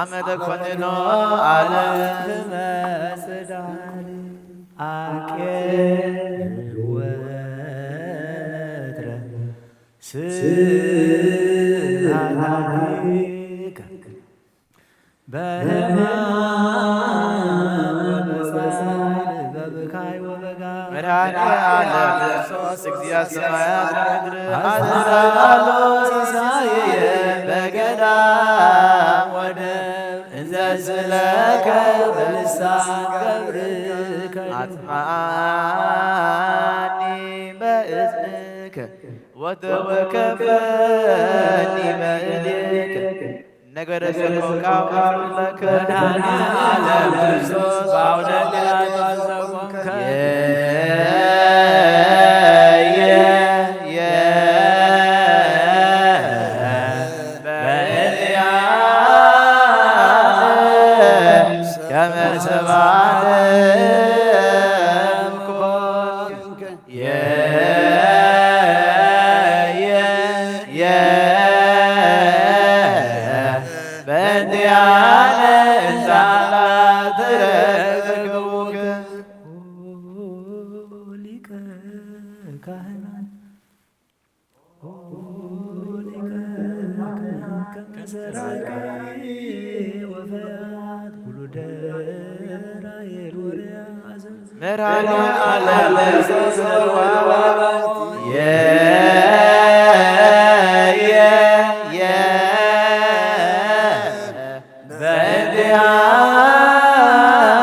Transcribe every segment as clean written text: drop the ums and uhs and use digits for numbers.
አመተ ኮንኖ አለ ትመስዳል አቄ ወትረ ስአላቲከ በሕማም ወበጻዕር በብካይ ወበጋይ መድኃኔዓለም ክርስቶስ እግዚአ ሰማያት ምድር አስተዳሎ ሲሳየየ በገዳም ወደብ እንዘ ስለከ በልሳን ገብርከ አጥማኒ በእዝንከ ወተወከፈኒ በእዴከ ነገረ ሰቆቃወ ፍለከ መድኃኔዓለም ክርስቶስ በአውደ ጲላጦስ ዘቆምከ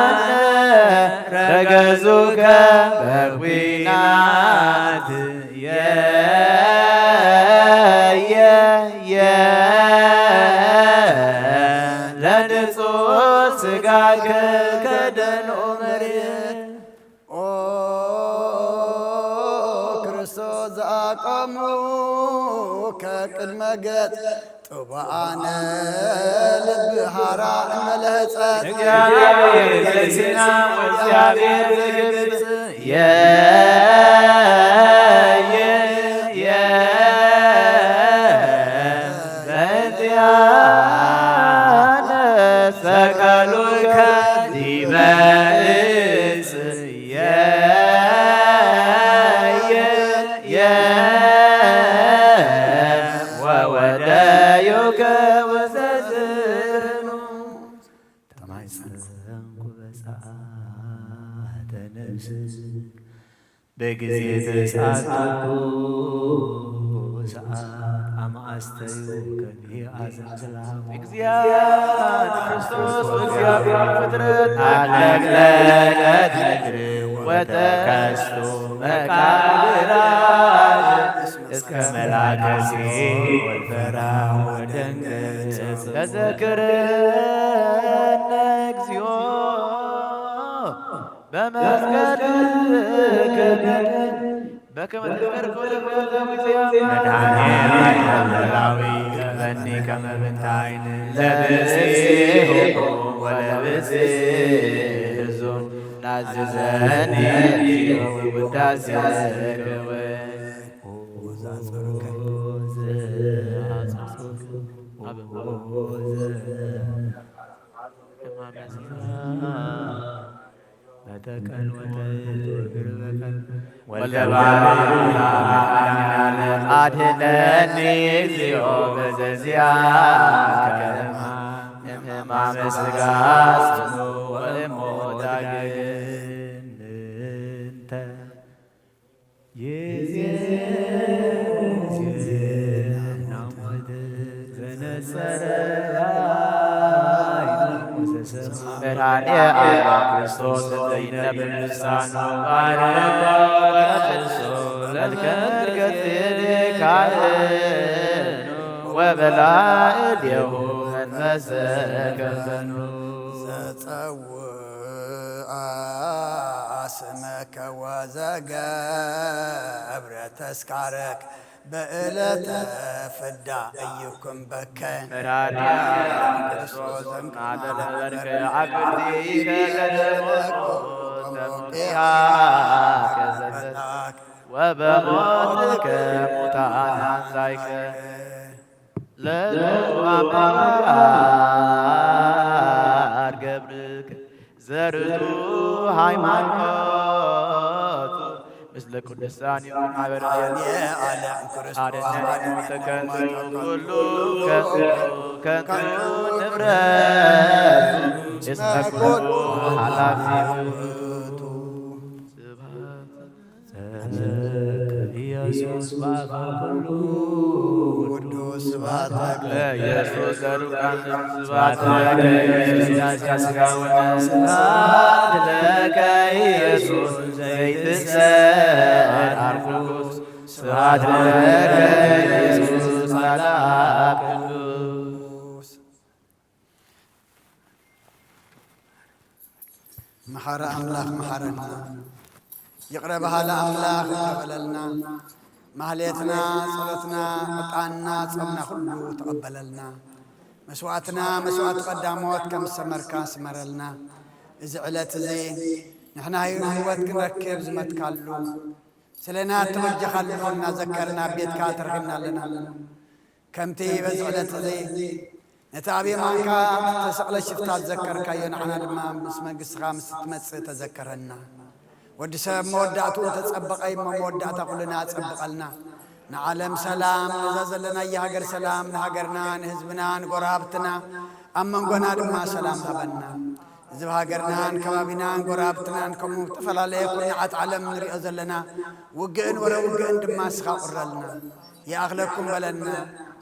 መድኃኔዓለም ረገዙከ በኩናት ለንጹሕ ሥጋከ ከደኖ መሬት ክርስቶስ ዘአቀሙ ከቅድመ ገጽ ጥዋአነ ልብ ሃራ እመለህፀት እግዚአብሔር ዘሲና ወእግዚአብሔር ዘግብፅ በእንቲአነ ሰቀሉከ ዲበ ዕፅ ወወደዩከ ወዘዝኑ ተማጸንኩ በጸአተ ነፍስ በጊዜ ተሳትኩ ሰዓት አማስተዩ ከሚአዘን ስላሙ እግዚአብሔር ክርስቶስ እግዚአብሔር ፍጥረት አለቅለቀት ምድር ወተከስቶ መቃብራት እስከ መላከሴ ወልፈራ ወደንገጽ ተዘክረነ እግዚኦ በመስቀልከ በከመ ተዘከርኩ መድኃኔዓለም ለላዊ ቀበኒ ከመ ብንተ ዓይን ለብእሲሁ ወለብእሲ ሕዙን ናዝዘኒ ውዳሴከ በተቀን ወተእግር በቀን ወለባልዓለም አድኅነኒ እግዚኦ በዘዚአከ እምሕማመ ሥጋ ጽኑ ወእሞት አግንንተ ይእዜሰ ሞት ዘነጸረ መድኃኔዓለም ክርስቶስ ዘይነብብ ልሳኑ ባረኮ ወቀድሶ ለልከ ካህኑ ወበላዕሌሁ መንፈሰ ከበኑ ዘጸውአ ስመከ ወዘገብረ ተስካረክ በዕለተ ፍዳ እይኩን በከን መድኃኔዓለም ክርስቶስ ዘእምቃለለበርከ አቅብቲከ ለደሞቆ ተሞቂሃ ከዘተት ወበሞትከ ሙታን አንሳይከ ለሉአምባር ገብርከ ዘርቱ ሃይማኖቱ ምስለ ቅዱሳን ማኅበረ የዓለም ክርስቶስ አድኅነነ ከንቱ ኩሉ ከንቱ ንብረቱ እስመ ኩሉ ኃላፊ ኢየሱስ ባፈሉ ቅዱስ ስብሐት ለኢየሱስ ዘሩቃን ስብሐት ለከ ሥጋወነ ስብሐት ለከ ኢየሱስ ዘይትሰር አርኩስ ስብሐት ለከ ኢየሱስ መልአክ ቅዱስ መሐረ አምላክ መሐረና ይቅረ በሃለ አምላክ ተቀበለልና ማህሌትና ጸሎትና ዕጣንና ጾምና ሁሉ ተቀበለልና መስዋዕትና መስዋዕት ቀዳሞት ከም ሰመርካ ስመረልና እዚ ዕለት እዚ ንሕና ህይወት ክንረክብ ዝመትካሉ ስለና ተወጀኻሉ እናዘከርና ቤትካ ተረኺብና ኣለና ከምቲ በዚ ዕለት እዚ ነቲ ኣብ የማንካ ተሰቕለ ሽፍታ ዝዘከርካዮ ንዓና ድማ ምስ መንግሥትኻ ምስ ትመጽእ ተዘከረና ወዲ ሰብ መወዳእቱ ተጸበቀይ መወዳእታ ኩልና ጸብቀልና ንዓለም ሰላም ነዛ ዘለና የሃገር ሰላም ንሃገርና ንህዝብና ንጎራብትና ኣብ መንጎና ድማ ሰላም ሃበና እዚ ሃገርናን ከባቢናን ጎራብትናን ከምኡ ዝተፈላለየ ኩነዓት ዓለም ንሪኦ ዘለና ውግእን ወረ ውግእን ድማ ስኻ ቁረልና ይኣኽለኩም በለና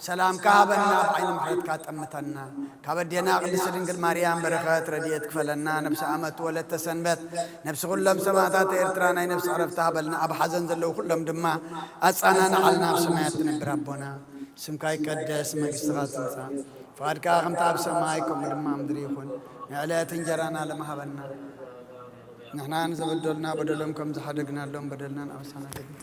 ሰላም ካሃበና ብዓይኒ ምሕረትካ ጠምተና ካብ ኣዴና ቅድስቲ ድንግል ማርያም በረኸት ረድኤት ክፈለና ነብሲ ዓመት ወለተ ሰንበት ነብሲ ኩሎም ሰማዕታት ኤርትራ ናይ ነብሲ ዕረፍቲ ሃበልና ኣብ ሓዘን ዘለዉ ኩሎም ድማ ኣጻናንዓልና ኣብ ሰማያት ትነብር ኣቦና ስምካ ይቀደስ መንግሥትኻ ትምጻእ ፍቓድካ ከምቲ ኣብ ሰማይ ከምኡ ድማ ምድሪ ይኹን ንዕለት እንጀራና ለመሃበና ንሕና ንዘበደሉና በደሎም ከም ዝሓደግናሎም በደልናን ኣበሳና ደግም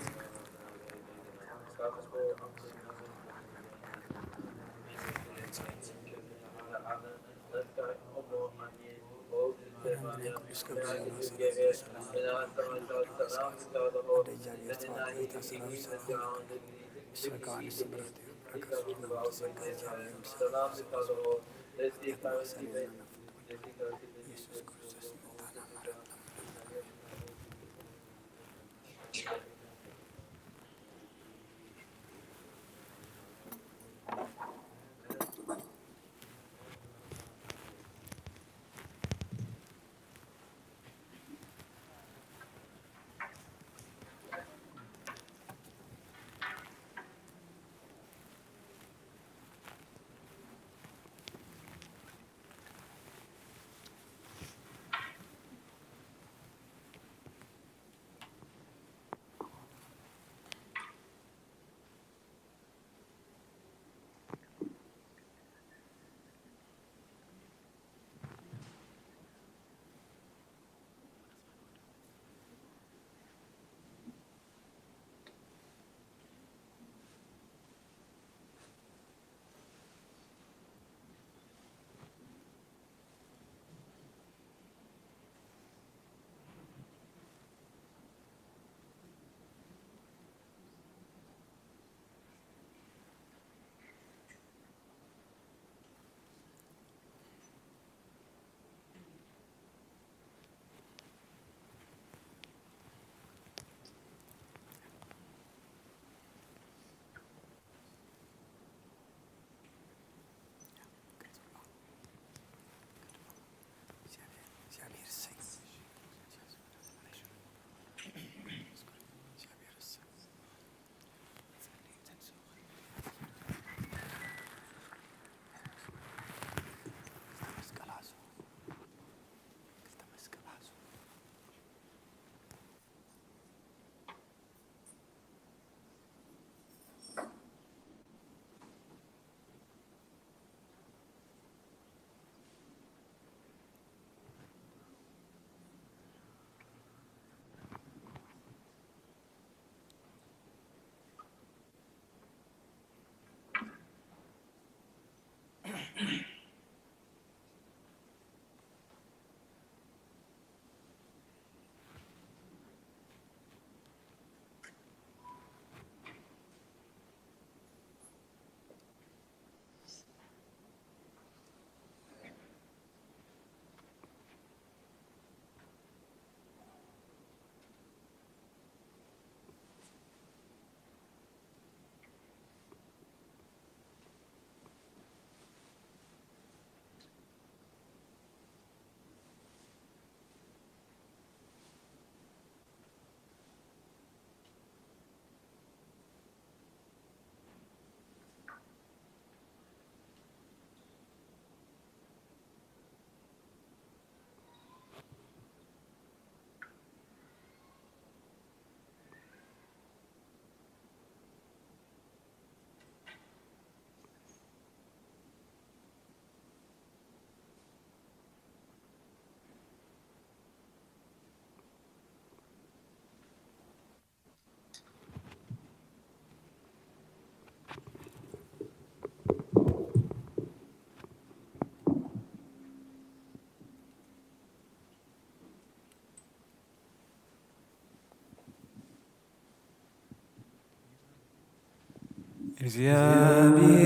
እግዚአብሔር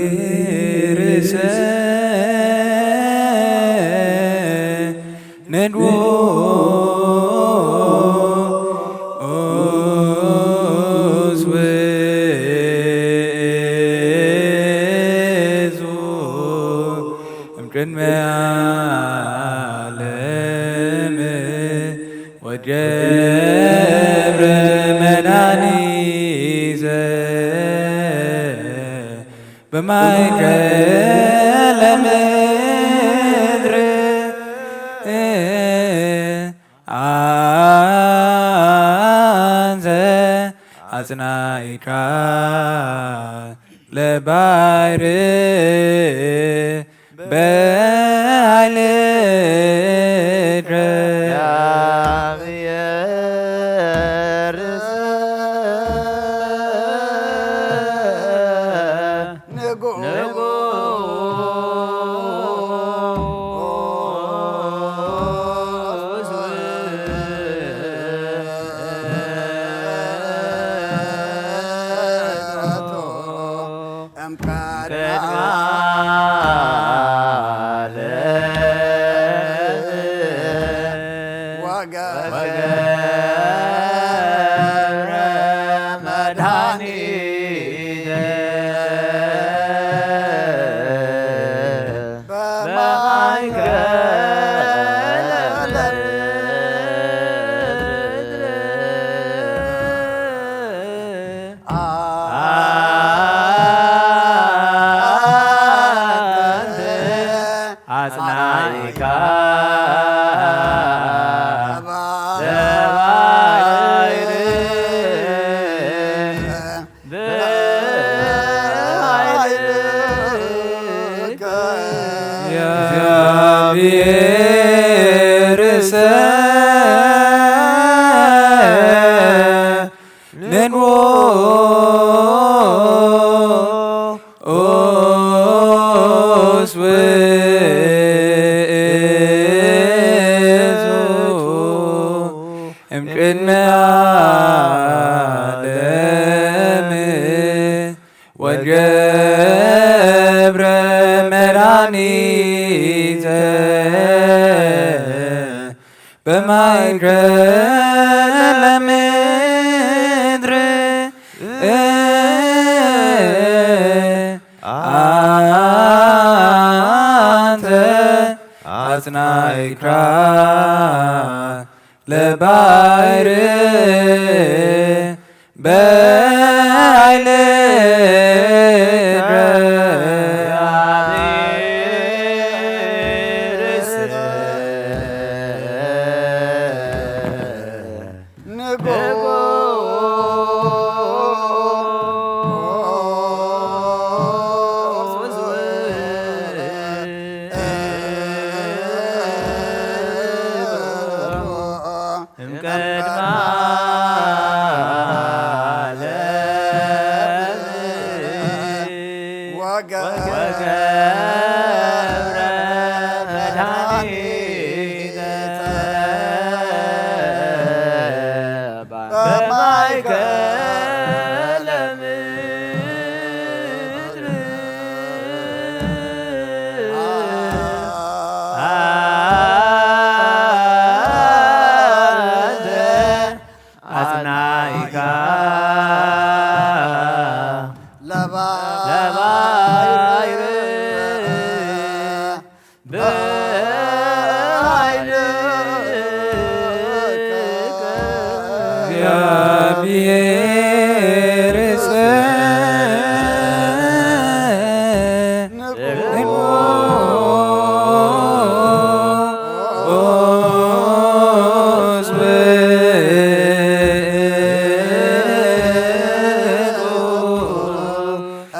ነድዎ እምቅድመ ዓለም ወገብረ መድኃኒዘ በማእከለ ምድር አንተ አጽናኢካ ለባሕር በኃይልከ አጽናኢካ እግዚአብሔር ነድዎ እምቅድመ ዓለም ወገብረ መድኃኒዘ በማእከለ ምድር አንተ አጽናኢካ ለባሕር በኃይልከ እግዚአብሔር ነድዎ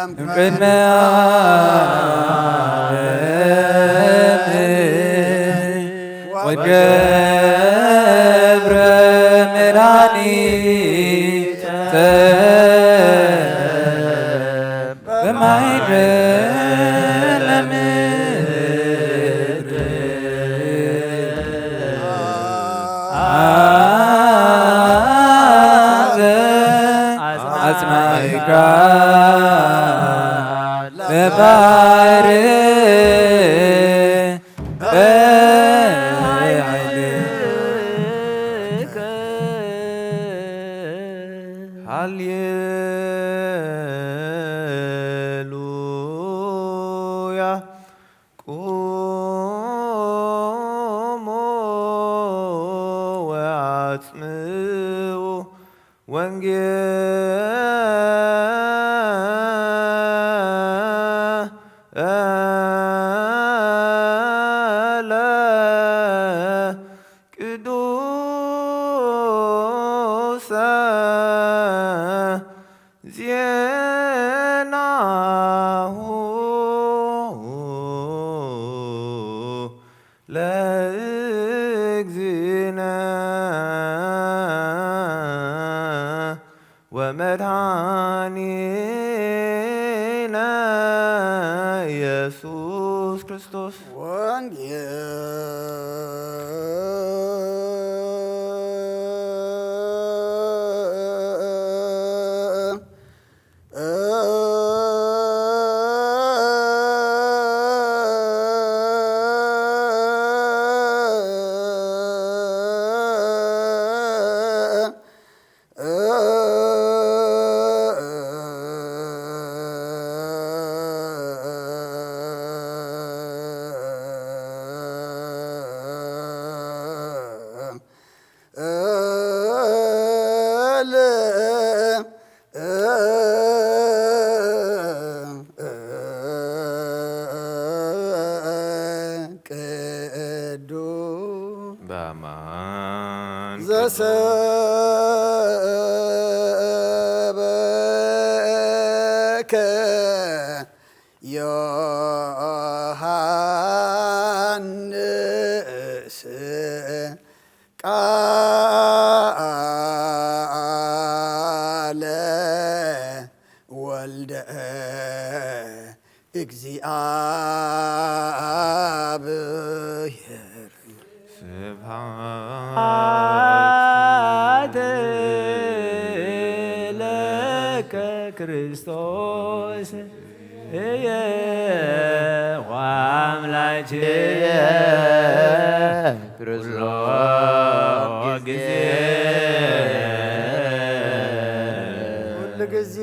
እምቅድመ ዓለም ወገብረ መድኃኒዘ በማእከለ ምድር አንተ አጽናኢካ በባሕር ሃሌሉያ ቁሙ ወአጽምዑ ወንጌለ ቅዱሰ ዜናሁ ለእግዚእነ ወመድኃኒነ ኢየሱስ ክርስቶስ በአማን ዘሰበከ ዮሐንስ ቃለ ወልደ እግዚአብሔር ስብሐት ለከ ክርስቶስ ወአምላክየ ኩሎ ጊዜ ኩሉ ጊዜ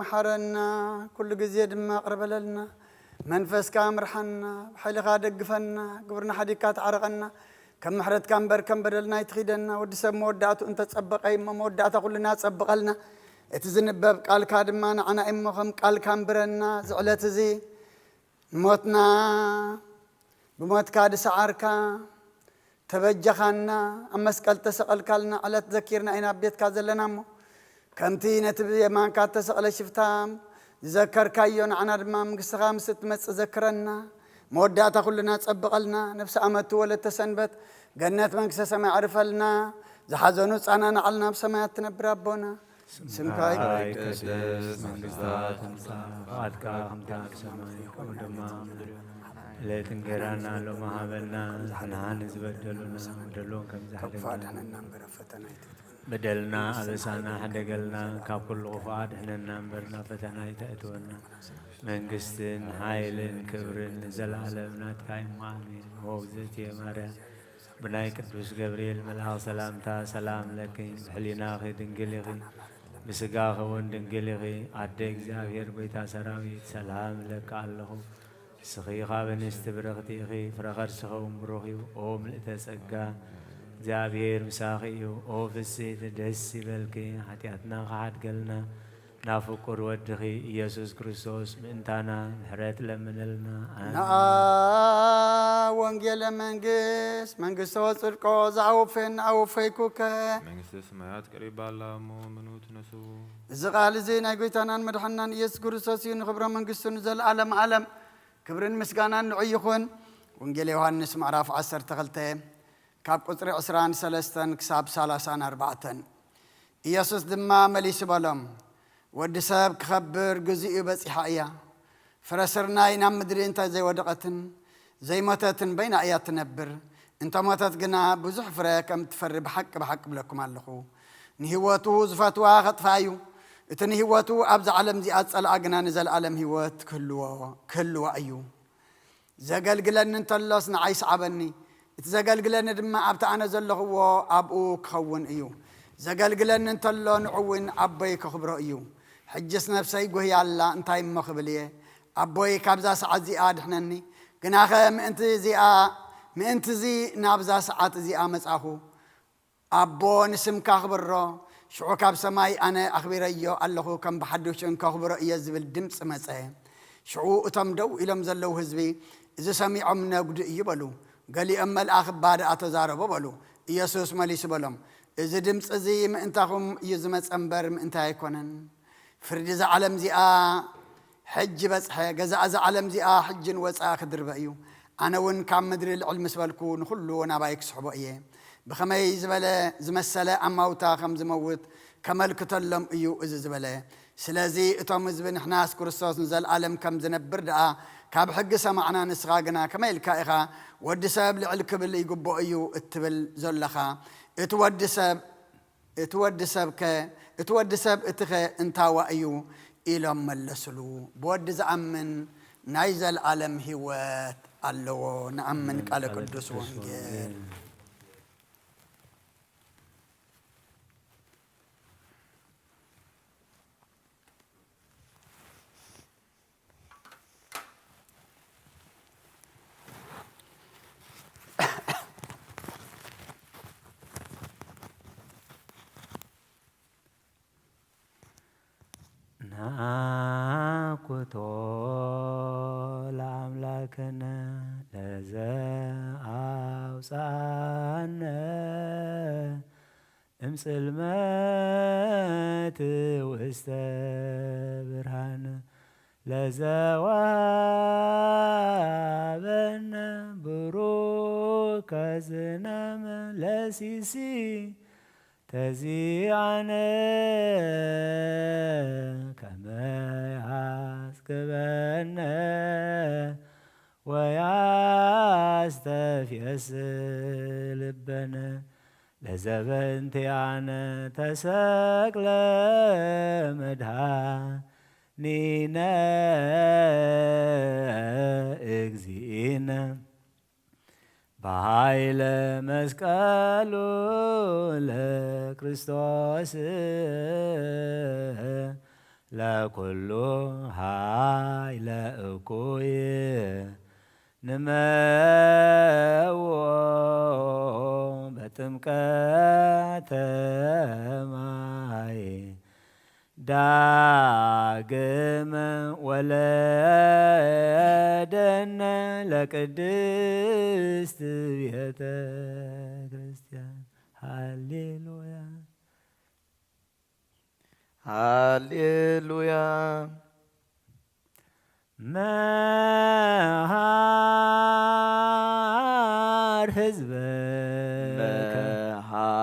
መሐረና ኩሉ ጊዜ ድማ ቅርበለልና መንፈስካ ምርሐና ብሓይልኻ ደግፈና ግብርና ሓዲግካ ተዓረቐና ከም ምሕረትካ እምበር ከም በደልና ይትኺደና ወዲ ሰብ መወዳእቱ እንተፀበቐ እሞ መወዳእታ ኩልና ፀብቐልና እቲ ዝንበብ ቃልካ ድማ ንዓና እሞ ከም ቃልካ እምብረና ዝዕለት እዚ ሞትና ብሞትካ ድሰዓርካ ተበጀኻና ኣብ መስቀል ተሰቐልካልና ዕለት ዘኪርና ኢና ቤትካ ዘለና እሞ ከምቲ ነቲ የማንካ ተሰቕለ ሽፍታም ዝዘከርካዮ ንዓና ድማ መንግስትኻ ምስ እትመፅእ ዘክረና መወዳእታ ኩልና ፀብቐልና ነብሲ ዓመት ወለተ ሰንበት ገነት መንግስተ ሰማይ ዕርፈልና ዝሓዘኑ ህፃና ንዓልና ኣብ ሰማያት ትነብር ኣቦና ስምካ ይቅደስ መንግስትካ ትምጻእ ፈቃድካ ከምቲ ኣብ ሰማይ ከምኡ ድማ ዕለት እንጀራና ሎሚ ሃበና ንሕና ንዝበደሉና በደሎም ከም ዝሓደግና ፈተና በደልና አበሳና ሓደገልና ካብ ኩሉ ክፉእ ድሕነና እምበርና ፈተና ይተእትወና መንግስትን ሓይልን ክብርን ዘለዓለም ናትካ ኢሞ ኣሜን። ወግዘትየ ማርያም ብናይ ቅዱስ ገብርኤል መልኣኽ ሰላምታ ሰላም ለኪ ብሕሊናኺ ድንግል ኢኺ ብስጋኺ እውን ድንግል ኢኺ ኣደ እግዚኣብሔር ጎይታ ሰራዊት ሰላም ለካ ኣለኹ እስኺ ካብ እንስቲ ብርኽቲ ኢኺ ፍረ ከርስኺ እውን ብሩኽ እዩ ኦ ምልእተ ጸጋ እግዚአብሔር ምሳኺ እዩ ኦ ፍስሕቲ ደስ ይበልኪ ኃጢአትና ከሓድገልና ናብ ፍቁር ወድኺ ኢየሱስ ክርስቶስ ምእንታና ምሕረት ለምንልና ንኣ ወንጌለ መንግስት ወፅድቆ ዝኣውፈን ኣውፈይኩከ መንግስተ ሰማያት ቀሪባላ እሞ ምኑ ትነሱ እዚ ቃል እዚ ናይ ጎይታናን መድሓናን ኢየሱስ ክርስቶስ እዩ ንክብሮ መንግስቱን ዘለዓለም ዓለም ክብርን ምስጋናን ንዑ ይኹን። ወንጌል ዮሐንስ ምዕራፍ 12 ካብ ቁፅሪ 23 ክሳብ 34 ኢየሱስ ድማ መሊሱ በሎም ወዲ ሰብ ክኸብር ግዝኡ በፂሓ እያ ፍረ ስርናይ ናብ ምድሪ እንታይ ዘይወደቐትን ዘይሞተትን በይና እያ ትነብር እንተሞተት ግና ብዙሕ ፍረ ከም ትፈሪ ብሓቂ ብለኩም ኣለኹ ንህይወቱ ዝፈትዋ ከጥፋ እዩ እተን ህይወቱ ኣብዛ ዓለም እዚኣ ጸልአ ግና ንዘለዓለም ህይወት ክህልዎ እዩ ዘገልግለኒ እንተሎስ ንዓይ ሰዓበኒ እቲ ዘገልግለኒ ድማ ኣብቲ ኣነ ዘለኽዎ ኣብኡ ክኸውን እዩ ዘገልግለኒ እንተሎ ንዕውን ኣቦይ ከኽብሮ እዩ ሕጅስ ነፍሰይ ጎህያላ እንታይ እሞ ክብል እየ ኣቦይ ካብዛ ሰዓት እዚኣ ድሕነኒ ግናኸ ምእንቲ እዚ ናብዛ ሰዓት እዚኣ መጻኹ ኣቦ ንስምካ ክብሮ ሽዑ ካብ ሰማይ ኣነ ኣኽቢረዮ ኣለኹ ከም ብሓዱሽን ከኽብሮ እየ ዝብል ድምፂ መፀ ሽዑ እቶም ደው ኢሎም ዘለው ህዝቢ እዚ ሰሚዖም ነጉድ እዩ በሉ ገሊኦም መልኣኽ ባድኣ ተዛረቦ በሉ ኢየሱስ መሊሱ በሎም እዚ ድምፂ እዚ ምእንታኹም እዩ ዝመፀ እምበር ምእንታይ ኣይኮነን ፍርዲ እዛ ዓለም እዚኣ ሕጂ በፅሐ ገዛእ እዛ ዓለም እዚኣ ሕጅን ወፃእ ክድርበ እዩ ኣነ እውን ካብ ምድሪ ልዕል ምስ በልኩ ንኩሉ ናባይ ክስሕቦ እየ ብኸመይ ዝበለ ዝመሰለ ኣማውታ ከም ዝመውት ከመልክተሎም እዩ እዚ ዝበለ ስለዚ እቶም ህዝቢ ንሕናስ ክርስቶስ ንዘለዓለም ከም ዝነብር ደኣ ካብ ሕጊ ሰማዕና ንስኻ ግና ከመይ ኢልካ ኢኻ ወዲ ሰብ ልዕል ክብል ይግብኦ እዩ እትብል ዘለኻ እቲ ወዲ ሰብ እትኸ እንታዋ እዩ ኢሎም መለስሉ ብወዲ ዝኣምን ናይ ዘለዓለም ህይወት ኣለዎ ንኣምን ቃለ ቅዱስ ወንጌል ናኩቶ ለአምላክነ ለዘአውፃነ እምጽልመት ውስተ ብርሃን ለዘወሃበነ ብሩከ ዝናመ ለሲሲ ተዚአነ ከመ ያስክበነ ወያስተፍየስ ልበነ ለዘበንቲአነ ተሰቅለ መድኃኒነ እግዚእነ በኃይለ መስቀሉ ለክርስቶስ ለኩሉ ኃይለ እኩይ ንመዎ በጥምቀተ ማይ ዳግመ ወለደነ ለቅድስት ቤተ ክርስቲያን ሃሌሉያ ሃሌሉያ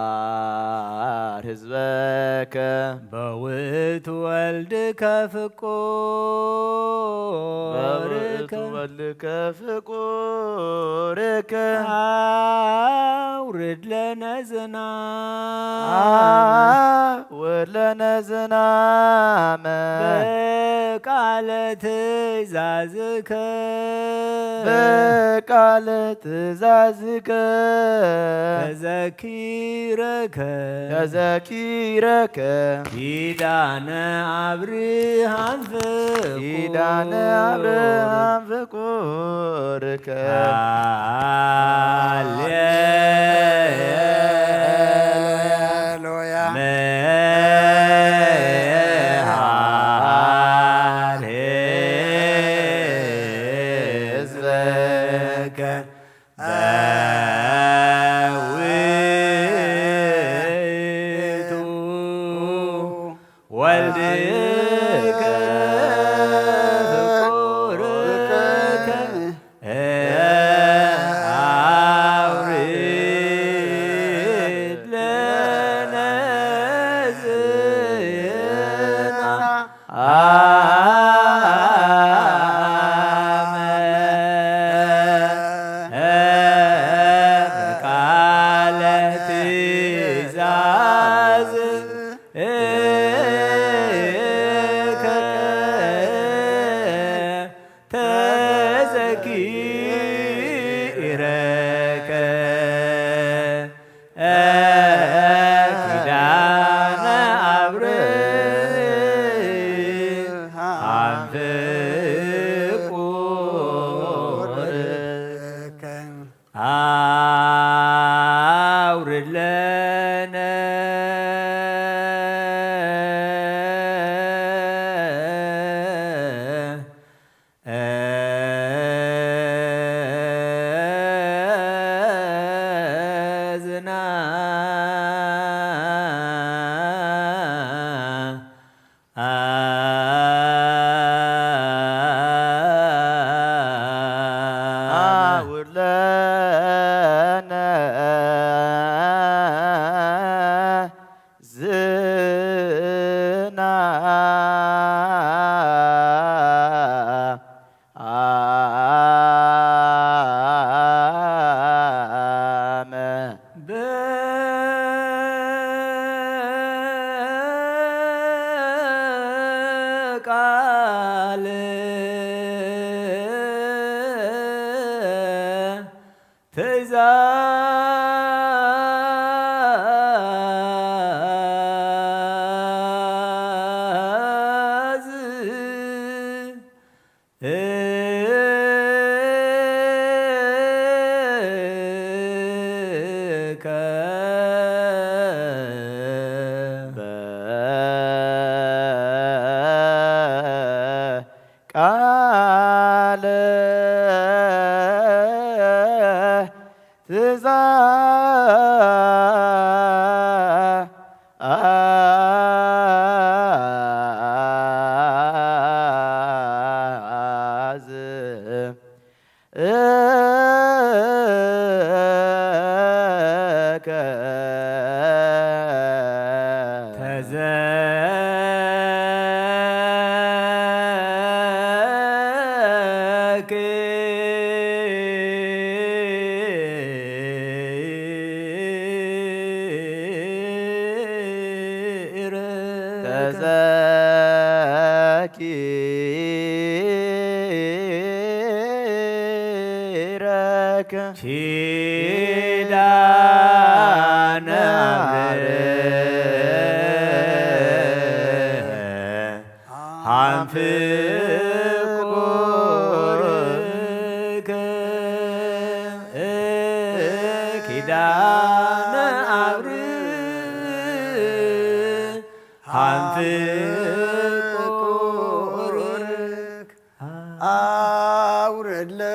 መሃር ህዝበከ በውእቱ ወልድከ ፍቁርከ አውርድ ለነ ዝናመ በቃለ ትእዛዝከ ተዘኪረከ ኪዳነ አብርሃም ፍቁርከ ሃሌሉያ መሃር ህዝበከ በውእቱ ወልድከ ፍቁርከ አውርድ ለነ በቃለ ትእዛዝ ቃል ቃለ ተዘኪረከ ኪዳነ አብርሃም ፍቁርከ ኪዳነ አብርሃም ፍቁርከ አውርድ ለነ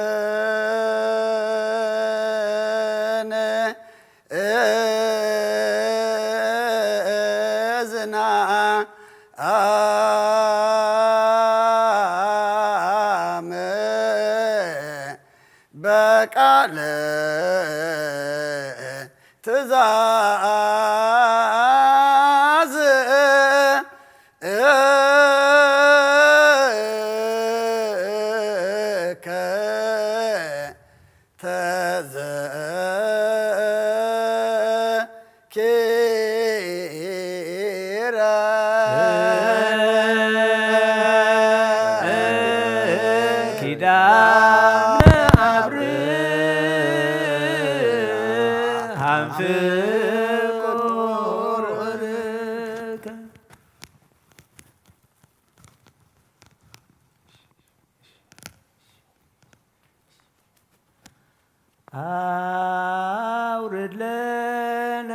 ዝናመ በቃለ ትእዛዝ ኪዳነ አብርሃም ፍቁርከ አውርድ ለነ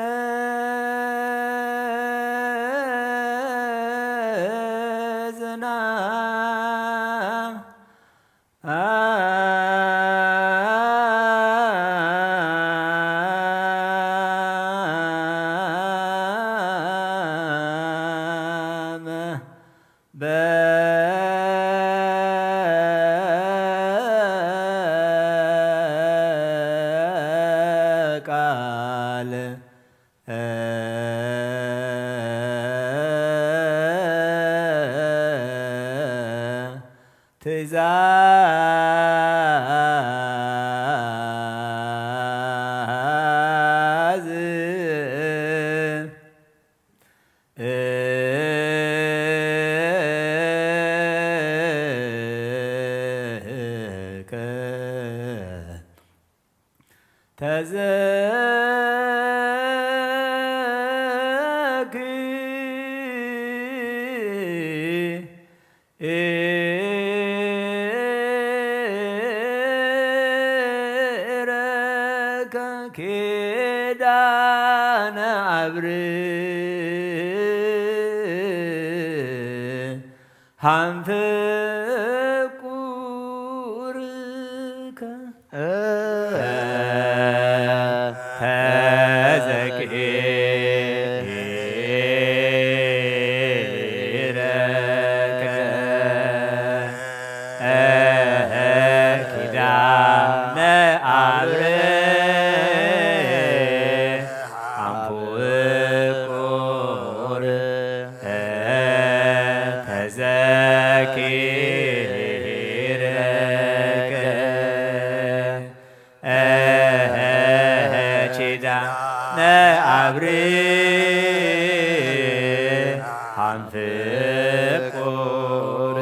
በቃል ትእዛዝ ተዘኪረከ ኪዳነ አብርሃም ፍቁርከ ተዘኪረከ ኪዳነ አብርሃም ፍቁርከ ተዘኪረከ ኪዳነ አብርሃም ፍቁርከ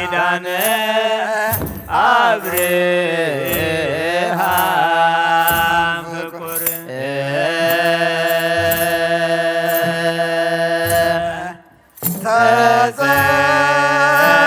ኪዳነ ተዘኪረከ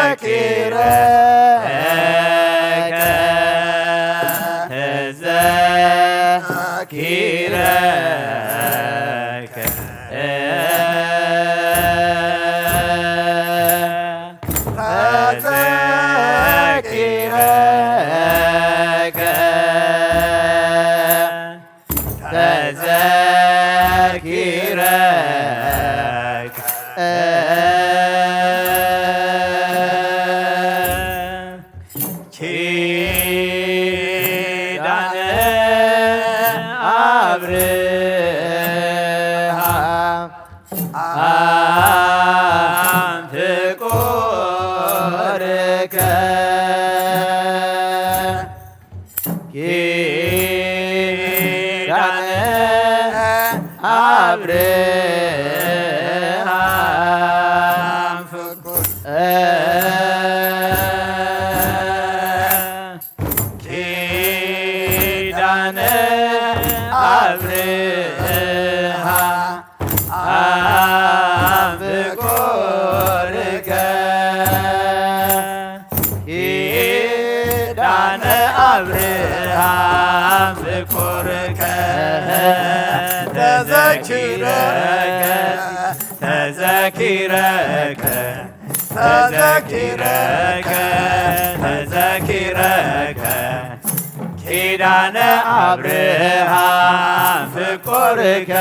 ኪዳነ አብርሃም ፍቁርከ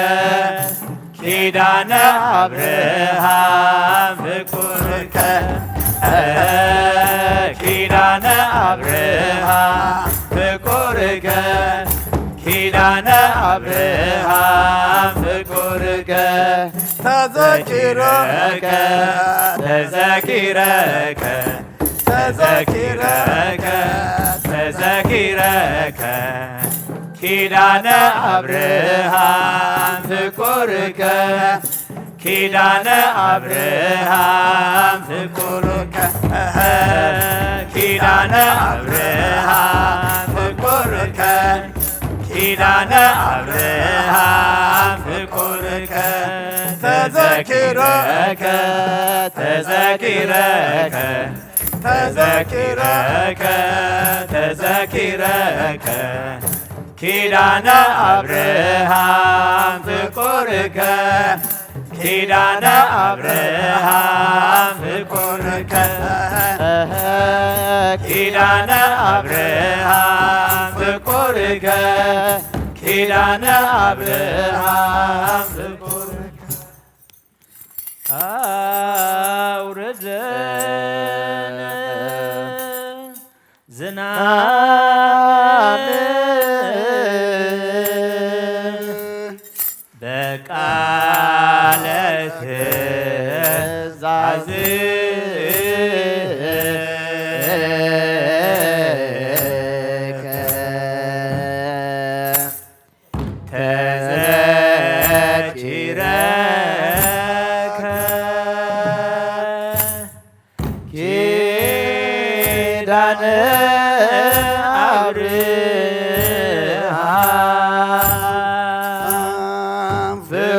ኪዳነ አብርሃም ፍቁርከ ኪዳነ አብርሃም ፍቁርከ ኪዳነ አብርሃም ፍቁርከ ተዘኪረከ ኪዳነ አብርሃም ፍቁርከ ኪዳነ አብርሃም ፍቁርከ ኪዳነ አብርሃም ፍቁርከ ኪዳነ አብርሃም ፍቁርከ ተዘኪረከ ኪዳነ አብርሃም ፍቁርከ ኪዳነ አብርሃም ፍቁርከ ኪዳነ አብርሃም ፍቁርከ ኪዳነ አብርሃም ፍቁርከ አውርደን ዝናብ በቃለ ትእዛዝ ኪዳነ አብርሃም ፍቁርከ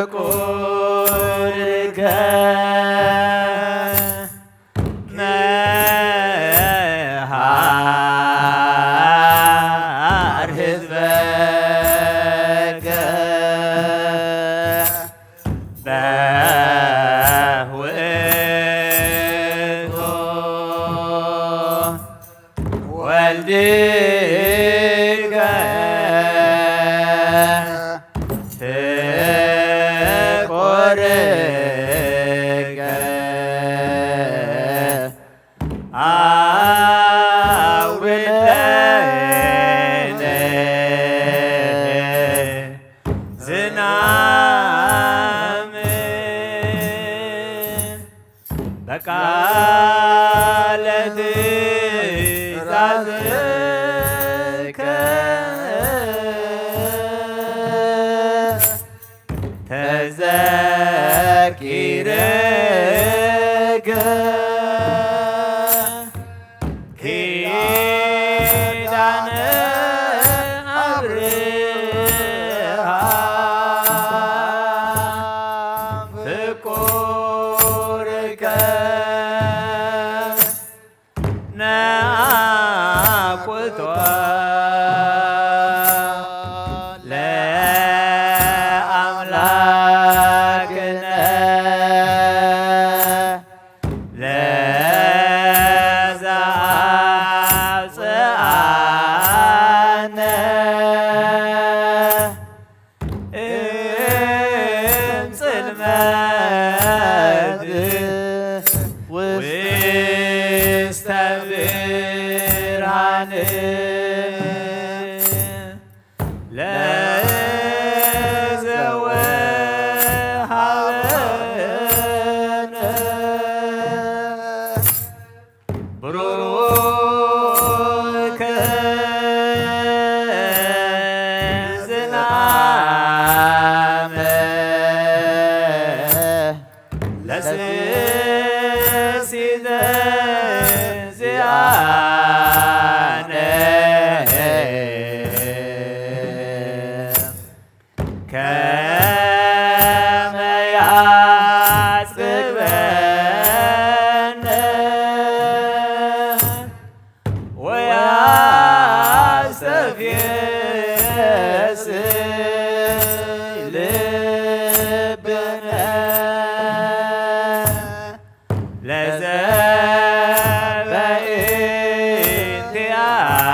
መሃር ህዝበከ በውእቱ ወልድከ ፍቁርከ አውርደን ዝናም በቃለ ትእዛዝከ ተዘኪረከ ኪዳነ አብርሃም ፍቁርከ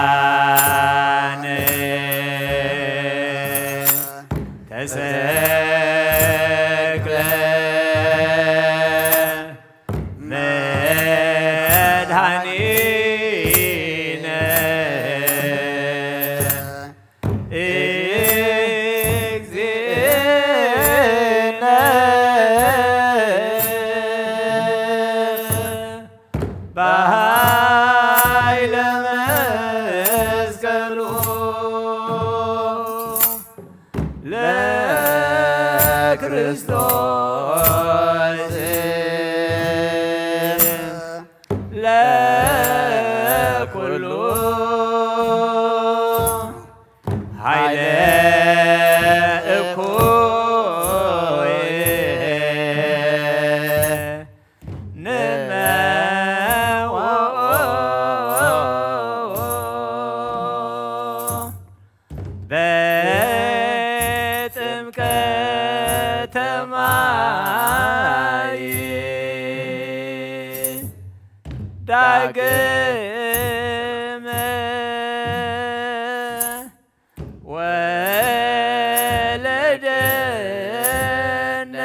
ለዘበኢንቲአነ ተሰቅለ መድኃኒነ እግዚእነ በኃይለ መስቀሉ ለክርስቶስ ለኩሉ ኃይለ እኩይ በጥምቀተ ማይ ዳግመ ወለደነ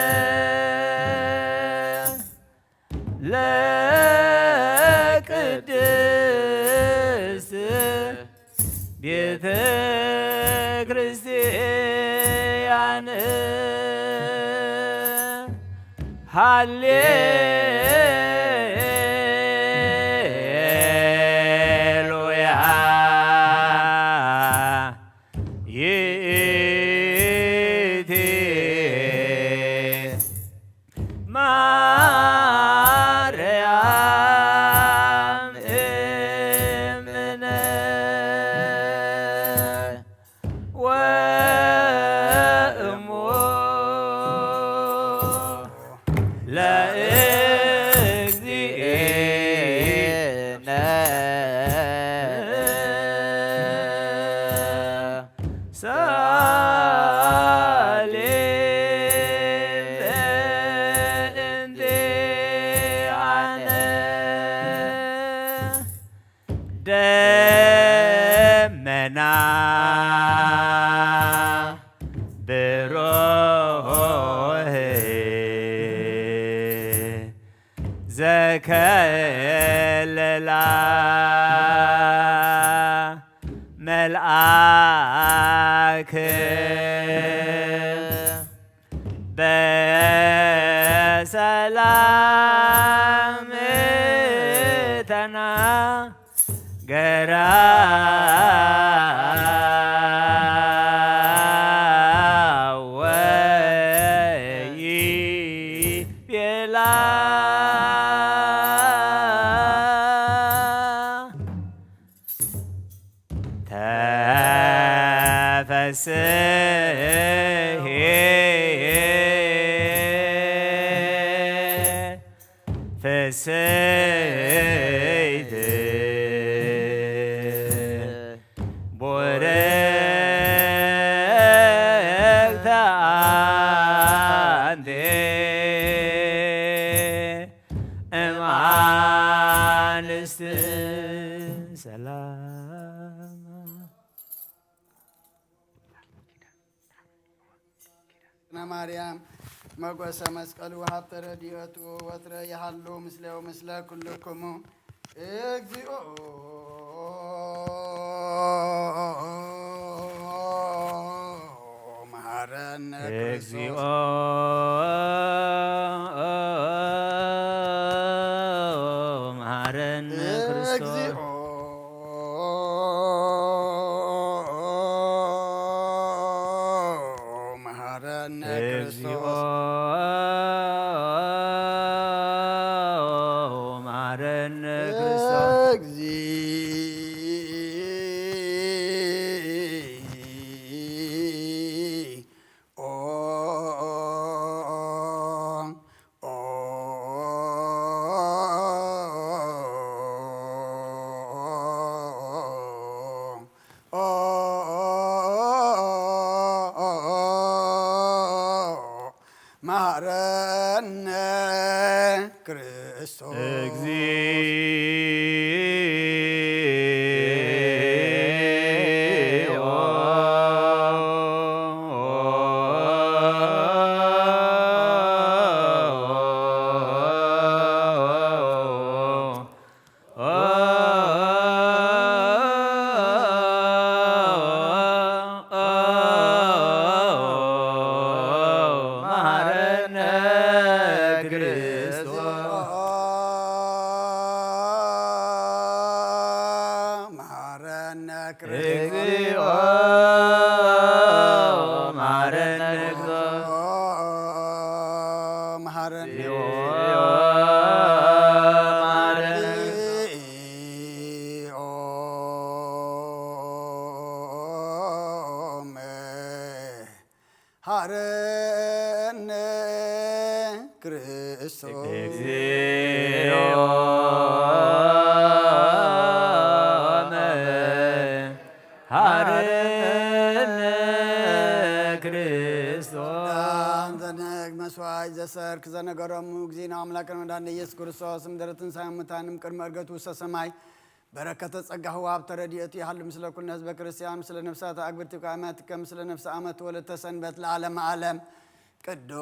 ለቅድስት ቤተ ክርስቲያን ሃሌሉያ ይእቲ ማርያም እምነ ወእሙ ለእግዚእነ ሳሌም በእንቲአነ ደመና ብሩህ ዘከለላ መልአክ በሰላም ተናገራ ወይቤላ ተፈስሒ ፍስሕት ቡርክተ አንቲ እምአንስት ሰላም ማርያም መጎሰ መስቀሉ ሀብተ ረድኤቱ ወትረ ያሃሉ ምስሌው ምስለ ኩልክሙ እግዚኦ መሐረነ እግዚኦ መሐረነ ክርስቶስ መሐረነ እግዚኦ መሐረነ ክርስቶስ መሐረነ ክርስቶስ ክርስቶስ ሀረነ ክርስቶስ መስዋዕት ዘሰርክ ዘነገሮሙ እግዚእነ አምላክነ ወመድኃኒነ ኢየሱስ ክርስቶስ እምድኅረ ትንሣኤ እሙታንም ቅድመ ዕርገቱ ውስተ ሰማይ በረከተ ጸጋሁ ወሀብተ ረድኤቱ ይሃሉ ምስለ ኩልነ ህዝበ ክርስቲያን ምስለ ነፍሳተ አግብርቲከ አማትከ ምስለ ነፍሰ አመት ወለተ ሰንበት ለዓለመ ዓለም ቅዱስ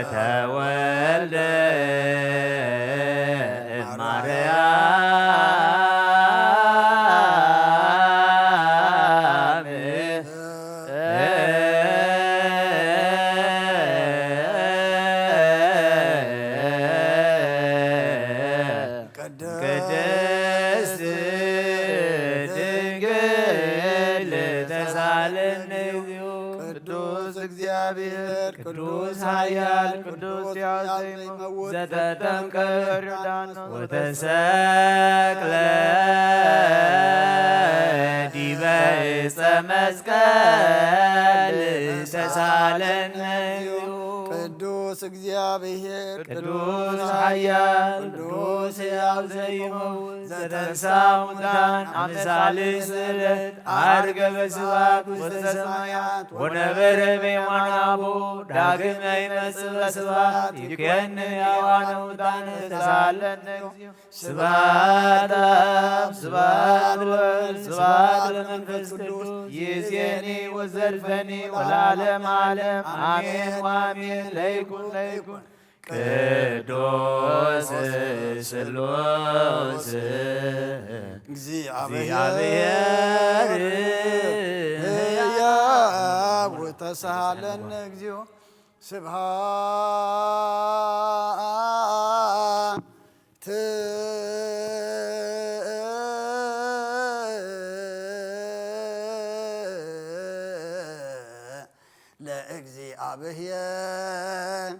ዘተወልደ ቅድስት ድንግል ተሳለነ ቅዱስ እግዚአብሔር ቅዱስ ኃያል ቅዱስ ያዜመውት ዘተጠምቀ ዮርዳኖስ ወተሰቅለ ዲበ ዕፀ መስቀል ተሳለነ ቅዱስ እግዚአብሔር ቅዱስ ኃያል ቅዱስ ሕያው ዘይመውት ዘተንሥአ እሙታን አመሳልስ ዕለት ዐርገ በስብሐት ውስተ ሰማያት ወነበረ በየማነ አቡዕ ዳግመ ይመጽእ በስብሐት ይኩነን ሕያዋነ ሙታነ ተሳሃለነ እግዚኦ ስብሐት ለአብ ስብሐት ለወልድ ስብሐት ለመንፈስ ቅዱስ ይእዜኒ ወዘልፈኒ ወለዓለመ ዓለም አሜን ወአሜን ለይኩን ቅዱስ ስሉስ እግዚአብሔር ሕያው ተሳሃለነ እግዚኦ ስብሐት ለእግዚአብሔር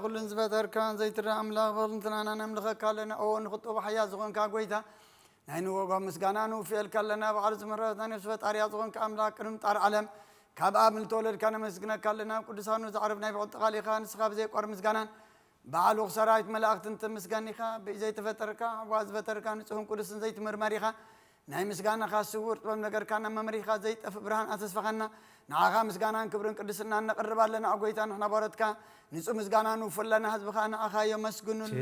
ኩልን ዝበተርካን ዘይትረ ኣምላኽ በልንትናና ነምልኸካ ኣለና ኦ ንኽጦ ባሕያ ዝኾንካ ጎይታ ናይ ንወጓ ምስጋና ንውፍኤልካ ኣለና ባዕሉ ዝምሕረትና ነብሲ ፈጣርያ ዝኾንካ ኣምላኽ ቅድሚ ጣር ዓለም ካብ ኣብ ንተወለድካ ነመስግነካ ኣለና ቅዱሳኑ ዛዕረብ ናይ ብዕል ጠቓሊኻ ንስኻ ብዘይቆር ምስጋናን ባዕሉ ሰራዊት መላእኽትን ተመስጋኒ ኢኻ ብዘይተፈጠርካ ዋ ዝፈጠርካ ንጹህን ቅዱስን ዘይትምርመር ኢኻ ናይ ምስጋና ካስውር ጥበብ ነገር ካና መምሪኻ ዘይጠፍ ብርሃን አተስፋኸና ንዓኻ ምስጋናን ክብርን ቅድስና ነቕርባለና አጎይታ ንሕና ባረትካ ንጹህ ምስጋና ንውፍለና ህዝብኻ ንዓኻ የመስግኑን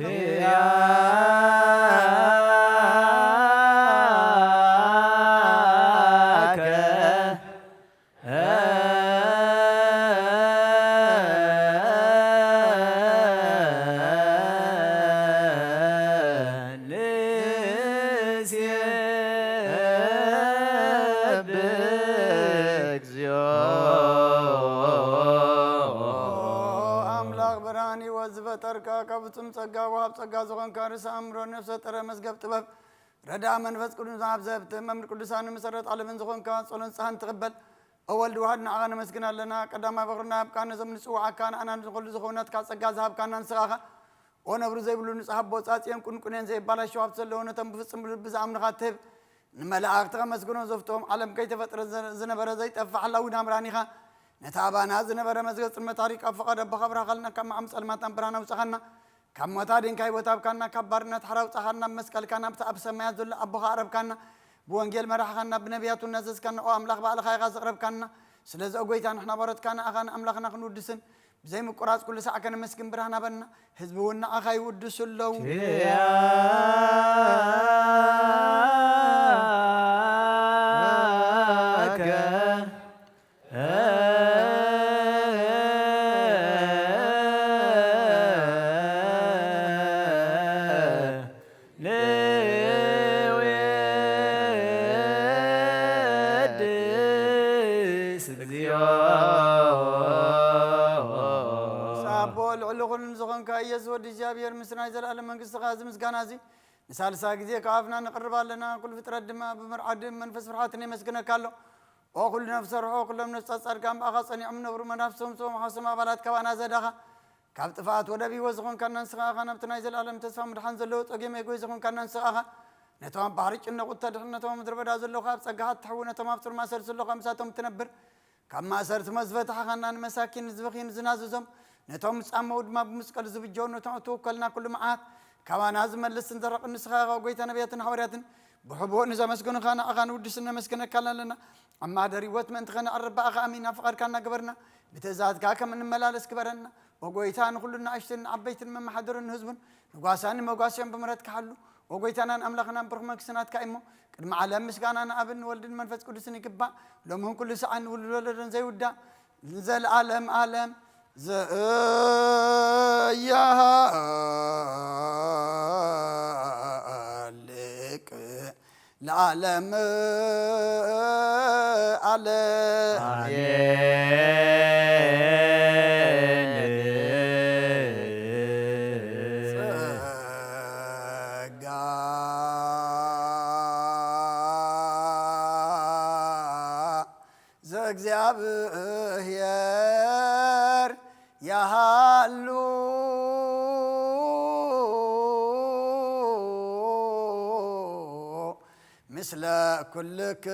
كابتم تجا وهاب تجا زغن كارس أمر نفس ترى مسجب طبب ردا منفس كل نزاب زبط ممر كل سان مسرت على من زغن كان صلنا سان تقبل أول واحد نعاني مسكنا لنا قدام بغرنا كان زمن سوء كان أنا نقول زغنات كان تجا زهاب كان نسخة وانا برزي بلون صحاب بوسات يوم كن زي بالا شواب سلونا تم بفسم بزعم نغاتب نملا أكتر مسكنا زفتهم علم كي تفتر زنبر زي تفعل لو نامرانيها نتابعنا زنبر مسجد المتاريك أفقد بخبر خلنا كم أمس الماتم برانا وسخنا كم متادين كاي وتاب كنا كبرنا تحرو تخرنا مسكال كنا بتأب سمايات ذل أبوها عرب كنا بوانجيل مرح كنا بنبيات النزس كنا أو أملاخ بقى الخير غزرب كنا سلز أقويتان إحنا برد كنا أخانا أملاخنا خنودسن زي مقراص كل ساعة كنا مسكين برهنا بنا حزبونا أخاي ودسل لو يزود إجابير مسنا يزال على منقص غازم مسكنازي مثال ساقزي كافنا نقرب لنا كل فترة دم بمرعد منفس فرحاتني مسكنا كله وكل نفس روح كل من نفس أرقام أخصني أمن ور منافسهم سوم حسم بلاد كوانا زدها كابت فات ودبي وزخون كنا نسخة خنا بتنازل على متسفى مرحان زلوت أجيم يقول زخون كنا نسخة نتوام بحرج إنه قلت نتوام مدرب دازلو خاب سجحت تحونا تمام بتر ما سر سلو خمساتهم تنبر كم صرت مزفت خنا مساكين زبخين زنازهم نتوم سامود ما بمسكال زبجون نتوم توكلنا كل معات كمان هذا ملسن درق النسخة وقيت أنا بيتنا حورياتن بحبون إذا مسكون خانا أغان ودسنا مسكنا كلا لنا أما دري وقت من تغنى أربعة أغامين أفقر كنا قبرنا بتزاد كاك من الملالس كبرنا وقيتان كلنا عشتن عبيت من محضر الهزبن وقاسان موقاسين بمرات كحلو وقيتان أملاخنا برمك سنات كايمو كلمة على مسكان أنا أبن ولد المنفس كل سنة كبا لهم هم كل ساعة ولد زي ودا نزل عالم يا لك العالم على እግዚአብሔር ያሃሉ ምስለ ኩልክ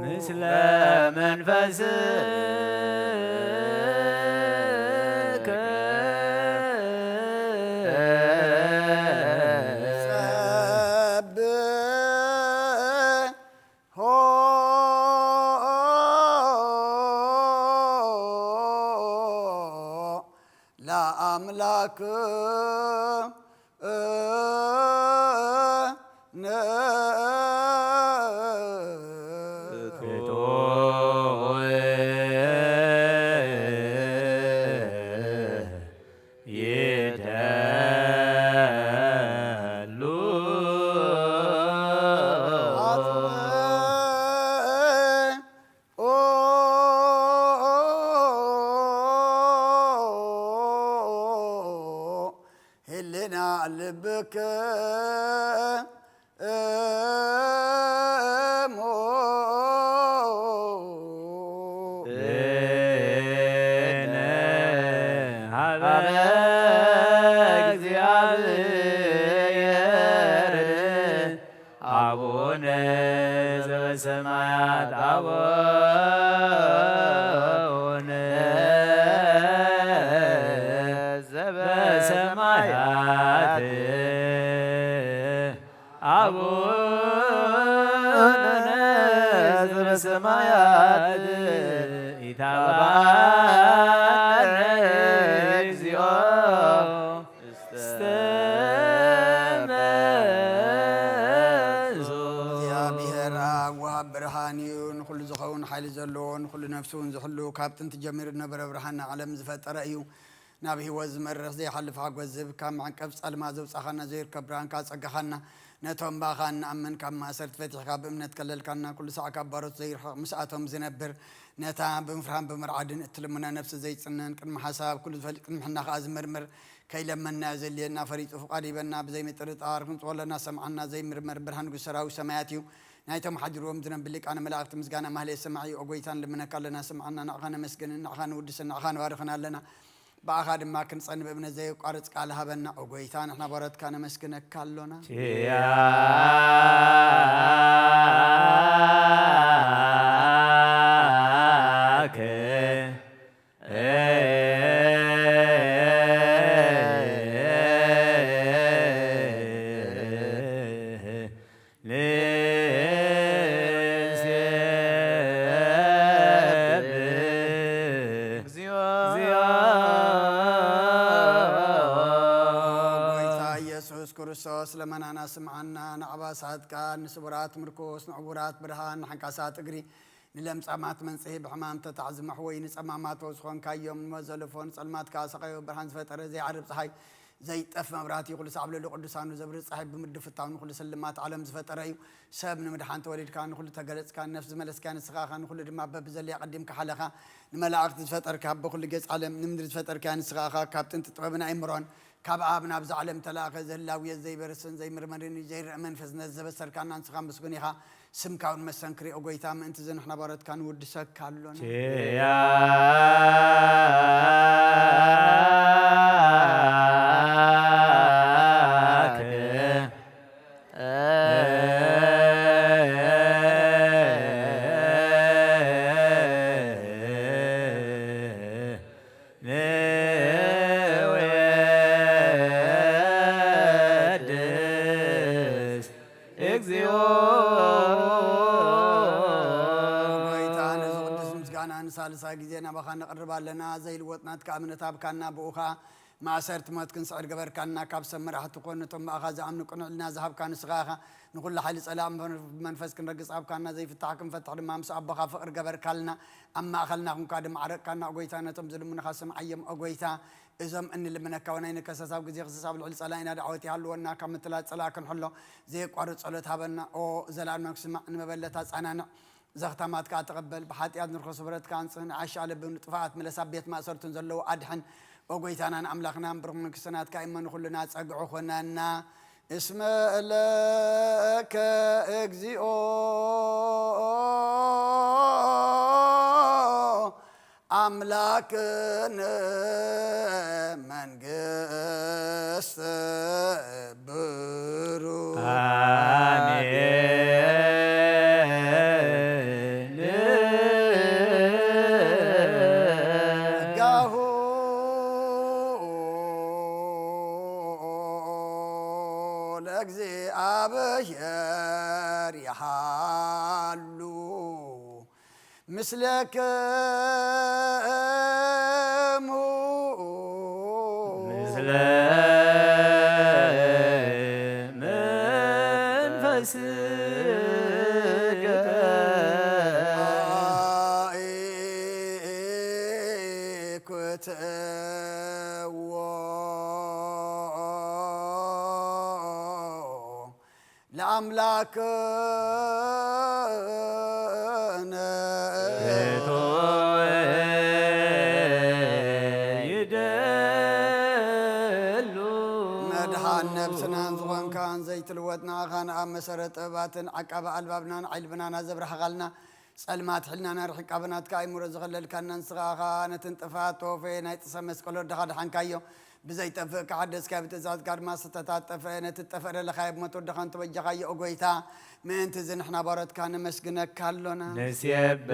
ምስለ መንፈስ አምላክ ልብከ አቡነ ዘበሰማያት አቡነ በሰማያት ኢታብአነ እግዚኦ እግዚአብሔር አብ ወአብ ብርሃን እዩ ንኩሉ ዝኸውን ሓይሊ ዘለዎ ንኩሉ ነፍሱን ዝሕሉ ካብ ጥንቲ ጀሚሩ ነበረ ብርሃን ዓለም ዝፈጠረ እዩ ናብ ህይወት ዝመርሕ ዘይሓልፍ ሓጎስ ዝህብ ካብ መዕንቀፍ ጸልማ ዘውፃኻና ዘይርከብ ብርሃን ካብ ፀጋኻና ነቶም ባኻ ንኣምን ካብ ማእሰርቲ ፈቲሕካ ብእምነት ከለልካና ኩሉ ሰዕ ካብ ባሮት ዘይርሕቕ ምስኣቶም ዝነብር ነታ ብምፍርሃን ብምርዓድን እትልሙና ነፍሲ ዘይፅነን ቅድሚ ሓሳብ ኩሉ ዝፈልጥ ቅድሚ ሕና ከዓ ዝምርምር ከይለመና ዘልየና ፈሪጡ ፍቓድ ይበና ብዘይ ምጥርጣር ክንፅወለና ሰምዓና ዘይምርመር ብርሃን ንጉስ ሰራዊት ሰማያት እዩ ናይቶም ሓዲርዎም ዝነብር ሊቃነ መላእክቲ ምስጋና ማህሌት ሰማዕ እዩ ኦጎይታን ልምነካ ኣለና ሰምዓና ንዕኻ ነመስግንን ንዕኻ ንውድስን ንዕኻ ንባርኽና ኣለና በአኻ ድማ ክንጸን በእምነት ዘይቋርጽ ቃል ሃበና ኦጎይታ ንሕና ባሮትካ ነመስግነካ ኣሎና ስለመናና ስምዓና ንዓባሳትካ ንስቡራት ምርኮስ ንዕቡራት ብርሃን ንሓንካሳት እግሪ ንለምጻማት መንጽሒ ብሕማም ተታዕዝመሕ ወይ ንጸማማት ዝኮንካዮም ንመዘለፎን ጸልማትካ ሰቐዮ ብርሃን ዝፈጠረ ዘይዓርብ ፀሓይ ዘይጠፍ መብራህቲ ኩሉ ሳዕብለሉ ቅዱሳኑ ዘብርህ ፀሓይ ብምድፍታው ንኩሉ ስልማት ዓለም ዝፈጠረ እዩ ሰብ ንምድሓን ተወሊድካ ንኩሉ ተገለጽካ ነፍሲ ዝመለስካ ንስኻኻ ንኩሉ ድማ በብዘለያ ቀዲምካ ሓለኻ ንመላእክቲ ዝፈጠርካ ብኩሉ ገጽ ዓለም ንምድሪ ዝፈጠርካ ንስኻኻ ካብ ጥንቲ ጥበብን ኣይምሮን ካብ ኣብ ናብ ዛዕለም ተላኸ ዘህላውየት ዘይበርስን ዘይምርመርን ዘይርእ መንፈስ ዘበሰርካና ንስኻ ምስጉን ኢኻ ስምካውን መሰንክሪ ኦጎይታ ምእንቲ ዝንሕና ባሮትካ ንውድሰካ ኣሎና ሳልሳ ጊዜ ናባኻ ነቕርባለና ዘይልወጥናት ከእምነት ኣብካና ብኡኻ ማእሰርቲ ሞት ክንስዕር ገበርካና ካብ ሰብ መራሕቲ ኮኑ ነቶም ብኣኻ ዝኣምኑ ቅንዕልና ዝሃብካ ንስኻኻ ንኩሉ ሓይሊ ጸላም መንፈስ ክንረግጽ ኣብካና ዘይፍታሕ ክንፈትሕ ድማ ምስ ኣቦኻ ፍቕሪ ገበርካልና ኣብ ማእኸልና ኩንካ ድማ ዓረቕካና ኦጎይታ ነቶም ዝልሙንኻ ስምዓዮም ኦጎይታ እዞም እንልምነካ ወናይ ንከሰሳብ ጊዜ ክስሳብ ልዕሊ ጸላ ኢና ዳዕወት ይሃልወና ካብ ምትላት ጸላ ክንሕሎ ዘይቋርጽ ጸሎት ሃበና ኦ ዘላልማ ክስማዕ ንመበለታ ጻናንዕ ዘኽተማትካ ተቐበል ብሓጢኣት ንርኮስ ብረትካ አንጽህን ዓሻ ለብን ጥፋኣት መለሳብ ቤት ማእሰርቱን ዘለዎ ኣድሕን ኦጎይታናን ኣምላኽናን ብርኽ ንክስናትካ እመን ኩሉና ጸግዑ ኾነና እስመ ለከ እግዚኦ አምላክነ መንግሥት ብሩክ እግዚአብሔር ይሃሉ ምስለከሙ ምስለ መንፈስከ ኢኩትዎ ለአምላክነ ይደሉ መድኃን ነብስናን ዝኾንካን ዘይትልወጥና ኻን ኣብ መሰረት ጥበባትን ዓቃበ ኣልባብናን ዓይልብናና ዘብረሃኻልና ጸልማት ሕልናና ርሕቃብናትካ ኣይሙሮ ዝኸለልካና ንስኻኻ ነትን ጥፋት ተወፈ ናይ ጥሰ መስቀሎ ድኻ ድሓንካዮ ብዘይ ጠፍእ ከሓደስካ ብትእዛዝካ ድማ ዝተታጠፈ ነቲ ጠፈረ ለኻየ ብሞት ወድኻን ተበጃኻዮ ኦጎይታ ምእንቲ ዝንሕና ባሮትካ ነመስግነካ ኣሎና ነስየብሐከ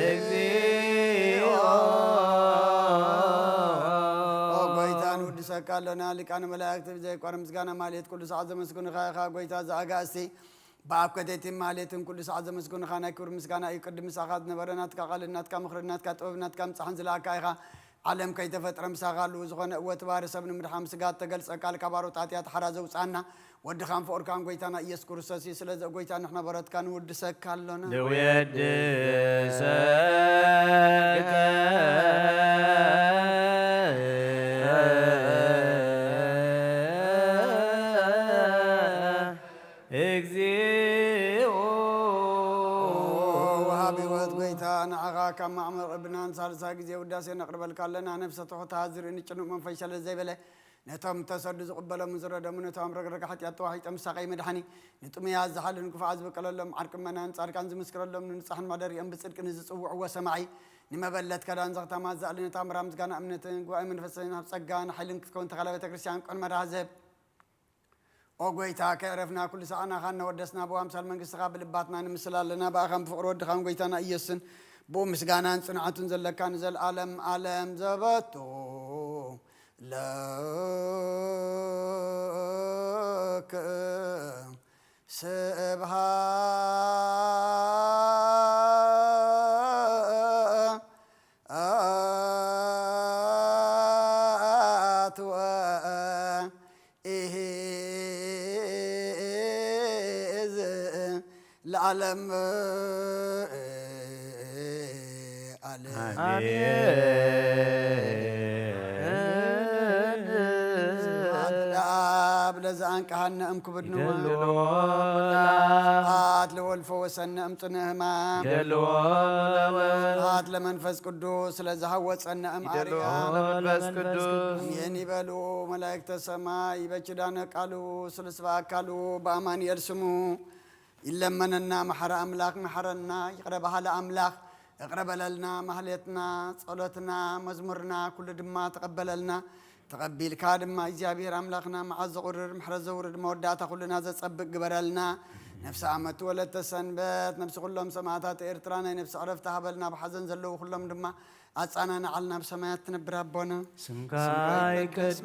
እግዚኦ نودسك لنا لكان ملائكة زي قرم مسكنا ماليت كل ساعة مسكون خا قويتا زعجاسي باب كديتم ماليتم كل ساعة مسكون خانا كور مسكنا يقدم مساقات نبرنات كقالنات كمخرنات كتوبنات كم صحن زلاكايخا علم كي تفتر مساقالو زغن وتبار سبن مرحم سقات تقل سقال كبارو تعطيات حرازو وصعنا ود خان فور كان قويتانا يسكر ساسي سلازا قويتانا نحن برات كان ود سكال لنا دويد كما عمر ابنان سالسا غزي وداسي نقرب لنا نفسه تحذر ان چنو من فشل زي بله نتام تصدز قبل مزرد من نتام رغرغ حتى يتوحي تمساقي مدحني نطميا زحل نكفاز بقللم عرق منان صاركان زمسكرلم نصحن مدر يم بصدق نزصوع وسمعي نمبلت كدان زغتا ما زال نتام رامز غنا امنتن غاي منفسنا صغان حيلن كون تخلا بيت كريستيان قن مرازب اوغويتا كرفنا كل ساعه خان ودسنا بو امثال منغس قبل باتنا نمسلالنا باخم فقر ود خان غويتانا ايسن بو مسغانان صنعتن زلكان زل عالم عالم زبطو لك سبحات وإهز العالم لزان كهنا أم كبرنا هات لولف وسنا أم تنهما هات لمنفس قدوس لزهوت سنا أم عريان يعني بلو ملائكة السماء يبجدانا قالوا سلسوا قالوا بأمان يرسموا إلا مننا محر أملاك محرنا يقربها لأملاك اقرب لنا مهلتنا صلاتنا مزمرنا كل دما تقبل لنا تقبل كادما إجابير أملاقنا مع الزغرر محرز زغرر مودات كلنا زصبق قبرلنا نفس عمت ولا تسنبت نفس كلهم سماعات إرترانا نفس عرفتها بلنا بحزن زلوا كلهم دما أصانا نعلنا بسمايات تنبر ربنا سمكاي قدس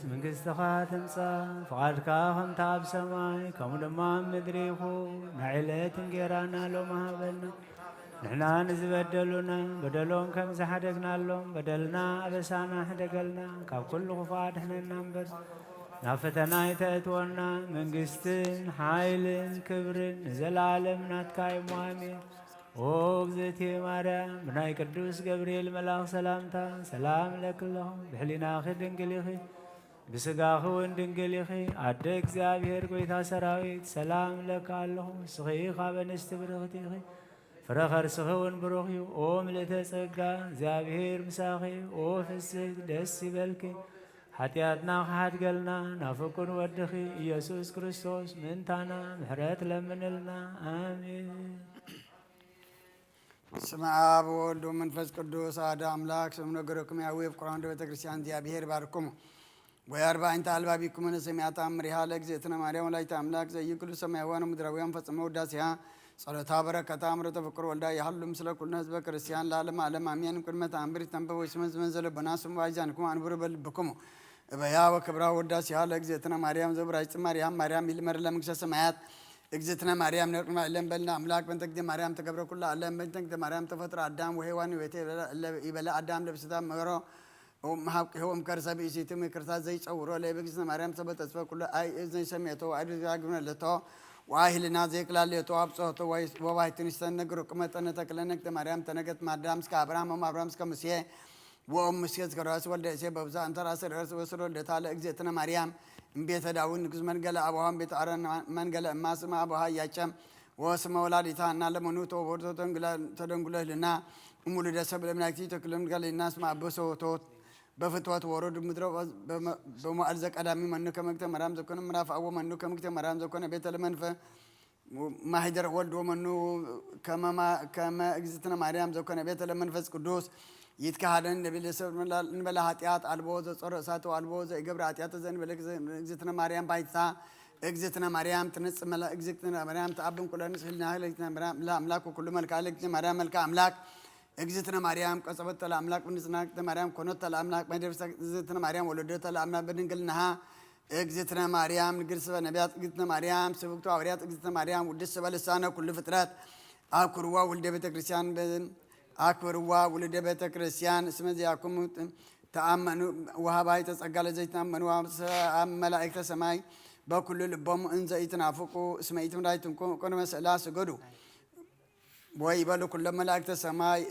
من قصدها تمسا فقادك هم تاب سماي كم دما مدريخو نعيلة تنقرانا لو مهبلنا نحنا نزبدلونا بدلون كم زحدقنا لهم بدلنا أبسانا حدقلنا كاب كل غفاد احنا ننبر نافتنا يتأتونا من قستن حايلن كبرن نزل عالمنا تكاي موامين وبزيتي مريم بناي قدوس جبريل ملاك سلامتا سلام لك اللهم بحلينا خي دنقليخي بسقاخو دنقليخي عدك زابير قويتا سراويت سلام لك اللهم سخيخا بنستبرغتيخي فرخر سخون بروخيو اوم لتسقى زابير مساخي او فسك دس بلكي حتياتنا خحد قلنا نافقون ودخي يسوس كريستوس منتانا محرات لمنلنا آمين سمع أبو ولد ومنفس قدوس هذا أملاك سمنا قركم يا ويف قرآن دوت كريستيان زابير باركم وياربع انت على بابكم من سمعت أمرها لك زيتنا مريم ولا يتأملاك زي كل سماوان مدرويان فسموا داسها صلاتها بركة أمر تفكر ولدا يحل مثل كل ناس بكريستيان لا لما علم أمين كلمة أمبر تنبه واسمز منزل بناسم وايزانكم أنبر بكم بيا وكبرا ولدا سيالك زيتنا مريم زبرايت مريم يلمر لمكش سمعت اجزتنا مريم نرقم علم بلنا أملاك بنتك دي مريم تكبر كل علم بنتك دي مريم تفتر آدم وهيوان ويتي يبلا آدم لبسدا مغرو هو مكرسا بيسيتي مكرسا زي تصوروا لي بجزنا مريم ثبت اسفا كل اي زي سميتو عيد زاغنا لتو واهلنا زيك لالي تو ابصوتو وواي تنستن نغرو قمتنا تكلنك مريم تنقت مادام سك ابراهيم ابراهيم سك مسيه ومسيز كراس ولد سي ببزا انت راس رس وسرو لتاله اجزتنا مريم بيت داوود نكز منقل ابوهم بيت ارن منقل ما سما ابوها ياچم وسم ولاديتا እና ለመኑቶ ወርቶ ተደንጉለልና ሙሉ ደሰብ ለምናክቲ ተክለም ጋር الناس ما በሶቶ በፍትወት ወረድ ምድረው በመዓልዘ ቀዳሚ መኑ ከመክተ መራም ዘኮነ ምራፍ አወ መኑ ከመክተ መራም ዘኮነ ቤተ ለመንፈ ማህደር ወልዶ መኑ ከመ እግዝእትነ ማርያም ዘኮነ ቤተ ለመንፈስ ቅዱስ ይትካሃደን ለቤተሰብ እንበላ ኃጢአት አልቦ ዘጾረ እሳቱ አልቦ ዘገብረ ኃጢአት ዘንበለ እግዝእትነ ማርያም ባይታ እግዝእትነ ማርያም ትንጽ መላ እግዝእትነ ማርያም ተአብን ኩለን ስልና ለእግዝእትነ ማርያም ለአምላኩ ኩሉ መልካ ለእግዝእትነ ማርያም መልካ አምላክ እግዝእትነ ማርያም ቀጸበተ ለአምላክ ብንጽናት ማርያም ኮኖተ ለአምላክ ማይደርሰ እግዝእትነ ማርያም ወለደተ ለአምላክ በድንግልናሃ እግዝእትነ ማርያም ንግሥት በነቢያት እግዝእትነ ማርያም ስብክቱ ሐዋርያት እግዝእትነ ማርያም ውድስ በልሳነ ኩሉ ፍጥረት አኩርዋ ወልደ ቤተ ክርስቲያን አክብርዋ ወልደ ቤተ ክርስቲያን እስመ ዚአክሙ ተአመኑ ወሃባይ ተጸጋ ለዘይታመኑ መላእክተ ሰማይ በኩሉ ልቦሙ እንዘ ይትናፍቁ እስመ ይትምራይትም ኮነ መስላ ስገዱ ወይ በሉ ኩለ መላእክተ ሰማይ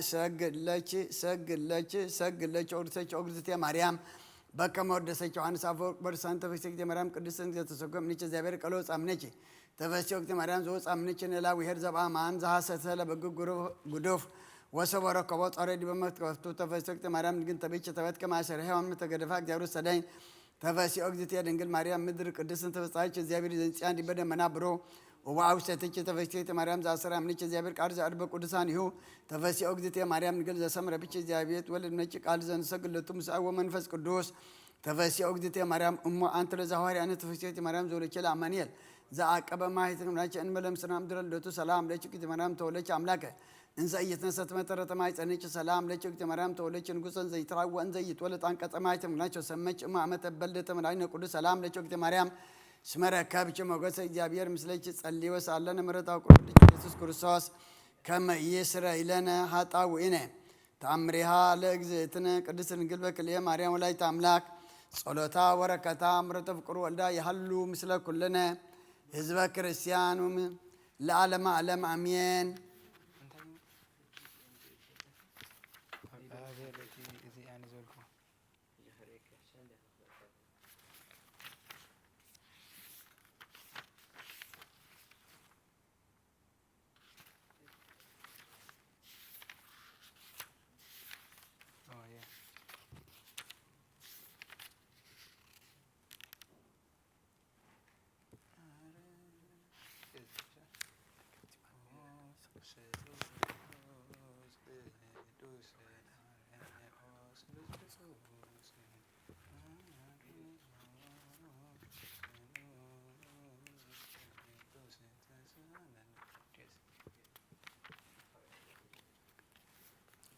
ሰግለች ኦግዝእትየ ማርያም በከመ ወደሰች ዮሐንስ አፈወርቅ በርሳን ተፈስክተ ማርያም ቅድስት ዘተሰጎም ንቸ እግዚአብሔር ቀሎ ጻምነች ተፈስክተ ማርያም ዘው ጻምነች ነላ ወሄር ዘባማን ዘሐሰተ ለበግ ጉዶፍ ወሰበረ ከቦ ጻረዲ በመትከፍቱ ተፈስክተ ማርያም ግን ተበች ተበት ከማሰረ ሄዋም ተገደፋ እግዚአብሔር ሰዳይ ተፈስክተ እግዝእትየ ድንግል ማርያም ምድር ቅድስት ተፈጻች እግዚአብሔር ዘንጽያን ዲበደመና ብሮ ወባው ሰተች ተፈስክተ ማርያም ዘአሰራ ምንጭ እግዚአብሔር ቃል ዘአድበ ቅዱሳን ይሁ ተፈስክተ እግዝእትየ ማርያም ንግል ዘሰምረ ብቻ እግዚአብሔር ወልድ ነጭ ቃል ዘንሰግለቱ ምስአወ መንፈስ ቅዱስ ተፈስክተ እግዝእትየ ማርያም እሞ አንተ ለዛዋሪ አነ ተፈስክተ ማርያም ዘወለች ለአማኑኤል ዘአቀበ ማህተም ናቸ እንመለም ሰላም ድረልደቱ ሰላም ለጭቅት ማርያም ተወለች አምላከ እንዘ እየተነሰት መተረተ ማይ ጸነች ሰላም ለጭቅት ማርያም ተወለች ንጉሰን ዘይትራወ እንዘ ይትወለጥ አንቀጸ ማህተም ናቸው ሰመች እማ አመተ በልደተ መድኃኒነ ቅዱስ ሰላም ለጭቅት ማርያም ስመረከብች ሞገሰ እግዚአብሔር ምስለች ጸልዮ ሳለነ ምሕረተ አቁርብልች ኢየሱስ ክርስቶስ ከመ ይስረይ ለነ ኃጣውኢነ ተአምሪሃ ለእግዝእትነ ቅድስት ድንግል በክልኤ ማርያም ወላዲተ አምላክ ጸሎታ ወረከታ ምሕረተ ፍቁር ወልዳ ይሃሉ ምስለ ኩልነ ህዝበ ክርስቲያን ለዓለመ ዓለም አሜን።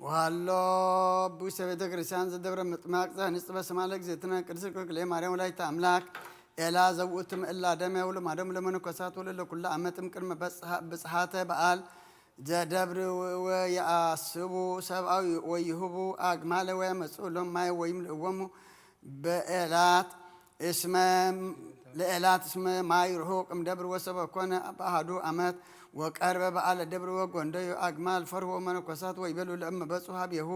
ወሃሎ ቡሰ ቤተ ክርስቲያን ዘደብረ ምጥማቅ ዘንጽ በስማ ለእግዝእትነ ቅድስት ክልኤ ማርያም ወላዲተ አምላክ ኤላ ዘውእቱ እላ ደመ ውለ ማደም ለመነኮሳት ወለለ ኩላ አመትም ቅድመ በጽሐተ በዓል ዘደብር ወያስቡ ሰብአዊ ወይሁቡ አግማለ ወያመጽኡሎም ማይ ወይምልእዎሙ በኤላት እስመ ለኤላት እስመ ማይ ርሑቅ እምደብር ወሰበ ኮነ በአሐዱ አመት ወቀርበ በዓለ ደብር ወጎንደዩ አግማል ፈርሆ መነኮሳት ወይበሉ ለእመ በጽሑ ሀቤሁ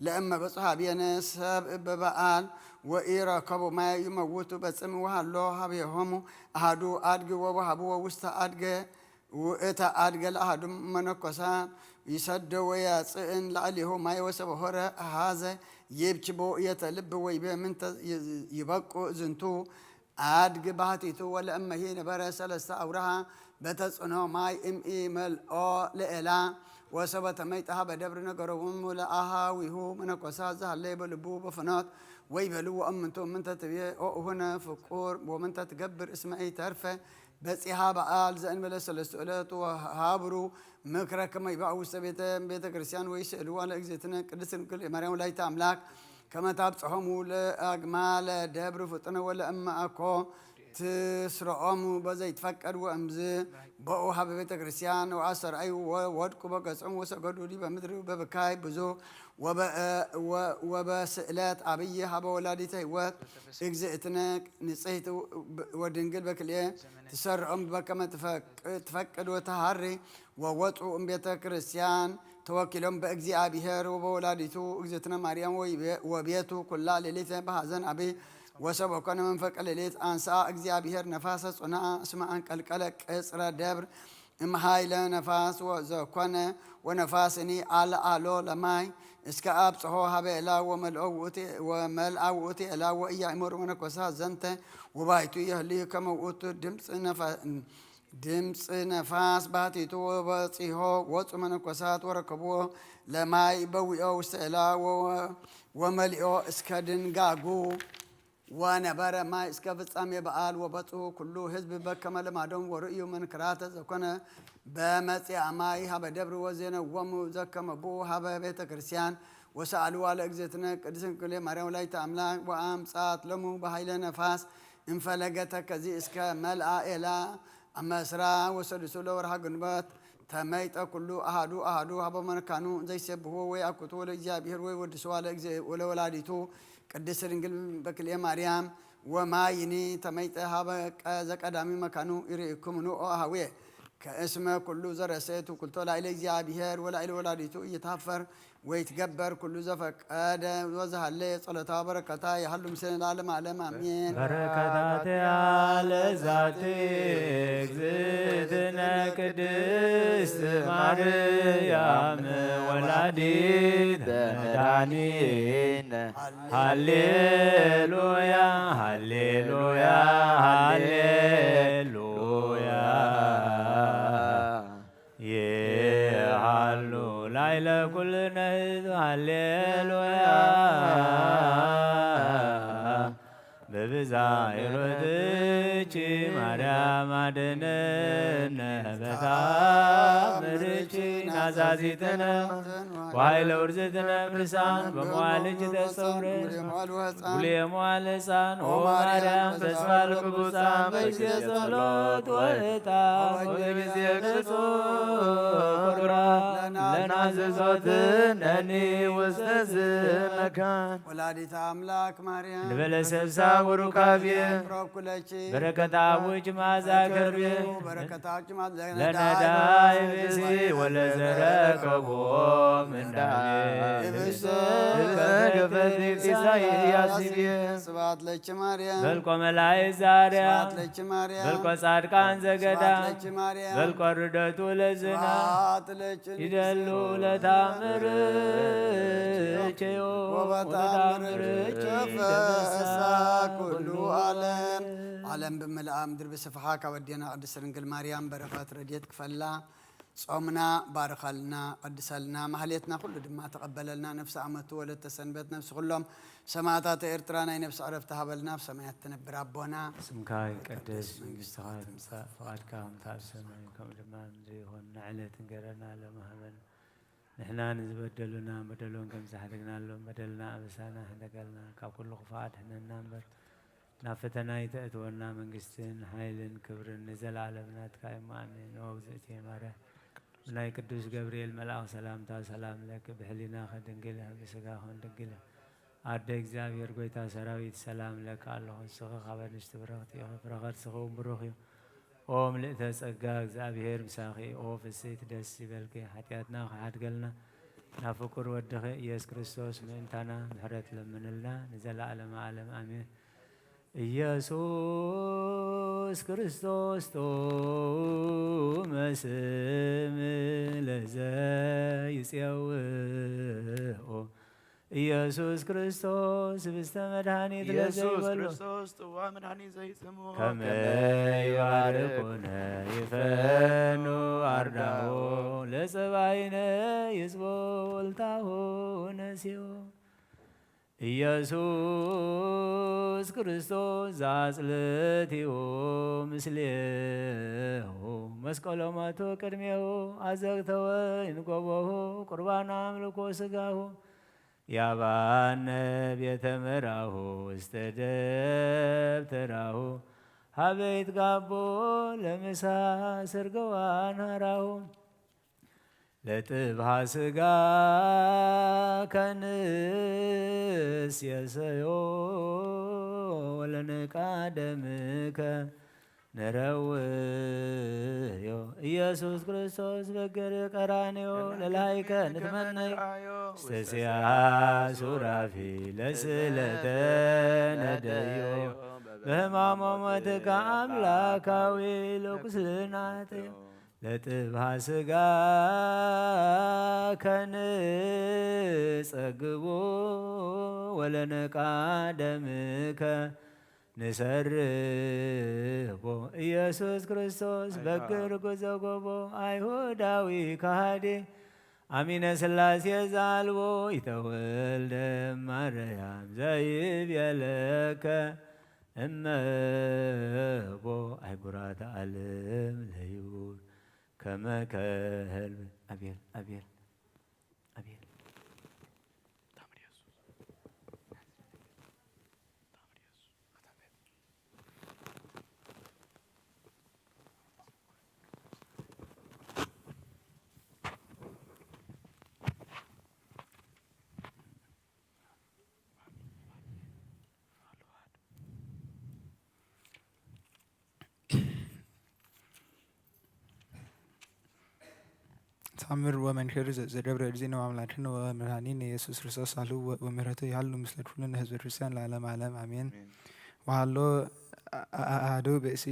ለእመ በጽሑ ሀቤነ ሰብእ በበዓል ወኢረከቡ ማይ ይመውቱ በጽም ወሃሎ ሀቤሆሙ አሐዱ አድግ ወወሃብዎ ውስተ አድገ ውእተ አድገ ለአሐዱ መነኮሳት ይሰደ ወያጽእን ላዕሌሁ ማይ ወሰበ ሆረ አሃዘ ይብች በውእየተ ልብ ወይቤ ምንተ ይበቁ ዝንቱ አድግ ባህቲቱ ወለእመሂ ነበረ ሰለስተ አውራሃ በተጽዕኖ ማይ እምኢ መልኦ ለኤላ ወሰበ ተመይጠሃ በደብር ነገሮሙ ለአሃዊሁ መነኮሳት ዘሃለየ በልቡ በፍኖት ወይበሉ ወእምንቱ ምንተ ትቤ ኦሁነ ፍቁር ወምንተ ትገብር እስመ ኢተርፈ በጺሃ በዓል ዘእንበለ ሰለስቱ ዕለት ወሃብሩ ምክረ ከመ ይባኡ ውስተ ቤተ ክርስቲያን ወይስእልዋ ለእግዝእትነ ቅድስት ድንግል ማርያም ወላዲተ አምላክ ከመ ታብጽሖሙ ለአግማለ ደብር ፍጥነ ወለእመ አኮ ትስረኦሙ በዘይትፈቀድ ወእምዝ በኡሃ በቤተ ክርስቲያን ወአሰርአዩ ወወድቁ በገጾሙ ወሰገዱ ዲበ ምድር በብካይ ብዙ ወበስእለት አብይ ሀበ ወላዲተ ሕይወት እግዝእትነ ንጽሕት ወድንግል በክልኤ ትሰርዖም በከመ ትፈቅድ ወተሃሪ ወወፁ እምቤተ ክርስቲያን ተወኪሎም በእግዚአብሔር ወበወላዲቱ እግዝእትነ ማርያም ወቤቱ ኩላ ሌሊተ በሐዘን አብይ ወሰብ ኮነ መንፈቀ ሌሊት አንሳ እግዚአብሔር ነፋሰ ጽኑዓ እስመ አንቀልቀለ ቅጽረ ደብር እምሃይለ ነፋስ ዘኮነ ወነፋስኒ አልአሎ ለማይ እስከ አብጽሖ ሀበ ኤላ ወመልአ ውእቱ ኤላ ወኢያእመሩ መነኮሳት ዘንተ ወባይቱ የህልዩ ከመ ውእቱ ድምፅ ነፋስ ባህቲቱ ወበጺሖ ወፁ መነኮሳት ወረከብዎ ለማይ በዊኦ ውስተ ኤላ ወመሊኦ እስከ ድንጋጉ ወነበረ ማይ እስከ ፍጻሜ በዓል ወበጽሑ ኩሉ ህዝብ በከመ ልማዶም ወርእዩ መንክራተ ዘኮነ በመጽአ ማይ ሀበ ደብር ወዜነዎሙ ዘከመ ቦ ሀበ ቤተ ክርስቲያን ወሰአልዋ ለእግዝእትነ ቅድስት ድንግል ማርያም ወላዲተ አምላክ ወአምጻት ለሙ በኃይለ ነፋስ እንፈለገተ ከዚህ እስከ መልአ ኤላ አመስራ ወሰድሱ ለወርሃ ግንቦት ተመይጠ ኩሉ አሃዱ አሃዱ ሀበ መካኑ ዘይሴብሖ ወይ አኩቶ ለእግዚአብሔር ወይ ወድሶ ለወላዲቱ ቅድስት ድንግል በክልኤ ማርያም ወማይኒ ተመይጠ ሀበ ዘቀዳሚ መካኑ ይርእክሙ ኖ አሃዌ ከእስመ ኩሉ ዘረሰቱ ኩልቶ ላዕለ እግዚአብሔር ወላዕለ ወላዲቱ እየታፈር ወይትገበር ኩሉ ዘፈቀደ ወዘሃለ ጸሎታ በረከታ ያህሉ ምስለ ለዓለመ ዓለም አሜን። በረከታት ያለ ዛቲ እግዝእትነ ቅድስት ማርያም ወላዲተ መድኃኒነ ሃሌሉያ ሃሌሉያ ሃሌሉያ የሃሉ ላዕለ ኩልነ ሕዝብ ሃሌሉያ በብዛ ይሮትች ማርያም አድነነ በታምርች ናዛዚትነ ወኃይለ ውርዘትነ ምርሳን በመዋልጅ ተሰውረን ጉሌ መዋል ሕፃን ኦ ማርያም ተስፋ ለቅዱሳን በጊዜ ጸሎት ወዕጣን ወበጊዜ ቅጾ ቁርባን ለናዘዞትነኒ ውስተ ዝመካን ወላዲተ አምላክ ማርያም ንበለሰብሳ ወሩካብየ በረከታ ውጭ ማዛ ገርቤ ለነዳይ ብሲ ወለዘረከቦ ስብሐት ለኪ ማርያም በልቆ መላእክት ዛርያ ማርያም በልቆ ጻድቃን ዘገዳም በልቆ ርደቱ ለዝና ይደሉ ለታምርችዮ ወበታምርች ፈሳ ኩሉ ዓለም ዓለም ብምልአ ምድር ብስፍሓ ካወዲና ቅድስት ድንግል ማርያም በረኸት ረድኤት ክፈላ ጾምና ባርኻልና ቀድሰልና ማህሌትና ኩሉ ድማ ተቀበለልና ነፍሲ ዓመቱ ወለተ ሰንበት ነፍሲ ኩሎም ሰማዕታተ ኤርትራ ናይ ነፍሲ ዕረፍቲ ሃበልና ብሰማያት ትነብር ኣቦና ስምካ ይቀደስ መንግስትኻ ትምጻእ ፈቃድካ ከምታ ኣብ ሰማይ ከምኡ ድማ ምድሪ ይኹን ንዕለት እንጀራና ሎሚ ሃበና ንሕና ንዝበደሉና በደሎን ከም ዝሓደግናሎም በደልና ኣበሳና ሕደገልና ካብ ኩሉ ክፉእ ኣድሕነና እምበር ናብ ፈተና ይተእትወና መንግስትን ሓይልን ክብርን ንዘለዓለም ናትካ እሞ ኣሜን። ወእግዝእትየ ማርያም ናይ ቅዱስ ገብርኤል መልአክ ሰላምታ ሰላም ለክ ብሕሊናኸ ድንግል ብስጋኸን ድንግል ኣደ እግዚአብሔር ጎይታ ሰራዊት ሰላም ለክ ኣለኹ ንስኺ ካብ ኣንስቲ ብረኽቲ ኢኸ ፍረኸት ስኽውን ብሩኽ እዩ ኦ ምልእተ ጸጋ እግዚአብሔር ምሳኺ ኦ ፍስሕቲ ደስ ይበልኪ ሓጢኣትና ክሓድገልና ናብ ፍቁር ወድኺ ኢየሱስ ክርስቶስ ምእንታና ምሕረት ለምንልና ንዘለዓለመ ዓለም ኣሜን። ኢየሱስ ክርስቶስ ቶመ ስም ለዘይጼውኦ ኢየሱስ ክርስቶስ ህብስተ መድኃኒት ለዘይበሎ ከመ ይባርኩነ ይፈኑ አርዳኦ ለጸባይነ ይጽቦልታሁ ነሲኦ ኢየሱስ ክርስቶስ ዛጽልቲዮ ምስሌሁ መስቀሎ መቶ ቅድሜሁ አዘግተወ ይንቆቦሁ ቁርባን አምልኮ ስጋሁ ያባነ ቤተ ምራሁ ውስተ ደብተራሁ ሀበይት ጋቦ ለምሳ ስርገዋን ሃራሁ ለጥብሃ ስጋ ከንስ የሰዮ ወለንቃ ደምከ ነረውዮ ኢየሱስ ክርስቶስ በገር ቀራንዮ ለላይከ ንትመነይ ስተስያ ሱራፊ ለስለተ ነደዮ በህማሞ ሞትከ አምላካዊ ለቁስልናትዮ ለጥብሃ ስጋ ከንጸግቦ ወለነቃ ደምከ ንሰርቦ ኢየሱስ ክርስቶስ በግር ጉዘጎቦ አይሁዳዊ ካህዴ አሚነ ሥላሴ ዛልቦ ይተወልደ ማርያም ዘይቤለከ እመቦ አይጉራተ ዓለም ለይሁድ ከመ ከህልም አቤል አቤል አቤል ታምር ወመንክር ዘደብረ እግዚእነ ወአምላክነ ወመድኃኒነ ኢየሱስ ክርስቶስ አሉ ወምህረቱ ያሉ ምስለ ኩልነ ህዝበ ክርስቲያን ለዓለመ ዓለም አሜን። ወሃሎ አሐዱ ብእሲ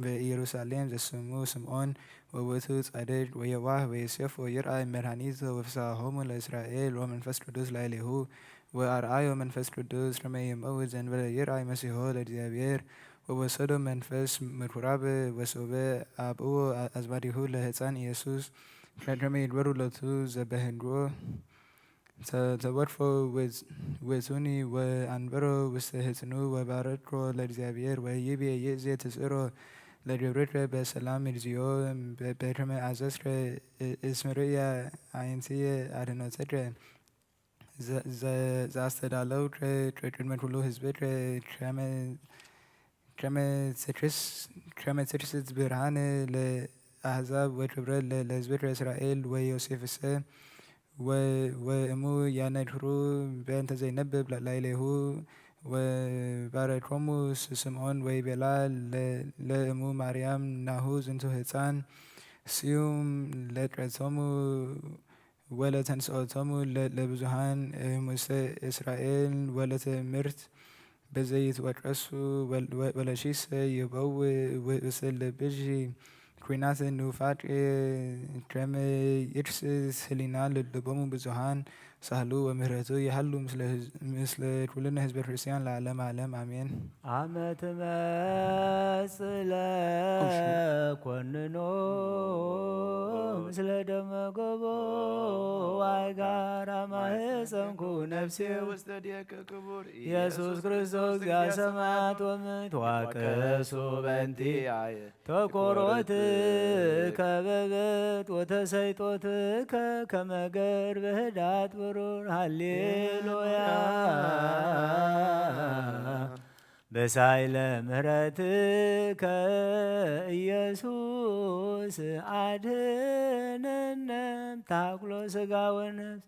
በኢየሩሳሌም ዘስሙ ስምዖን ወውእቱ ጻድቅ ወየዋህ ወዮሴፍ ወይርአይ መድኃኒት ወፍስሐሆሙ ለእስራኤል ወመንፈስ ቅዱስ ላዕሌሁ ወአርአዮ መንፈስ ቅዱስ ከመ ይመውት ዘእንበለ ይርአይ መሲሖ ለእግዚአብሔር ወወሰዶ መንፈስ ምኵራብ ወሶበ አብኡ አዝማዲሁ ለሕፃን ኢየሱስ ከመ ይድበሩ ሎቱ ዘበህንድዎ ተወድፎ ወጹኒ ወአንበሮ ውስተ ሕፅኑ ወባረኮ ለእግዚአብሔር ወይቤ ይእዜ ትጽሮ ለደብርከ በሰላም እግዚኦ በከመ አዘዝከ እስመ ርእየ አዕይንትየ አድኅኖተከ ዘአስተዳለውከ ቅድመ ኩሉ ሕዝብከ ከመ ትክስት ብርሃነ ለአሕዛብ ወክብረ ለሕዝብከ እስራኤል ወዮሴፍሰ ወእሙ ያነክሩ በእንተ ዘይነብብ ላዕሌሁ ወባረኮሙ ስምዖን ወይቤላ ለእሙ ማርያም ናሁ ዝንቱ ሕፃን ስዩም ለቅረቶሙ ወለተንሥኦቶሙ ለብዙኃን እሙስተ እስራኤል ወለትምህርት በዘይትወቀሱ ወለሺሰ ይበውእ ውስተ ልብሽ ኩናት ኑፋቄ ከመ ይክስት ህሊና ልቦሙ ብዙኃን ሳህሉ ወምህረቱ ያህሉ ምስለ ኩልነ ህዝበ ክርስቲያን ለዓለመ ዓለም አሜን። አመ ትመጽእ ለኮንኖ ምስለ ደመ ገቦ ዋይጋራ ማህፀንኩ ነፍሴ ውስተ ዲከ ክቡር ኢየሱስ ክርስቶስ ያሰማት ወምትዋቀሱ በእንቲአየ ተኰሮት ከበበት ወተሰይጦት ከመ ገር በህዳት ብሩር ሃሌሉያ በሳይለ ምህረትከ ኢየሱስ አድኅነነ እምታኵሎ ሥጋ ወነፍስ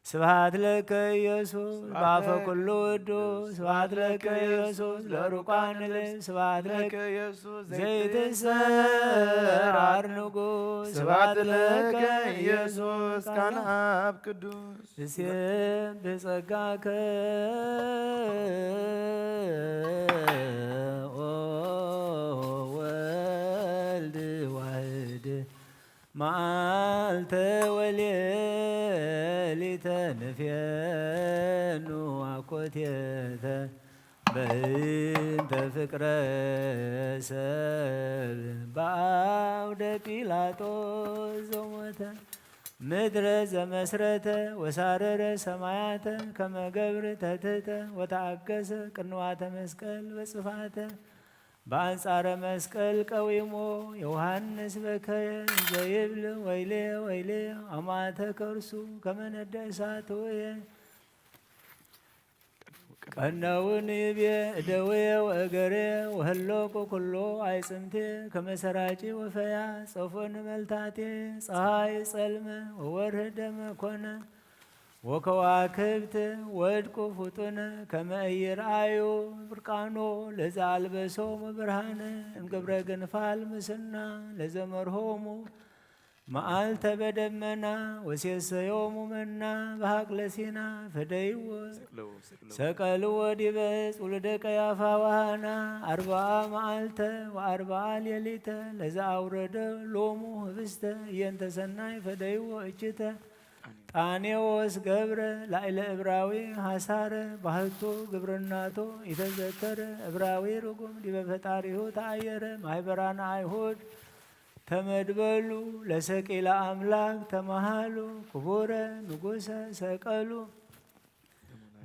ስብሐት ለከ ኢየሱስ በአፈ ኩሉ ቅዱስ ስብሐት ለከ ኢየሱስ ለሩቃን ልብ ስብሐት ለከ ኢየሱስ ዘይትሰራር ንጉሥ ስብሐት ለከ ኢየሱስ ቃለ አብ ቅዱስ እሴም በጸጋከ ወልድ ዋሕድ መዓልተ ወሌሊተ ንፌኑ አኮቴተ በእንተ ፍቅረ ሰብእ በአውደ ጲላጦስ ዘሞተ ምድረ ዘመስረተ ወሳረረ ሰማያተ ከመ ገብር ተትሕተ ወተአገሰ ቅንዋተ መስቀል በጽፋተ በአንጻረ መስቀል ቀዊሞ ዮሐንስ በከየ ዘይብል ወይሌ ወይሌ አማተ ከርሱ ከመ ነደ እሳት ውእየ ቀነውን ይቤ እደውየ ወእገሬ ወህሎቁ ኩሎ አይጽምቴ ከመ ሰራጪ ወፈያ ጸፎን መልታቴ ፀሐይ ጸልመ ወወርኅ ደመ ኮነ ወከዋክብት ወድቁ ፍጡነ ከመ ኢይርአዩ ብርቃኖ ለዘአልበሶሙ ብርሃነ እምግብረ ግንፋል ምስና ለዘመርሆሙ መዓልተ በደመና ወሴሰዮሙ መና በሀቅለ ሲና ፈደይዎ ሰቀልዎ ዲበ ዕፅ ውሉደ ቀያፋ ወሐና አርብዓ መዓልተ ወአርብዓ ሌሊተ ለዘአውረደ ሎሙ ህብስተ እየንተ ሰናይ ፈደይዎ እችተ ጣኔዎስ ገብረ ላዕለ ዕብራዊ ሐሳረ ባህቶ ግብርናቶ ኢተዘተረ ዕብራዊ ርጉም ዲበ ፈጣሪሁ ተአየረ ማኅበራነ አይሁድ ተመድበሉ ለሰቂላ አምላክ ተመሃሉ ክቡረ ንጉሰ ሰቀሉ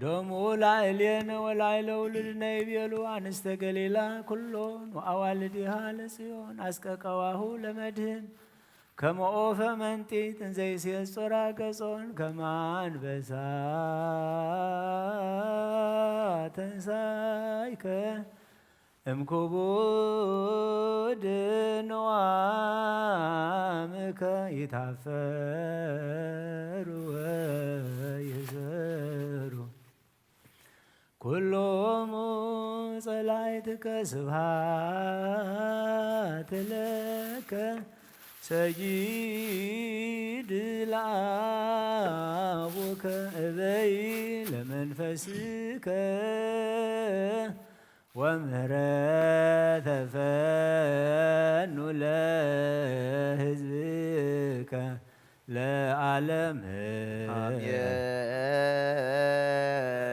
ዶሙ ላዕሌነ ወላዕለ ውሉድነ ይቤሉ አንስተ ገሊላ ኩሎን ወአዋልድሃ ለጽዮን አስቀቀዋሁ ለመድህን ከመ ኦፈ መንጢት እንዘ ይሴጾራ ገጾን ከመ አንበሳ ተንሣእከ እምክቡድ ንዋምከ ይታፈሩ ወይዘሩ ኩሎሙ ጸላእትከ ስብሐት ለከ ሰጊድ ለአቡከ እበይ ለመንፈስከ ወምህረተ ፈኑ ለሕዝብከ ለዓለም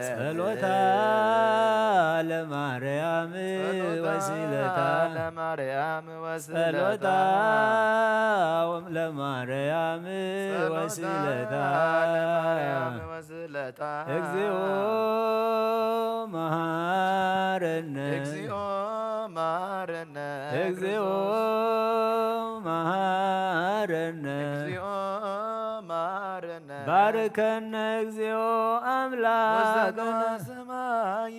ጸሎታ ለማርያም ወሲለታ ጸሎታ ለማርያም ወሲለታ እግዚኦ መሐረነ እግዚኦ መሐረነ ባርከነ እግዚኦ አምላክነ ሰማይ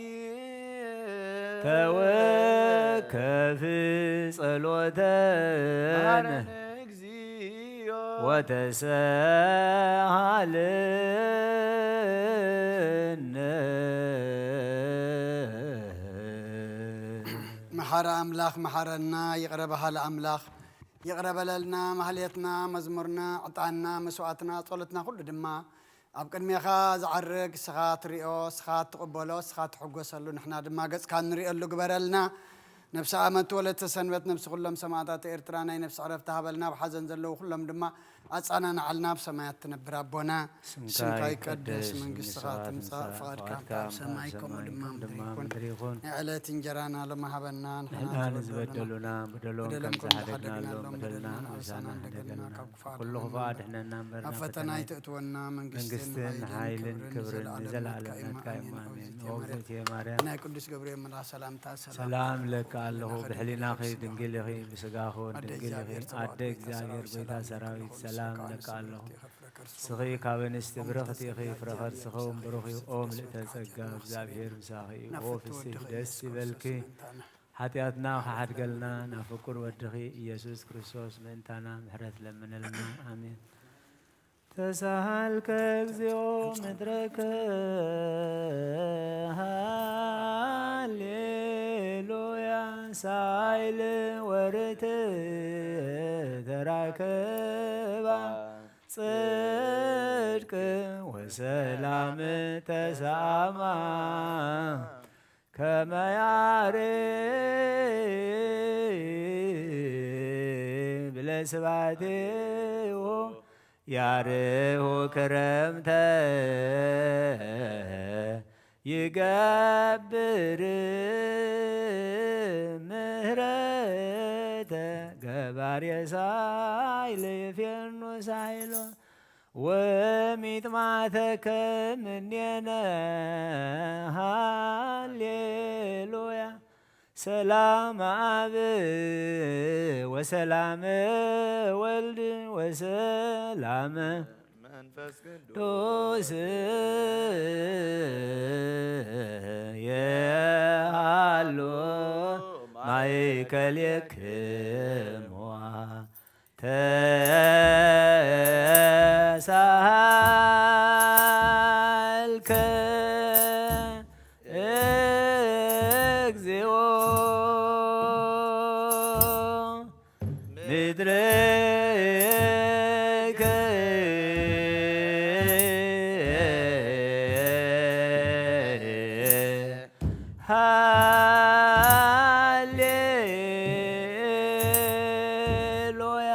ተወከፍ ጸሎተነ ወተሰሃለነ መሐረ አምላኽ መሐረና ይቅረበሃል አምላኽ ይቅረበለልና ማህሌትና መዝሙርና ዕጣንና መስዋዕትና ጸሎትና ኩሉ ድማ ኣብ ቅድሜኻ ዝዓርግ ስኻ ትሪኦ ስኻ ትቕበሎ ስኻ ትሕጎሰሉ ንሕና ድማ ገጽካ ንሪእሉ ግበረልና ነፍሲ ኣመት ወለተ ሰንበት ነፍሲ ኩሎም ሰማዕታት ኤርትራ ናይ ነፍሲ ዕረፍቲ ሃበልና ብሓዘን ዘለዉ ኩሎም ድማ ኣጻናንዓልና ብሰማያት ትነብር ኣቦና ስምካ ይቀደስ መንግስትኻ ትምጻእ ፍቓድካ ኣብ ሰማይ ከምኡ ድማ ምድሪ ይኹን ንዕለት እንጀራና ሎሚ ሃበና ንሕና ንዝበደሉና በደሎም ከም ዝሓደግናሎም በደልና ኣሳና ሓደገና ኩሉ ክፉእ ኣድሕነና እምበርና ኣብ ፈተና ይትእትወና መንግስትን ሓይልን ክብርን ንዘለኣለም ናትካ እዩ ኣሜን ኦግዝእትየ ማርያም ናይ ቅዱስ ገብርኤል መልኣክ ሰላምታ ሰላም ለካ ኣለኹ ብሕሊናኺ ድንግል ኢኺ ብስጋኹ ድንግል ኢኺ ኣደ እግዚአብሔር ጎይታ ሰራዊት ሰላም ለካ ኣለኹ ስኺ ካብ እንስቲ ብርኽቲ ኢኺ ፍረኸት ስኸውን ብሩኽ እዩ ኦ ምልእተ ጸጋ እግዚአብሔር ምሳኺ እዩ ኦ ፍስሕ ደስ ይበልኪ ሓጢኣትና ካሓድገልና ናብ ፍቁር ወድኺ ኢየሱስ ክርስቶስ ምእንታና ምሕረት ለምነልና ኣሜን ተሳሃልከ እግዚኦ ምድረከ ሃሌሉያ ሳይል ወርት ተራከባ ጽድቅ ወሰላም ተሳማ ከመ ያርብ ለስብሐቲሁ ያርሁ ክረምተ ይገብር ምህረተ ገባርየ ሳይል ይፌኑ ሳይሎ ወሚጥማተከ እምኔነ ሃሌሉያ ሰላም አብ ወሰላም ወልድ ወሰላም መንፈስ ቅዱስ የሃሎ ማእከሌክሙ ተሳሃልከ እግዚኦ ምድረከ ሃሌሉያ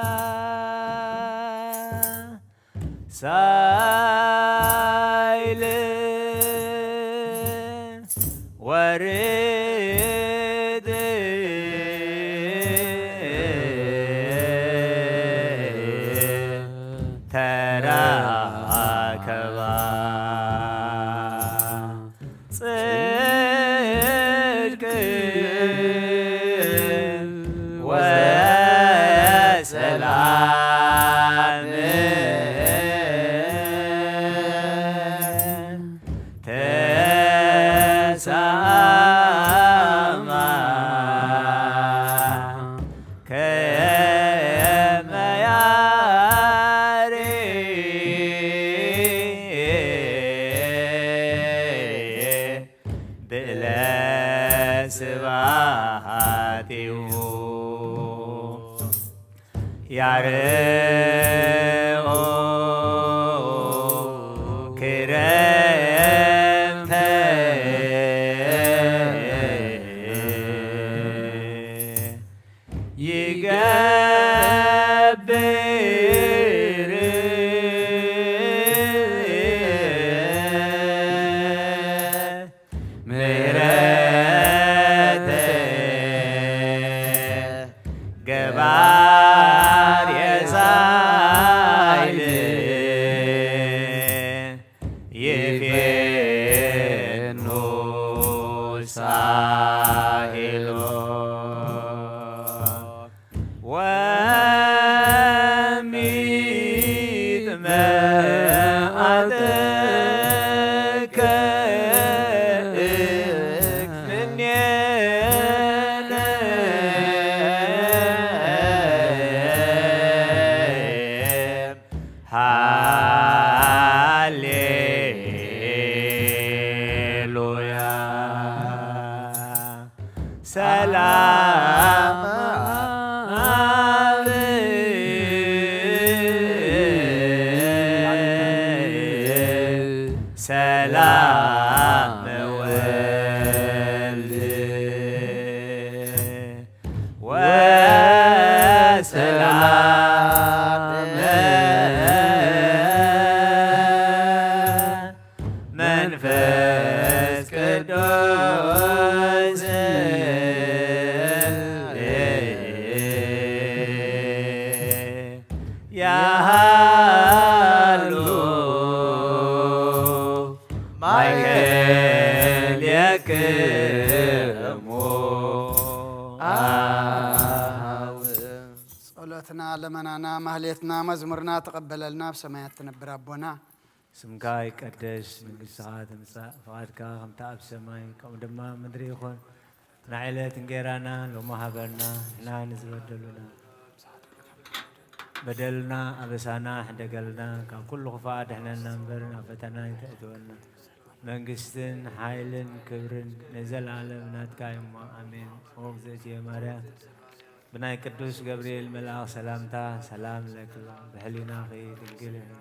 ሳይል ወርድ ጸሎትና ለመናና ማህሌትና መዝሙርና ተቀበለልና በሰማያት ትነብር አቦና ስምካ ይቀደስ መንግሥትኻ ትምጻእ ፈቃድካ ከምቲ ኣብ ሰማይ ከምኡ ድማ ምድሪ ይኹን ንዕለት እንጀራና ሎሚ ሃበና ንሕና ንዝበደሉና በደልና ኣበሳና ሕደገልና ካብ ኩሉ ክፉእ ኣድሕነና እምበር ናብ ፈተና ይተእትወና መንግስትን ሓይልን ክብርን ንዘለዓለም ናትካ እሞ ኣሜን። ኦ እግዝእትየ ማርያም ብናይ ቅዱስ ገብርኤል መልኣኽ ሰላምታ ሰላም ለክሎ ብሕሊናኺ ድንግል ኢኺ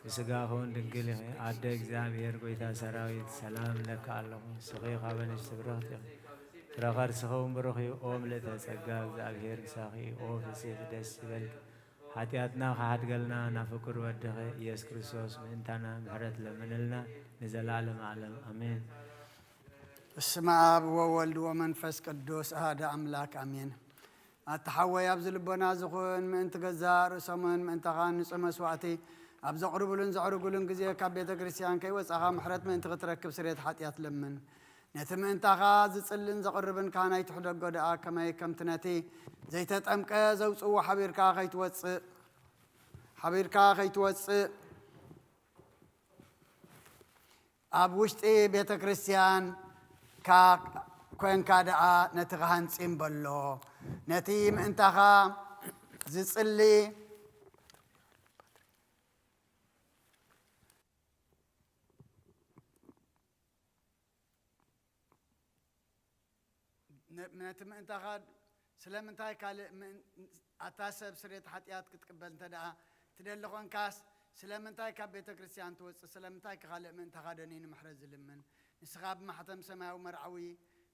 ብስጋኹን ድንግል ኢኺ ኣደ እግዚኣብሔር ጎይታ ሰራዊት ሰላም ለካ ኣለኹ ስኺ ካብ ኣንስቲ ብርኽቲ ኢኺ ፍረ ከርስኽውን ብሩኽ እዩ ኦ ምልእተ ጸጋ እግዚኣብሔር ምሳኺ ኦ ፍስሕቲ ደስ ይበልክ ሓጢኣትና ካሓድገልና ናብ ፍቁር ወድኺ ኢየሱስ ክርስቶስ ምእንታና ምሕረት ለምንልና ንዘላለም ዓለም ኣሜን። በስመ አብ ወወልድ ወመንፈስ ቅዱስ አሐዱ አምላክ አሜን። አተሐወይ አብ ዝልቦና ዝኹን ምእንቲ ገዛ ርእሶምን ምእንተኻ ንጹህ መስዋዕቲ ኣብ ዘቕርቡልን ዘዕርጉልን ግዜ ካብ ቤተ ክርስቲያን ከይወፃኻ ምሕረት ምእንቲ ክትረክብ ስርየት ሓጢኣት ለምን ነቲ ምእንታኻ ዝጽልን ዘቕርብን ካህናይ ትሕደጎ ደኣ ከመይ ከምቲ ነቲ ዘይተጠምቀ ዘውፅዎ ሓቢርካ ከይትወፅእ ኣብ ውሽጢ ቤተ ክርስቲያን ኮንካ ደኣ ነቲ ኻሃንፂም በሎ ነቲ ምእንታኻ ዝጽሊ ነቲ ምእንታኻ ስለምንታይ ካልእ ኣታሰብ ስርየት ሓጢኣት ክትቅበል እንተ ደኣ ትደሊ ኾንካስ ስለምንታይ ካብ ቤተ ክርስቲያን ትወፅእ ስለምንታይ ካልእ ምእንታኻ ደኒኑ ምሕረት ዝልምን ንስኻ ብማሕተም ሰማያዊ መርዓዊ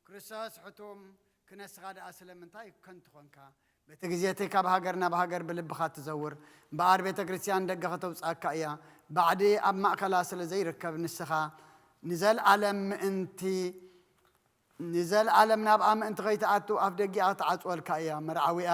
ክርስቶስ ሕቱም ክነስኻ ደኣ ስለምንታይ ከንቱ ኾንካ በቲ ግዜቲ ካብ ሃገር ናብ ሃገር ብልብኻ ትዘውር በኣር ቤተ ክርስቲያን ደገ ከተውፅአካ እያ ባዕዲ ኣብ ማእከላ ስለ ዘይርከብ ንስኻ ንዘለዓለም ናብኣ ምእንቲ ከይትኣቱ ኣፍ ደጊኣ ትዓፅወልካ እያ መርዓዊኣ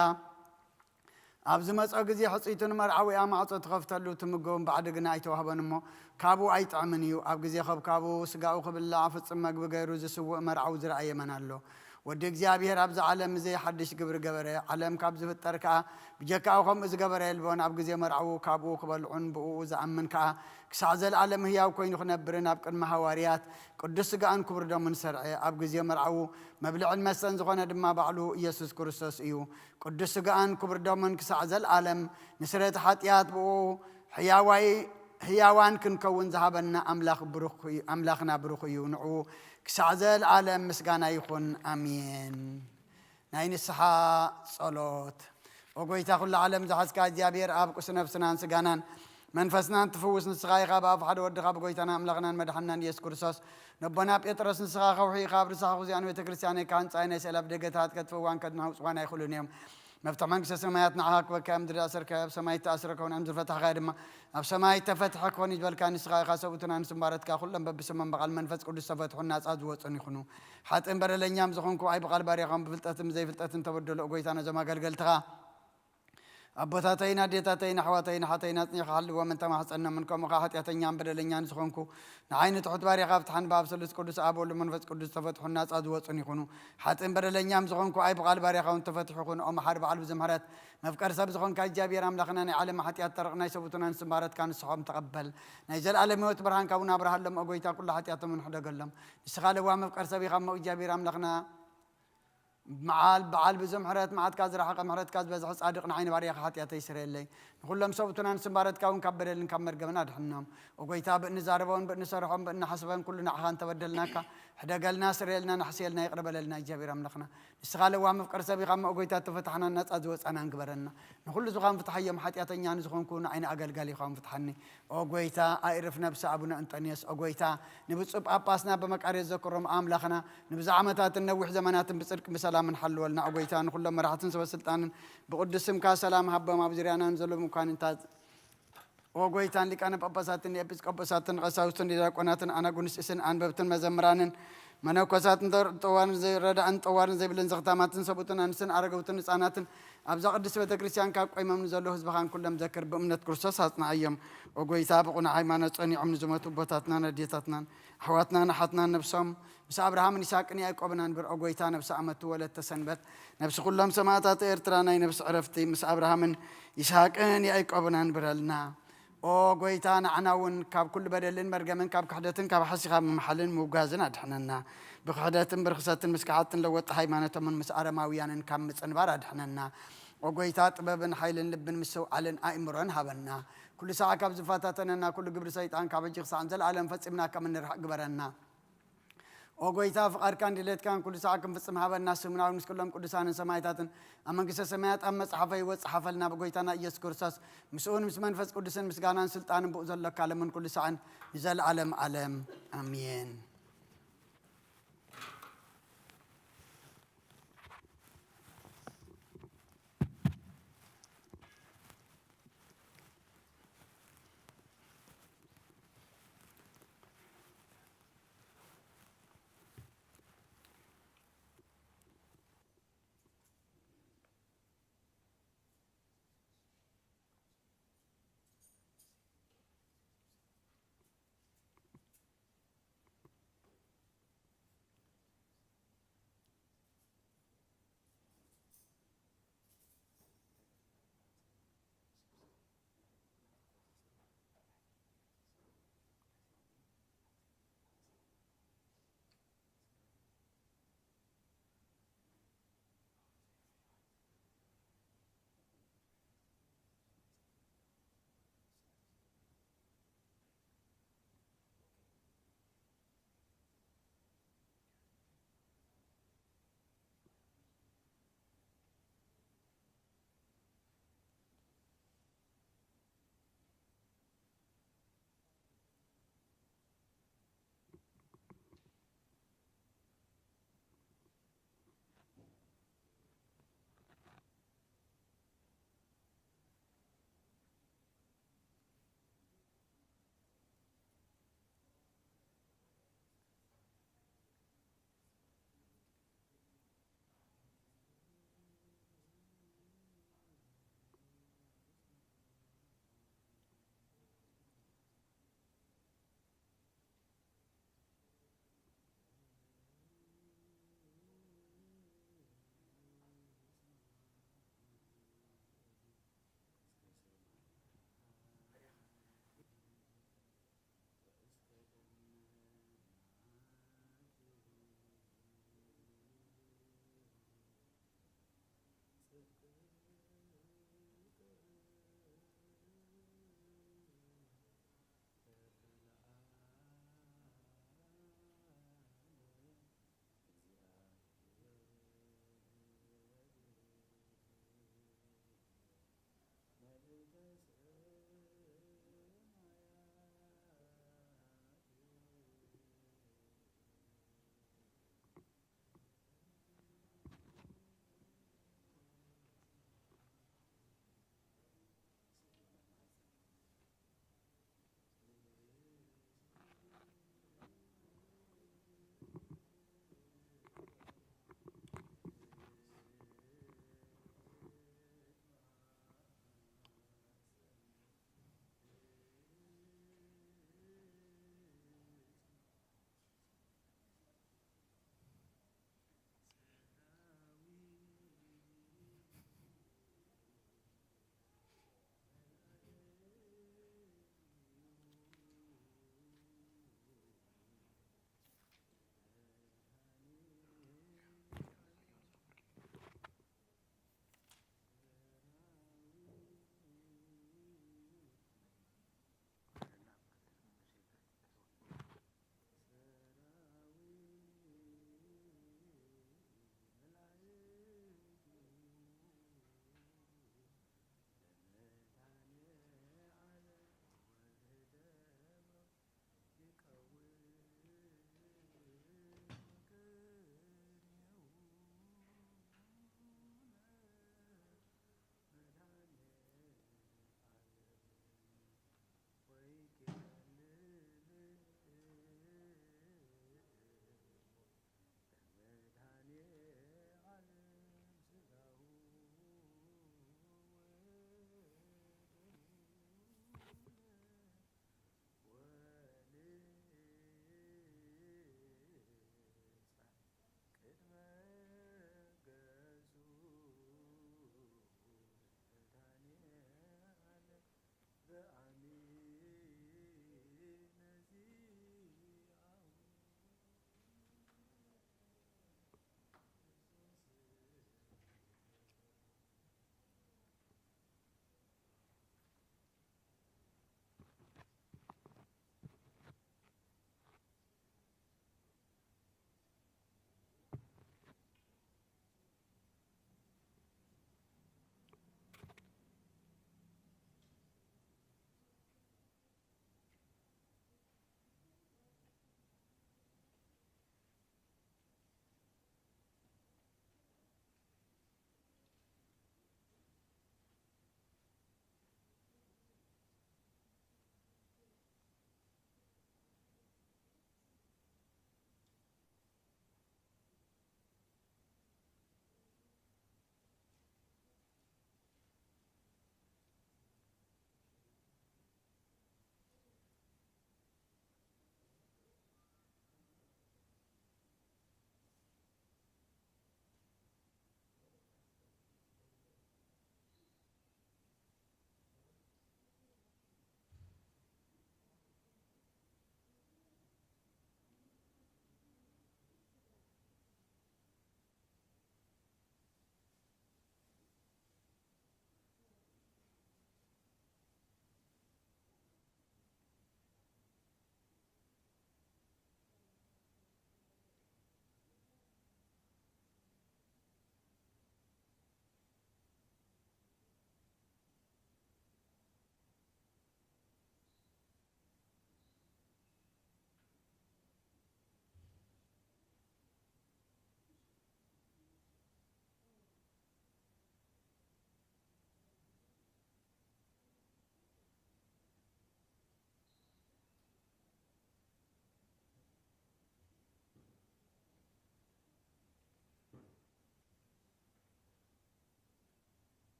أبز مسأ جزي حصيتون مرعوي أم عصت خفتلو تمجون بعد جنايته وهبن مو كابو أي تعمنيو أب جزي خب كابو سجاو خب الله عفت سمك بجيروز سوء مرعو زرعي منالو ودك زابير أبز عالم زي حدش جبره عالم كابز في التركة بجكاو خمس جبره البون أب جزي مرعو كابو قبل عنبو زعمن كا كسعزل عالم هي وكوين خنبرنا بكن محواريات قدس جان كبر دم من سرعي أب جزي مرعو مبلغ المسن زغنا دم بعلو يسوع كريستوس إيو قدس جان كبر دم من كسعزل عالم نسرت حتيات بو حيوان كن كون ذهبنا أملاخنا بروخي ونعو كسعزل عالم مسجانا يكون أمين ناين الصحة صلوت وقويتا كل عالم زحز كاجابير أب كسنا بسنان سجانان منفسنا تفوس نسخاي غاب أب حد ود غاب قويتنا أملاخنا مدحنا يسوع كريستوس نبنا بيترس نسخا خوحي غاب رسخا خوزيان ويتكريستياني كان صاينة سلاب دقتات كتفوان كدنا وصوانا يخلون يوم مفتح منك سماياتنا عاك وكام دري أسر كاب سمايت تأسر كون أمزر فتح غير ما أب سمايت تفتح كون يجبل كان نسخا خاصوتنا نسمبارت كخلهم ببسمن بقال منفس كل استفتحوا الناس أزوج أن يخونوا حتى إن برا لين يام زخونكوا أي بقال باري قام بفلتاتم زي فلتاتم تبدل قويتنا زما قلتها أبوتاتينا ديتاتينا حواتينا حتينا نخال ومن تماس أن منكم قاحت يتنيام بدلنيان سخونكو نعين تحط باري غافت حن باب سلس قدس أبو لمن فت قدس تفتح الناس أدوات أن يكونوا حتى إن بدلنيام سخونكو أي بقال باري غاون تفتحون أو محارب على بزمهرات مفكر سب سخون كجابير أم لخنا علم حتى يترقنا يسبتنا نسمارات كان الصحاب تقبل نيجل على موت برهان كونا برهان لم أقويتا كل حتى يتمن حدا قلم استخال وام مفكر سبي غم جابير أم لخنا معال بعال بزمهرات معاد كاز راح مهرات كاز بزح صادقنا عين باري حتى يتيسر لي كلهم سبتنا نسمارات كون كبر نكمر جبنا دحنام وقويتا بنزاربون بنسرحون بنحسبون كلنا عخان تبدلناك حدا قالنا سريلنا نحسيلنا يقرب لنا جابير أملخنا استغال وام مفكر سبي غم وقويتا تفتحنا الناس أزوج أنا نكبرنا نقول زغام فتحية محتي أتنيان زغون كون عين أقل قالي خام فتحني وقويتا أعرف نفس أبونا أنطونيوس وقويتا نبصب أباسنا بمكاري ذكرهم أملخنا نبز عمتات النوح زمانات بصدق بسلام من حل ولنا وقويتا نقول لما راح تنسى السلطان بقدسم كسلام هبة ما بزريانا نزلوا مكان انتاز وقويتان لك أنا بابساتن يبس قبساتن غساوستن لراقوناتن أنا قنس إسن أن ببتن مزمرانن منوكساتن طوارن زي ردان طوارن زي بلن زغتاماتن سبوتن أنسن أرقوتن إساناتن أبزا قدس بتكريسيان كاق قيمة من زلو حزبخان كلهم ذكر بأمنة كرسوس هاتنا أيام وقويتا بقونا عيمانا تغني عمن زمتو بوتاتنا نديتاتنا حواتنا نحاتنا نفسهم بس أبراهام نساقني أيقوبنا نبر وقويتا نفس أمتو ولا تسنبت نفس كلهم سماتات إرترانا نفس عرفتي مس أبراهام يساقني أيقوبنا نبرلنا أو قويتان عناون كاب كل بدلين مرجمن كاب كحدتن كاب حسي خاب محلن موجازن أدحننا بخدتن برخصتن مسكعتن لوت حيمانة من مسأرة ماويان كام مسأنبار أدحننا وقويتات ببن حيلن لبن مسو علن أمرن هبنا كل ساعة كاب زفاتاتنا كل قبر سيطان كاب جيخ سانزل علم فتسمنا كمن نرح قبرنا وقويتا فقار كان دليت كان كل ساعة كم فسم هذا الناس من عون كلهم كل سنة سمايتاتن أما قصة سمايات أما صحفي وصحفلنا بقويتنا يسكرساس مسؤول مسمن فس كل سنة مسجانا سلطان بؤزل لك على من كل ساعة يزال علم أمين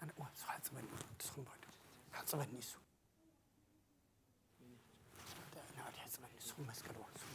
أنا حاسبني تسخن بعد حاسبني سو أنا على حاسبني سو مسكر وسو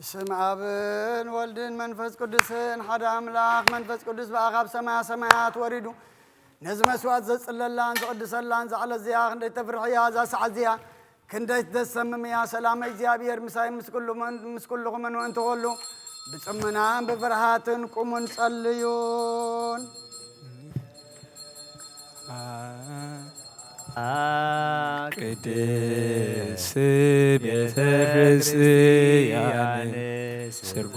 اسم ابن ولدن منفس قدسن حدا املاك منفس قدس باغاب سماء سمايات وريدو نزم اسوات زصللان زقدسلان زعل زيا اندي تفرحيا ذا سعزيا كنديت دسمم يا سلام እግዚአብሔር ምሳይ ምስኩሉ من وانت ሁሉ بصمنان بفرحاتن قومن ጸልዩን ቅድስ ቤተ ክርስቲያን ስርጉት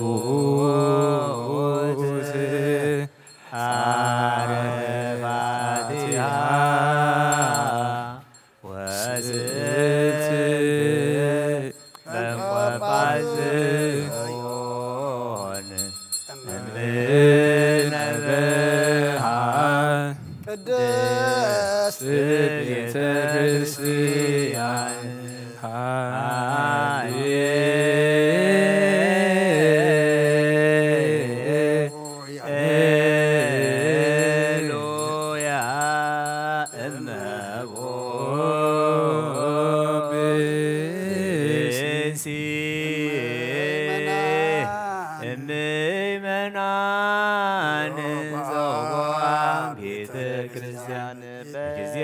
አረፋቲሃ ወስት በንቆጳዝዮን እምነበሃ ቅድስ ቤተ ክርስቲያን ሃሌሉያ እመቦ ብእሲ እምእመናን ዘውአ ቤተ ክርስቲያን ጊዜ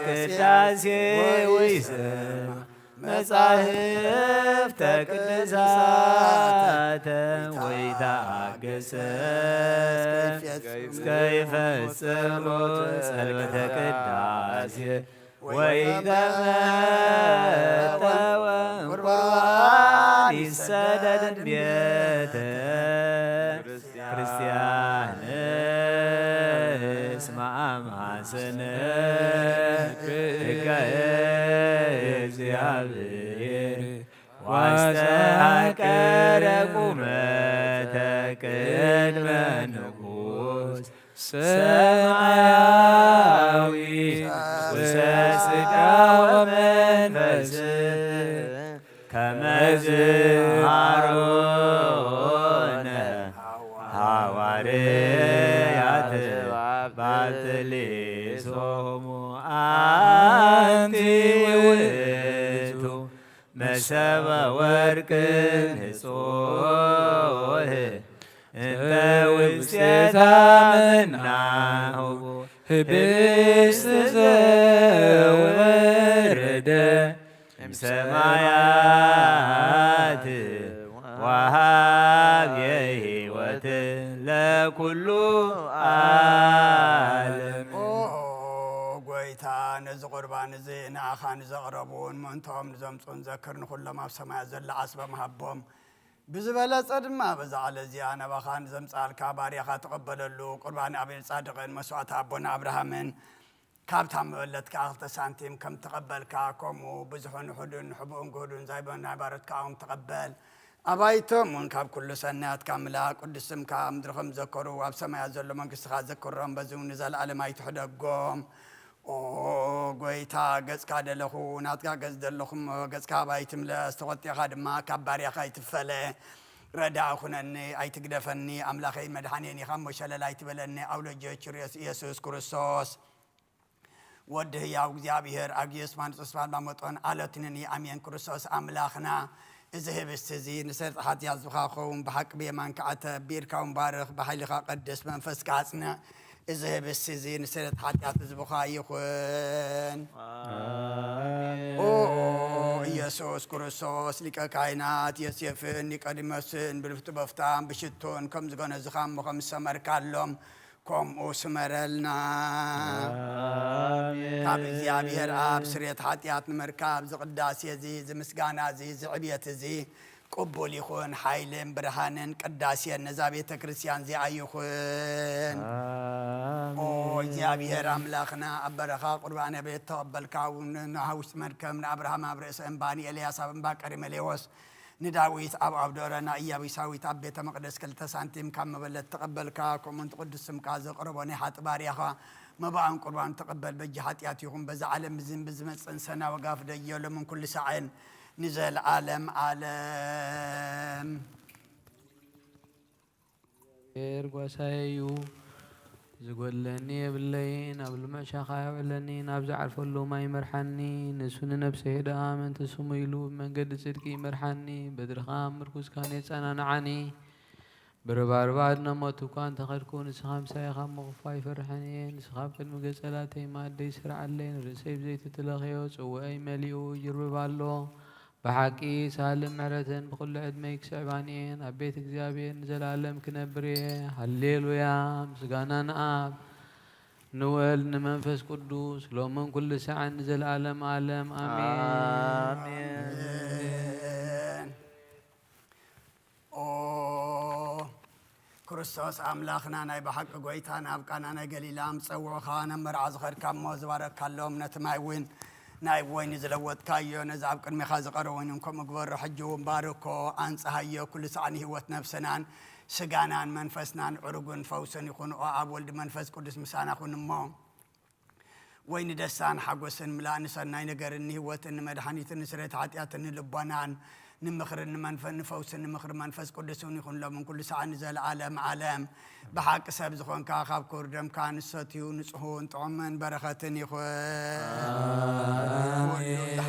ቅዳሴ ወይስም መጻሕፍተ ቅዱሳተ ወይታገሰ እስከ ይፈጽሙ ጸሎተ ቅዳሴ ወይተመጠወ ቁርባን ይሰደድ ቤተ ክርስቲያን እስመ አማሰነ እግዚአብሔር ዋስተሐቀረ ቁመተ ቅድመ ንጉሥ ሰማያዊ ወሥጋ ወመንፈስ ከመ ዝሃሮነ ሐዋርያት ባልትሌሶሙ አንቲ ውእቱ መሰበ ወርቅ ንጹሕ እንተ ውስቴታ ምናሁ ህብስት ዘወረደ እምሰማያት ወሃብየ ሕይወት ለኩሉ ዓለም ጎይታ ነዚ ቁርባን እዚ ንኣኻ ንዘቕረቡን ምእንቶም ንዘምፁን ዘክር ንኩሎም ኣብ ሰማያት ዘላ ዓስበ መሃቦም ብዝበለፀ ድማ በዛዕለ እዚኣ ነባኻ ንዘምፃልካ ባርያኻ ተቐበለሉ ቁርባን ኣቤል ጻድቕን መስዋዕቲ ኣቦና ኣብርሃምን ካብታ መበለትካ 2 ሳንቲም ከም ተቐበልካ ከምኡ ብዙሑን ውሑድን ሕቡእን ጉህዱን ዛይቦና ባረትካ ኦም ተቐበል ኣባይቶምን ካብ ኩሉ ሰናያትካ ምላእ ቅዱስ ስምካ ኣብ ምድሪ ከም ዘከሩ ኣብ ሰማያት ዘሎ መንግስትኻ ዘክሮም በዚ እውን ንዘለኣለም ኣይትሕደጎም ጎይታ ገጽካ ደለኹ ናትካ ገጽ ደለኹም ገጽካ ባይትምለእ ዝተቆጢኻ ድማ ካብ ባርያኻ ይትፈለ ረዳእ ኩነኒ ኣይትግደፈኒ ኣምላኸይ መድሓኒኒ ካብ ሞሸለል ኣይትበለኒ ኣውለጀች ኢየሱስ ክርስቶስ ወዲ ህያው እግዚአብሔር ኣብ ኢየሱስ ማንጽስፋል ማመጦን አለትንኒ አሜን ክርስቶስ አምላኽና እዚ ህብስት እዚ ንሰርጥ ኃጢአት ዝኻኸውን ብሓቂ ብየማን ከዓተ ቢርካውን ባርኽ ብሓይልኻ ቀድስ መንፈስካ አጽንዕ እዚ ህብስት እዚ ንሰርጥ ኃጢአት ዝብኻ ይኹን ኢየሱስ ክርስቶስ ሊቀ ካህናት ዮሴፍን ኒቆዲሞስን ብልፍቱ በፍታን ብሽቱን ከም ዝገነዝኻም ከም ዝሰመርካሎም ከምኡ ስመረልና ካብ እግዚአብሔር ኣብ ስርየት ኃጢአት ንምርካብ ዝቅዳሴ እዚ ዝምስጋና እዚ ዝዕብየት እዚ ቅቡል ይኹን ሓይልን ብርሃንን ቅዳሴን ነዛ ቤተ ክርስቲያን እዚኣ ይኹን እግዚአብሔር አምላኽና ኣብ በረኻ ቁርባን ቤት ተቐበልካ ንሓ ውሽጢ መርከብ ንኣብርሃም ኣብ ርእሲ እምባኒ ኤልያስ ኣብ እምባ ቀርሜሌዎስ نداويت أب دورنا إيابي ساويت أب بيت مقدس كل تسانتيم كم بلد تقبلك كومنت قدسم كاز قرباني حات باريخا ما بعن قربان تقبل بجهات ياتيهم بزعلم بزم بزمت سنة وقاف ديول من كل ساعين نزل عالم إرقوسايو زقولني باللين قبل ما شاخا يعلني نابز عرفلو ما يمرحني نسون نفسي هدا من تسميلو من قد صدقي مرحني بدرخام مركز كان يتسانا نعني برباربادنا موتو كان تخركون سخام سايخام مغفاي فرحني نسخاب كل مقسلاتي ما دي سرع اللين رسيب زيت تلغيوس وأي مليو يرب بالو بحكي سالم مرتن بكل عدميك سعبانين أبيت اكزابين نزل عالم كنبريه هللويا مسقانا نقاب نوال نمنفس قدوس لو من كل ساعة نزل عالم عالم آمين آمين كريستوس أملاخنا ناي بحق قويتانا أبقانا ناي قليلا مصوع خانا مرعز خير كام موزبارك كاللوم نتمايوين ناي وين زلوت كايو نزعب كن مخاز قروين انكم مقبر حجو مباركو انصهايو كل سعني هوت نفسنان سقانان منفسنان عرقون فوسن يكون عاب ولد منفس قدس مسانا خون مو وين دسان حقوسن ملانسان ناي نقرن هوتن مدحانيتن سريت عطياتن لبانان نمخرن منفن فوسن نمخر منفس قدسون يكون لهم كل ساعة نزل عالم بحق سب زخون كاخاب كوردم كان ستيو نصحون طعمن بركتن يخوان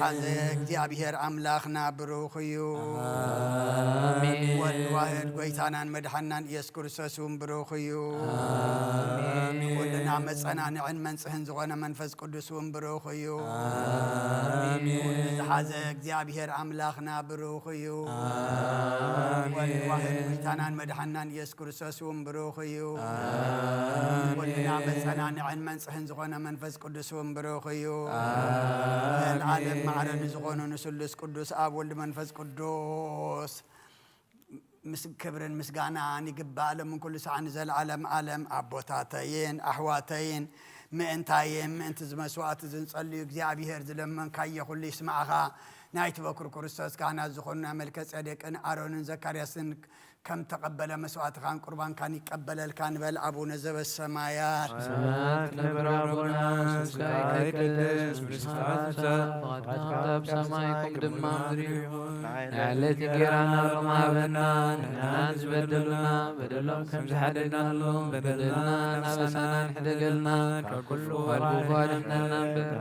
حزك ديابير أملاخنا بروخيو آمين والواحد قويتانا مدحنان يسكر سسوم بروخيو آمين ولنا مصنا نعن منصهن زغنا منفس قدسون بروخيو آمين حزك ديابير أملاخنا بروخيو آمين والواحد قويتانا مدحنان يسكر سسوم بروخيو آمين ولنا مصنا نعن منصهن زغنا منفس قدسون بروخيو آمين العالم معرن زغنا نسلس قدس آب ولد منفس قدوس كبرن مسقانا نقبال من كل ساعة نزل عالم أبوتاتين أحواتين مئنتاين مئنت زمسوات زنصلي እግዚአብሔር ዝለመን ካየ ሁሉ ይስማዓኻ ናይት በኩር ክርስቶስ ካህና ዝኾኑ መልከ ጼዴቅን አሮንን ዘካርያስን كم تقبل مسوات خان قربان كان يقبل الكان بل أبونا زب السمايات سماك نبر أبونا سكاي كدس برسفات فقد سمايكم دم مدريون نعلت جيرانا وما بنا ناس بدلنا بدلهم كم زحدنا لهم بدلنا نفسنا نحدقلنا ككل والكفار مننا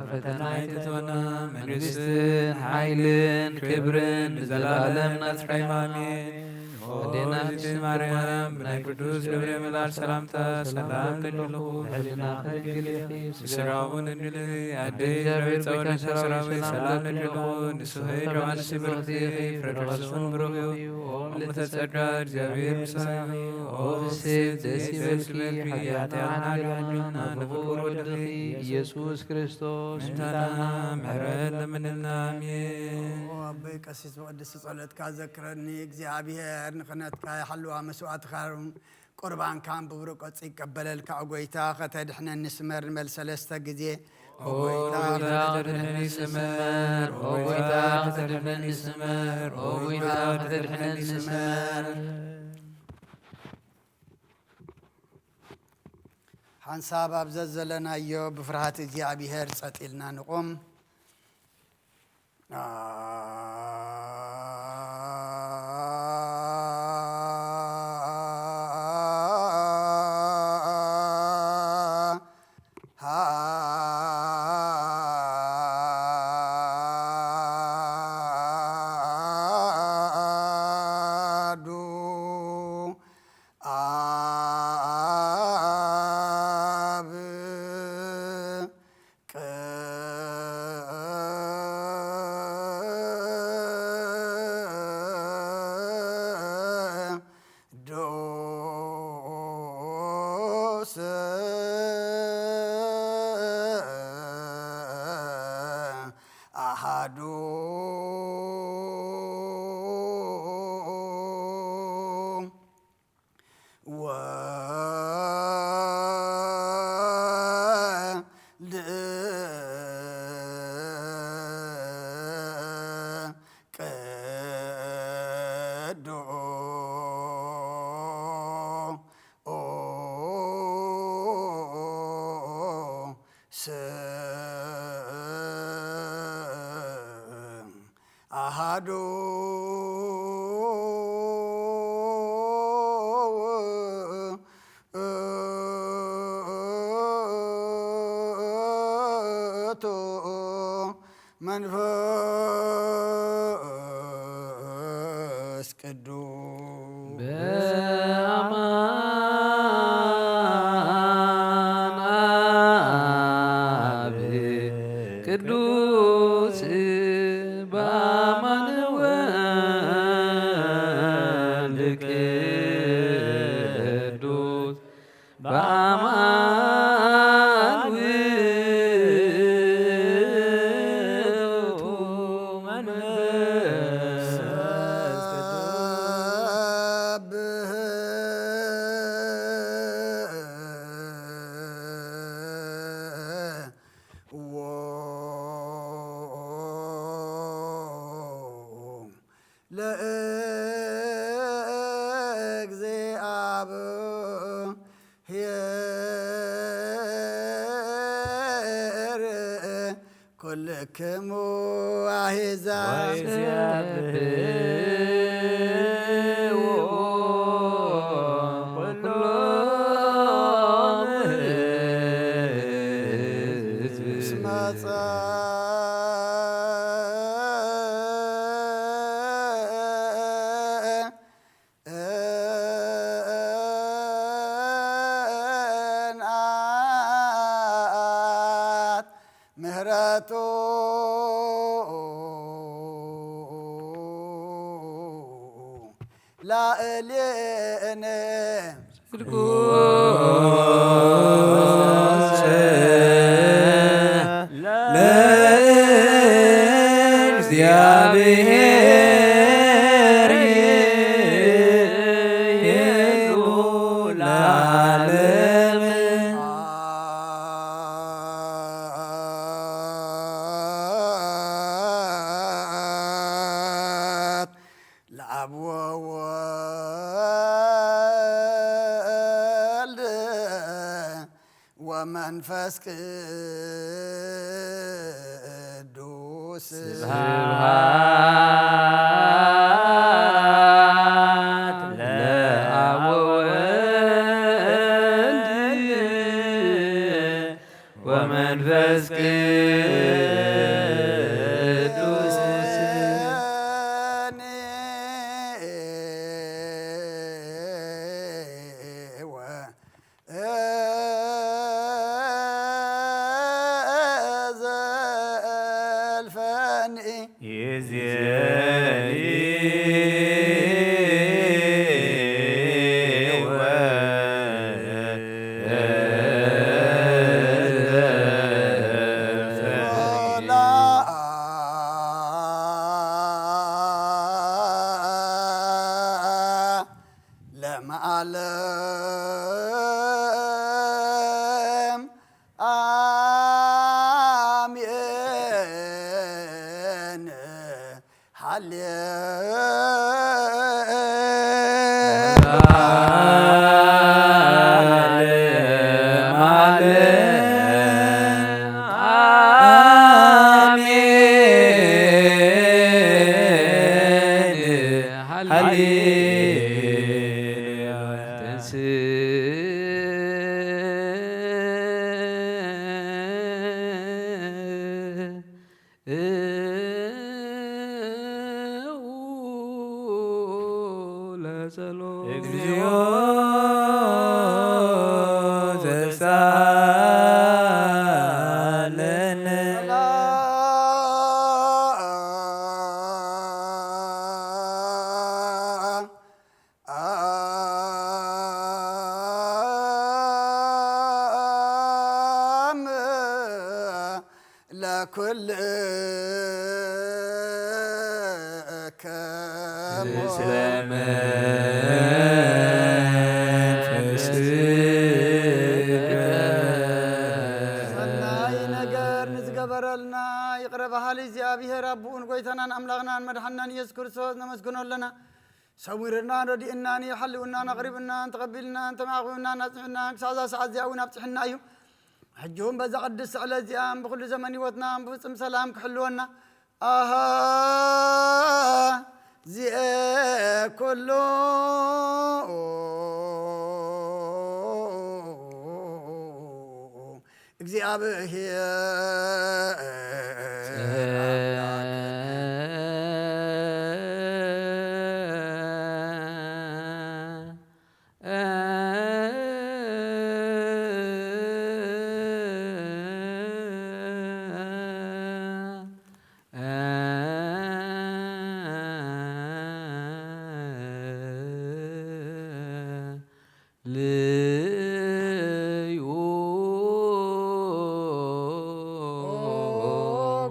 فتنا يتتونا من رسل حيلن كبرن زلالم نتحيم آمين ودينا مريم بناي قدوس جبريل ملار سلامتا سلام تجلو حلنا خجلي سراون نجلي عدي جبريل تورن سراوي سلام تجلو نسوهي جوان سبرتي فرقسون بروغيو ومتسجر جبريل مساوي وفسيب دسي بسكي حياتي عنا جوانا نفور ودخي يسوس كريستوس متانا محرد من النامين وابي قسيس مقدس صلت كذكرني እግዚአብሔር نخنت كاي حلوة مسوات خارون قربان كان ببرقص يقبل الكعويتا ختدحنا نسمر مل سلسته غزي اوغويتا ختدحنا نسمر اوغويتا ختدحنا نسمر اوغويتا ختدحنا نسمر حنساب ابززلنا يو بفرحات እግዚአብሔር ጸጥልና ንቆም አሐዱ መንፈስ ቅዱስ በአማን አብ ቅዱስ በአማን ወልድ ቅዱስ በአማን ውእቱ መንፈስ ሰብህ ለእግዚአብሔር ኩልክሙ አሕዛብ እስመ ጸንዐት ምህረቱ ላዕሌነ ለእግዚአብሔር ይሉ ለዓለም ለአብ ወወልድ ወመንፈስ ቅዱስ ስብሐት ለአብ ወወልድ ወመንፈስ ቅዱስ ለዓለም አሜን እግዚኦ ተሳለነ ሰናይ ነገር ንዝገበረልና ይቅረ ባህል እግዚአብሔር አቡን ጎይተናን አምላኽናን መድሓናን ኢየሱስ ክርስቶስ ነመስግኖለና ሰዊርና ረዲእናን ይሓልውናን ኣቕሪብናን ተቐቢልናን ተማዕቑብናን ኣፅዕናን ክሳብ ሰዓት እዚኣ እውን ኣብፅሕና እዩ ሕጂ እውን በዛ ቅድስ ስዕለት እዚኣ ብኩሉ ዘመን ሂወትና ብፍፅም ሰላም ክሕልወና ኣሃ ዚአ ኩሉ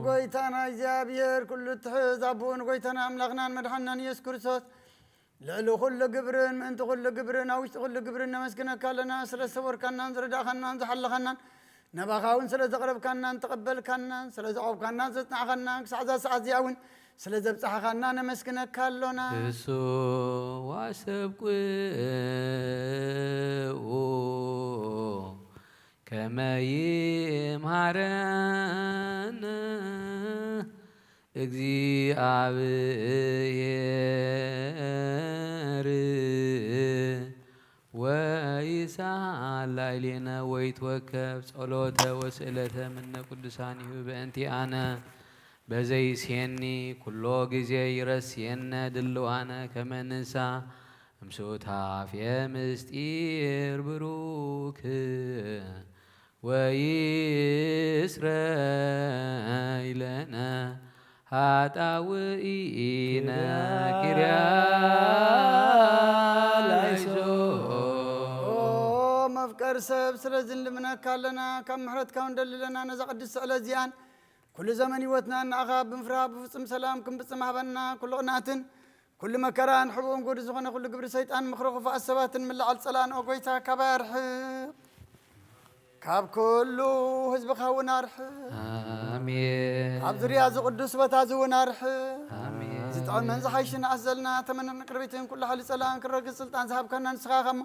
ጎይታና እግዚአብሔር ኩሉ ትሕዝ አቡን ጎይታና አምላኽናን መድሓንናን ኢየሱስ ክርስቶስ ልዕሊ ኩሉ ግብርን ምእንቲ ኩሉ ግብርን ኣብ ውሽጢ ኩሉ ግብርን ነመስግነካ ኣለና ስለ ዝተወርካናን ዝረዳእኻናን ዝሓለኻናን ነባኻውን ስለ ዘቕረብካናን ተቐበልካናን ስለ ዘቆብካናን ዘፅናዕኻናን ክሳዕ ዛ ሰዓት እዚኣ እውን ስለ ዘብፅሓኻና ነመስግነካ ኣሎና እሱ ዋሰብቁ ከመ ይምሃረነ እግዚአብሔር ወይሳላ ኢሌነ ወይትወከብ ጸሎተ ወስእለተ ምነ ቅዱሳኒሁ በእንቲአነ በዘይሴኒ ኩሎ ጊዜ ይረስየነ ድልዋነ ከመ ንንሳ እምሱታፍየ ምስጢር ብሩክ ወይስረይለነ ኃጣውኢነ ኪርያላይሶ መፍቀር ሰብ ስለዝን ልምነካ ኣለና ካብ ምሕረትካ እንደልለና ነዛ ቅዱስ ስእለ እዚኣን ኩሉ ዘመን ህይወትና ንኣኻ ብምፍራህ ብፍጹም ሰላም ክንብፅም ሃበና ኩሉ ቅንኣትን ኩሉ መከራን ሕቡእን ጎዲ ዝኾነ ኩሉ ግብሪ ሰይጣን ምኽሪ ክፉኣት ሰባትን ምልዓል ጸላንኦ ጎይታ ካባ ያርሕቕ ካብ ኩሉ ህዝብኻ እውን ኣርሕቕ አሜን ኣብ ዙርያ ዝቅዱስ ቦታ እዚ እውን ኣርሕቕ ዝጠቕመን ዝሓይሽን ኣዘልና ተመነን ቅርቢትን ኩሉ ሓሊ ጸላን ክረግፅ ስልጣን ዝሃብካና ንስኻ ኸሞ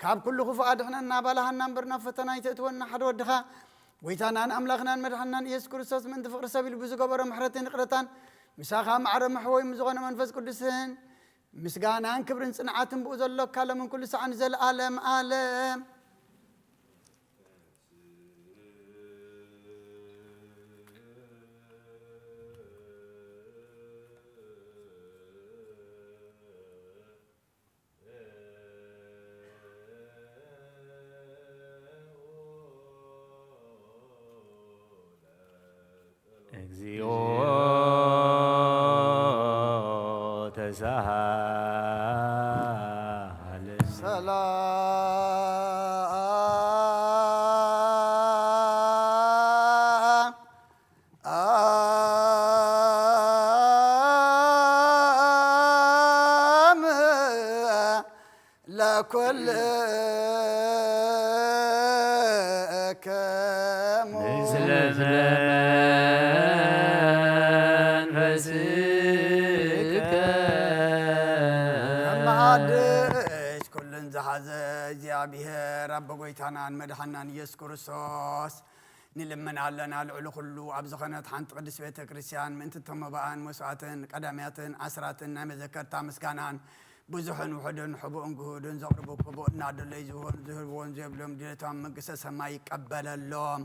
ካብ ኩሉ ክፉእ ኣድሕነና ባላሃና እምበርና ፈተና ይተእትወና ሓደ ወድኻ ጎይታናን ኣምላኽናን መድሓንናን ኢየሱስ ክርስቶስ ምእንቲ ፍቕሪ ሰብ ኢሉ ብዝገበሮ ምሕረትን ቅረታን ምሳኻ ማዕረ መሕወይ ዝኾነ መንፈስ ቅዱስን ምስጋናን ክብርን ጽንዓትን ብኡ ዘሎ ካለምን ኩሉ ሰዓን ዘለኣለም ኣለም እግዚኦ ተሳሃለ ሰላም ለኩልከሙ ምስለ ከመዓድሽ ኩሉን ዝሓዘ እግዚኣብሔር ኣቦ ጎይታናን መድሓንናን ኢየሱስ ክርስቶስ ንልመና ኣለና ልዕሊ ኩሉ ኣብ ዝኾነት ሓንቲ ቅዱስ ቤተ ክርስቲያን ምእንቲ ተመባኣን መስዋዕትን ቀዳምያትን ኣስራትን ናይ መዘከርታ ምስጋናን ብዙሕን ውሕድን ሕቡእን ግሁድን ዘቕርቡ ክቡእ እናደለይ ዝህብዎን ዘብሎም ድሌቶም መንግስተ ሰማይ ይቀበለሎም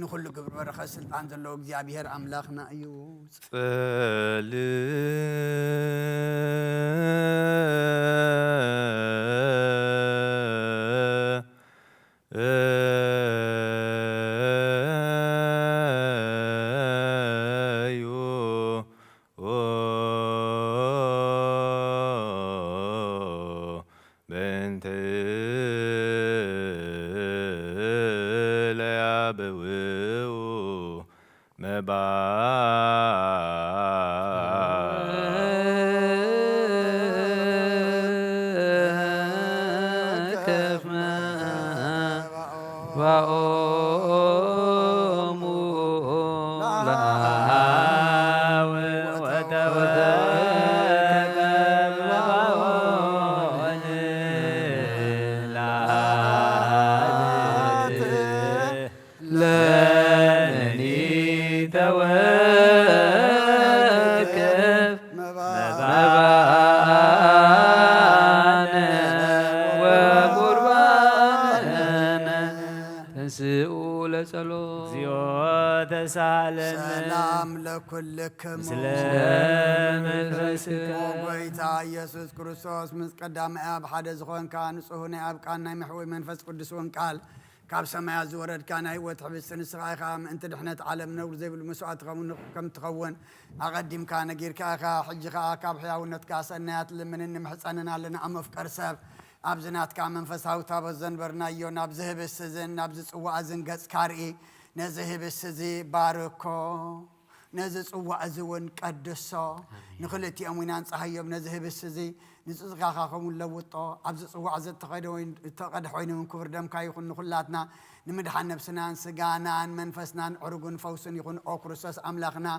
ንኩሉ ግብሪ በረኸት ስልጣን ዘለዎ እግዚኣብሔር ኣምላኽና እዩ ኩልክሙ ምስለ መንፈስከ ጎይታ ኢየሱስ ክርስቶስ ምስ ቀዳማይ ኣብ ሓደ ዝኾንካ ንጹህ ናይ ኣብ ቃል ናይ መሕወይ መንፈስ ቅዱስ እውን ቃል ካብ ሰማያት ዝወረድካ ናይ ህይወት ሕብስቲ ንስኻ ኢኻ ምእንቲ ድሕነት ዓለም ነውር ዘይብሉ መስዋዕት ከም ትኸውን ኣቐዲምካ ነጊርካ ኢኻ ሕጂ ከዓ ካብ ሕያውነትካ ሰናያት ልምንን ንምሕፀንን ኣለና ኣብ መፍቀር ሰብ ኣብዚ ናትካ መንፈሳዊ ታቦት ዘንበርናዮ ናብዚ ህብስቲ እዝን ናብዚ ፅዋዕ እዝን ገፅካ ርኢ ነዚ ህብስቲ እዚ ባርኮ ነዚ ፅዋዕ እዚ እውን ቀድሶ ንክልቲኦም ኢና ንፀሃዮም ነዚ ህብስቲ እዚ ንፅፅኻኻ ከምኡ ለውጦ ኣብዚ ፅዋዕ ዝተቐድሐ ኮይኑ ክቡር ደምካ ይኹን ንኩላትና ንምድሓን ነብስናን ስጋናን መንፈስናን ዕሩጉን ፈውስን ይኹን ኦ ክርስቶስ ኣምላኽና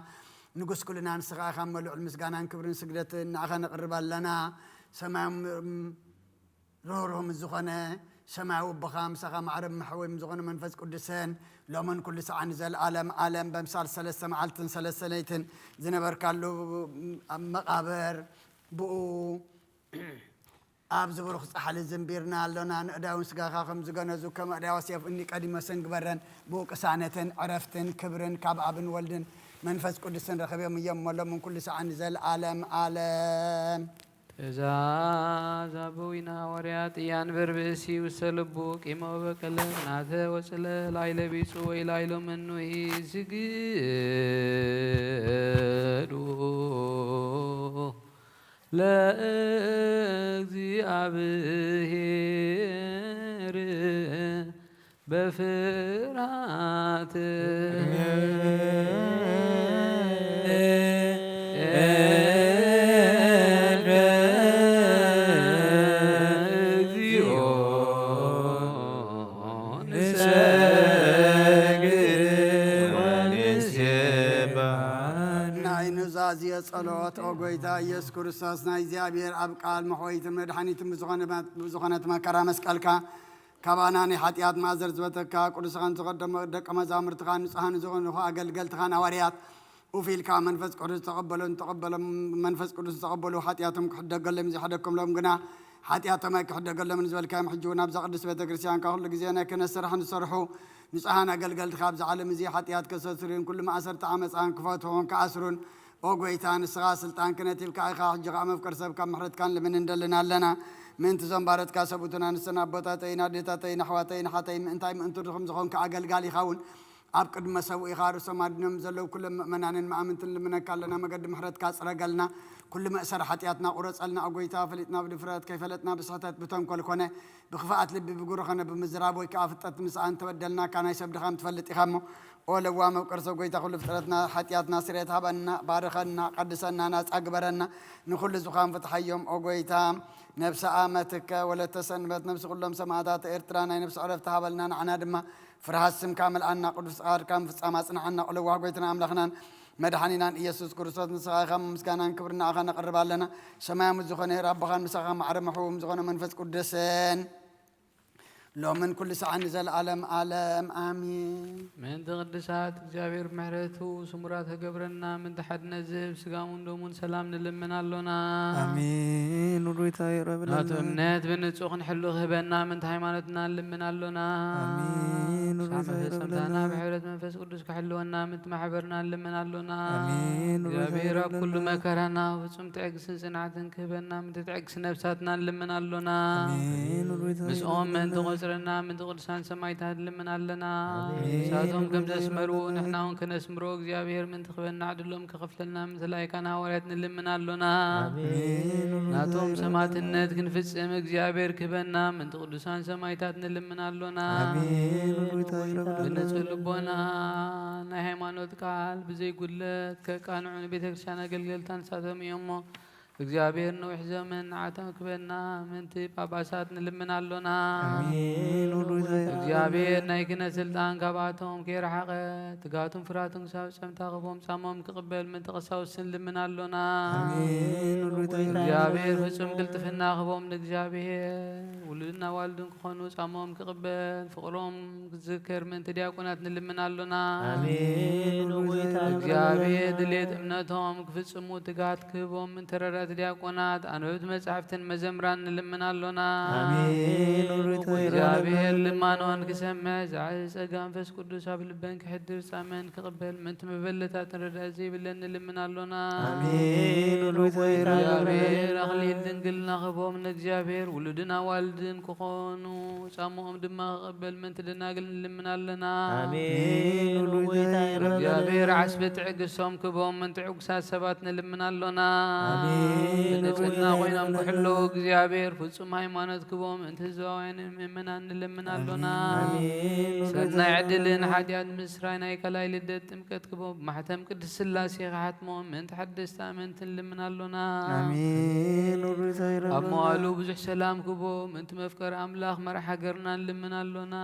ንጉስ ኩልና ንስኻ ኢኻ መልዑል ምስጋናን ክብርን ስግደትን ንዓኸ ነቕርብ ኣለና ሰማዮም ሮሮም ዝኾነ ሰማያዊ ኣቦኻ ምሳኻ ማዕረብ መሕወይ ዝኾነ መንፈስ ቅዱስን ሎምን ኩሉ ሰዓን ዘለዓለም ዓለም በምሳል 3 መዓልትን 3 ለይትን ዝነበርካሉ መቃብር ብኡ ኣብ ዝብሩኽ ፃሕሊ ዝንቢርና ኣሎና ንእዳውን ስጋኻ ከም ዝገነዙ ከም ኣድያው ሴፍ እኒ ቀዲሞሰን ግበረን ብኡ ቅሳነትን ዕረፍትን ክብርን ካብ ኣብን ወልድን መንፈስ ቅዱስን ረኸብዮም እዮም ሎምን ኩሉ ሰዓን ዘለዓለም ዓለም ትእዛዝ አበዊና ሐዋርያት እያንበር ብእሲ ውስተ ልቡ ቂመ በቀለ ናተ ወፅለ ላይለ ቢጹ ወይ ላይሎ መኑሂ ዝግዱ ለእግዚአብሔር በፍርሃት ጸሎት ኦ ጎይታ ኢየሱስ ክርስቶስ ናይ እግዚአብሔር ኣብ ቃል መሕወይትን መድኃኒትን ብዝኾነት መከራ መስቀልካ ካባና ናይ ሓጢአት ማእዘር ዝበተካ ቅዱስኻን ዝቐደመ ደቀ መዛሙርትኻ ንጹሃን ዝኾኑ ኣገልገልትኻን ሐዋርያት ወፊልካ መንፈስ ቅዱስ ተቐበሉ መንፈስ ቅዱስ ተቐበሉ ሓጢአቶም ክሕደገሎም ዝሓደከምሎም ግና ሓጢአቶም ኣይክሕደገሎምን ዝበልካዮም ሕጂ እውን ኣብዛ ቅዱስ ቤተ ክርስቲያን ኩሉ ግዜ ናይ ክህነት ስራሕ ንሰርሑ ንጹሃን ኣገልገልትካ ኣብዚ ዓለም እዚ ሓጢአት ከሰስሩን ኩሉ ማእሰርቲ ዓመፃን ክፈትሑን ከኣስሩን ኦ ጎይታ ንስኻ ስልጣን ክነት ኢልካ ኢኻ ሕጂ ከዓ መፍቀር ሰብ ካብ ምሕረትካን ልምን እንደልና ኣለና ምእንቲ ዘንባረትካ ሰብኡትና ንስና ኣቦታተይና ኣዴታተይና ኣሕዋተይና ሓተይ ምእንታይ ምእንቲ ድኹም ዝኾንካ ኣገልጋሊ ኢኻ እውን ኣብ ቅድመ ሰብኡ ኢኻ ርእሶም ኣድኖም ዘለዉ ኩሎም ምእመናንን መኣምንትን ልምነካ ኣለና መገዲ ምሕረትካ ፅረገልና ኩሉ መእሰር ሓጢአትና ቁረፀልና ኦ ጎይታ ፈሊጥና ብድፍረት ከይፈለጥና ብስሕተት ብተንኮል ኮነ ብኽፋኣት ልቢ ብጉሩ ኾነ ብምዝራብ ወይ ከዓ ፍጠት ምስኣን ተበደልና ካናይ ሰብ ድኻም ትፈልጥ ኢኻ እሞ ኦ ለዋ መውቀር ሰብ ጎይታ ኩሉ ፍጥረትና ሓጢአትና ስርየት ሃበና ባርኸና ቀድሰና ናፃ ግበረና ንኩሉ ዝዃን ፍትሓዮም ኦ ጎይታ ነብሲ ኣመትከ ወለተ ሰንበት ነብሲ ኩሎም ሰማዕታት ኤርትራ ናይ ነብሲ ዕረፍቲ ሃበልና ንዓና ድማ ፍርሃት ስምካ መልኣና ቅዱስ ቃልካ ፍጻማ ጽንዓና ቁልዋ ጎይትና ኣምላኽናን መድኃኒናን ኢየሱስ ክርስቶስ ንስኻ ኢኻ ምስጋናን ክብርና ኢኻ ነቕርብ ኣለና ሰማያዊ ዝኾነ ኣቦኻን ምሳኻ ማዕረ መሕዎም ዝኾነ መንፈስ ቅዱስን ሎምን ኩሉ ሰዓን ዘለዓለም ዓለም አሜን ምእንቲ ቅዱሳት እግዚአብሔር ምሕረቱ ስሙራት ተገብረና ምእንቲ ሓድነት ዝህብ ስጋሙን ደሙን ሰላም ንልምን ኣሎና አሜን ወዶይታ ይረብለና ናቱ እምነት ብንጹህ ክንሕሉ ክህበና ምእንቲ ሃይማኖትና ንልምን ኣሎና አሜን ወዶይታ ሰምታና ብሕብረት መንፈስ ቅዱስ ክሕልወና ምእንቲ ማሕበርና ንልምን ኣሎና አሜን እግዚአብሔር ኣብ ኩሉ መከራና ፍጹም ትዕግስን ጽንዓትን ክህበና ምእንቲ ትዕግስ ነብሳትና ንልምን ኣሎና አሜን ወዶይታ ምስኦም ምእንቲ ቆፅርና ምእንቲ ቅዱሳን ሰማይታት ንልምን ኣለና ንሳቶም ከም ዘስመርዎ ንሕና እውን ከነስምሮ እግዚአብሔር ምእንቲ ክበና ዕድሎም ከኸፍለና ምእንቲ ላይካን ሐዋርያት ንልምን ኣሎና ናቶም ሰማዕትነት ክንፍጽም እግዚአብሔር ክህበና ምእንቲ ቅዱሳን ሰማይታት ንልምን ኣሎና ብንጹህ ልቦና ናይ ሃይማኖት ቃል ብዘይጉድለት ከቃንዑ ንቤተ ክርስቲያን ኣገልገልታ ንሳቶም እዮም ሞ እግዚአብሔር ነዊሕ ዘመን ንዓቶም ክህበና ምእንቲ ጳጳሳት ንልምን ኣሎና እግዚአብሔር ናይ ክህነት ስልጣን ካብኣቶም ከይረሓቐ ትጋቱን ፍርሃቱን ክሳብ ፀምታ ክቦም ጻሞም ክቕበል ምእንቲ ቀሳውስትን ንልምን ኣሎና እግዚአብሔር ፍጹም ቅልጥፍና ክቦም ንእግዚአብሔር ውሉድና ዋልድን ክኾኑ ጻሞም ክቕበል ፍቕሮም ክዝከር ምእንቲ ዲያቆናት ንልምን ኣሎና እግዚአብሔር ድሌት እምነቶም ክፍጽሙ ትጋት ክህቦም ምእንቲ ረዳት ሰማዕታት ዲያቆናት አንበብት መጻሕፍትን መዘምራን ንልምናሎና እግዚአብሔር ልማኖን ክሰምዕ ዛዕዚ ጸጋ መንፈስ ቅዱስ ኣብ ልበን ክሕድር ጻመን ክቕበል ምንቲ መበለታትን ረዳእ ዘይብለን ንልምናሎና እግዚአብሔር ኣኽሊል ድንግልና ክቦም ንእግዚአብሔር ውሉድን ኣዋልድን ክኾኑ ጻምኦም ድማ ክቕበል ምንቲ ደናግል ንልምናለና እግዚአብሔር ዓስቢ ትዕግሶም ክቦም ምንቲ ዕጉሳት ሰባት ንልምናሎና ንጽህና ኮይኖም ክሕለዉ እግዚአብሔር ፍጹም ሃይማኖት ክቦም ምንቲ ህዝባውያን ምእመናን ንልምናሎና ሰናይ ዕድልን ሓጢኣት ምስራይ ናይ ከላይ ልደት ጥምቀት ክቦም ማሕተም ቅድስ ስላሴ ክሓትሞም ምንቲ ሓደስቲ ኣመንቲ ንልምናሎና ኣብ መዋሉ ብዙሕ ሰላም ክቦም ምንቲ መፍቀሪ ኣምላኽ መራሒ ሃገርና ንልምናሎና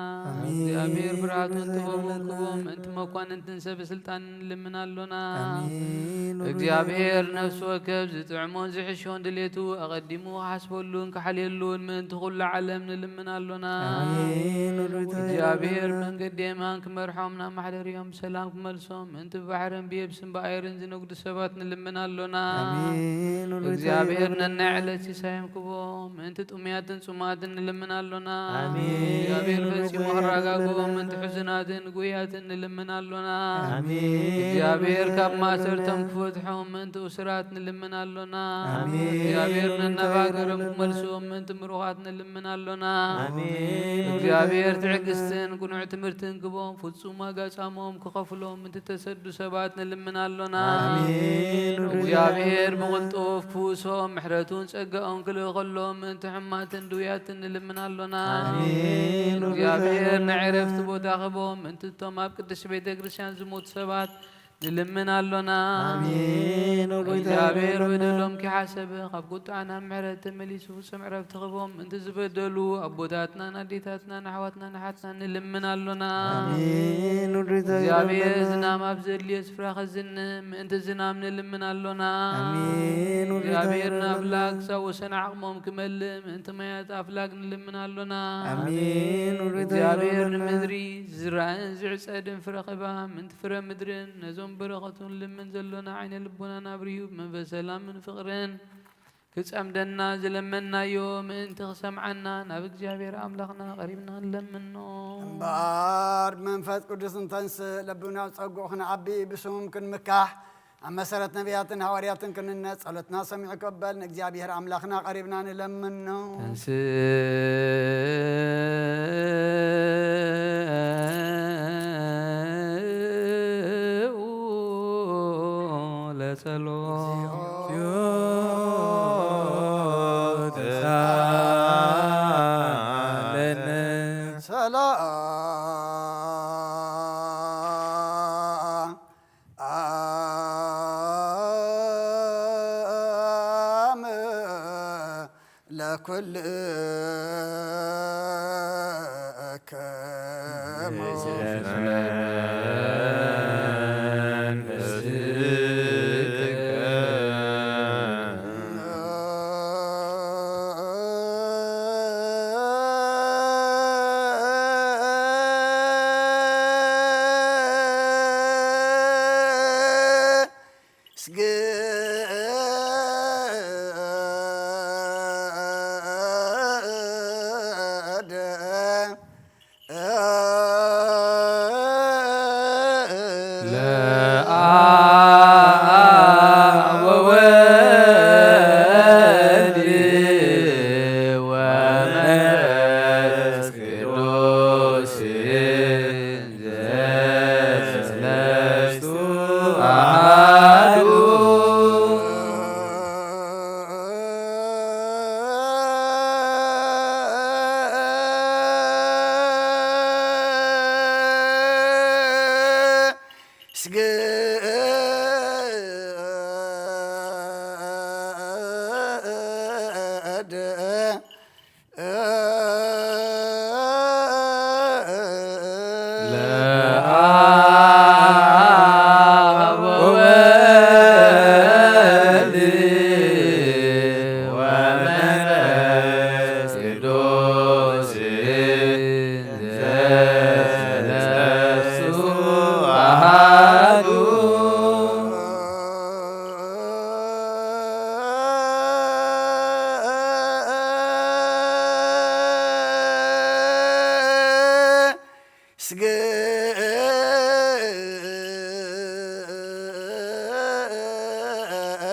እግዚአብሔር ብርሃቱን ጥበቡን ክቦም ምንቲ መኳንንትን ሰብ ስልጣን ንልምናሎና እግዚአብሔር ነፍሲ ወከፍ ዝጥዕሞን ዝሕሾን ድሌቱ ኣቐዲሙ ክሓስበሉን ክሓልየሉን ምእንቲ ኩሉ ዓለም ንልምናሎና እግዚአብሔር መንገዲ የማን ክመርሖም ናብ ማሕደርዮም ብሰላም ክመልሶም ምእንቲ ብባሕርን ብየብስን ብኣየርን ዝነግዱ ሰባት ንልምናሎና እግዚአብሔር ነናይ ዕለት ሲሳዮም ክቦም ምእንቲ ጥሙያትን ጽሙኣትን ንልምናሎና እግዚአብሔር ፈጺሙ ክረጋግቦም ምእንቲ ሕዙናትን ጉያትን ንልምናሎና እግዚአብሔር ካብ ማእሰርቶም ክፈትሖም ምእንቲ እስራት ንልምናሎና እግዚአብሔር ነናባገሮም ክመልሶም ምእንቲ ምሩኻት ንልምናሎና እግዚአብሔር ትዕግስትን ቁኑዕ ትምህርትን ክቦም ፍጹም ዋጋ ጻሞም ክኸፍሎም ምእንቲ ተሰዱ ሰባት ንልምናሎና እግዚአብሔር ብቕልጡፍ ክውሶም ምሕረቱን ጸጋኦም ክልእ ከሎም ምእንቲ ሕማትን ድውያትን ንልምናሎና እግዚአብሔር ንዕረፍቲ ቦታ ክቦም ምእንቲ እቶም ኣብ ቅድስቲ ቤተ ክርስቲያን ዝሞቱ ሰባት ንልምናሎና እግዚአብሔር በደሎም ክሓሰበ ካብ ቁጣዕና ምሕረት ተመሊሱ ፍጹም ዕረፍቲ ክቦም ምእንቲ ዝበደሉ ኣቦታትናን ኣዴታትናን ኣሕዋትናን ኣሓትና ንልምናሎና እግዚአብሔር ዝናም ኣብ ዘድልዮ ስፍራ ኸዝንህ ምእንቲ ዝናም ንልምናሎና እግዚአብሔር ንኣፍላግ ክሳብ ወሰን ዓቕሞም ክመልእ ምእንቲ ማያት ኣፍላግ ንልምናሎና እግዚአብሔር ንምድሪ ዝራእን ዝዕጸድን ፍረ ኸባ ምእንቲ ፍረ ምድርን ነዞም በረኸቱን ልምን ዘሎና ዓይነ ልቦናን ኣብርዩ መንፈስ ሰላምን ፍቕርን ክጸምደና ዝለመናዮ ምእንቲ ክሰምዓና ናብ እግዚአብሔር ኣምላኽና ቀሪብና ንለምኖ እምበር መንፈስ ቅዱስ እንተንስእ ለብናው ጸጉዕ ክንዓቢ ብስሙም ክንምካሕ ኣብ መሰረት ነቢያትን ሐዋርያትን ክንነጽ ጸሎትና ሰሚዑ ይቀበል ንእግዚአብሔር ኣምላኽና ቀሪብና ንለምኖ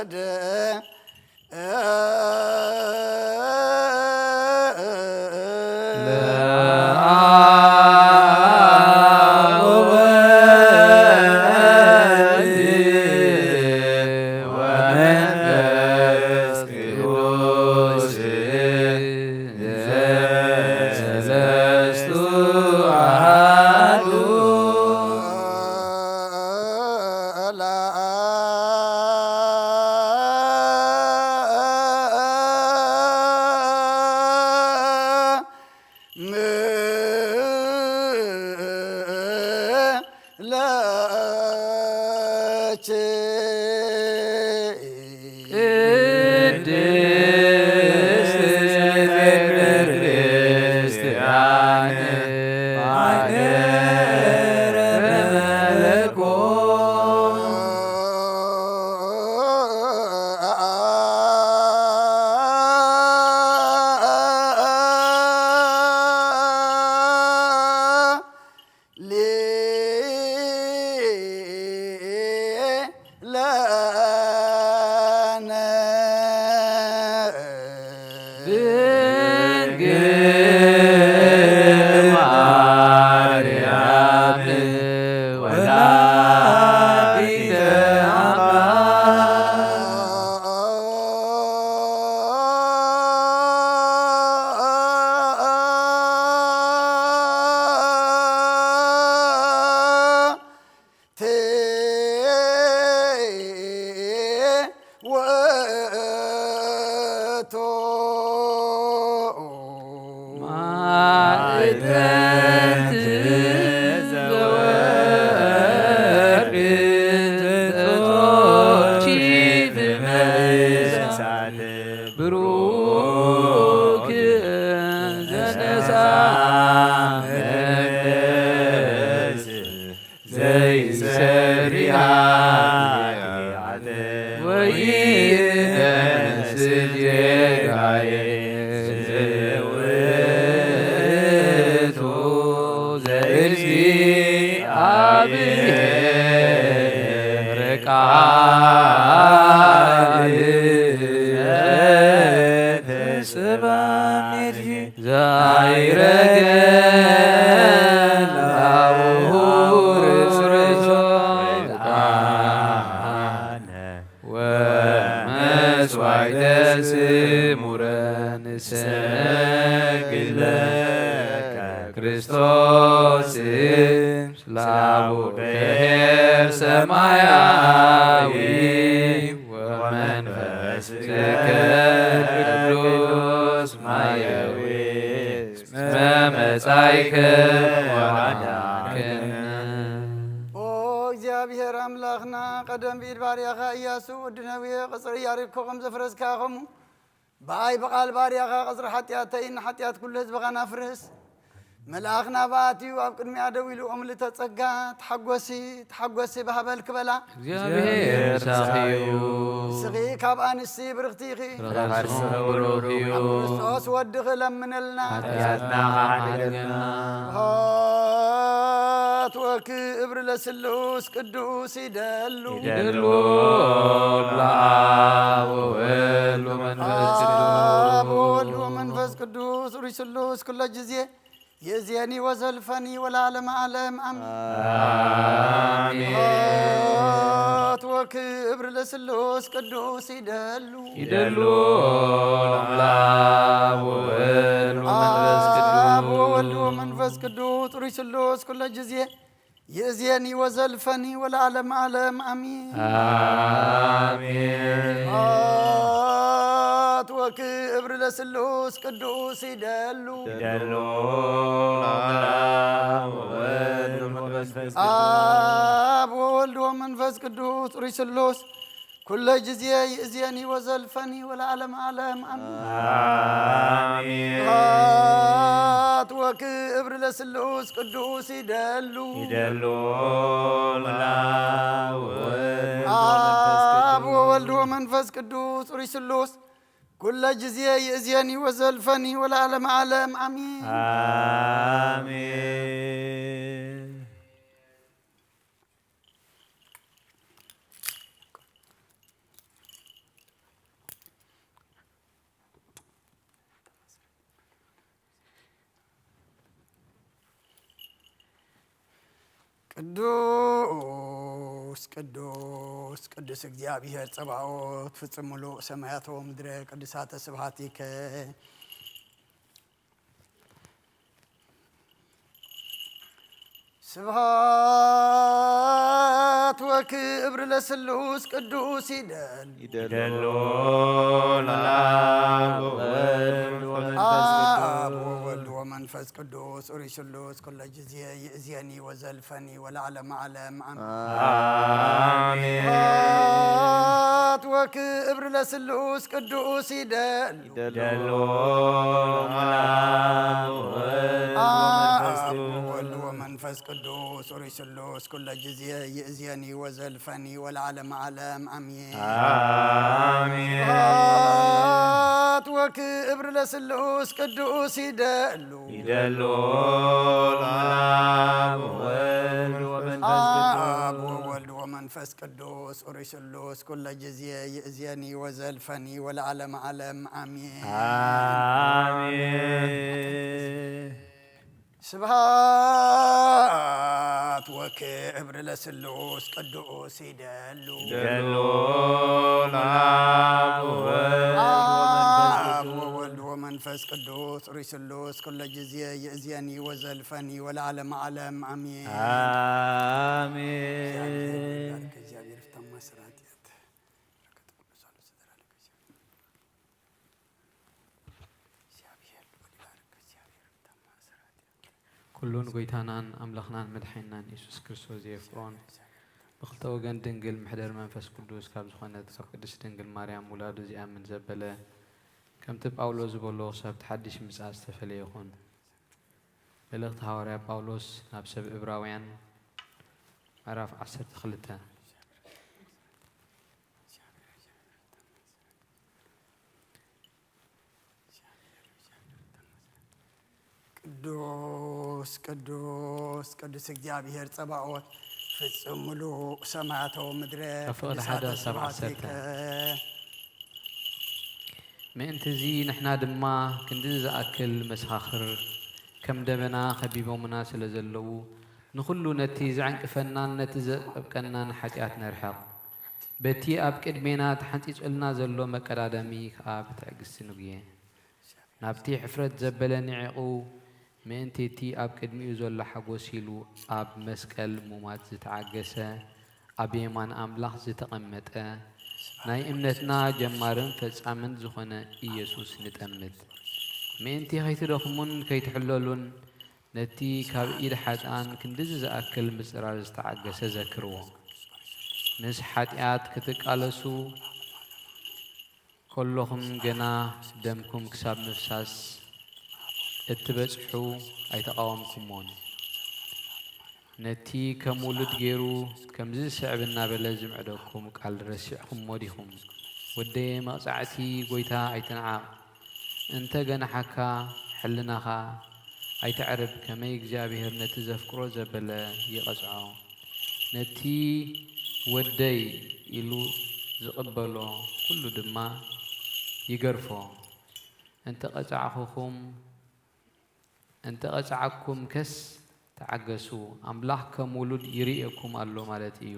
ወረደ ክርስቶስ ስላቡከ ሰማያዊ ወመንፈስከ ቅዱስ ማየዊ እስመ መጻእከ ወአዳንከነ። ኦ እግዚአብሔር አምላኽና ቀደም ብኢድ ባርያኻ ኢያሱ ወዲ ነቢየ ቅፅሪ ኢያሪኮ ከም ዘፍረስካኸሙ በኣይ በቓል ባርያኻ ቅፅሪ ሓጢኣተይን ሓጢኣት ኩሉ ህዝብኻ ናፍርስ መልኣኽና ባእትዩ ኣብ ቅድሚያ ደው ኢሉ ኦምሊ ተጸጋ ተሓጐሲ ባህበል ክበላ እግዚአብሔር ሳኺዩ ስኺ ካብ ኣንስቲ ብርኽቲ ኢኺ ክርስቶስ ወድኺ ለምነልና ኃጢአትና ሓድገና ሃት ወክብሪ ለስሉስ ቅዱስ ይደሉ ለአብ ወወልድ ወመንፈስ አብ ቅዱስ ወወልድ ወመንፈስ ቅዱስ ሩይ ስሉስ ኩለ ጊዜ የዚያኒ ወዘልፈኒ ወለዓለመ ዓለም አሜን። ሃት ወክብሪ ለስሉስ ቅዱስ ይደሉ ለአብ ወወልድ ወመንፈስ አብ ቅዱስ ወወልድ ወመንፈስ ቅዱስ ሩይ ስሉስ ኩለ ጊዜ የዚያኒ ወዘልፈኒ ወለዓለመ ዓለም አሜን። ሃት ወክብሪ ለስሉስ ቅዱስ ይደሉ አብ ወወልድ ወመንፈስ ቅዱስ ሩይ ስሉስ ኩለ ጊዜ ይእዜኒ ወዘልፈኒ ወለዓለመ ዓለም አሜን። ሃት ወክብሪ ለስሉስ ቅዱስ ይደሉ አብ ወወልድ ወመንፈስ ቅዱስ ሩይ ስሉስ ኩለ ጊዜ ይእዜኒ ወዘልፈኒ ወለዓለመ ዓለም አሜን። ቅዱስ ቅዱስ ቅዱስ እግዚአብሔር ጸባኦት ፍጹም ሙሉእ ሰማያት ወምድረ ቅዱሳተ ስብሐቲከ ስብሐት ወክብር ለስሉስ ቅዱስ ይደሎ ለአብ ወወልድ ወመንፈስ ቅዱስ ኡሪ ስሉስ ኩለ ጊዜ ይእዜኒ ወዘልፈኒ ወለዓለመ ዓለም አሜን። ስብሐት ወክብር ለስሉስ ቅዱስ ይደሎ ለአብ ወወልድ ወመንፈስ ቅዱስ ኡሪ ስሉስ ኩለ ጊዜ ይእዜኒ ወዘልፈኒ ወለዓለመ ዓለም አሜን። ስብሐት ወክብር ለስሉስ ቅዱስ ይደሉ ለአብ ወወልድ ወመንፈስ ቅዱስ ኡሪ ስሉስ ኩለ ጊዜ ይእዜኒ ወዘልፈኒ ወለዓለመ ዓለም አሜን። ስብሐት ወክብር ለስሉስ ቅዱስ ይደሉ ለአብ ወወልድ ወመንፈስ ቅዱስ ኡሪ ስሉስ ኩለ ጊዜ ይእዜኒ ወዘልፈኒ ወለዓለመ ዓለም አሜን። አሜን። ከእግዚአብሔር ፍታማ ስራት ኩሉን ጎይታናን ኣምላኽናን መድሓኒናን ኢየሱስ ክርስቶስ ዘየፍቅሮን ብክልተ ወገን ድንግል ምሕደር መንፈስ ቅዱስ ካብ ዝኾነት ካብ ቅድስት ድንግል ማርያም ውላዱ ዝኣምን ዘበለ ከምቲ ጳውሎስ ዝበሎ ሰብቲ ሓድሽ ምጽኣት ዝተፈለየ ይኹን። መልእኽቲ ሃዋርያ ጳውሎስ ናብ ሰብ ዕብራውያን ምዕራፍ 12 ቅዱስ ቅዱስ ቅዱስ እግዚአብሔር ጸባኦት ፍጹም ሙሉእ ሰማያት ወምድረ ከፍቕድ ሓደ ሰብ ዓሰርተ ምእንቲ እዚ ንሕና ድማ ክንዲ ዝኣክል መሰኻኽር ከም ደበና ከቢቦሙና ስለ ዘለዉ ንኹሉ ነቲ ዝዕንቅፈናን ነቲ ዘጠብቀናን ሓጢኣት ነርሕቕ በቲ ኣብ ቅድሜና ተሓንፂጹልና ዘሎ መቀዳደሚ ከዓ ብትዕግስቲ ንጉየ ናብቲ ሕፍረት ዘበለ ኒዒቑ ምእንቲ እቲ ኣብ ቅድሚኡ ዘሎ ሓጎስ ኢሉ ኣብ መስቀል ሙማት ዝተዓገሰ ኣብ የማን ኣምላኽ ዝተቐመጠ ናይ እምነትና ጀማርን ፈጻምን ዝኾነ ኢየሱስ ንጠምት ምእንቲ ከይትደኽሙን ከይትሕለሉን ነቲ ካብ ኢድ ሓጣን ክንዲዚ ዝኣክል ምጽራር ዝተዓገሰ ዘክርዎ ምስ ሓጢኣት ክትቃለሱ ከለኹም ገና ደምኩም ክሳብ ምፍሳስ እትበጽሑ ኣይተቃወምኩሞን ነቲ ከም ውሉድ ገይሩ ከምዚ ስዕብ እናበለ ዝምዕደኩም ቃል ረሲዕኩም ሞዲኹም ወደየ መቕጻዕቲ ጐይታ ኣይትንዓቕ እንተ ገናሓካ ሕልናኻ ኣይትዕርብ ከመይ እግዚኣብሔር ነቲ ዘፍቅሮ ዘበለ ይቐጽዖ ነቲ ወደይ ኢሉ ዝቕበሎ ኩሉ ድማ ይገርፎ እንተ ቐጻዕኩም ከስ ተዓገሱ ኣምላኽ ከም ውሉድ ይርኤኩም ኣሎ ማለት እዩ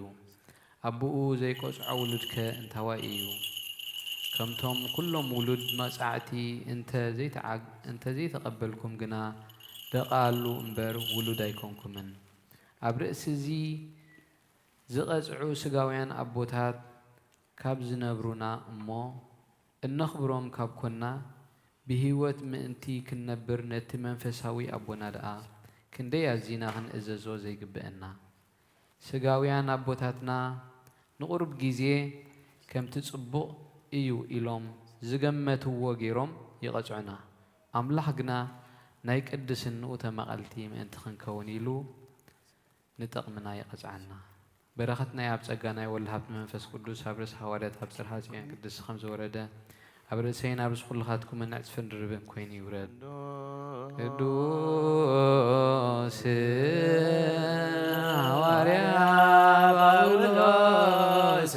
ኣቦኡ ዘይቈጽዖ ውሉድከ እንታዋይ እዩ ከምቶም ኩሎም ውሉድ መጻዕቲ እንተ ዘይተቐበልኩም ግና ደቓሉ እምበር ውሉድ ኣይኮንኩምን ኣብ ርእሲ እዚ ዝቐጽዑ ስጋውያን ኣቦታት ካብ ዝነብሩና እሞ እነኽብሮም ካብ ኮና ብህይወት ምእንቲ ክንነብር ነቲ መንፈሳዊ ኣቦና ደኣ ክንደይ ኣዚና ክንእዘዞ ዘይግብአና ስጋውያን ኣቦታትና ንቑርብ ጊዜ ከምቲ ጽቡቕ እዩ ኢሎም ዝገመትዎ ገይሮም ይቐጽዑና ኣምላኽ ግና ናይ ቅድስንኡ ተመቐልቲ ምእንቲ ክንከውን ኢሉ ንጠቕምና ይቐጽዓና በረኸት ናይ ኣብ ጸጋ ናይ ወልሃብቲ መንፈስ ቅዱስ ኣብ ርእሲ ሃዋርያት ኣብ ጽርሐ ጽዮን ቅድስ ከም ዝወረደ ኣብ ርእሰይን ኣብ ርእሲ ኩልኻትኩም ንዕጽፍን ርብን ኮይኑ ይውረድ ቅዱስ ሃዋርያ ጳውሎስ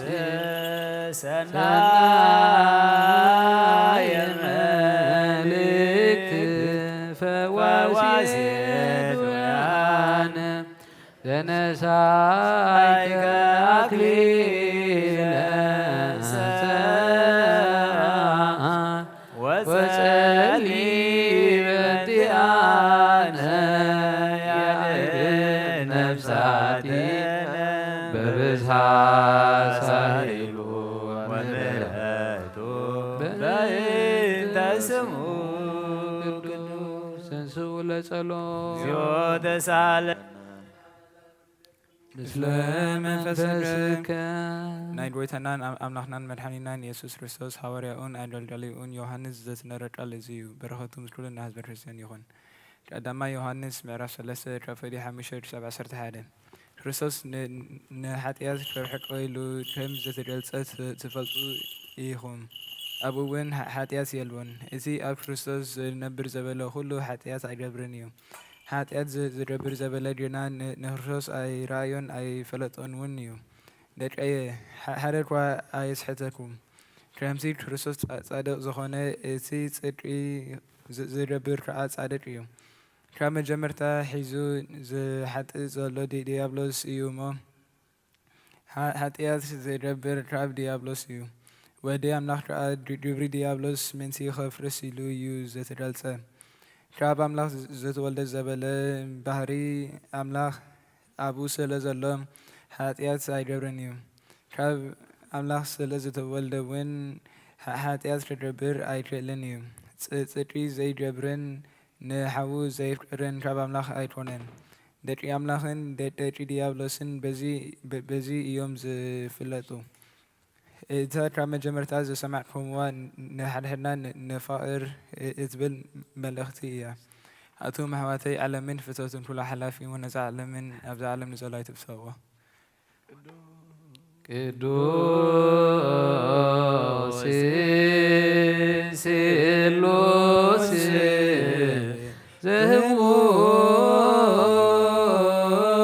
ሰናየ መልእክት ፈዋሲ ዱያነ ወነሳይከ አክሊለ ሰማይ ወጸሊ በእንቲአነ ያድኅን ነፍሳቲነ በብዝኃ ሳህሉ ወምሕረቱ በእንተ ስሙ ቅዱስ ተንሥኡ ለጸሎት እግዚኦ ተሳለ ምስለ መንፈስከ ናይ ጎይታናን ኣምላኽናን መድሓኒናን ኢየሱስ ክርስቶስ ሃዋርያኡን ኣገልጋሊኡን ዮሃንስ ዘትነረቃል እዚ እዩ። በረኸቱ ምስ ኩሉን ህዝበ ክርስቲያን ይኹን። ቀዳማይ ዮሃንስ ምዕራፍ 3 ከፈዲ 5-11 ክርስቶስ ንሓጢኣት ክርሕቅ ኢሉ ከም ዘተገልጸ ትፈልጡ ኢኹም። ኣብኡ እውን ሓጢኣት የልዎን። እቲ ኣብ ክርስቶስ ዝነብር ዘበለ ኩሉ ሓጢኣት ኣይገብርን እዩ። ሓጢኣት ዝገብር ዘበለ ግና ንክርስቶስ ኣይረኣዮን ኣይፈለጦን እውን እዩ። ደቀየ ሓደ እኳ ኣይስሕተኩም። ከምቲ ክርስቶስ ጻድቕ ዝኾነ እቲ ጽድቂ ዝገብር ከዓ ጻድቕ እዩ። ካብ መጀመርታ ሒዙ ዝሓጥእ ዘሎ ዲያብሎስ እዩ እሞ ሓጢኣት ዝገብር ካብ ዲያብሎስ እዩ። ወዲ ኣምላኽ ከዓ ግብሪ ዲያብሎስ ምንቲ ኸፍርስ ኢሉ እዩ ዘተገልጸ። ካብ ኣምላኽ ዘተወልደ ዘበለ ባህሪ ኣምላኽ ኣብኡ ስለ ዘሎ ሓጢኣት ኣይገብርን እዩ። ካብ ኣምላኽ ስለ ዝተወልደ እውን ሓጢኣት ክገብር ኣይክእልን እዩ። ጽድቂ ዘይገብርን ንሓዉ ዘይፍቅርን ካብ ኣምላኽ ኣይኮነን። ደቂ ኣምላኽን ደቂ ዲያብሎስን በዚ እዮም ዝፍለጡ። እታ ካብ መጀመርታ ዝሰማዕኩምዋ ንሓድሕድና ንፋቅር እትብል መልእኽቲ እያ። ኣቶም ኣሕዋተይ ዓለምን ፍትወትን ኩሉ ሓላፊ እውን ነዛ ዓለምን ኣብዛ ዓለም ንዘሎ ኣይትብሰዎ። ቅዱስ ስሉስ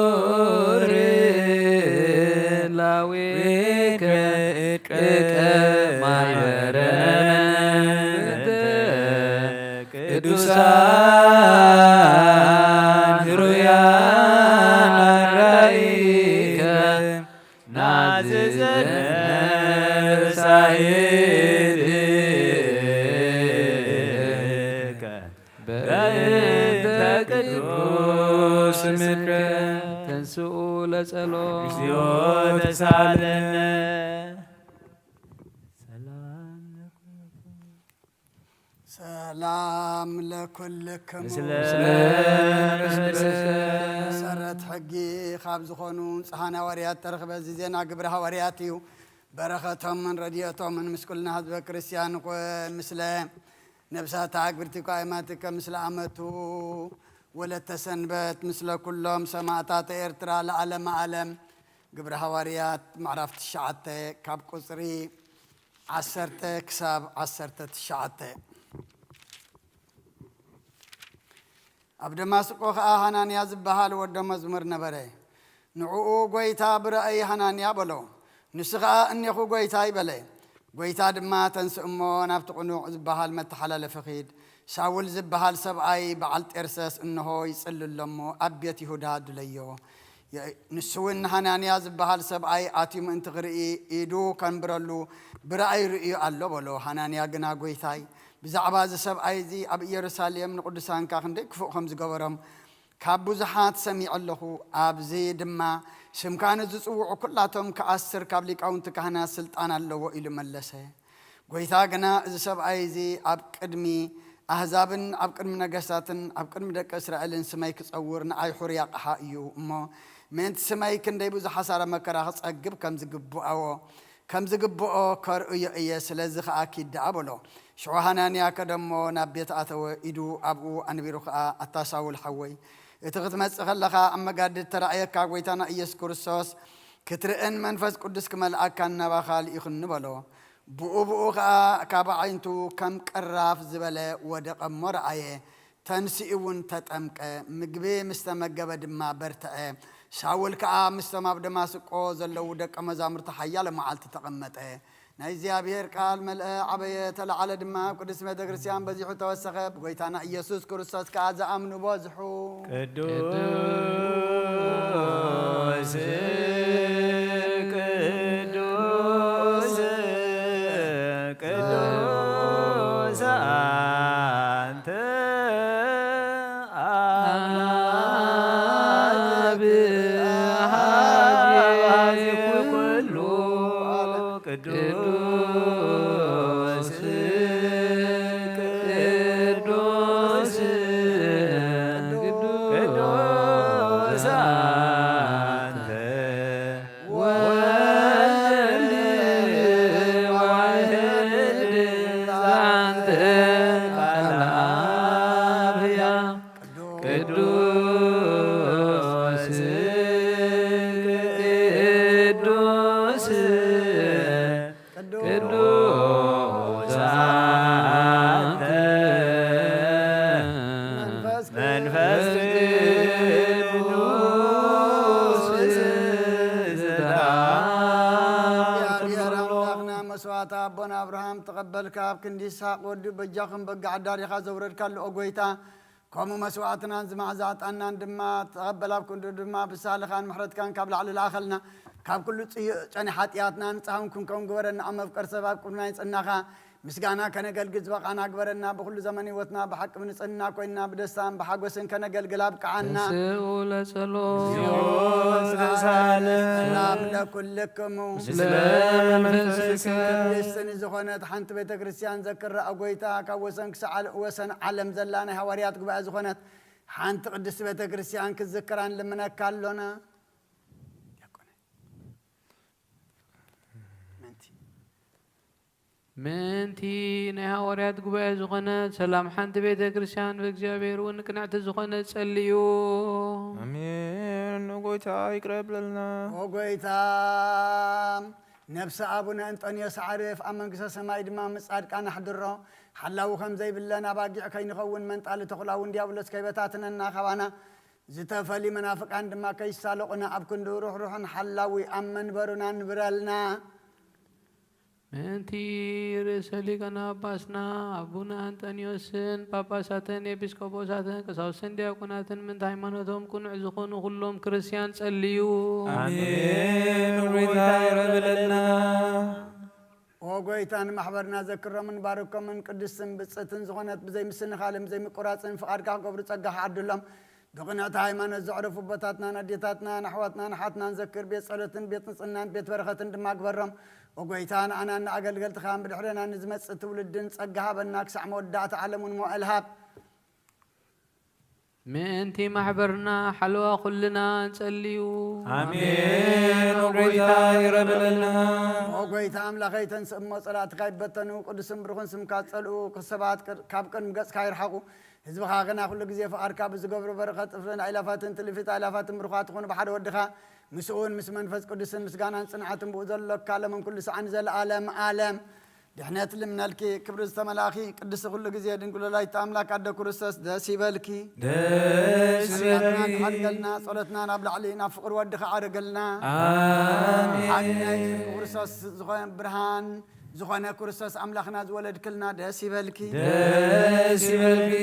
ዘህቡር ላዊከ ማይበረነ ቅዱሳን ህሩያን አራኢከ ናዝዘነ ሳይድከ በእንተ ቅዱስ ስምከ ተንሥኡ ለጸሎት እግዚኦ ተሳለነ ሰላም ለኩልክሙ መሰረት ሕጊ ካብ ዝኾኑ ፀሓን ሃዋርያት ተረኽበ እዚ ዜና ግብሪ ሃዋርያት እዩ። በረኸቶምን ረድኤቶምን ምስ ኩልና ህዝበ ክርስቲያን ኮን ምስለ ነብሳት ኣግብርቲ ቋይማትከ ምስለ ኣመቱ ወለተ ሰንበት ምስለ ኩሎም ሰማዕታት ኤርትራ ለዓለመ ዓለም ግብሪ ሃዋርያት ምዕራፍ 9 ካብ ቁፅሪ 10 ክሳብ 19 ኣብ ደማስቆ ከዓ ሃናንያ ዝበሃል ወደ መዝሙር ነበረ። ንዕኡ ጎይታ ብረአይ ሃናንያ በሎ። ንሱ ከዓ እኔኹ ጎይታ ይበለ። ጎይታ ድማ ተንስእ እሞ ናብቲ ቕኑዕ ዝበሃል መተሓላለፈ ኺድ ሳውል ዝበሃል ሰብኣይ በዓል ጤርሰስ እንሆ ይጽልሎ እሞ ኣብ ቤት ይሁዳ ድለዮ። ንሱ እውን ሃናንያ ዝበሃል ሰብኣይ ኣትዩ ምእንቲ ክርኢ ኢዱ ከንብረሉ ብረአይ ርእዩ ኣሎ በሎ። ሃናንያ ግና ጎይታይ ብዛዕባ እዚ ሰብኣይ እዚ ኣብ ኢየሩሳሌም ንቅዱሳንካ ክንደይ ክፉእ ከም ዝገበሮም ካብ ብዙሓት ሰሚዕ ኣለኹ። ኣብዚ ድማ ስምካ ንዝፅውዑ ኩላቶም ከ10 ካብ ሊቃውንቲ ካህናት ስልጣን ኣለዎ ኢሉ መለሰ። ጎይታ ግና እዚ ሰብኣይ እዚ ኣብ ቅድሚ ኣህዛብን ኣብ ቅድሚ ነገስታትን ኣብ ቅድሚ ደቂ እስራኤልን ስመይ ክፀውር ንኣይሑር ያቕሓ እዩ እሞ ምእንቲ ስመይ ክንደይ ብዙሕ ሓሳረ መከራ ክፀግብ ከም ዝግብኦ ከርእዮ እየ። ስለዚ ከዓ ኪዳኣ በሎ። ሽዑ ሃናንያ ከደሞ ናብ ቤት ኣተወ። ኢዱ ኣብኡ ኣንቢሩ ከዓ ኣታሳውል ሓወይ እቲ ክትመጽእ ከለኻ ኣብ መጋድድ ተራእየካ ጎይታና ኢየሱስ ክርስቶስ ክትርእን መንፈስ ቅዱስ ክመልኣካ ናባኻ ልኢኹኒ በሎ። ብኡ ከዓ ካብ ዓይንቱ ከም ቅራፍ ዝበለ ወደቐ እሞ ረአየ። ተንስኡ እውን ተጠምቀ። ምግቢ ምስ ተመገበ ድማ በርትዐ። ሳውል ከዓ ምስቶም ኣብ ደማስቆ ዘለዉ ደቀ መዛሙርቲ ሓያለ መዓልቲ ተቐመጠ። ናይ እግዚኣብሔር ቃል መልአ ዓበየ ተለዓለ ድማ ኣብ ቅዱስ ቤተ ክርስቲያን በዚሑ ተወሰኸ። ብጎይታና ኢየሱስ ክርስቶስ ከዓ ዝኣምኑ በዝሑ። ቅዱስ ቅዱስ አንተ አብ ኀቤ ኩሉ ቅዱስ ቅዱስ ቅዱስ አንተ ወልድ ዋሕድ ዘአንተ ቃለ አብ ሕያው ቅዱስ ቅዱስ ቅዱስ አንተ መንፈስ ቅዱስ እግዚአብሔር አምላክና መስዋዕት አቦና አብርሃም ተቀበልካ ኣብ ክንዲ ይስሐቅ ወዲ በጃኽን በጋ ዓዳሪኻ ዘውረድካሉ ኦጎይታ ከምኡ መስዋዕትናን ዝማዕዛጣናን ድማ ተቐበል ኣብ ክንዱ ድማ ብሳልኻን ምሕረትካን ካብ ላዕሊ ለኣኸልና ካብ ኩሉ ጨኒ ሓጢኣትና ንፅሃውን ክንከውን ግበረና ኣብ መፍቀር ሰብ ኣብ ቅድምና ይፅናኻ ምስጋና ከነገልግል ዝበቃና ግበረና ብኩሉ ዘመን ህይወትና ብሓቂ ብንፅህና ኮይንና ብደስታን ብሓጎስን ከነገልግል ኣብቅዓና ስኡ ለጸሎት ሰላም ለኩልክሙ ምስለ መንፈስከ ቅድስትን ዝኾነት ሓንቲ ቤተ ክርስቲያን ዘክረ ኣጎይታ ካብ ወሰን ክሳብ ወሰን ዓለም ዘላ ናይ ሃዋርያት ጉባኤ ዝኾነት ሓንቲ ቅድስቲ ቤተ ክርስቲያን ክዝክራን ልምነካ ኣሎና ምንቲ ናይ ሃዋርያት ጉባኤ ዝኾነት ሰላም ሓንቲ ቤተ ክርስቲያን ብእግዚአብሔር እውን ቅንዕቲ ዝኾነት ጸልዩ። አሜን። ጎይታ ይቅረብለልና። ኦጎይታ ነፍሲ ኣቡነ እንጦንዮስ ዓርፍ ኣብ መንግስተ ሰማይ ድማ ምጻድቃን ኣሕድሮ ሓላዊ ከም ዘይብለን ኣባጊዕ ከይንኸውን መንጣሊ ተኹላውን ዲያብሎስ ከይበታትነና ኸባና ዝተፈሊ መናፍቃን ድማ ከይሳለቑና ኣብ ክንዱ ሩሕሩሕን ሓላዊ ኣብ መንበሩና ንብረልና ምንቲ ርእሰ ሊቃነ ጳጳስና አቡነ አንጦንዮስን ጳጳሳትን ኤጲስቆጶሳትን ቀሳውስትን ዲያቆናትን ምንታ ሃይማኖቶም ቁኑዕ ዝኾኑ ኩሎም ክርስቲያን ጸልዩ። አሜን። ጎይታ ይቅረብለልና። ኦጎይታ ንማሕበርና ዘክሮምን ባርኮምን ቅድስትን ብፅትን ዝኾነት ብዘይ ምስንኻልን ብዘይ ምቁራፅን ፍቓድካ ክገብሩ ፀጋኻ ዓድሎም ብቕንዕቲ ሃይማኖት ዘዕረፉ ቦታትናን ኣዴታትናን ኣሕዋትናን ሓትናን ዘክር ቤት ጸሎትን ቤት ንፅናን ቤት በረኸትን ድማ ግበሮም ኦጎይታ ንኣና ንኣገልገልትኻን ብድሕርና ንዝመፅእ ትውልድን ፀጋሃ በና ክሳዕ መወዳእቲ ዓለሙን ሞዕልሃብ ምንቲ ማሕበርና ሓለዋ ኩልና እንጸልዩ። አሜን። ጎይታ ይቅረብለልና። ኦጎይታ ኣምላኸይ ተንስእ እሞ ጸላእትካ ይበተኑ ቅዱስን ብሩኽን ስምካ ጸልኡ ሰባት ካብ ቅድሚ ገጽካ ይርሓቑ ህዝብኻ ግና ኩሉ ግዜ ፍቓድካ ብዝገብሩ በረኸት ጥፍርን ኣይላፋትን ትልፊት ኣይላፋትን ብሩኻት ይኹኑ ብሓደ ወድኻ ምስኡን ምስ መንፈስ ቅዱስን ምስጋናን ጽንዓትን ብኡ ዘሎካ ለመን ኩሉ ሰዓን ዘለዓለም ዓለም ድሕነት ልምነልኪ ክብሪ ዝተመላኺ ቅዱስ ኩሉ ግዜ ድንግሎላይት ኣምላክ ኣደ ክርስቶስ ደስ ይበልኪ ደስ ይበልኪ። ሓድገልና ጸሎትና ናብ ላዕሊ ናብ ፍቕሪ ወድኻ ዓርገልና አሜን። ክርስቶስ ዝኾነ ብርሃን ዝኾነ ክርስቶስ ኣምላኽና ዝወለድክልና ደስ ይበልኪ ደስ ይበልኪ።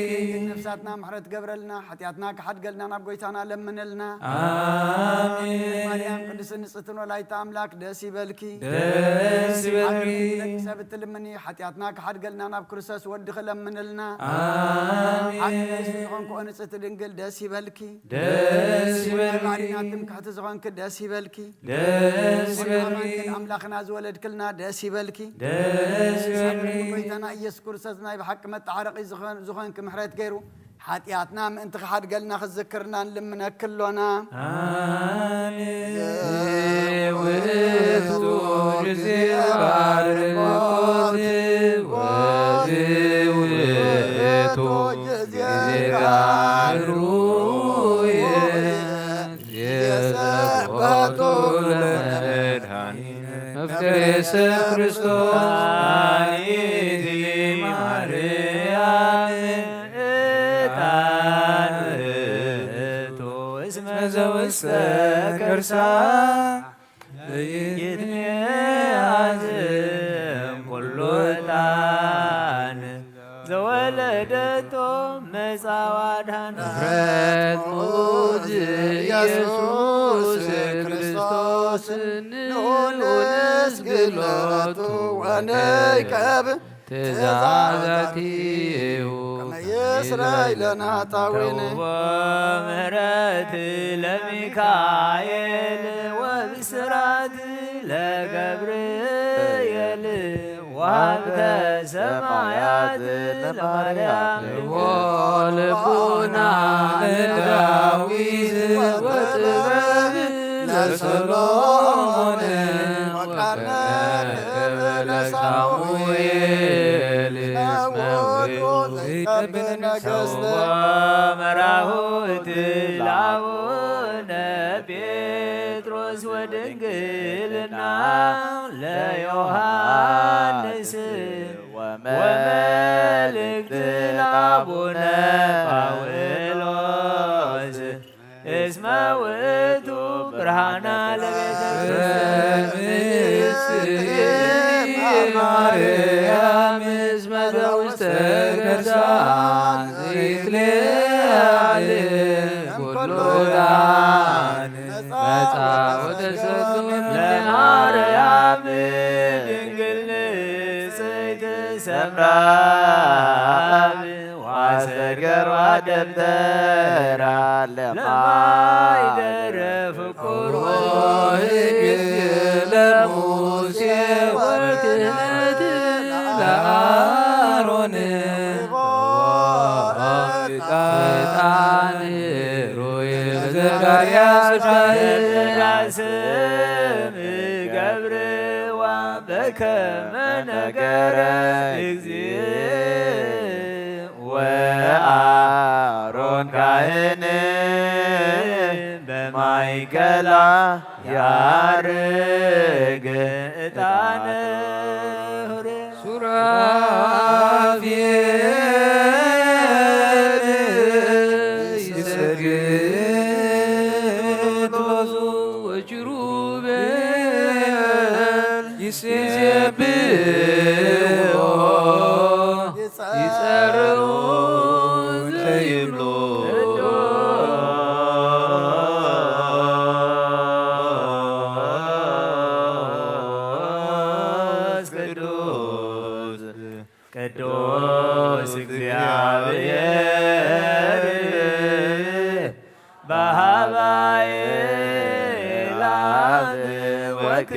ነፍሳትና ምሕረት ገብረልና ሓጢኣትና ክሓድገልና ናብ ጎይታና ለምንልና አሜን። ማርያም ቅድስን ንጽሕትን ወላዲተ ኣምላክ ደስ ይበልኪ ደስ ይበልኪ። ደቂ ሰብ እትልምኒ ሓጢኣትና ክሓድገልና ናብ ክርስቶስ ወዲ ክለምንልና አሜን። ዝኾንክኦ ንጽሕቲ ድንግል ደስ ይበልኪ ደስ ይበልኪ። ማሪና ትምክሕቲ ዝኾንክ ደስ ይበልኪ ደስ ይበልኪ። ኣምላኽና ዝወለድክልና ደስ ይበልኪ ደስ ይበልኪ። ጎይታና ኢየሱስ ክርስቶስ ናይ ብሓቂ መጣዓረቂ ዝኾንክ ምሕረት ገይሩ ሓጢኣትና ምእንቲ ክሓድገልና ክዝክርና ንልምነክሎና አሜን። ውእቱ ጊዜ ባርኮት ወውእቱ ጊዜ ጋሩየ የሰበቱ ለመድኃኒነ መፍቅሬሰ ክርስቶስ አኒቲ ማርያም ዕጣን ውእቱ እስመ ዘውስተ ከርሳ ይትሜያዝም ኩሉ ዕጣን ዘወለደቶ መጻዋድሃን ፍረት ሙዝ ኢየሱስ ወነይከብ ትእዛዛቲሁ ከመይስረይ ለናጣዊን ምህረት ለሚካኤል ወብስራት ለገብርኤል ወሀብተ ሰማያት ለማርያም ወልቡና ለዳዊት ወጥበብ ለሰሎሞን ወቃነ ለሳሙኤል ወመራሁት ለአቡነ ጴጥሮስ ወድንግልና ለዮሐንስ ወመልእክት ለአቡነ ጳውሎስ እስመ ውእቱ ብርሃና ለቤተ ማርያም እስመ ዘውስተ ከርሳ ዘይትለዓል ኩሎታን ነፃ ወተሰክም ለማርያም ድንግል ንጽሕት ሰምራ ዋሰገሯ ደብተራ ለማይደረ ፍቁር ሕግ ለሙሴ ወክህነት ለአሮን ዕጣን ሮይ ዘካርያስ ስም ገብርዋ በከመ ነገረ እግዚእ ወአሮን ካህን በማእከላ ያርግ ዕጣነ ሱራፌል ይሰግድ ሎቱ ወኪሩቤል ይሴብሖ ይጸርዑ ዘይብሎ ቅዱስ እግዚአብሔር በሀባይ ላብ ወክቡር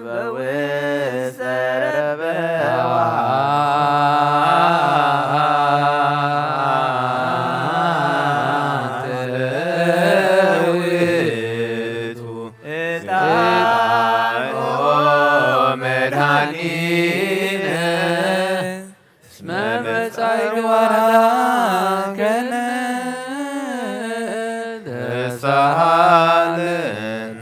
በውስተ ረበዋት ዕጣን መድኃኒነ እስመ መጻእክ ወራከነ ተሳሃለነ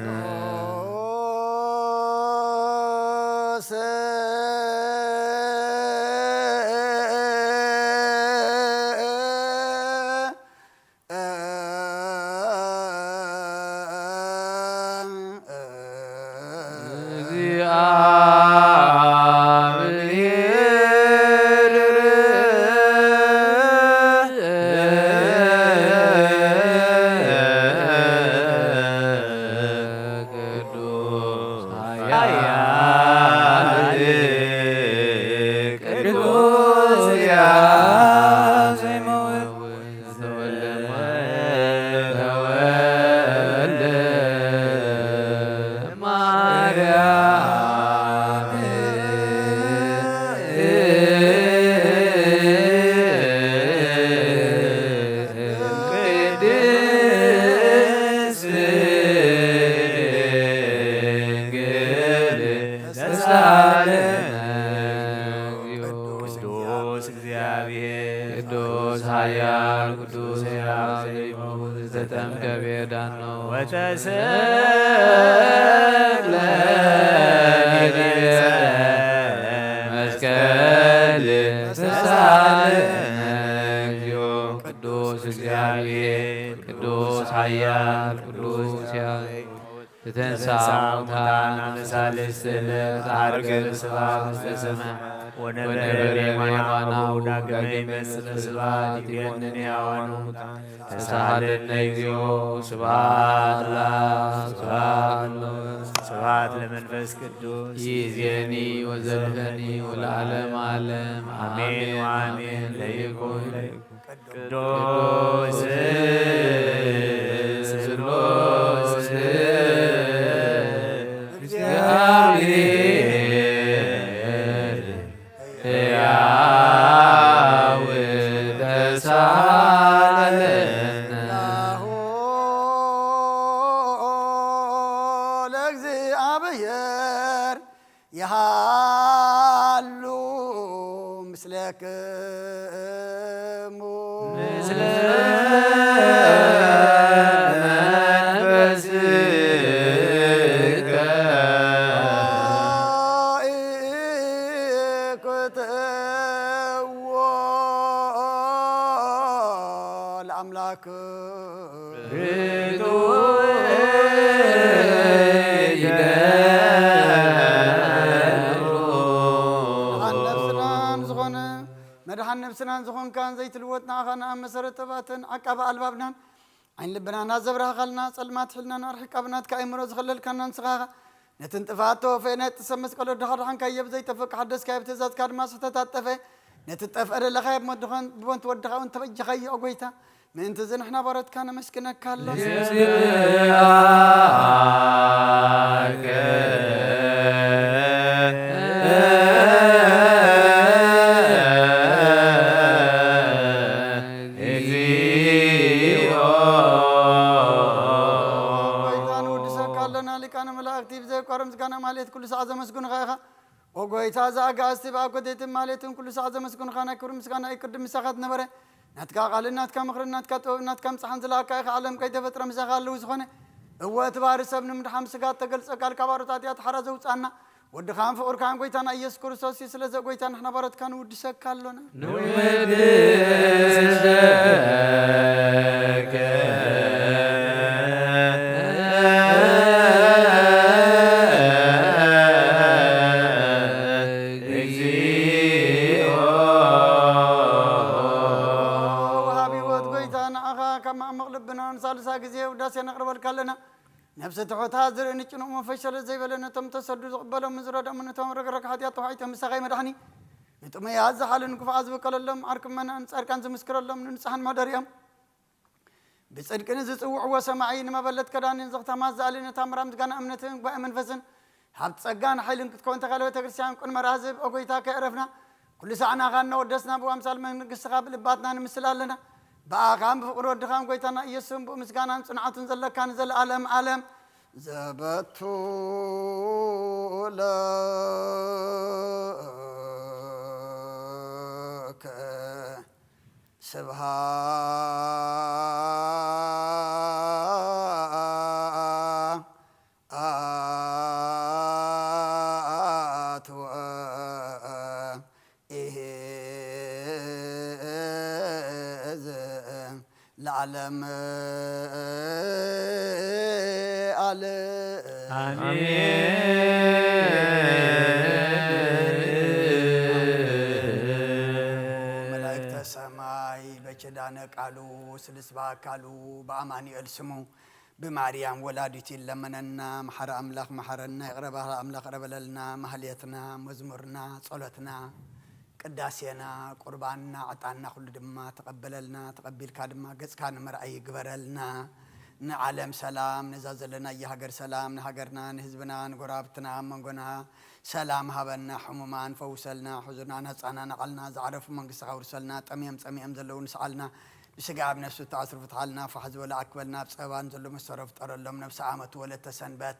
ቅዱስ ኃያል ቅዱስ ሕያው ዘይመውት ዘተምከ ቤዳኖ ወተሰቅለ መስቀል ተሳለነ እግዚኦ ቅዱስ እግዚአብሔር ቅዱስ ኃያል ቅዱስ ሕያው تتنسى متانا مثالث تعرق بسباب السماء ونبري وانا وداقمي مثل سبات يبينني اوانو تسهل النيزيو سبات الله سبات الله سبات لمنفس قدوس يزيني وزلفني والعالم عالم آمين وآمين ليكون قدوس سلوس እግዚአብሔር ሕያው ተሳለነ ለእግዚአብሔር ይሃሉ ምስለክሙ ምስለ ለአምላክ መድኃን ነፍስናን ዝኾንካን ዘይትልወጥና ኻና መሰረተባትን ዓቃባ ኣልባብናን ዓይን ልብናና ዘብራኻልና ጸልማት ሕልናን ኣርሕቃብናትካ ኣእምሮ ዝኸለልካና ንስኻኻ ነቲ እንጥፋቶ ፈነት ሰብ መስቀሎ ድኻድሓንካ የብ ዘይጠፍቕ ሓደስካዮ ብትእዛዝካ ድማ ስሕተታጠፈ ነቲ ጠፍአ ለኻዮ ብቦንቲ ወድኻ እውን ተበጅኸዮ ጎይታ ምእንቲ እዚ ንሕና ባሮትካ ነመስግነካ ኣሎ ሊቃነ መላእክቲ ብዘይቋረ ምስጋና ማለት ኩሉ ሰዓት ዘመስግኑኻ ኢኻ ወጎይታ ዝኣጋእዝቲ ብኣብ ኮቴትን ማለትን ኩሉ ሰዓት ዘመስግኑኻ ናይ ክብሪ ምስጋና ይቅድም ምሳኻ ትነበረ ናትካ ቃልን ናትካ ምኽርን ናትካ ጥበብ ናትካ ምፅሓን ዝለኣካ ኢኻ ዓለም ከይተፈጥረ ምሳኻ ኣለዉ ዝኾነ እወ እቲ ባህሪ ሰብ ንምድሓም ስጋት ተገልፀ ቃልካ ባሮታት እያ ተሓራ ዘውፃና ወድኻን ፍቑርካን ጎይታና ኢየሱስ ክርስቶስ እዩ ስለዚ ጎይታ ንሕና ባሮትካ ንውድሰካ ኣሎና ንውድሰከ ሳልሳ ጊዜ ውዳሴ ነቕርበልካ ኣለና ነፍሲ ትሑታ ዝርኢ ንጭኑቕ መንፈሸለ ዘይበለ ነቶም ተሰዱ ዝቕበሎም ዝረድኦም ነቶም ረግረግ ሓጢኣት ተዋሒቶም ምሳኸይ መድሓኒ ንጥሙያት ዝሓልን ክፉዓት ዝብቀለሎም ዓርክመናን ጻድቃን ዝምስክረሎም ንንፅሓን መደሪኦም ብጽድቅን ዝጽውዕዎ ሰማዒ ንመበለት ከዳንን ዘኽተማት ዝኣልነታ ምራ ምስጋና እምነትን ጉባኤ መንፈስን ሃብቲ ጸጋን ሓይልን ክትኮን ተኻለ ቤተ ክርስቲያን ቁን መራህዝብ ኦጎይታ ከይዕረፍና ኩሉ ሰዓናኻ እናወደስና ብኣምሳል መንግሥትኻ ብልባትና ንምስል ኣለና بأخام بفقر دخان قويتنا يسوم بمسكانا صنعة زلك كان زل عالم عالم زبطو لك سبحات العالم ملائكة السماء بكدانا قالوا سلسبا قالوا بأماني ألسمو بماريام ولادتي لمننا محر أملاك محرنا يقربها أملاك ربللنا محليتنا مزمرنا صلاتنا قداسينا قرباننا عطانا كل دما تقبللنا تقبل كادما قص كان مرعي قبرلنا نعلم سلام نزازلنا يهجر سلام نهجرنا نهزبنا نقرابتنا منقنا سلام هبنا حمومان فوسلنا حزننا نصعنا نقلنا زعرف من قص ورسلنا تميم زلو نسعلنا بسقاب نفسه تعصرف حالنا فحز ولا أكبلنا بصبان زلو مسرف طر لهم نفس عامة ولا تسنبات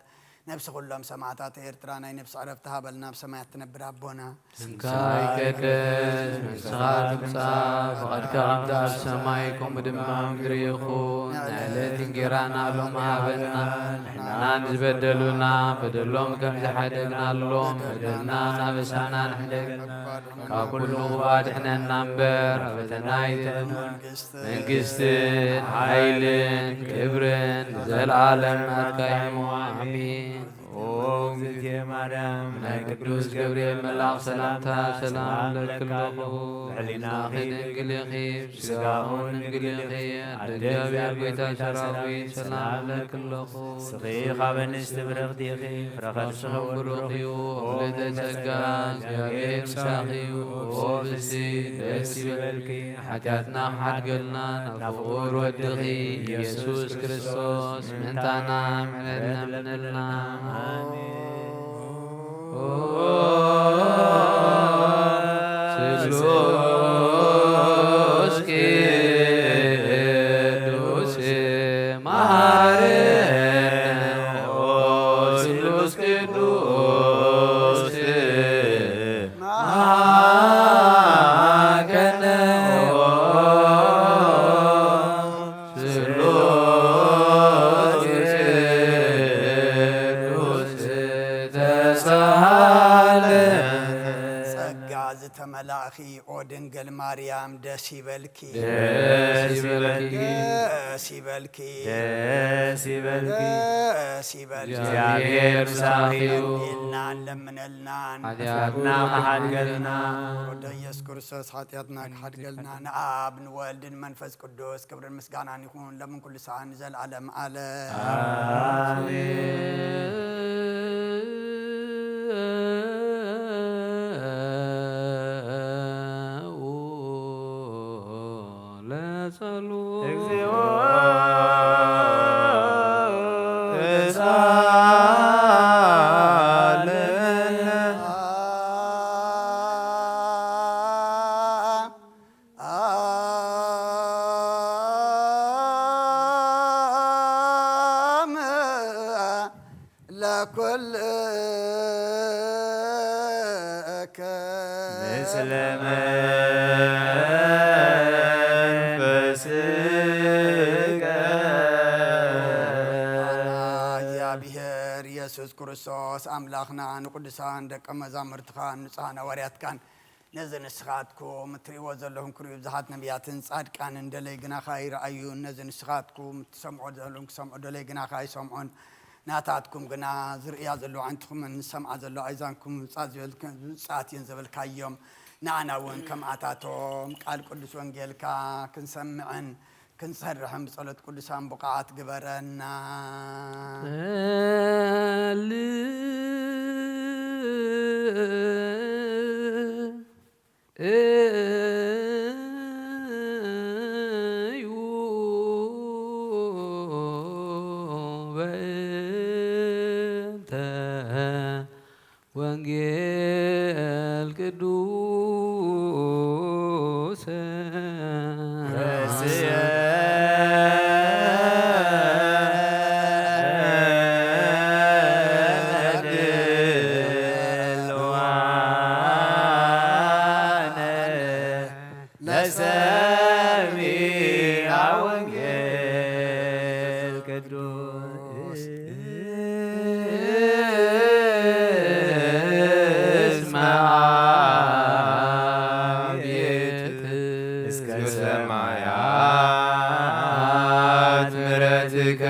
نفس كلهم سماعات إيرترانا نفس عرفتها بلنا بسماعات تنبر أبونا سمكاي كدس مسخات بصاف وقد كرمت السمايكم بدمام دريخون نعلت انجرانا لهم هابنا نحنا نزبدلونا بدلهم كم زحدقنا لهم بدلنا نبسانا نحدق كل غباد احنا ننبر فتنايتن منقست حيلن كبرن زلعالم أتكايمو آمين وزيتي مريم ناي قدوس جبريل ملاك سلامتا سلام لكلكو علينا خيد انقلقي سقاهون انقلقي الدجابير بيتا شراوي سلام لكلكو صغيخة بنستبرغ ديخي فرخت فرشهم بروخيو وفلت سقاز جابير مساخيو وفسي دسي بالكي حكاتنا حد قلنا نفور ودخي يسوس كريستوس من تانا معلنا من الله سلوس كدوس مارن سلوس كدوس ماكن سلوس كدوس سقاز تملاخي ودنقل مريم دسي بالكي دسي بالكي دسي بالكي دسي بالكي دسي بالكي እግዚአብሔር ሳኺው إلنا لمن إلنا ኃጢአትና መሐድ ገልنا ወደ ኢየሱስ ክርስቶስ ኃጢአትና ከሐድ ገልنا ንአብ ንወልድ መንፈስ ቅዱስ ክብርን ምስጋናን ይሁን ለምን ኩሉ ሰዓት ዘለዓለም አለ እግዚኦ لكل ምስለ መንፈስከ እግዚአብሔር ኢየሱስ ክርስቶስ አምላኽና ንቅዱሳን ደቀ መዛሙርትኻ ንጹሓን ሐዋርያትካን ነዚ ንስኻትኩም እትሪእዎ ዘለኹም ክሪኡ ብዙሓት ነቢያትን ጻድቃንን ደለይ ግናኻ ይረኣዩ ነዚ ንስኻትኩም እትሰምዖ ዘለኹም ክሰምዑ ደለይ ግናኻ ይሰምዑን ናታትኩም ግና ዝርእያ ዘለዉ ዓይንትኹምን ሰምዓ ዘለዉ ኣይዛንኩም ጻት እየን ዘበልካዮም ንኣና እውን ከምኣታቶም ቃል ቅዱስ ወንጌልካ ክንሰምዕን ክንሰርሕን ብጸሎት ቅዱሳን ቡቕዓት ግበረና ወንጌል ቅዱስ ረስየ ድልዋነ ለሰሚዐ ወንጌል ቅዱስ እስከ ሰማያት ምሕረትከ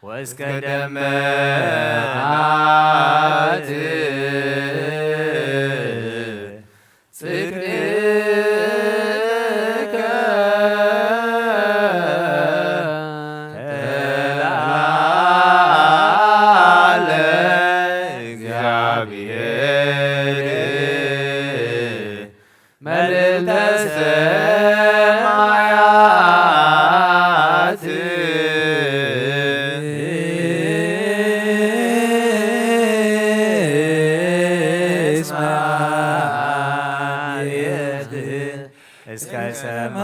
ወእስከ ደመናት ጽድቅከ ተላዕለ እግዚአብሔር መልዕልተ ሰማያት እስከ ሰማያት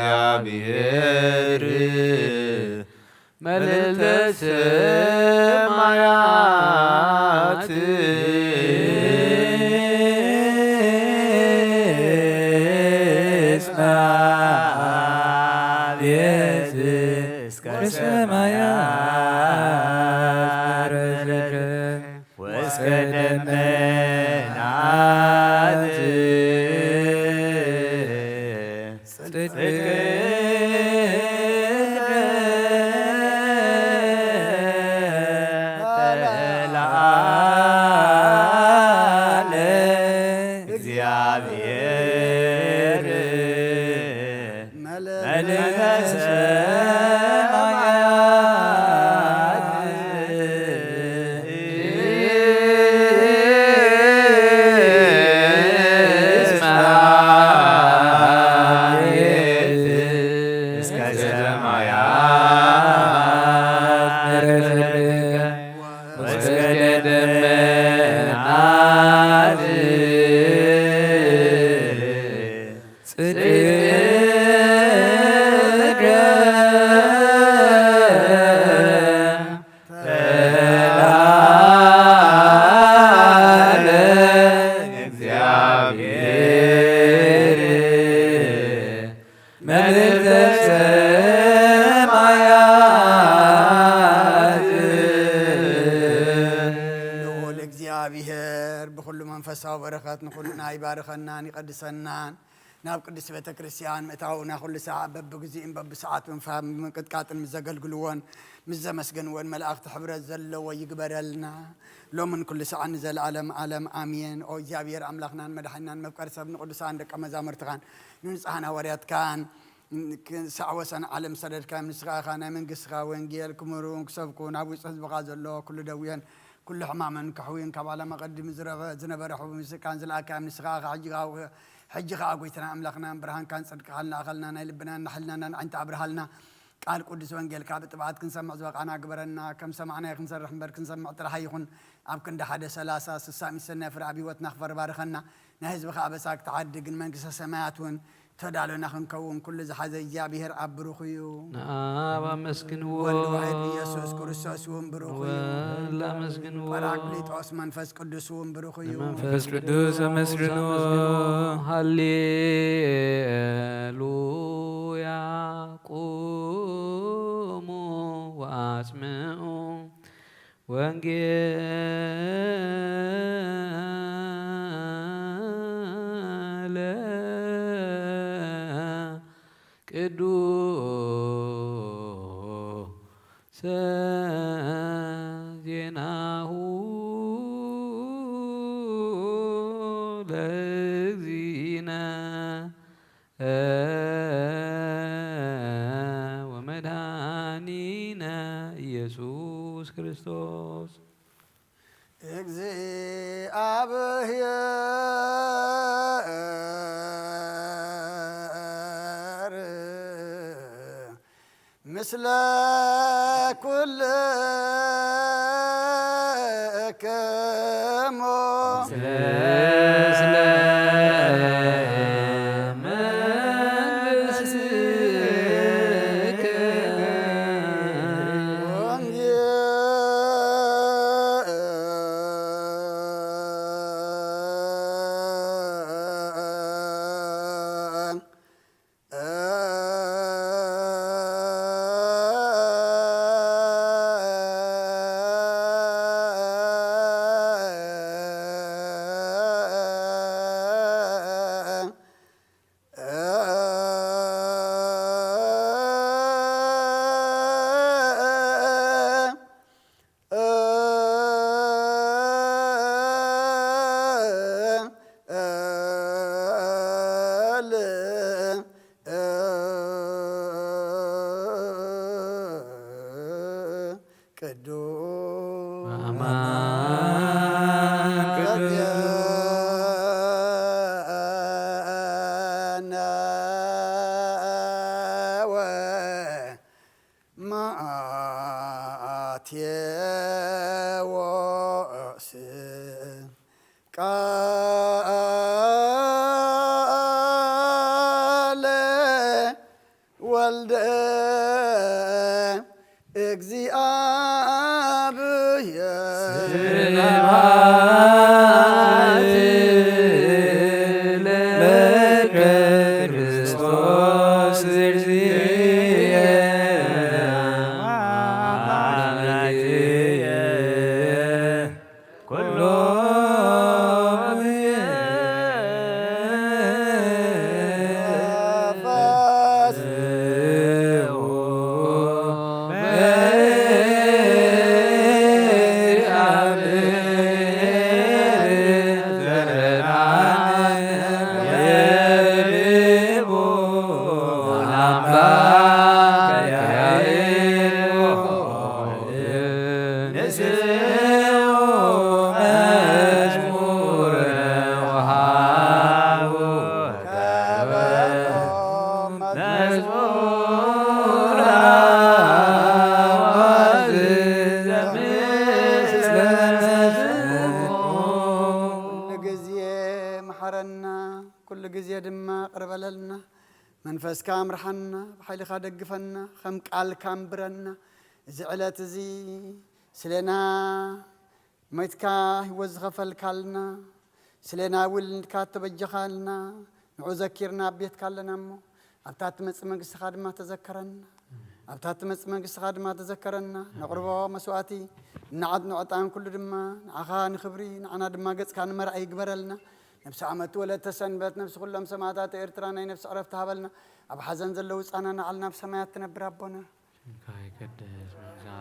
እግዚአብሔር መልዕልተ ሰማያት እስመ አብየት እስከ ሰማያት ወእስከ ደመናት በረከት ንኩልና ይባርከናን ይቀድሰናን ናብ ቅዱስ ቤተ ክርስቲያን መታውና ኩሉ ሰዓት በብግዚእን በብሰዓት ምንፋም ምቅጥቃጥን ምዘገልግልዎን ምዘመስገንዎን መላእክቲ ሕብረት ዘለዎ ይግበረልና ሎምን ኩሉ ሰዓት ንዘለዓለም ዓለም አሜን። ኦ እግዚአብሔር አምላክናን መድኃኒናን መፍቀር ሰብን ቅዱሳን ደቀ መዛሙርትካን ንንጽሐና ሐዋርያትካን ሰዕወሰን ዓለም ሰደድካ ምስኻኻ ናይ መንግስትኻ ወንጌል ክምሩን ክሰብኩ ናብ ውፅእ ህዝብኻ ዘሎ ኩሉ ደውየን كل حمامن كحوين كبالا مقدم زنبرح ومسكان زلاك من سخاخ حجها أقويتنا أملاكنا برهان كان صدق حالنا أخلنا نلبنا نحلنا أنت عبرهالنا قال قدس وانجيل كابت بعد كن سمع زواق أنا قبرنا كم سمعنا يخن سرح مبر كن سمع ترحي يخن أبكن ده حدا سلاسة سسامي سنة فرعبي وتنخفر بارخنا نهز بخا بساك تعدق من قصة سماعتون تدالو نخن كون كل زحزة إجابير عبروخيو مسكنو والواحد يسوس كريستوس ومبروخيو ولا مسكنو باراكليت عثمان فاس قدس ومبروخيو መንፈስ ቅዱስ አመስግኑ ሃሌሉያ ቁሙ ወአስምዑ ወንጌለ ቅዱስ ዜናሁ ለእግዚእነ ወመድኃኒነ ኢየሱስ ክርስቶስ እግዚአብሔር ምስለ ኩልክሙ ወልደ እግዚአብሔር ስብሐት ለክርስቶስ እግዚእየ አምላክየ ኩሎ መንፈስካ ምርሐና ብሓይልኻ ደግፈና ከም ቃልካ ምብረና እዚ ዕለት እዚ ስለና ሞትካ ህይወት ዝኸፈልካልና ስለና ውልድካ ተበጀኻልና ንዑ ዘኪርና ቤትካ ኣለና እሞ ኣብታ ትመፅእ መንግስትኻ ድማ ተዘከረና ኣብታ ትመፅእ መንግስትኻ ድማ ተዘከረና ነቕርቦ መስዋእቲ ንዓድኖ ዕጣን ኩሉ ድማ ንዓኻ ንኽብሪ ንዓና ድማ ገጽካ ንመርኣይ ይግበረልና ነፍሲ ዓመት ወለተ ሰንበት ነፍሲ ኩሎም ሰማዕታት ኤርትራ ናይ ነፍሲ ዕረፍቲ ሃበልና ኣብ ሓዘን ዘለው ህፃናት ንዓልና ኣብ ሰማያት ትነብር ኣቦና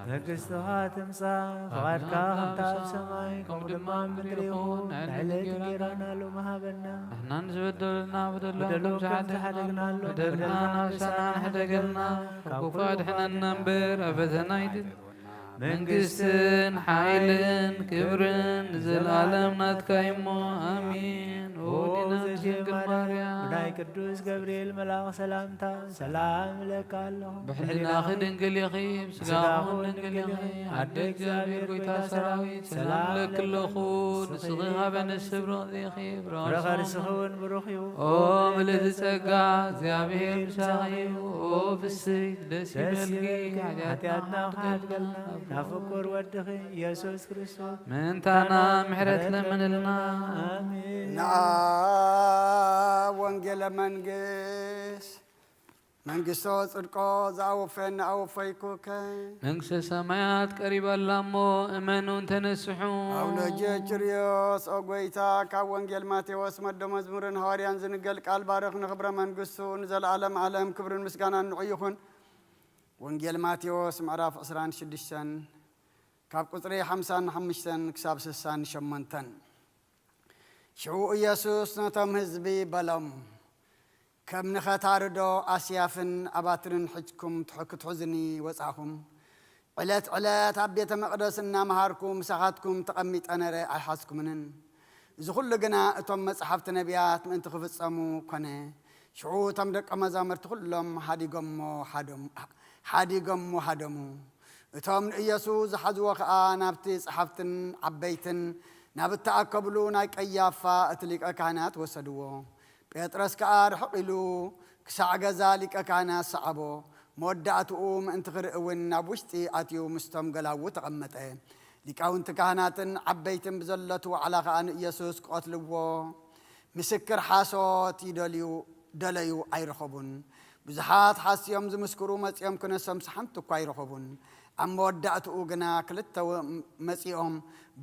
መንግስትኻ ትምጻእ ፈቓድካ ከምታ ኣብ ሰማይ ከምኡ ድማ ኣብ ምድሪ ይኹን ንዕለት እንጀራና ሎሚ ሃበና ንሕና ንዝበደሉና በደሎም ዝሓደግናሎ በደልና ናብሳና ንሕደገልና ካብ ክፉእ ኣድሕነና እምበር ኣብ ፈተና ኣይድን መንግስትን ሓይልን ክብርን ዘለዓለም ናትካ እሞ ኣሚን ወዲና ድንግል ማርያም ናይ ቅዱስ ገብርኤል መልኣኽ ሰላምታ ሰላም እለካ ኣለኹ ብሕሊናኺ ድንግል ኢኺ ብስጋኹን ድንግል ኢኺ ኣደ እግዚኣብሔር ጎይታ ሰራዊት ሰላም ለክለኹ ንስኺ ኻበ ንስብ ርቕኢኺ ብረኸርስኺ እውን ብሩኽ እዩ ኦ ምልእቲ ጸጋ እግዚኣብሔር ብሳኺ እዩ ኦ ፍስሕት ደስ ይበልኪ ሓጢኣትና ክሓድገልና ናብ ፍቁር ወድኺ ኢየሱስ ክርስቶስ ምንታና ምሕረት ለምንልና ኣሜን ንኣብ ወንጌለ መንግስቶ ጽድቆ ዝኣወፈን ንኣወፈይኩከ መንግሥተ ሰማያት ቀሪባላ እሞ እመኑን ተነስሑ ኣውሎጀ ጭርዮስ ኦ ጐይታ ካብ ወንጌል ማቴዎስ መዶ መዝሙርን ሐዋርያን ዝንገል ቃል ባርኽ ንኽብረ መንግሥቱ ንዘለዓለም ዓለም ክብርን ምስጋናን ንዑ ይኹን ወንጌል ማቴዎስ ምዕራፍ 26 ካብ ቁፅሪ 55 ክሳብ 68 ሽዑ ኢየሱስ ነቶም ህዝቢ በሎም ከም ንኸታርዶ ኣስያፍን ኣባትርን ሕጅኩም ክትሕዙኒ ወጻኹም ዕለት ዕለት ኣብ ቤተ መቕደስ እናመሃርኩም ምሳኻትኩም ተቐሚጠ ነረ ኣይሓስኩምንን እዚ ኩሉ ግና እቶም መጽሓፍቲ ነቢያት ምእንቲ ክፍጸሙ ኮነ ሽዑ እቶም ደቀ መዛሙርቲ ኩሎም ሓዲጎሞ ሃደሙ እቶም ንኢየሱስ ዝሓዝዎ ከዓ ናብቲ ጸሓፍትን ዓበይትን ናብ እተኣከብሉ ናይ ቀያፋ እቲ ሊቀ ካህናት ወሰድዎ ጴጥሮስ ከዓ ርሕቕ ኢሉ ክሳዕ ገዛ ሊቀ ካህናት ሰዓቦ መወዳእትኡ ምእንቲ ክርኢ እውን ናብ ውሽጢ ኣትዩ ምስቶም ገላዉ ተቐመጠ ሊቃውንቲ ካህናትን ዓበይትን ብዘለቱ ዋዕላ ከዓ ንኢየሱስ ክቐትልዎ ምስክር ሓሶት ደለዩ ኣይረኸቡን ብዙሓት ሓስዮም ዝምስክሩ መጺኦም ክነሰምስ ሓንቲ እኳ ኣይረኸቡን ኣብ መወዳእትኡ ግና ክልተ መጺኦም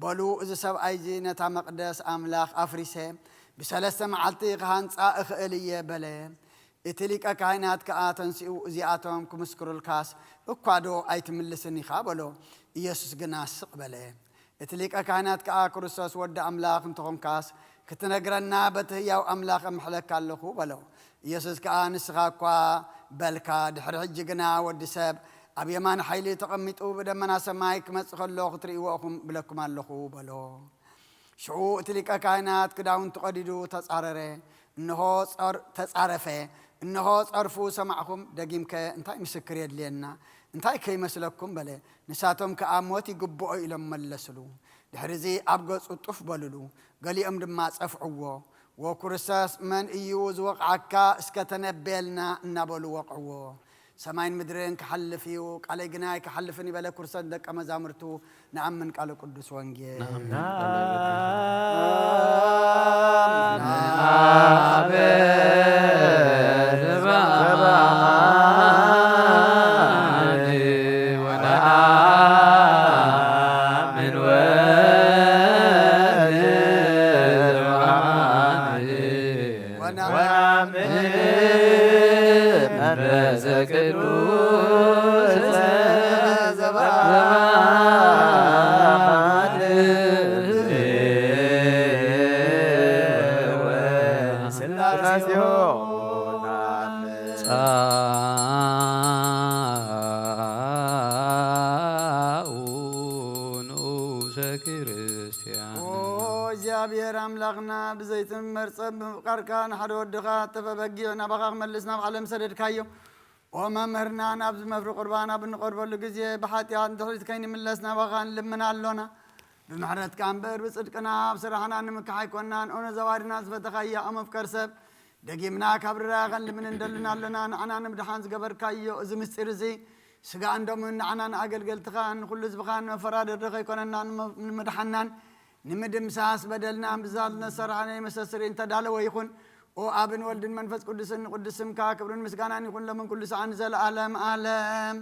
በሉ እዚ ሰብኣይ እዚ ነታ መቕደስ ኣምላኽ ኣፍሪሰ ብሰለስተ መዓልቲ ክሃንጻእ እኽእል እየ በለ እቲ ሊቀ ካህናት ከዓ ተንሲኡ እዚኣቶም ክምስክሩልካስ እኳ ዶ ኣይትምልስን ኢኻ በሎ ኢየሱስ ግና ስቕ በለ እቲ ሊቀ ካህናት ከዓ ክርስቶስ ወዲ ኣምላኽ እንተኾንካስ ክትነግረና በቲ ሕያው ኣምላኽ እምሕለካ ኣለኹ በሎ ኢየሱስ ከዓ ንስኻ እኳ በልካ ድሕሪ ሕጂ ግና ወዲ ሰብ ኣብ የማን ሓይሊ ተቐሚጡ ብደመና ሰማይ ክመጽእ ከሎ ክትርእይዎኹም ብለኩም ኣለኹ በሎ ሽዑ እቲ ሊቀ ካህናት ክዳውንቱ ቀዲዱ ተጻረፈ እነሆ ጸርፉ ሰማዕኹም ደጊምከ እንታይ ምስክር የድልየና እንታይ ከይመስለኩም በለ ንሳቶም ከዓ ሞት ይግብኦ ኢሎም መለስሉ ድሕሪ እዚ ኣብ ገጹ ጡፍ በልሉ ገሊኦም ድማ ጸፍዕዎ وكرساس من إيوز وقعكا اسكتنبلنا نبل وقعو سماين مدرين كحلفيو على جناي كحلفني بلا كرسان دك أما زامرتو نعم من قال قدس وانجي እግዚአብሔር አምላክና ብዘይት መርጸብ ቀርካን ሐዶ ወድኻ ተፈበጊና በኻኽ መልስና ዓለም ሰደድካዮ ወመምህርና ናብዝ መፍሪ ቁርባና ብንቆርበሉ ጊዜ በኃጢአት ድሕሪት ከይኒ ምለስና በኻን ልምናሎና ብምሕረት ካንበር ብጽድቅና ብስራሕና ንምክሕ ኣይኮናን ኦነ ዘዋድና ዝፈተኻያ ኣመፍቀር ሰብ ደጊምና ካብርራ ኸን ልምን እንደልናለና ንዓና ንምድሓን ዝገበርካዮ እዚ ምስጢር እዚ ስጋ እንደምን ንዓና ንኣገልገልትኻን ኩሉ ዝብኻን መፈራደድኸ ይኮነና ንምድሓናን ንምድምሳስ በደልና ብዛት ነሰርሐነ መሰስሪ እንተዳለወ ይኹን ኦ አብን ወልድን መንፈስ ቅዱስን ቅዱስም ክብርን ምስጋናን ይኹን ለምን ኩሉ ሰዓን ዘለዓለም ዓለም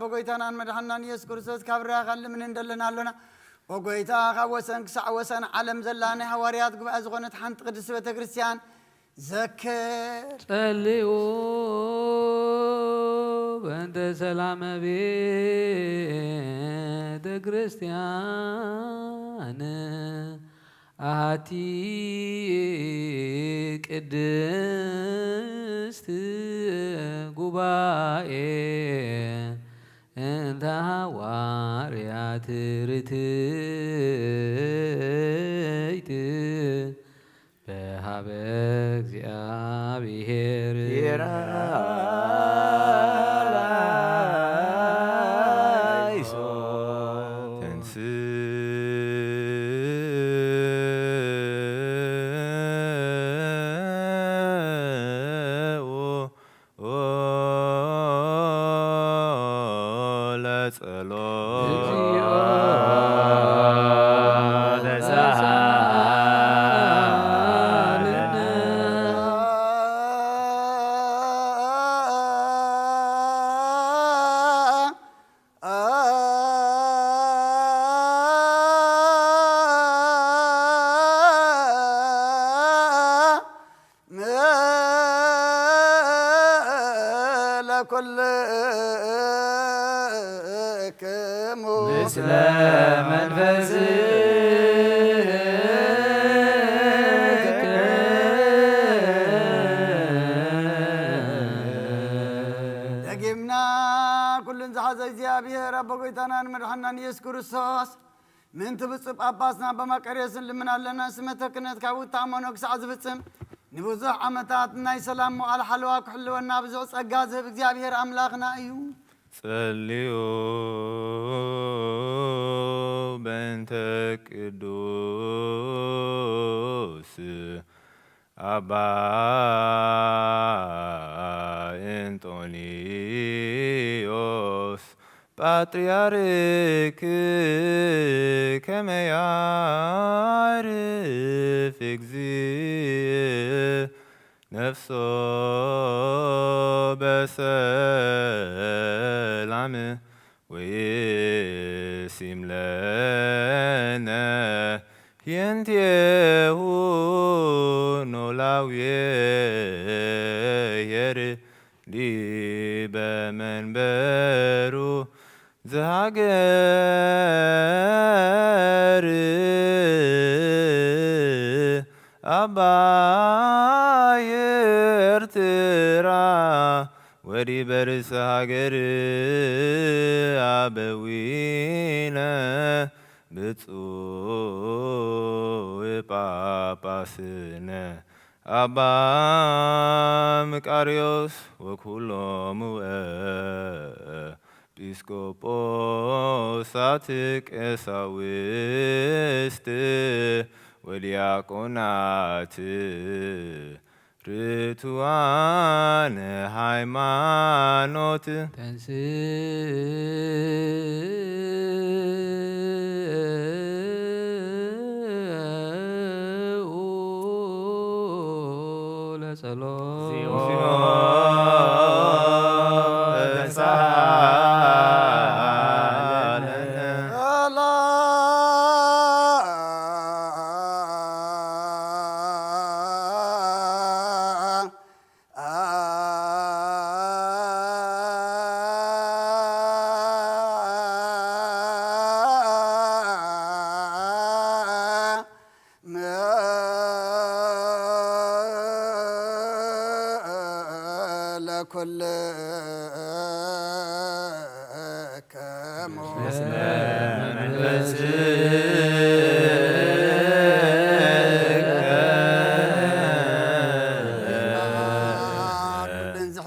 بقيتنا مدحنا يسوع كريستوس كبرها خل من ندلنا لنا وقيتها خوسن كسعوسن علم زلاني حواريات قبع زغنت حنت قدس بيت كريستيان ذكر صليو بنت سلام بيت كريستيان آتي قدست قبائي እንተ ሐዋርያት ርትዕት በሀበ እግዚአብሔር ምስለ መንፈስ ደጊምና ኩልን ዝሓዘ እግዚአብሔር አቦ ጌታናን መድሓናን ኢየሱስ ክርስቶስ ምን ትብጽእ ጳጳስና በመቀሬስን ልምናለና ስመተ ክህነት ካብ እታመኖ ክሳዕ ዝፍጽም ንብዙሕ ዓመታት ናይ ሰላም መዋዕለ ሓለዋ ክሕልወና ብዙሕ ጸጋ ዝህብ እግዚአብሔር ኣምላኽና እዩ ጸልዩ በእንተ ቅዱስ አባ እንጦንዮስ ፓትርያርክ ከመ ያዕርፍ እግዚእ ነፍሶ በሰላም የንቴሁ ኖላዊ የር ዲበ መንበሩ ዘሃገር አባይ ኤርትራ ወዲህ በርእሰ ሀገር አበዊነ ብፁዕ ጳጳስነ አባ መቃርዮስ ወኩሎሙ ኤጲስቆጶሳት ቀሳውስት ወዲያቆናት ርቱዓነ ሃይማኖት ተንሥኡ ለጸሎት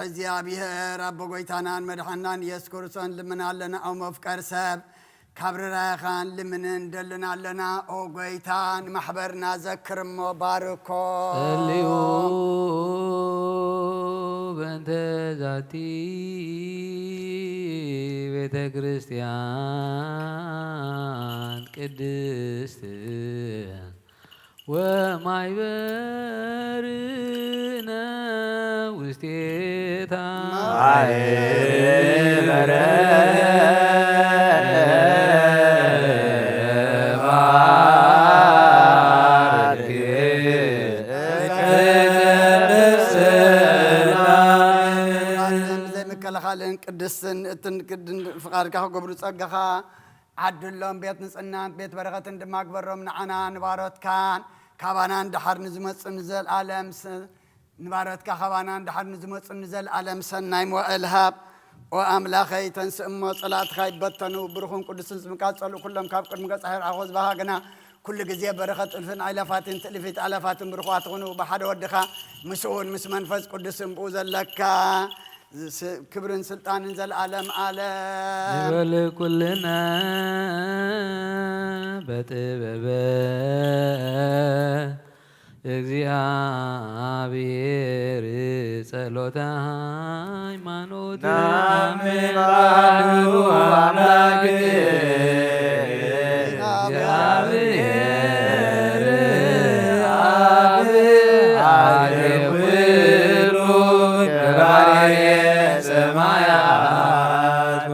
እግዚአብሔር አቦ ጎይታናን መድኃናን ኢየሱስ ክርስቶስን ልምናለና አው መፍቀር ሰብ ካብርራኻን ልምንን ደልናለና ኦ ጎይታን ማሕበርና ዘክርሞ ባርኮ ልዩ በእንተ ዛቲ ቤተ ክርስቲያን ቅድስት ወማይበርነ ውስቴታ ማይበረ ዘምከለኻልን ቅድስትን እትን ፍቃድካ ክገብሩ ፀጋኻ ዓድሎም ቤት ንፅናን ቤት በረኸትን ድማ ግበሮም ንዓና ንባሮትካን ካባና እንድሓር ንዝመፅእ ንዘለኣለም ንባሮትካ ካባና እንድሓር ንዝመፅእ ንዘለኣለም ሰናይ ሞእልሃብ ወኣምላኸይ ተንስእሞ ፀላእትካ ይበተኑ ብሩኹን ቅዱስን ስምካ ፀልኡ ኩሎም ካብ ቅድሚ ገፅ ሕርዓኾ ዝባሃ ግና ኩሉ ግዜ በረኸት እልፍን ኣይለፋትን ትእልፊት ኣለፋትን ብርኽዋት ትኹኑ ብሓደ ወድኻ ምስኡን ምስ መንፈስ ቅዱስን ብኡ ዘለካ ክብርን ስልጣንን ዘለዓለም ዓለም ንበል ኩልና በጥበበ እግዚአብሔር ጸሎተ ሃይማኖት ናምን ባሉ አምላክ እግዚአብሔር አብ አሌውሉ ገባሬ ሰማያት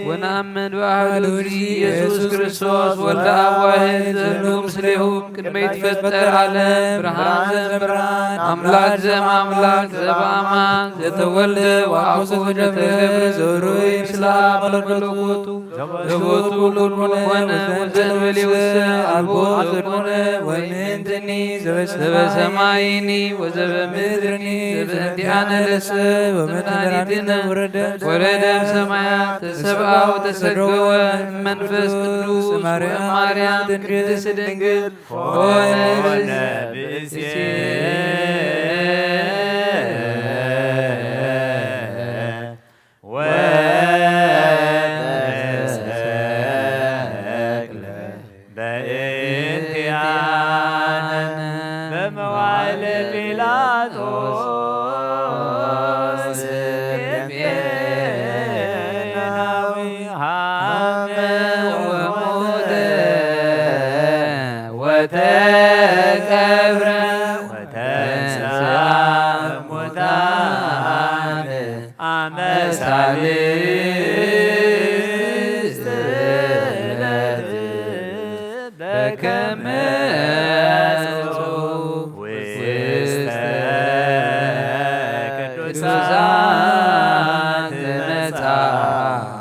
ወነአምን በአሐዱ ኢየሱስ ክርስቶስ ወልደ አብ ዋሕድ ዘእንበለ ምስሌሁ ቅድመ ይትፈጠር ዓለም ብርሃን ዘእምብርሃን አምላክ ዘእምአምላክ ዘበአማን ዘተወልደ ወአብ ዘተገብረ ዘሩይ ምስለ አብ በመለኮቱ ዘቦቱ ኮነ ወዘእንበሌውሰ አልቦ ዘኮነ ወእምኔንትኒ ዘበሰማይኒ ወዘበምድርኒ ዘበእንቲአነ ለሰ ወመድኃኒትነ ወረደ እምሰማያት ተሰብአ ወተሰገወ መንፈስ ቅዱስ ማርያም ቅድስት ድንግል ሆነ ብእሴ ወተሰቅለ በእንቲአነ በመዋዕለ ጲላጦስ ቤናዊ ሀመ ወሞተ ወተቀብረ ወተንሥአ እሙታን መሳልስት ዕለት በከመ ውስተ ቅዱሳን መጻሕፍት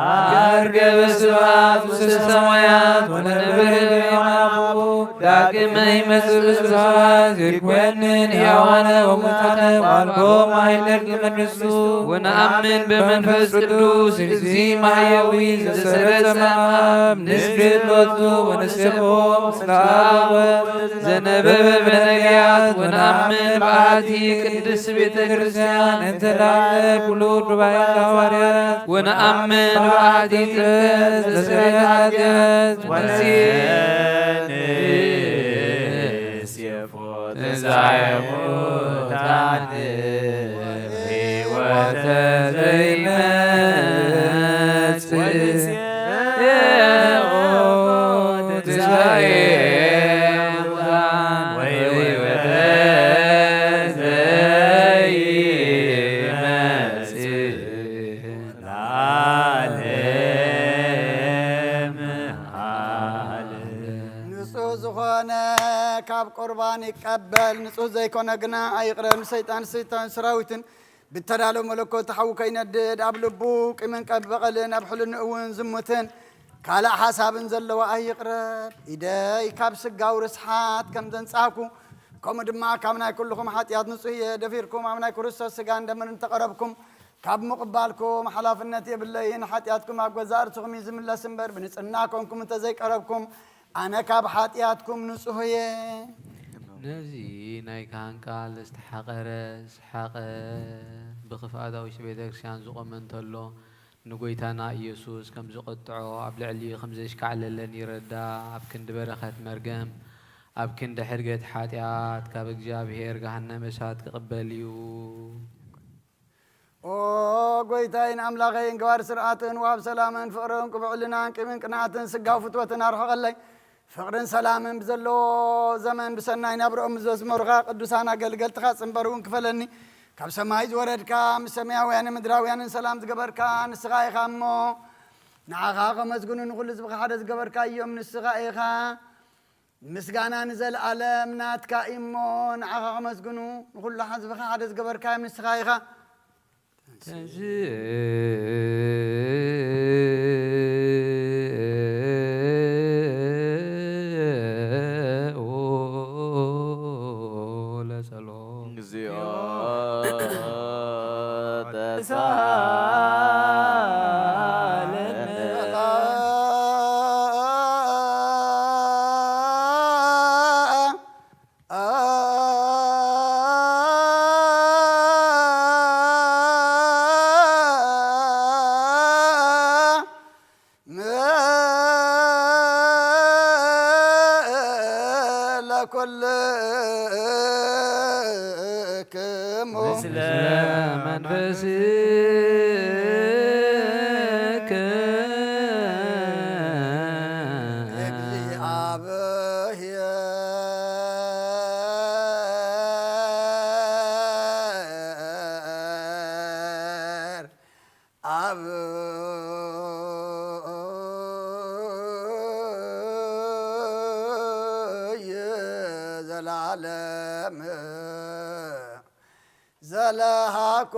አርገ በስብሐት ውስተ ሰማያት ወነበረ በአቡ ዳግመ ይመጽእ በስብሐት ይኰንን ሕያዋነ ወሙታነ ወአልቦ ማኅደር ለመንግሥቱ ወነአምን በመንፈስ ቅዱስ እግዚእ ማሕየዊ ዘሰረጸ እምአብ ንስግድ ሎቱ ወንሴብሖ ምስለ አብ ወወልድ ዘነበበ በነቢያት ወነአምን በአሐቲ ቅድስት ቤተ ክርስቲያን እንተ ላዕለ ውሉድ በባሕር ሐዋርያት ወነአምን በአሐቲ ጥምቀት ለስርየተ ኃጢአት ትንሣኤ ሙታን ሕይወተ ዘይመጽእ ትንሣኤ ሙታን ወሕይወተ ዘይመጽእ ለዓለመ ዓለም። ንጹሕ ዝኾነ ካብ ቁርባን ይቀበል ንጹሕ ዘይኮነ ግና ኣይቕረብ። ንሰይጣን ሰራዊትን ብተዳለው መለኮት ተሓዊ ከይነድድ ኣብ ልቡ ቂምን በቐልን ኣብ ሕልኒ እውን ዝሙትን ካልእ ሓሳብን ዘለዎ ኣይቕረብ። ኢደይ ካብ ስጋው ርስሓት ከም ዘንጻሕኩ ከምኡ ድማ ካብ ናይ ኩልኹም ሓጢኣት ንጹሕ እየ ደፊርኩም ኣብ ናይ ክርስቶስ ስጋን ደምን ተቐረብኩም ካብ ምቕባልኩም ሓላፍነት የብለይን። ሓጢኣትኩም ኣብ ገዛ ርእስኹም እዩ ዝምለስ እምበር ብንጽና ኮንኩም እንተዘይቀረብኩም ኣነ ካብ ሓጢኣትኩም ንጹሕ እየ። ነዚ ናይ ካህን ቃል ዝተሓቐረ ስሓቐ ብኽፍኣታዊ ቤተ ክርስቲያን ዝቖመ እንተሎ ንጐይታና ኢየሱስ ከም ዝቐጥዖ ኣብ ልዕሊ ከም ዘሽካዕለለን ይረዳእ። ኣብ ክንዲ በረኸት መርገም ኣብ ክንዲ ሕድገት ሓጢኣት ካብ እግዚኣብሔር ገሃነመ እሳት ክቕበል እዩ። ኦ ጐይታይን ኣምላኸይን ገባር ስርዓትን ዋብ ሰላምን ፍቕርን ቅብዕልናን ቂምን ቅንዓትን ስጋው ፍትወትን ኣርሐቐለይ ፍቕርን ሰላምን ብዘለዎ ዘመን ብሰናይ ናብርኦም ዘስመሩኻ ቅዱሳን ኣገልገልትኻ ጽንበር እውን ክፈለኒ። ካብ ሰማይ ዝወረድካ ምስ ሰማያውያንን ምድራውያንን ሰላም ዝገበርካ ንስኻ ኢኻ እሞ ንዓኻ ኸመስግኑ ንኹሉ ህዝብኻ ሓደ ዝገበርካ እዮም ንስኻ ኢኻ። ምስጋና ንዘለዓለም ናትካ እሞ ንዓኻ ኸመስግኑ ንኹሉ ህዝብኻ ሓደ ዝገበርካ እዮም ንስኻ ኢኻ። ምስለ መንፈስከ እግዚአብሔር አብ የዘላለም ዘለሃኮ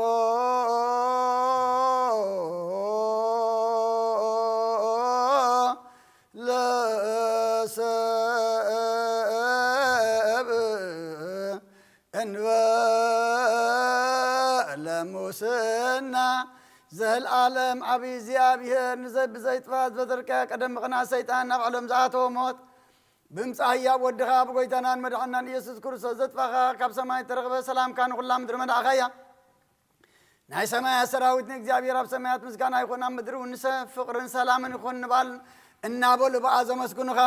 ለሰብ እንበለ ሙስና ዘለዓለም ዓብዪ እግዚኣብሔር ብዘይጥፋት በተርካ ቀደም ምቕናት ሰይጣን ናብ ዓለም ዝኣተወ ሞት ብምጻእ ህያብ ወድኻ ብጐይታናን መድሓናን ኢየሱስ ክርስቶስ ዘጥፋኻ ካብ ሰማይ ተረኽበ ሰላምካ ንኹላ ምድሪ መላእኻያ ናይ ሰማያት ሰራዊት ንእግዚኣብሔር ኣብ ሰማያት ምስጋና ይኹን ኣብ ምድሪ እውን ንሰብ ፍቕርን ሰላምን ይኹን ንባል እናበሉ በኣ ዘመስግኑኻ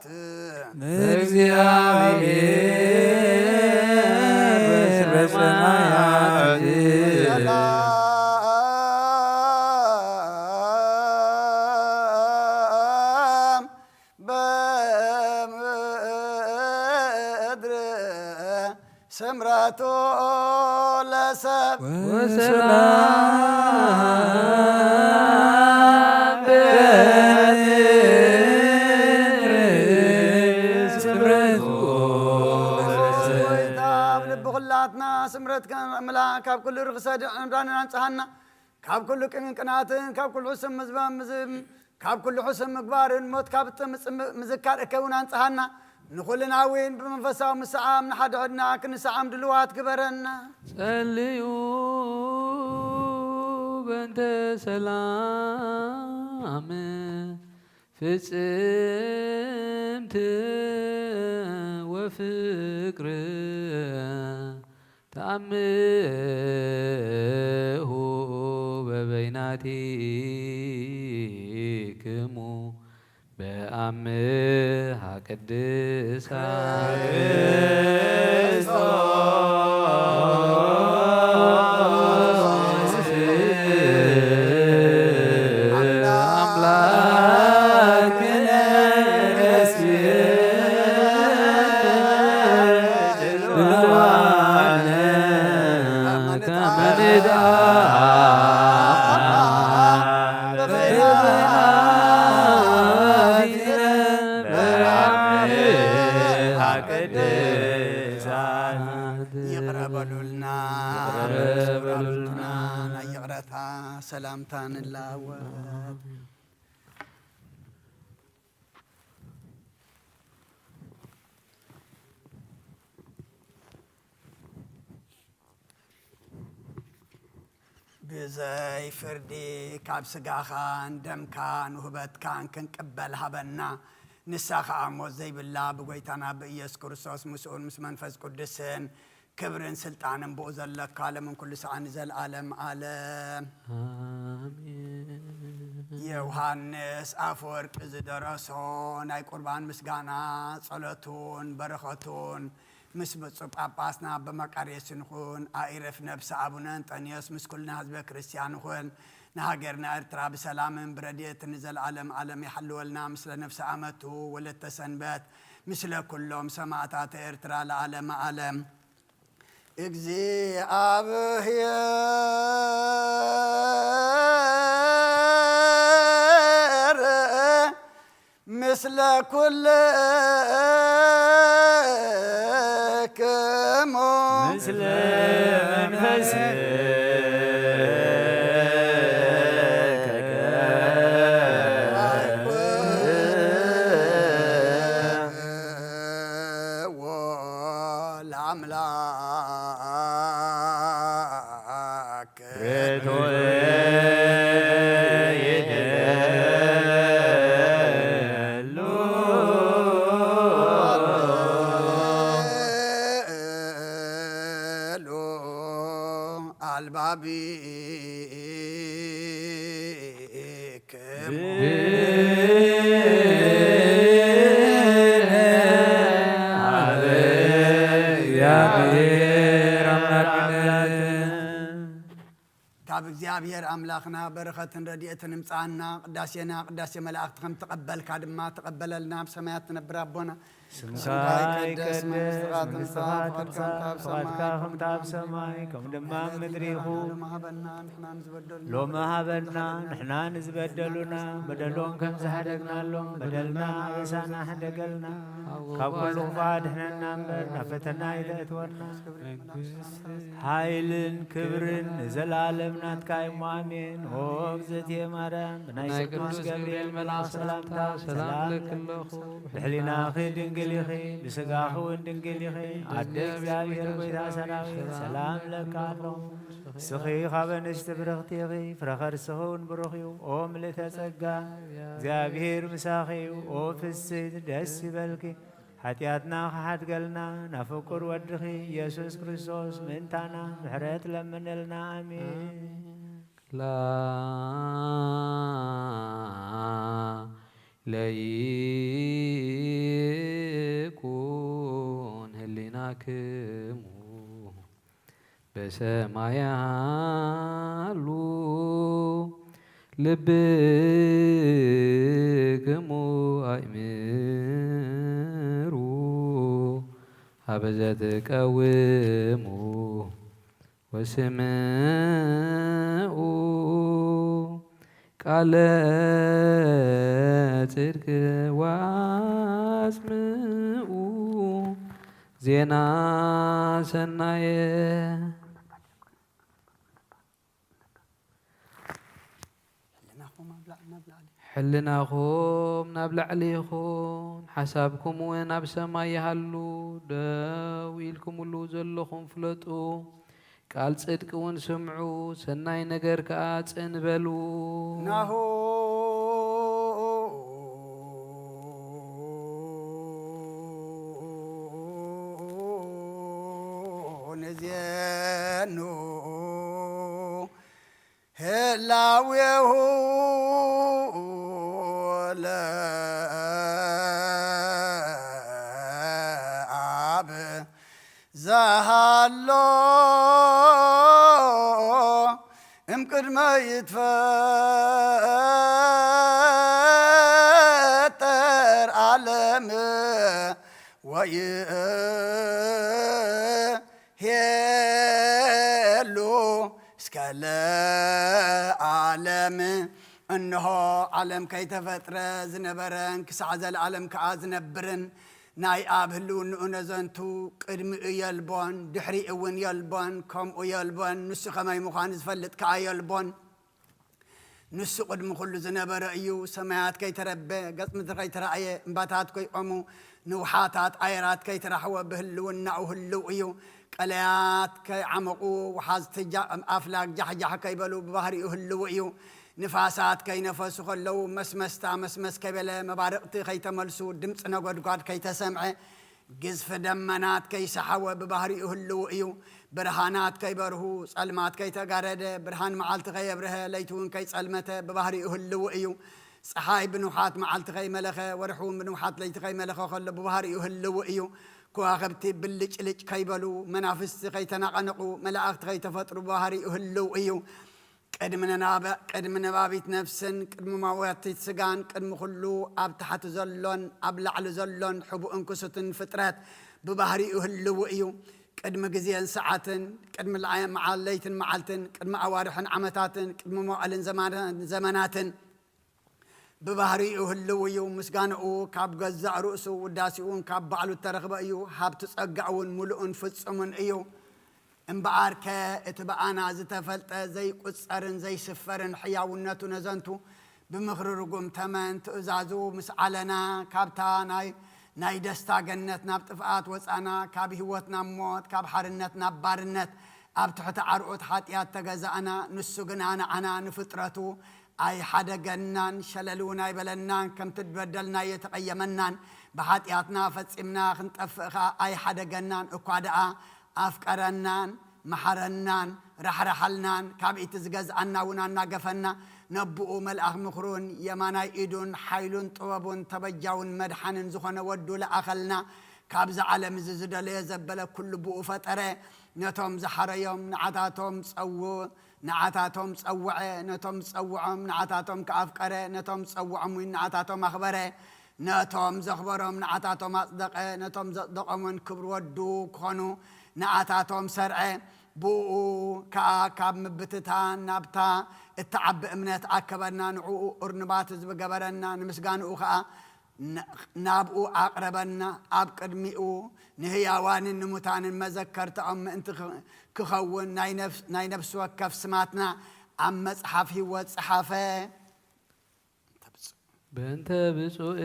ሰማያት እግዚአብሔር በሰማያት ሰላም በምድር ስምረቱ ለሰብ ወሰላም በምድር ስምረቱ ወይታብ ልብ ኩላትና ስምረት ከምላክ ካብ ኩሉ ርክሰድ ዕምራንን አንጽሐና ካብ ኩሉ ቅንን ቅናትን ካብ ኩሉ ሕስም ምዝባምዝም ካብ ኩሉ ሕስም ምግባርን ሞት ካብ ምዝካር እከውን አንጽሐና ንኩልን አዊን ብመንፈሳዊ ምስዓም ንሓደ ዕድና ክንሰዓም ድልዋት ግበረና ጸልዩ በእንተ ሰላም ፍጽምት ወፍቅር ተአምሁ በበይናቲክሙ በአምሃ ቅድሳት አምላክነ ድልዋነ ከመንዳ ይቅረበሉልና ይቅረታ ሰላምታን ላወት ብዘይ ፍርዲ ካብ ስጋኻን ደምካን ውህበትካን ክንቅበል ሃበና ንሳኻ ሞት ዘይብላ ብጎይታና ብኢየሱስ ክርስቶስ ምስኡን ምስ መንፈስ ቅዱስን ክብርን ስልጣንን ብኡ ዘለካ ለምን ኩሉ ሰዓን ዘለዓለም ዓለም ዮሐንስ አፈወርቅ ዝደረሶ ናይ ቁርባን ምስጋና ጸሎቱን በረኸቱን ምስ ብፁዕ ጳጳስና በመቃርየስ ይኹን አኢረፍ ነብሰ አቡነ አንጦንዮስ ምስ ኩልና ህዝበ ክርስቲያን ይኹን ንሃገርና ኤርትራ ብሰላምን ብረድኤትን ዘለዓለም ዓለም ይሓልወልና ምስለ ነፍሰ ዓመቱ ወለተ ሰንበት ምስለ ኩሎም ሰማዕታት ኤርትራ ለዓለመ ዓለም እግዚአብሔር ምስለ ኩልክሙ ምስለ መንፈስከ ለአምላክ ካብ እግዚአብሔር አምላኽና በረኸትን ረድኤትን እምፃና ቅዳሴና ቅዳሴ መላእክት ከም ተቀበልካ ድማ ተቀበለልና ብሰማያት ትነብር አቦና ስምካ ይቀደስ መንግሥትካ ፈቃድካ ከምቲ ኣብ ሰማይ ከም ድማ ምድሪ ይኹን ሎሚ ሃበና ንሕና ንዝበደሉና በደሎም ከም ዝሃደግናሎም በደልና ኣበሳና ሕደገልና ካብ ኩሉ ክፉእ ኣድሕነና እምበር ናብ ፈተና ይተእትወና ሓይልን ክብርን ንዘለኣለም ናትካ እሞ ኣሜን ኦ እግዝእትየ ማርያም ብናይ ቅዱስ ገብርኤል መልኣክ ሰላምታ ሰላም ለክለኹ ብሕሊናኺ ድንግል ኢኺ ብስጋኺ እውን ድንግል ኢኺ ኣደ እግዚአብሔር ጎይታ ሰራዊት ሰላም ለካ ኣለኹ ስኺ ካብ ኣንስቲ ብርኽቲ ኢኺ ፍረ ከርስኺ እውን ብሩኽ እዩ ኦ ምልእተ ጸጋ እግዚአብሔር ምሳኺ እዩ ኦ ፍስሕት ደስ ይበልኪ ሓጢኣትና ክሓድገልና ናብ ፍቁር ወድኺ ኢየሱስ ክርስቶስ ምእንታና ምሕረት ለምንልና አሜን ለይኩን ህሊናክሙ በሰማይ ያሉ ልብክሙ አእምሩ አበዘትቀውሙ ወስምዑ ቃለ ጽድቅ ዋስምዑ ዜና ሰናየ ሕልናኹም ናብ ላዕሊ ይኹን ሓሳብኩም እውን ኣብ ሰማይ ይሃሉ ደው ኢልኩምሉ ዘለኹም ፍለጡ ቃል ጽድቅ እውን ስምዑ ሰናይ ነገር ከዓ ጽንበሉ ናሁ ንዜኑ ህላዌሁ ለአብ ዘሃሎ እምቅድመ ይትፈጠር ዓለም ወይሄሉ እስከ ለዓለም እንሆ ዓለም ከይተፈጥረ ዝነበረን ክሳዕ ዘለዓለም ከዓ ዝነብርን ናይ ኣብ ህልውንኡ ነዘንቱ ቅድሚኡ የልቦን ድሕሪኡ እውን የልቦን ከምኡ የልቦን ንሱ ከመይ ምዃኑ ዝፈልጥ ከዓ የልቦን ንሱ ቅድሚ ኩሉ ዝነበረ እዩ ሰማያት ከይተረበ ገጽ ምድሪ ከይተረኣየ እምባታት ከይቆሙ ንውሓታት ኣየራት ከይተራሕወ ብህልውናኡ ህልው እዩ ቀለያት ከይዓመቑ ወሓዝቲ ኣፍላግ ጃሕጃሕ ከይበሉ ብባህሪኡ ህልው እዩ ንፋሳት ከይነፈሱ ከለዉ መስመስታ መስመስ ከይበለ መባርቕቲ ከይተመልሱ ድምፂ ነጎድጓድ ከይተሰምዐ ግዝፊ ደመናት ከይሰሓወ ብባህሪኡ ህልው እዩ ብርሃናት ከይበርሁ ጸልማት ከይተጋረደ ብርሃን መዓልቲ ከየብርሀ ለይቲ እውን ከይጸልመተ ብባህሪኡ ህልው እዩ ፀሓይ ብንውሓት መዓልቲ ከይመለኸ ወርሑ ብንውሓት ለይቲ ከይመለኸ ከሎ ብባህሪኡ ህልው እዩ ከዋኽብቲ ብልጭልጭ ከይበሉ መናፍስቲ ከይተናቐነቑ መላእኽቲ ከይተፈጥሩ ብባህሪኡ ህልው እዩ ቅድሚ ነባቢት ነፍስን ቅድሚ ማዋቲት ስጋን ቅድሚ ኩሉ ኣብ ታሕቲ ዘሎን ኣብ ላዕሊ ዘሎን ሕቡእን ክሱትን ፍጥረት ብባህሪኡ ህልው እዩ ቅድሚ ግዜን ሰዓትን ቅድሚ ለይትን መዓልትን ቅድሚ ኣዋርሕን ዓመታትን ቅድሚ መዋዕልን ዘመናትን ብባህሪኡ ህልው እዩ ምስጋንኡ ካብ ገዛእ ርእሱ ውዳሲኡን ካብ ባዕሉ ተረኽበ እዩ ሃብቲ ጸጋእውን ሙሉእን ፍጹምን እዩ እምበኣርከ እቲ በኣና ዝተፈልጠ ዘይቁፀርን ዘይስፈርን ሕያውነቱ ነዘንቱ ብምኽሪ ርጉም ተመን ትእዛዙ ምስ ዓለና ካብታ ናይ ደስታ ገነት ናብ ጥፍኣት ወፃና ካብ ህይወት ናብ ሞት ካብ ሓርነት ናብ ባርነት ኣብ ትሕቲ ዓርዑት ሓጢኣት ተገዛእና ንሱ ግና ንዓና ንፍጥረቱ ኣይሓደገናን ሸለልውን ኣይበለናን ከምቲ በደልና የተቐየመናን ብሓጢኣትና ፈፂምና ክንጠፍእኻ ኣይሓደገናን እኳ ደኣ ኣፍቀረናን መሓረናን ራሕራሓልናን ካብ ኢቲ ዝገዝኣና እውን ኣናገፈና ነብኡ መልኣኽ ምኽሩን የማናይ ኢዱን ሓይሉን ጥበቡን ተበጃውን መድሓንን ዝኾነ ወዱ ለኣኸልና ካብዚ ዓለም እዚ ዝደለየ ዘበለ ኩሉ ብኡ ፈጠረ ነቶም ዝሓረዮም ንዓታቶም ፀውዐ ነቶም ዝፀውዖም ንዓታቶም ከኣፍቀረ ነቶም ዝፀውዖም ንዓታቶም ኣኽበረ ነቶም ዘኽበሮም ንዓታቶም ኣጽደቐ ነቶም ዘጽደቖምን ክብሪ ወዱ ክኾኑ ንዓታቶም ሰርዐ ብኡ ከዓ ካብ ምብትታ ናብታ እትዓቢ እምነት ኣከበና ንዕኡ እርንባት ዝገበረና ንምስጋንኡ ከዓ ናብኡ ኣቕረበና ኣብ ቅድሚኡ ንህያዋንን ንሙታንን መዘከርተኦም ምእንቲ ክኸውን ናይ ነፍሲ ወከፍ ስማትና ኣብ መጽሓፍ ህይወት ፀሓፈ በእንተ ብፁዕ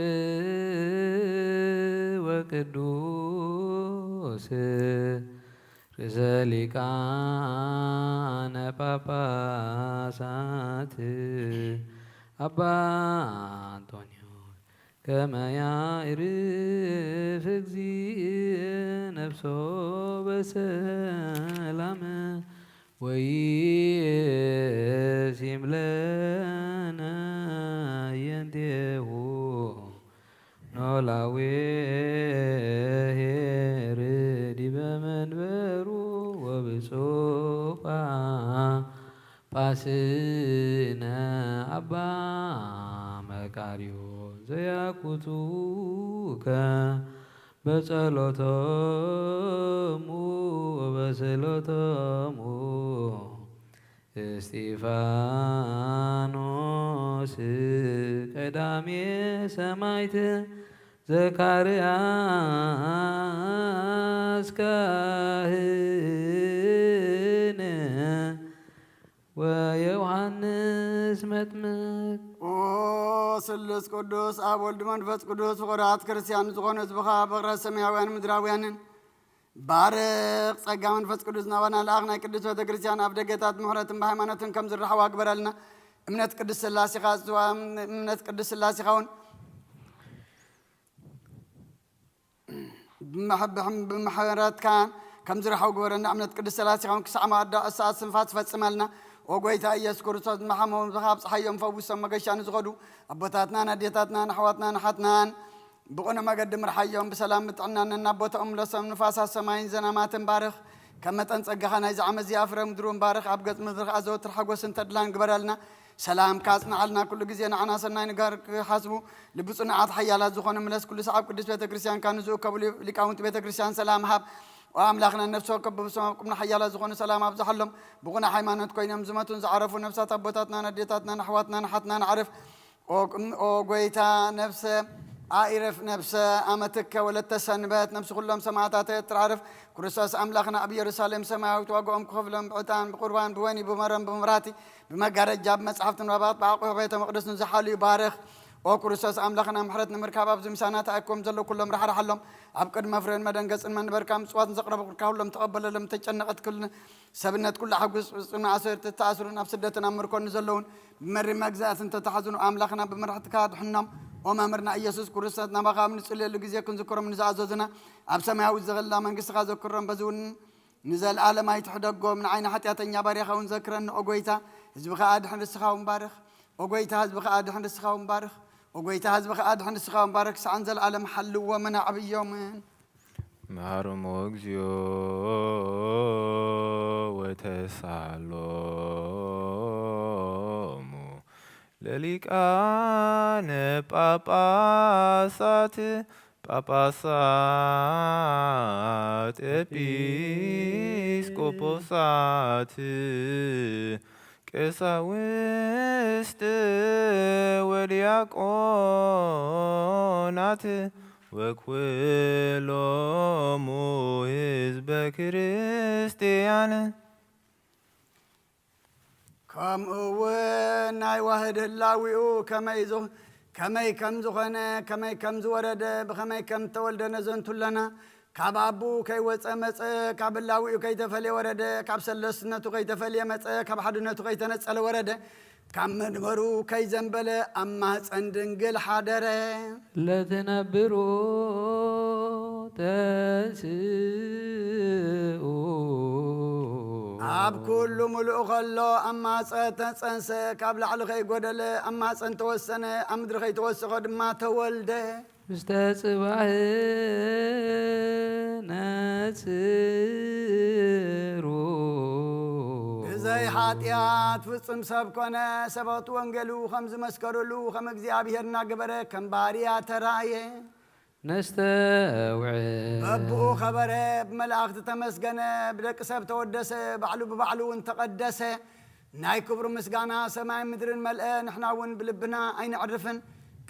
ወቅዱስ ርእሰ ሊቃነ ጳጳሳት አባ አንጦንዮስ ከመ ያዕርፍ እግዚእ ነፍሶ በሰላም ወይሲም ለነ የንቴሁ ጳጳስነ አባ መቃርዮን ዘያኩቱከ በጸሎቶሙ ወበስእሎቶሙ እስጢፋኖስ ቀዳሜ ሰማዕት ዘካርያስ ካህን ወዮሐንስ መጥምቅ ኦ ስሉስ ቅዱስ አብ ወልድ መንፈስ ቅዱስ ፍቁራት ክርስቲያን ዝኾኑ ህዝብኻ በቕረት ሰማያውያን ምድራውያንን ባርኽ ጸጋ መንፈስ ቅዱስ ናባና ለኣኽ ናይ ቅዱስ ቤተ ክርስቲያን ኣብ ደገታት ምሕረትን ብሃይማኖትን ከም ዝረሓቡ ኣግበረልና እምነት ቅዱስ ስላሴኻ እውን ብምሕረትካ ከም ዝረሓቡ ግበረና እምነት ቅዱስ ስላሴኻ እውን ክሳዕ መወዳእታ ሰዓት ስንፋት ትፈጽመልና ወጎይታ ኢየሱስ ክርስቶስ መሓመውን ዝኻብ ፀሓዮም ፈዊሶም መገሻ ንዝኸዱ ኣቦታትናን ኣዴታትናን ኣሕዋትናን ሓትናን ብቑነ መገዲ ምርሓዮም ብሰላም ምጥዕናን እናቦቶኦም ለሶም ንፋሳት ሰማይን ዘናማትን ባርኽ ከም መጠን ጸጋኻ ናይ ዝዓመት እዚኣ ፍረ ምድሩን ባርኽ ኣብ ገጽ ምድሪ ኣዘወትር ሓጎስን ተድላን ግበረልና ሰላም ካጽንዓልና ኩሉ ግዜ ንዓና ሰናይ ነገር ክሓስቡ ልቢ ጽኑዓት ሓያላት ዝኾኑ ምለስ ኩሉ ሰዓብ ቅዱስ ቤተ ክርስቲያን ካብ ንዝእከቡ ሊቃውንቲ ቤተ ክርስቲያን ሰላም ሃብ وأملاخنا نفسه كبب سما كنا حيالا زخون سلام عبد حلم بقنا حيمانات كوينهم زمتون زعرفوا نفسات أبوتاتنا نديتاتنا نحواتنا نحتنا نعرف أو قويتا نفس عارف نفس أمتك ولا تسنبات نفس كلهم سماعات تعرف كرساس أملاخنا أبي يرسالم سماع وتوقعهم كفلهم بعتان بقربان بويني بمرم بمراتي بمجرد جاب مسحفة رباط بعقوه بيت مقدس نزحالي بارخ او كرساس املاخنا محرت نمركاب ابز مسانات اكم زلو كلهم رح رحلهم ابقد مفرن مدنقص من بركام صوات نزقرب كلهم تقبل لهم تጨነقت كل سبنت كل حقوس صنا عصر تتاثرون ابسدتنا امركون نزلون بمر مجزات انت تحزنوا املاخنا بمرحتك حنم وما مرنا يسوع كرساس نبقى من صلي له غزي كن ذكرهم نزاززنا اب سماوي زغلا منغس ذكرهم بزون نزل عالم يتحدقوا من عين حتياتنا باريخون ذكرن اوغويتا حزبك ادحن السخاو مبارك اوغويتا حزبك ادحن السخاو مبارك وقيت هذبخ أدحن السخام بارك سعنز العالم حل ومنع بيومين مهارم وغزيو وتسالومو لليك آن باباسات إبيسكوبوسات كساوست ولياقونات وكلهم حزب كريستيان كم ناي واحد اللاويو كماي كم زخنا كماي كم زورد بخماي كم تولد نزنت لنا كابابو كي وصمص كابلاوي كي تفلي ورد كابسلسنتو كي تفلي مص كابحدنتو كي تنصل ورد كمنبرو كي زنبل اما صندنجل حدره لتنبرو تسو اب كل ملؤ خلو اما صنس كابل على كي غدل اما صن توسنه امدر كي توسخ دما تولده مستصبح نصرو زي حاتيات فصم سب كنا سبات وانجلو خمس مسكرلو خم እግዚአብሔርና ገበረ ከምባሪያ ተራየ نستوعب أبو خبر بملائكة تمسجن بدك سب تودس بعلو ببعلو تقدس ناي كبر مسجانا سماع مدر الملأ نحنا ون بلبنا أين عرفن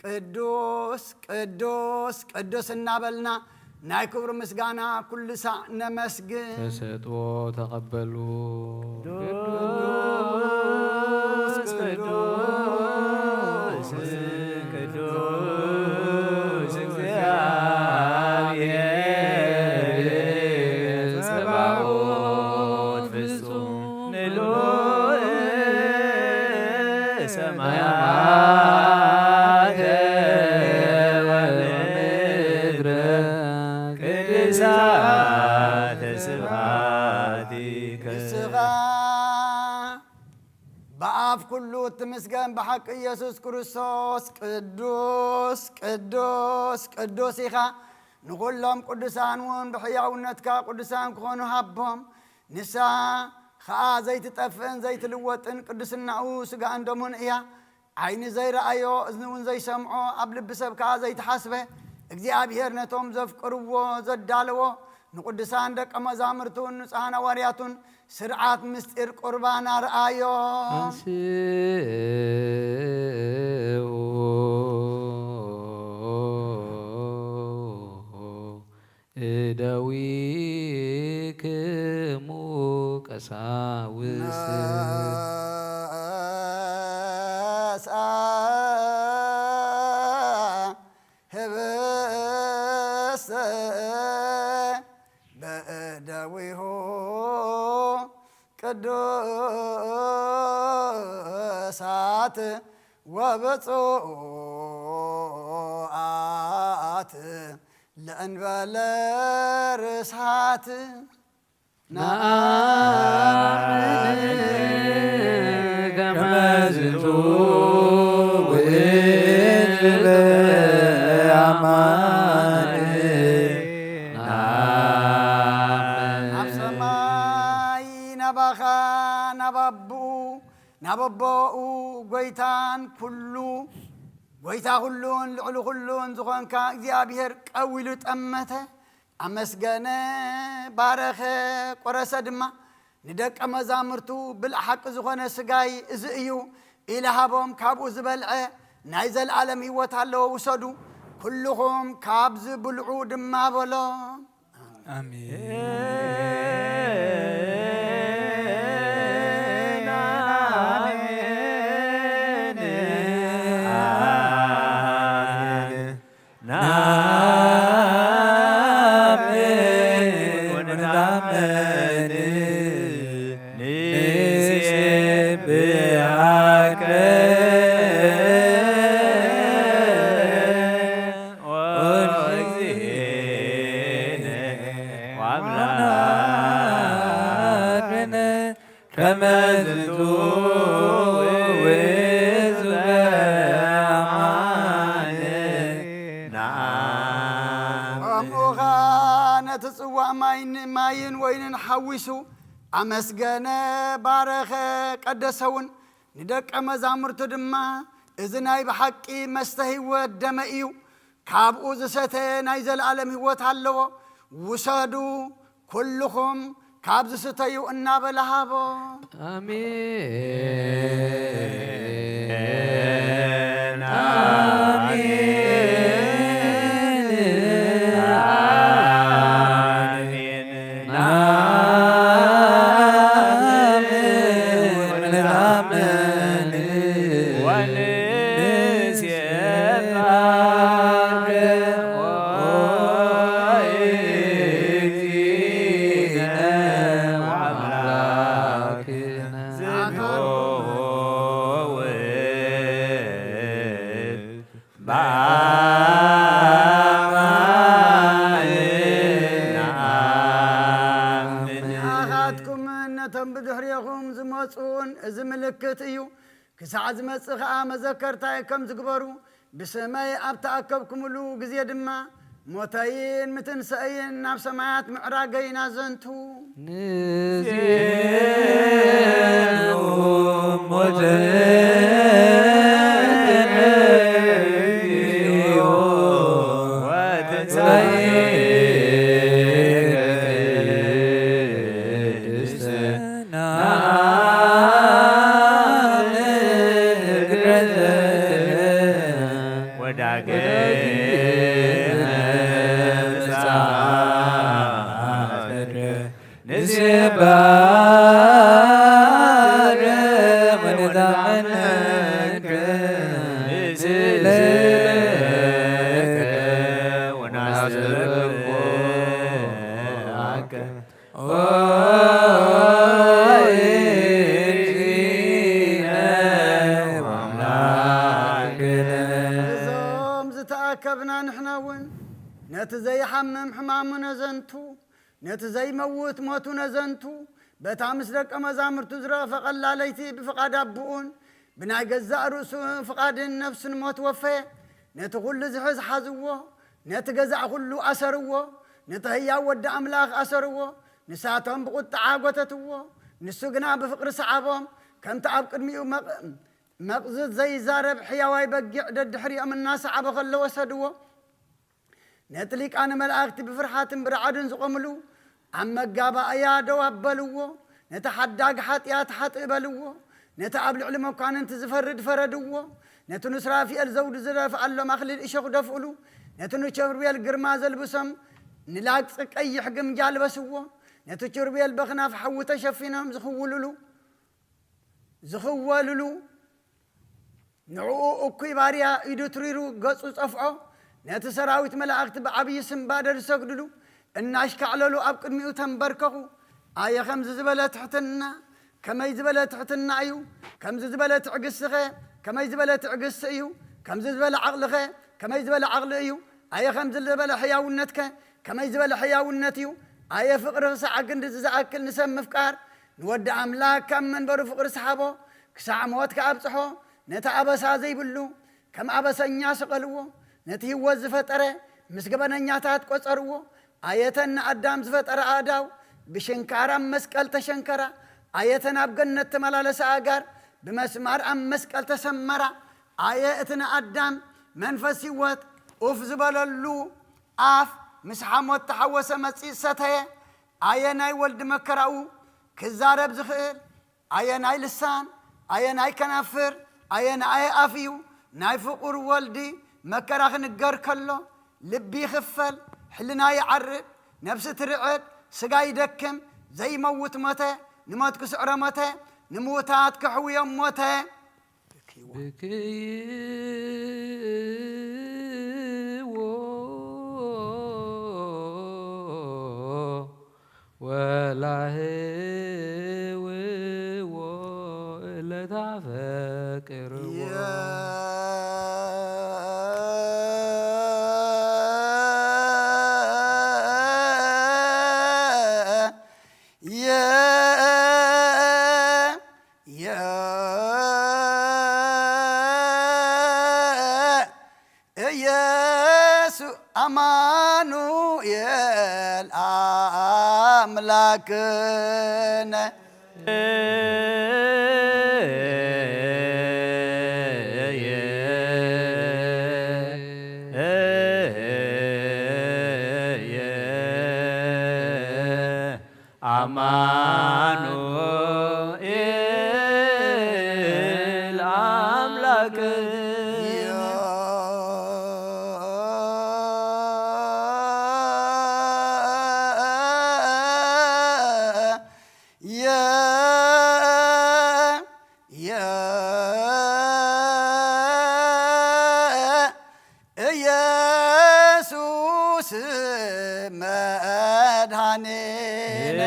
قدوس قدوس قدوس النابلنا ناي كبر مسجانا كل ساعة نمسجن تسطوا تقبلوا قدوس قدوس قدوس እግዚአብሔር ጸባኦት ፍጹም ንሉእ ሰማያት ወምድር ቅድሳት ስብሐቲከ በአፍ ኩሉ ትመስገን በሐቅ ኢየሱስ ክርስቶስ ቅዱስ ቅዱስ ቅዱስ ኢኻ ንኩሎም ቅዱሳን ውን ብሕያውነትካ ቅዱሳን ክኾኑ ሃቦም ንሳ خا زيت تفن زيت الوطن قدسنا او سغا اندمون ايا عين زي رأيو اذنون زي سمعو قبل بسبكا زي تحاسبه እግዚአብሔር ነቶም ዘፍቅርዎ ዘዳልዎ ንቅዱሳን ደቀ መዛሙርቱን ንጹሐን ሐዋርያቱን ስርዓት ምስጢር ቁርባን አርአዮ እደዊክሙ ቀሳውስት ቅዱሳት ወብፁዓት ለእንበለ ርሳት ነአምን ከመ ዝንቱ ውእቱ በአማን ናበቦኡ ጎይታን ኩሉ ጎይታ ሁሉን ልዕሉ ሁሉን ዝኾንካ እግዚአብሔር ቀዊሉ ጠመተ አመስገነ ባረኸ ቆረሰ ድማ ንደቀ መዛሙርቱ ብልሓቂ ዝኾነ ስጋይ እዚ እዩ ኢልሃቦም ካብኡ ዝበልዐ ናይ ዘለዓለም ህይወት ኣለዎ ውሰዱ ኩልኹም ካብዚ ብልዑ ድማ በሎ ማይን ወይንን ሐዊሱ አመስገነ ባረኸ ቀደሰውን ንደቀ መዛሙርቱ ድማ እዚ ናይ ብሓቂ መስተ ህይወት ደመ እዩ ካብኡ ዝሰተ ናይ ዘለዓለም ህይወት ኣለዎ ውሰዱ ኩልኹም ካብ ዝስተዩ እናበላሃቦ አሜን እዚ ምልክት እዩ ክሳዕ ዝመጽእ ኸዓ መዘከርታይ ከም ዝግበሩ ብሰማይ ኣብ ተኣከብኩምሉ ግዜ ድማ ሞተይን ምትንሳእይን ናብ ሰማያት ምዕራገይና ዘንቱ ንዜኑ ሞተይን كبنا نحناون نتزي حمم حمامنا زنتو نتزي موت موتنا زنتو بتعمس لك مزامر تزرع فقال ليتي بفقاد أبوون بنا جزاء رسو فقاد النفس الموت وفي نتقول زحز حزوه نتجزع كله أسروه نتهيا ود أملاخ أسروه نساتهم بقط عاقتتوه ንሱ ግና ብፍቕሪ ሰዓቦም ከምቲ ኣብ ቅድሚኡ መቕዝት ዘይዛረብ ሕያዋይ በጊዕ ደድሕሪኦም እናሰዓበ ከሎ ወሰድዎ ነቲ ሊቃነ መላእክቲ ብፍርሓትን ብረዓድን ዝቖምሉ ኣብ መጋባእያ ደው ኣበልዎ ነቲ ሓዳግ ሓጢኣት ሓጥእ በልዎ ነቲ ኣብ ልዕሊ መኳንንቲ ዝፈርድ ፈረድዎ ነቲ ንስራፊኤል ዘውዲ ዝደፍኣሎም ኣኽሊል እሾኽ ደፍእሉ ነቲ ንቸርቤል ግርማ ዘልብሶም ንላግፂ ቀይሕ ግምጃ ልበስዎ ነቲ ቸርቤል በኽናፍ ሓዊ ተሸፊኖም ዝኽወልሉ ንዕኡ እኩይ ባርያ ኢዱ ትሪሩ ገጹ ጸፍዖ ነቲ ሰራዊት መላእክቲ ብዓብዪ ስምባደር ዝሰግድሉ እናሽካዕለሉ ኣብ ቅድሚኡ ተንበርከኹ ኣየ ከምዚ ዝበለ ትሕትና ከመይ ዝበለ ትሕትና እዩ ከምዚ ዝበለ ትዕግስኸ ከመይ ዝበለ ትዕግስ እዩ ከምዚ ዝበለ ዓቕልኸ ከመይ ዝበለ ዓቕሊ እዩ ኣየ ከምዚ ዝበለ ሕያውነትከ ከመይ ዝበለ ሕያውነት እዩ ኣየ ፍቕሪ ክሳዕ ክንዲ ዝኣክል ንሰብ ምፍቃር ንወዲ ኣምላክ ካብ መንበሩ ፍቕሪ ሰሓቦ ክሳዕ ሞትካ ኣብፅሖ ነቲ ኣበሳ ዘይብሉ ከም ኣበሰኛ ስቐልዎ ነቲ ህይወት ዝፈጠረ ምስ ገበነኛታት ቆጸርዎ ኣየተን ንኣዳም ዝፈጠረ ኣዳው ብሽንካር ኣብ መስቀል ተሸንከራ ኣየተን ኣብ ገነት ተመላለሰ ኣጋር ብመስማር ኣብ መስቀል ተሰመራ ኣየ እቲ ንኣዳም መንፈስ ህይወት ኡፍ ዝበለሉ ኣፍ ምስ ሓሞት ተሓወሰ መጺእ ሰተየ ኣየ ናይ ወልዲ መከራኡ ክዛረብ ዝኽእል ኣየ ናይ ልሳን ኣየ ናይ ከናፍር ኣየ ናይ ኣፍ እዩ ናይ ፍቑር ወልዲ መከራ ክንገር ከሎ ልቢ ይኽፈል ሕልና ይዓርብ ነፍሲ ትርዕድ ስጋ ይደክም ዘይመውት ሞተ ንሞት ክስዕሮ ሞተ ንምውታት ክሕውዮም ሞተ ብክይዎ ወላህውዎ እለታፈቅርዎ አማኑኤል አምላክነ አማኑኤል አምላክ ኢየሱስ መድኃኒነ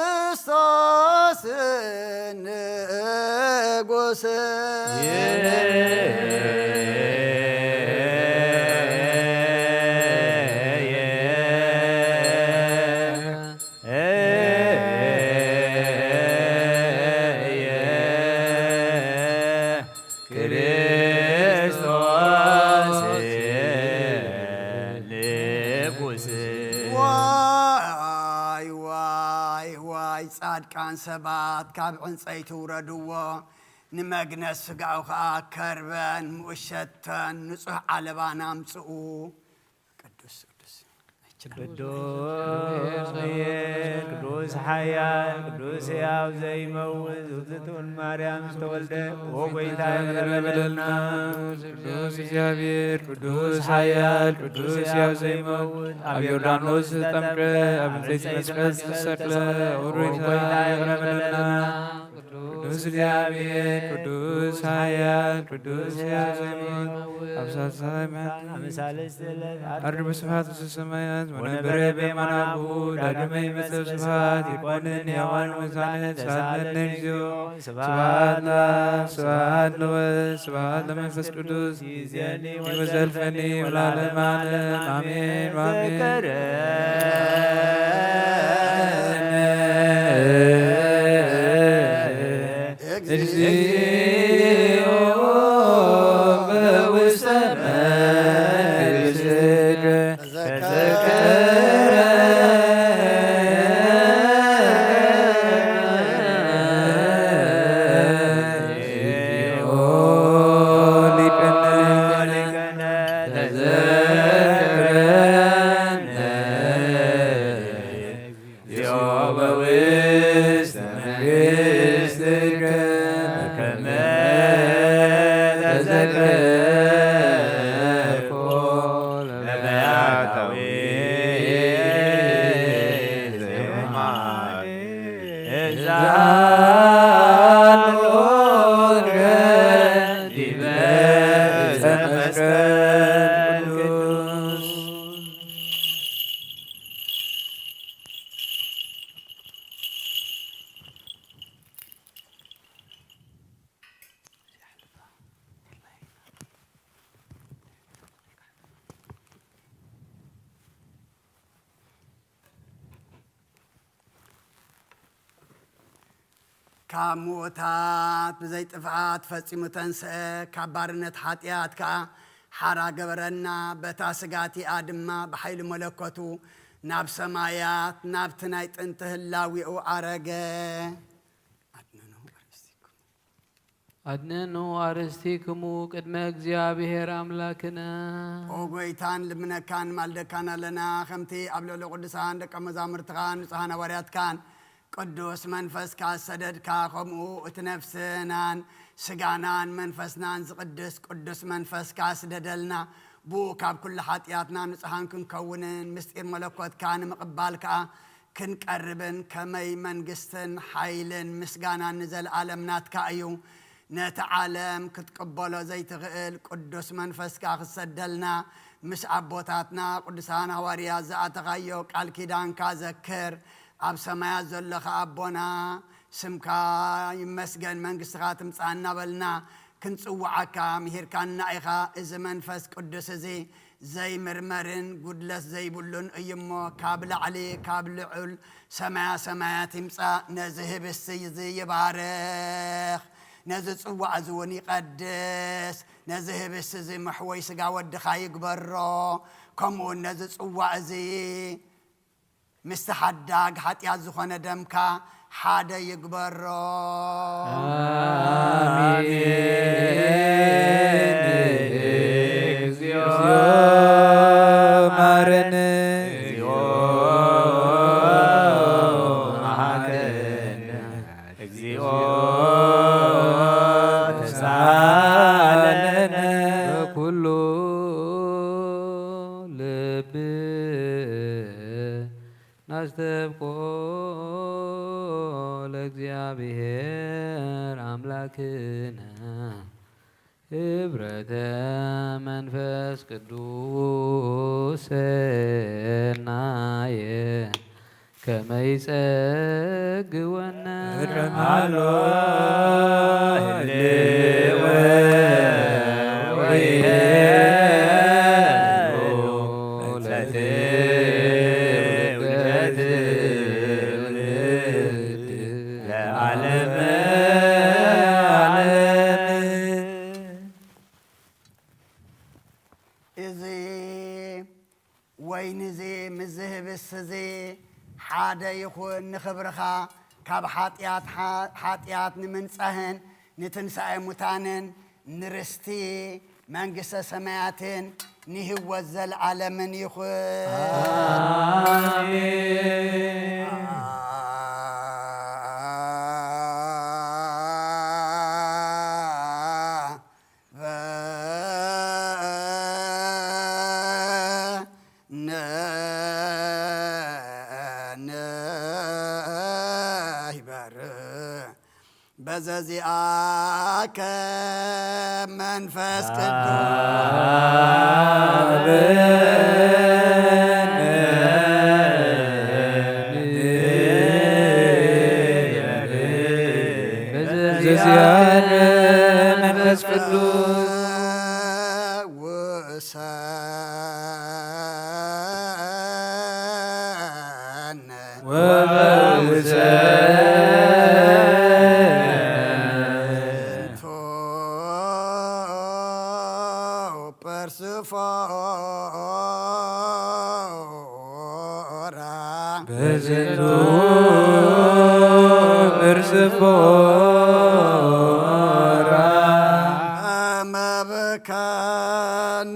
ክርስቶስ ንጉሥ ጻድቃን ሰባት ካብ ዕንፀይቲ ውረድዎ ንመግነዝ ስጋኡ ከዓ ከርበን ምእሸተን ንጹሕ ዓለባ ናምጽኡ ቅዱስ ቅዱስ ሓያል ቅዱስ ሕያው ዘይመውት ውእቱን ማርያም ዝተወልደ ወጎይታ ይቅረበለልና ቅዱስ እግዚአብሔር ቅዱስ ሓያል ቅዱስ ሕያው ዘይመውት ኣብ ዮርዳኖስ ዝተጠምቀ ኣብ ዕንፀይቲ መስቀል ዝተሰቅለ ወጎይታ ይቅረበለልና ቅዱስ እግዚአብሔር ቅዱስ ኃያል ቅዱስ ሕያው ዘይሞት አብሳት ሰማያት አመሳለስት አርብ በስብሐት ወሰማያት ወነበረ በየማናሁ ዳግመ ይመጽእ ስብሐት ይኮንን ሕያዋን ሙታነ ተሳለነ እግዚኦ ስብሐት ለአብ ስብሐት ለወልድ ስብሐት ለመንፈስ ቅዱስ ይእዜኒ ወዘልፈኒ ወለዓለመ ዓለም አሜን ወአሜን። እግዚኦ በውስተ መንግሥትከ ተዘከረነ ሊቀነ ተዘከረነ እግዚኦ በውስተ መንግሥትከ በከመ ተዘከርኮ ለበያታዊ ዘየማን እዛሎርከ ዲበ ዕፀ መስቀል ቅዱስ ካብ ሞታት ብዘይ ጥፍዓት ፈጺሙ ተንስአ ካብ ባርነት ሓጢኣት ከዓ ሓራ ገበረና በታ ስጋቲኣ ድማ ብሓይሊ መለኮቱ ናብ ሰማያት ናብቲ ናይ ጥንቲ ህላዊኡ ኣረገ። አድነኑ አርስቲክሙ ቅድመ እግዚአብሔር አምላክነ ኦ ጎይታን ልምነካን ማልደካን ኣለና ከምቲ ኣብ ልዕሊ ቅዱሳን ደቀ መዛሙርትኻን ንጹሓን ሃዋርያትካን ቅዱስ መንፈስካ ሰደድካ ከምኡ እቲ ነፍስናን ስጋናን መንፈስናን ዝቅድስ ቅዱስ መንፈስካ ስደደልና ብኡ ካብ ኩሉ ሓጢኣትና ንጹሓን ክንከውንን ምስጢር መለኮትካ ንምቕባል ከዓ ክንቀርብን ከመይ መንግስትን ሓይልን ምስጋናን ንዘለኣለም ናትካ እዩ። ነቲ ዓለም ክትቅበሎ ዘይትኽእል ቅዱስ መንፈስካ ክሰደልና ምስ ኣቦታትና ቅዱሳን ሃዋርያት ዝኣተኻዮ ቃል ኪዳንካ ዘክር። ኣብ ሰማያት ዘለኻ ኣቦና ስምካ ይመስገን መንግስትኻ ትምፃእ እናበልና ክንፅዋዓካ ምሂርካና ኢኻ። እዚ መንፈስ ቅዱስ እዚ ዘይምርመርን ጉድለት ዘይብሉን እዩ እሞ ካብ ላዕሊ ካብ ልዑል ሰማያት ይምፃእ። ነዚ ህብስቲ እዚ ይባርኽ፣ ነዚ ፅዋዕ እዚ እውን ይቐድስ። ነዚ ህብስቲ እዚ መሕወይ ስጋ ወድኻ ይግበሮ። ከምኡውን ነዚ ፅዋዕ እዚ ምስቲ ሓዳግ ሓጢኣት ዝኾነ ደምካ ሓደ ይግበሮ። እግዚኦ ማረነ እግዚኦ መሐረነ እግዚኦ ተሳለነ በኩሉ ልብ ናስተብቆ ለእግዚአብሔር አምላክነ ህብረተ መንፈስ ቅዱስ ሰናየ ከመ ይጸግወነ ረማሎ ህልወ ወይሄሎ ለትውልደ ለዓለመ ዓለም። እዚ ወይኒ እዚ ምስ ህብስ እዚ ሓደ ይኹን ንኽብርኻ ካብ ሓጢኣት ንምንፀህን ንትንሳኤ ሙታንን ንርስቲ መንግስተ ሰማያትን ንህይወት ዘለዓለምን ይኹን። በዘዚአከ መንፈስ ቅዱስ በዘዚአነ መንፈስ ቅዱስ በዝንቱ እርስፎራ መብከን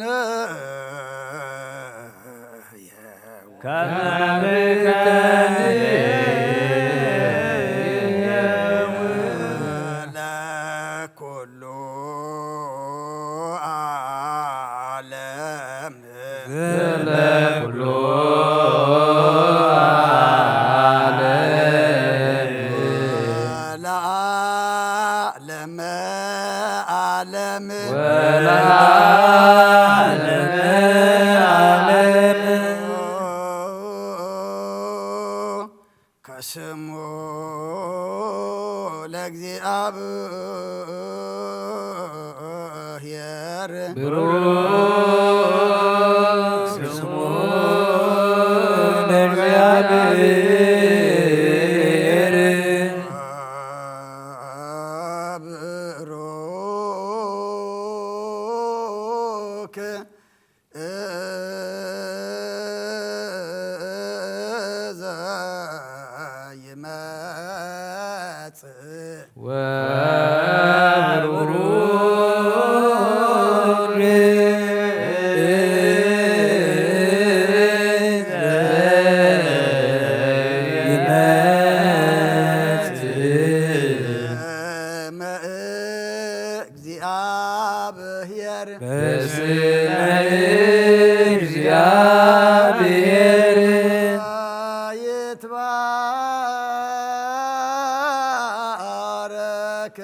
ለኩሉ ዓለም ለኩሉ ለዓለመ ዓለም ወለዓለመ ዓለም ከስሙ ለእግዚአብሔር ብሩክ ስሙ ለእግዚአብሔር ብሩክ ዘይመጽእ ወብሩክ ዘይመጽእ እግዚአብሔር በስመ እግዚአብሔር ይትባረክ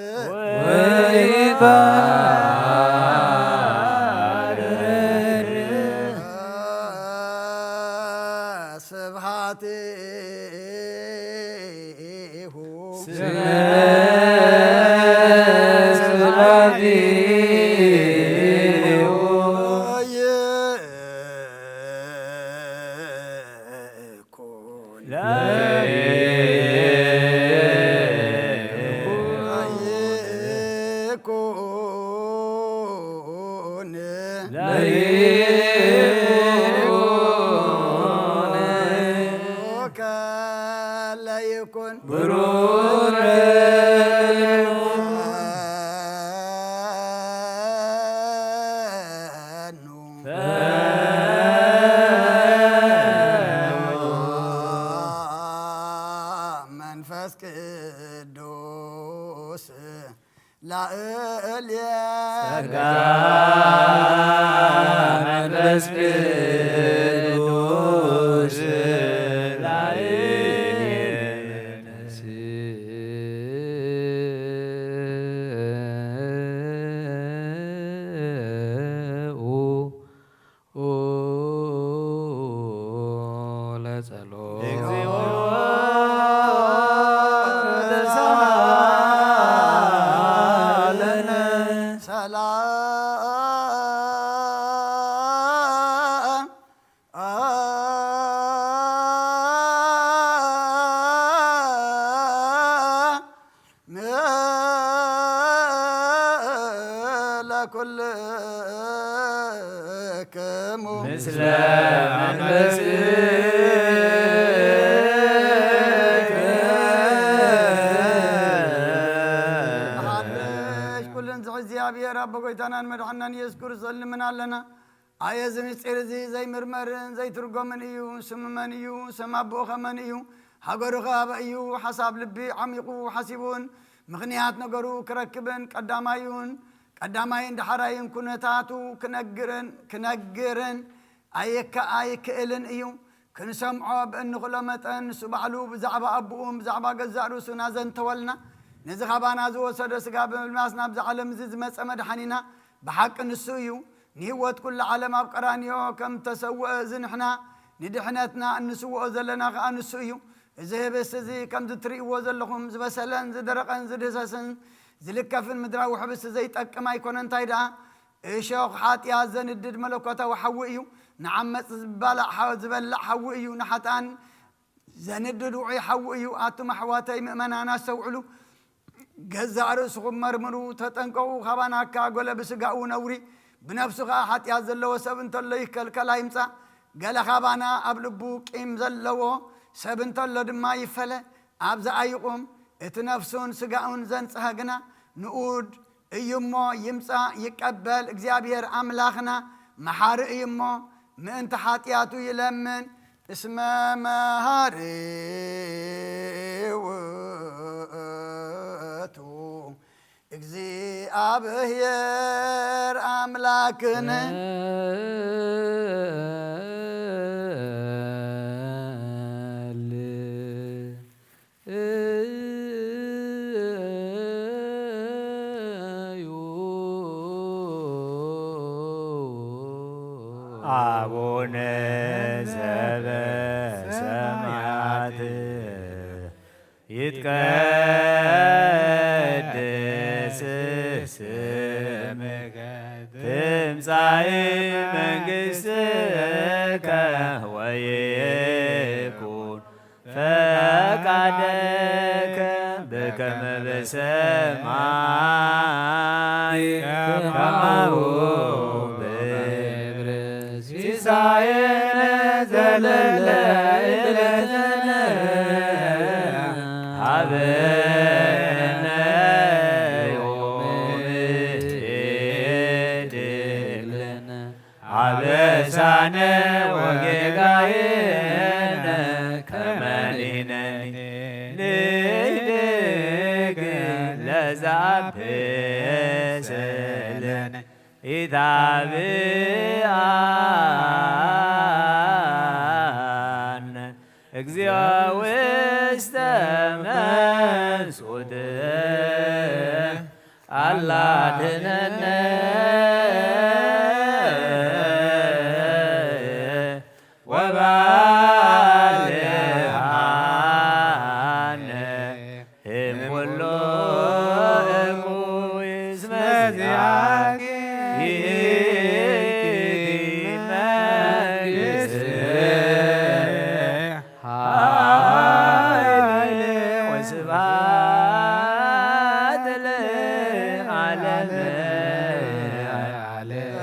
ወይትባረክ ስብሐቲሁ ስብሐቲሁ ይኩን ለይኩን ብሩክ መንፈስ ቅዱስ ላዕልየ መንፈስ ቅዱስ ለኩልክሙ ምስለ መንፈስከ ሓድሽ ኩልን እግዚአብሔር አቦ ጎይታናን መድሓናን ኢየሱስ ክርስቶስ ልምናለና አየ እዚ ምስጢር እዚ ዘይምርመርን ዘይትርጎምን እዩ ስምመን እዩ ስም አቦኡ ኸመን እዩ ሃገሩ ኸ እዩ ሓሳብ ልቢ ዓሚቑ ሓሲቡን ምኽንያት ነገሩ ክረክብን ቀዳማዩን ቀዳማይን ዳሕራይን ኩነታቱ ክነግርን ኣይክእልን እዩ ክንሰምዖ ብእንኽእሎ መጠን ንሱ ባዕሉ ብዛዕባ ኣቦኡን ብዛዕባ ገዛእ ርእሱና ዘንተወልና ነዚ ኻባና ዝወሰደ ስጋ ብምልማስ ናብ ዝዓለም እዚ ዝመፀ መድሓኒና ብሓቂ ንሱ እዩ ንህይወት ኩሉ ዓለም ኣብ ቀራንዮ ከም ተሰውአ እዚ ንሕና ንድሕነትና እንስውኦ ዘለና ከዓ ንሱ እዩ እዚ ህብስት እዚ ከም ትርእይዎ ዘለኹም ዝበሰለን ዝደረቐን ዝድህሰስን ዝልከፍን ምድራዊ ሕብስቲ ዘይጠቅም ኣይኮነ እንታይ ደኣ እሾኽ ሓጢኣት ዘንድድ መለኮታዊ ሓዊ እዩ ንዓመፅ ዝበላዕ ሓዊ እዩ ንሓጣን ዘንድድ ውዑይ ሓዊ እዩ ኣቱም ኣሕዋተይ ምእመናን ኣስተውዕሉ ገዛእ ርእስኹም መርምሩ ተጠንቀቑ ኻባናካ ጎለ ብስጋኡ ነውሪ ብነፍሱ ከዓ ሓጢኣት ዘለዎ ሰብ እንተሎ ይከልከል ኣይምፃእ ገለ ኻባና ኣብ ልቡ ቂም ዘለዎ ሰብ እንተሎ ድማ ይፈለ ኣብዛ ኣይቁም እቲ ነፍሱን ስጋኡን ዘንጽሐ ግና ንኡድ እዩ እሞ ይምፃእ ይቀበል እግዚአብሔር ኣምላኽና መሓሪ እዩ እሞ ምእንቲ ሓጢኣቱ ይለምን እስመ መሃሪ ውእቱ እግዚአብሔር አምላክነ አቡነ ዘበሰማያት ይትቀደስ ስምከ ትምጻእ መንግሥትከ ወይኩን ፈቃደከ በከመ በሰማይ ከማሁ ሲሳየነ ዘለለ ዕለትነ ሀበነ ዮም እድለነ አበሳነ ወጌጋየነ ከመ ንሕነኒ ንህድግ ለዘአብሰ ለነ ኢታብአነ እግዚኦ ውስተ መንሱት አላ ድኅነነ ወባልሐነ እምኩሉ እኩይ እስመ ዚአከ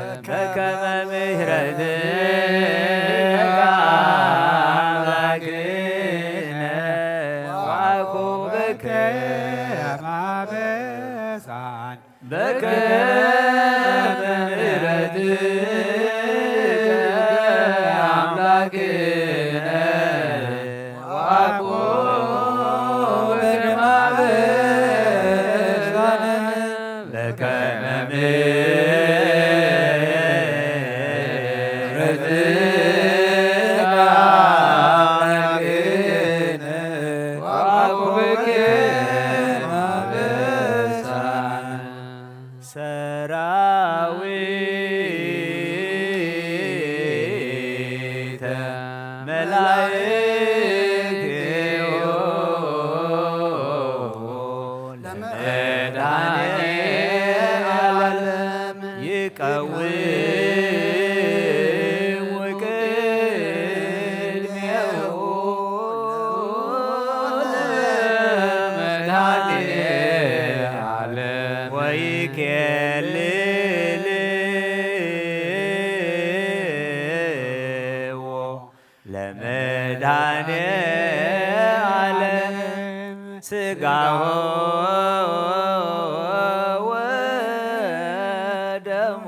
በከመ ምሕረትከ አምላክነ ወአኩብከ ማበሳን በከመ ምሕረትከ አምላክነ ወአኩብከ ማበሳን በከመ ሰራዊተ መላእክቲሁ ለመድኃኔዓለም ይቀውሙ ቅድሜሁ ለመድኃኔዓለም ወይኬልልዎ ለመድኃኔዓለም ሥጋሁ ወደሙ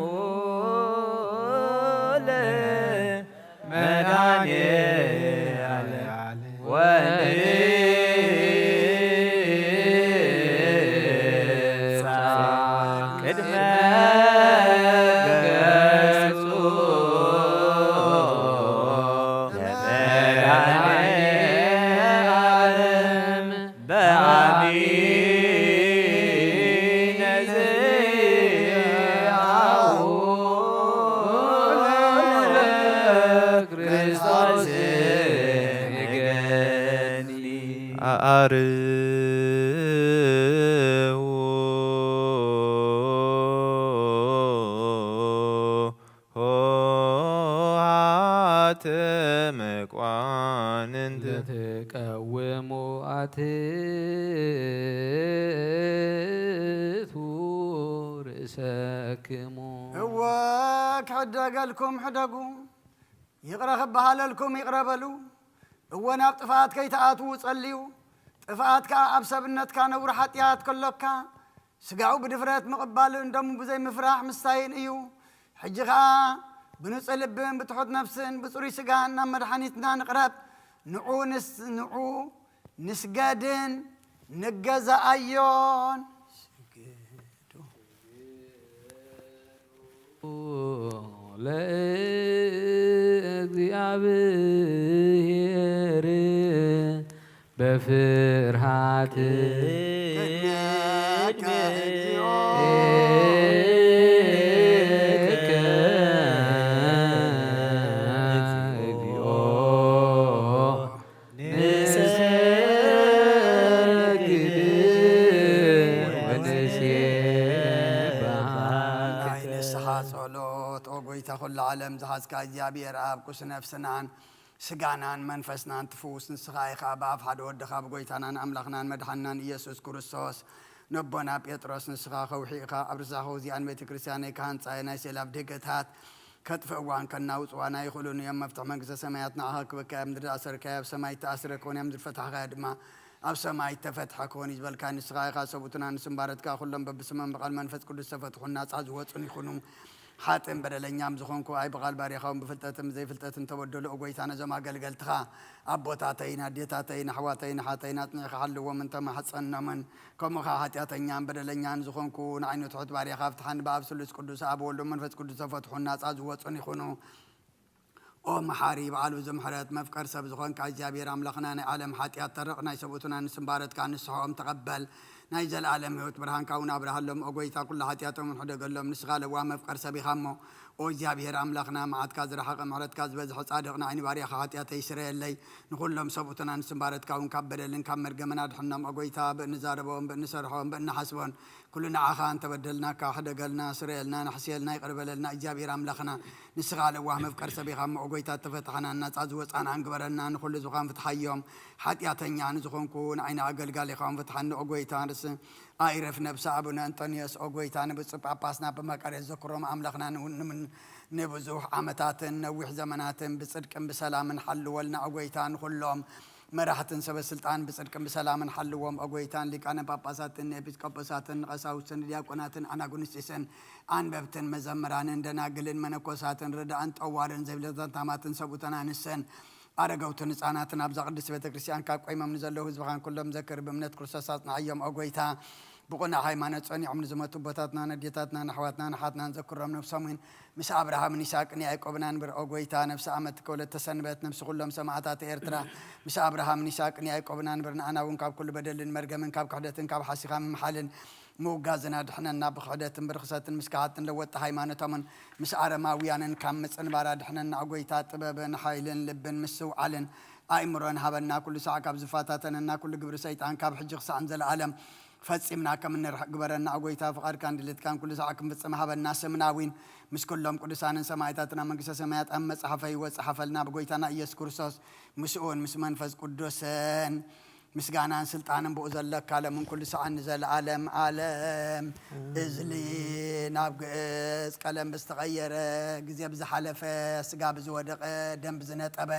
ለመድኃኔዓለም ቅድመ ገጹ ለመድኃኔዓለም በአሚን ዝገኒ አርው ሆሃተ መቋንንት ተቀወሙ አትቱ ርእሰክሙ እወ ክሕደገልኩም ሕደጉ ይቕረ ክበሃለልኩም ይቕረበሉ እወ ናብ ጥፋት ከይተኣትዉ ጸልዩ ጥፋትካ ኣብ ሰብነትካ ነውሪ ሓጢኣት ከሎካ ስጋዑ ብድፍረት ምቕባል እንደሙ ብዘይምፍራሕ ምስታይን እዩ ሕጂ ኸዓ ብንጹህ ልብን ብትሑት ነፍስን ብጽሩይ ስጋን ናብ መድሓኒትና ንቕረብ ንዑ ንስገድን ንገዛኣዮን ለእግዚአብሔር በፍርሃት ኩሉ ዓለም ዝሓዝካ እግዚኣብሔር ኣብ ቁስ ነፍስናን ስጋናን መንፈስናን ትፍውስ ንስኻ ኢኻ ብኣብ ሓደ ወድኻ ብጎይታናን ኣምላኽናን መድሓንናን ኢየሱስ ክርስቶስ ነቦና ጴጥሮስ ንስኻ ኸውሒኢኻ ኣብ ርሳኸ እዚኣን ቤተ ክርስቲያን ናይ ካህንፃየ ናይ ሴላፍ ደገታት ከጥፍእዋን ከናውፅዋና ይኽእሉን እዮም መፍትሒ መንግስቲ ሰማያት ንዓኻ ክበካዮ ምድሪ ኣሰርከዮ ኣብ ሰማይ ተኣስረ ክኾን እዮም ዝፈታሕካዮ ድማ ኣብ ሰማይ ተፈትሐ ክኾን እዩ ዝበልካ ንስኻ ኢኻ ሰቡትና ንስምባረትካ ኩሎም በብስመን ብቓል መንፈስ ቅዱስ ተፈትሑን ናፃ ዝወፁን ይኹኑ ሓጥን በደለኛም ዝኾንኩ ኣይ ብቓል ባሪኻውን ብፍልጠትን ብዘይፍልጠትን ተበደሉ እጎይታ ነዞም ኣገልገልትኻ ኣቦታተይን ኣዴታተይን ኣሕዋተይን ሓተይን ኣፅኒዕኻ ሓልዎም እንተማሓፀኖምን ከምኡኻ ሓጢኣተኛን በደለኛን ዝኾንኩ ንዓይኑ ትሑት ባሪኻ ኣብትሓን ብኣብ ስሉስ ቅዱስ ኣብ ወልዶ መንፈስ ቅዱስ ተፈትሑን ናፃ ዝወፁን ይኹኑ ኦ መሓሪ በዓሉ ዝምሕረት መፍቀር ሰብ ዝኾንካ እግዚኣብሔር ኣምላኽና ናይ ዓለም ሓጢኣት ተርቕ ናይ ሰብኡትና ንስምባረትካ ንስሖም ተቐበል ናይ ዘለዓለም ህይወት ብርሃንካ እውን ኣብርሃሎም እጎይታ ኩሉ ሓጢኣቶም ንሕደገሎም ንስኻ ለዋ መፍቀር ሰብ ኢኻ እሞ ኦ እግዚኣብሔር ኣምላኽና መዓትካ ዝረሓቐ ምሕረትካ ዝበዝሐ ጻድቕ ንዓይኒ ባሪኻ ሓጢኣተይ ይስረየለይ ንኩሎም ሰብኡትና ንስምባረትካ እውን ካብ በደልን ካብ መርገመን ኣድሕኖም እጎይታ ብእንዛረቦም ብእንሰርሖም ብእንሓስቦን ኩሉ ንዓኻ እንተበደልናካ ሕደገልና ስረየልና ንሕስየልና ይቕርበለልና እግዚኣብሔር ኣምላኽና ንስኻ ለዋህ መፍቀር ሰብ ኢኻ እሞ እጎይታ ተፈትሐና ናፃ ዝወፃና እንግበረና ንኩሉ ዝዃን ፍትሓዮም ሓጢኣተኛ ንዝኾንኩ ንዓይኒ ኣገልጋሊ ኢኻ ፍትሓኒ እጎይታ ርስ ኣይረፍ ነብሲ ኣቡነ አንጦንዮስ እጎይታ ንብፁዕ ጳጳስና ብመቀረት ዘክሮም ኣምላኽና ንብዙሕ ዓመታትን ነዊሕ ዘመናትን ብፅድቅን ብሰላምን ሓልወልና እጎይታ ንኩሎም መራሕትን ሰበስልጣን ብፅድቅን ብሰላምን ሓልዎም እጎይታን ሊቃነ ጳጳሳትን ኤጲስቆጶሳትን ቀሳውስትን ዲያቆናትን ኣናጉንስጢስን ኣንበብትን መዘምራንን ደናግልን መነኮሳትን ርዳእን ጠዋርን ዘይብለታታማትን ሰብኡተና ንስን ኣረገውትን ህፃናትን ኣብዛ ቅዱስ ቤተ ክርስቲያን ካብ ቆይሞም ንዘለዉ ህዝብኻን ኩሎም ዘክር ብእምነት ክርስቶስ ኣፅናዕዮም እጎይታ ብቑናዕ ሃይማኖት ፀኒዖም ንዝመቱ ቦታትና ነዴታትና ኣሕዋትና ንሓትናን ዘክሮም ነብሶምን ምስ ኣብርሃምን ይስሐቅን ያዕቆብን ንብር እጎይታ ነብሲ ዓመት ከወለተ ሰንበት ነብሲ ኩሎም ሰማዕታት ኤርትራ ምስ ኣብርሃምን ይስሐቅን ያዕቆብን ንብር ንኣና እውን ካብ ኩሉ በደልን መርገምን ካብ ክሕደትን ካብ ሓሲኻ ምምሓልን ምውጋዝና ድሕነና ብክሕደትን ብርክሰትን ምስ ካሃትን ለወጣ ሃይማኖቶምን ምስ ኣረማውያንን ካብ ምፅንባራ ድሕነና እጎይታ ጥበብን ሓይልን ልብን ምስውዓልን ኣእምሮን ሃበና ኩሉ ሰዓ ካብ ዝፋታተነና ኩሉ ግብሪ ሰይጣን ካብ ሕጂ ክሳዕን ዘለዓለም ፈፂምና ከም እንርሕቅ ግበረና እጎይታ ፍቓድካን ድልትካን ኩሉ ሰዓ ክንፍፅም ሃበና ስምናዊን ምስ ኩሎም ቅዱሳንን ሰማዕታትና መንግስተ ሰማያት ኣብ መፅሓፈ ሂወት ፀሓፈልና ብጎይታና ኢየሱስ ክርስቶስ ምስኡን ምስ መንፈስ ቅዱስን ምስጋናን ስልጣንን ብኡ ዘለካ ለምን ኩሉ ሰዓ ንዘለዓለም ዓለም እዝሊ ናብ ግእዝ ቀለም ብዝተቐየረ ግዜ ብዝሓለፈ ስጋ ብዝወደቐ ደም ብዝነጠበ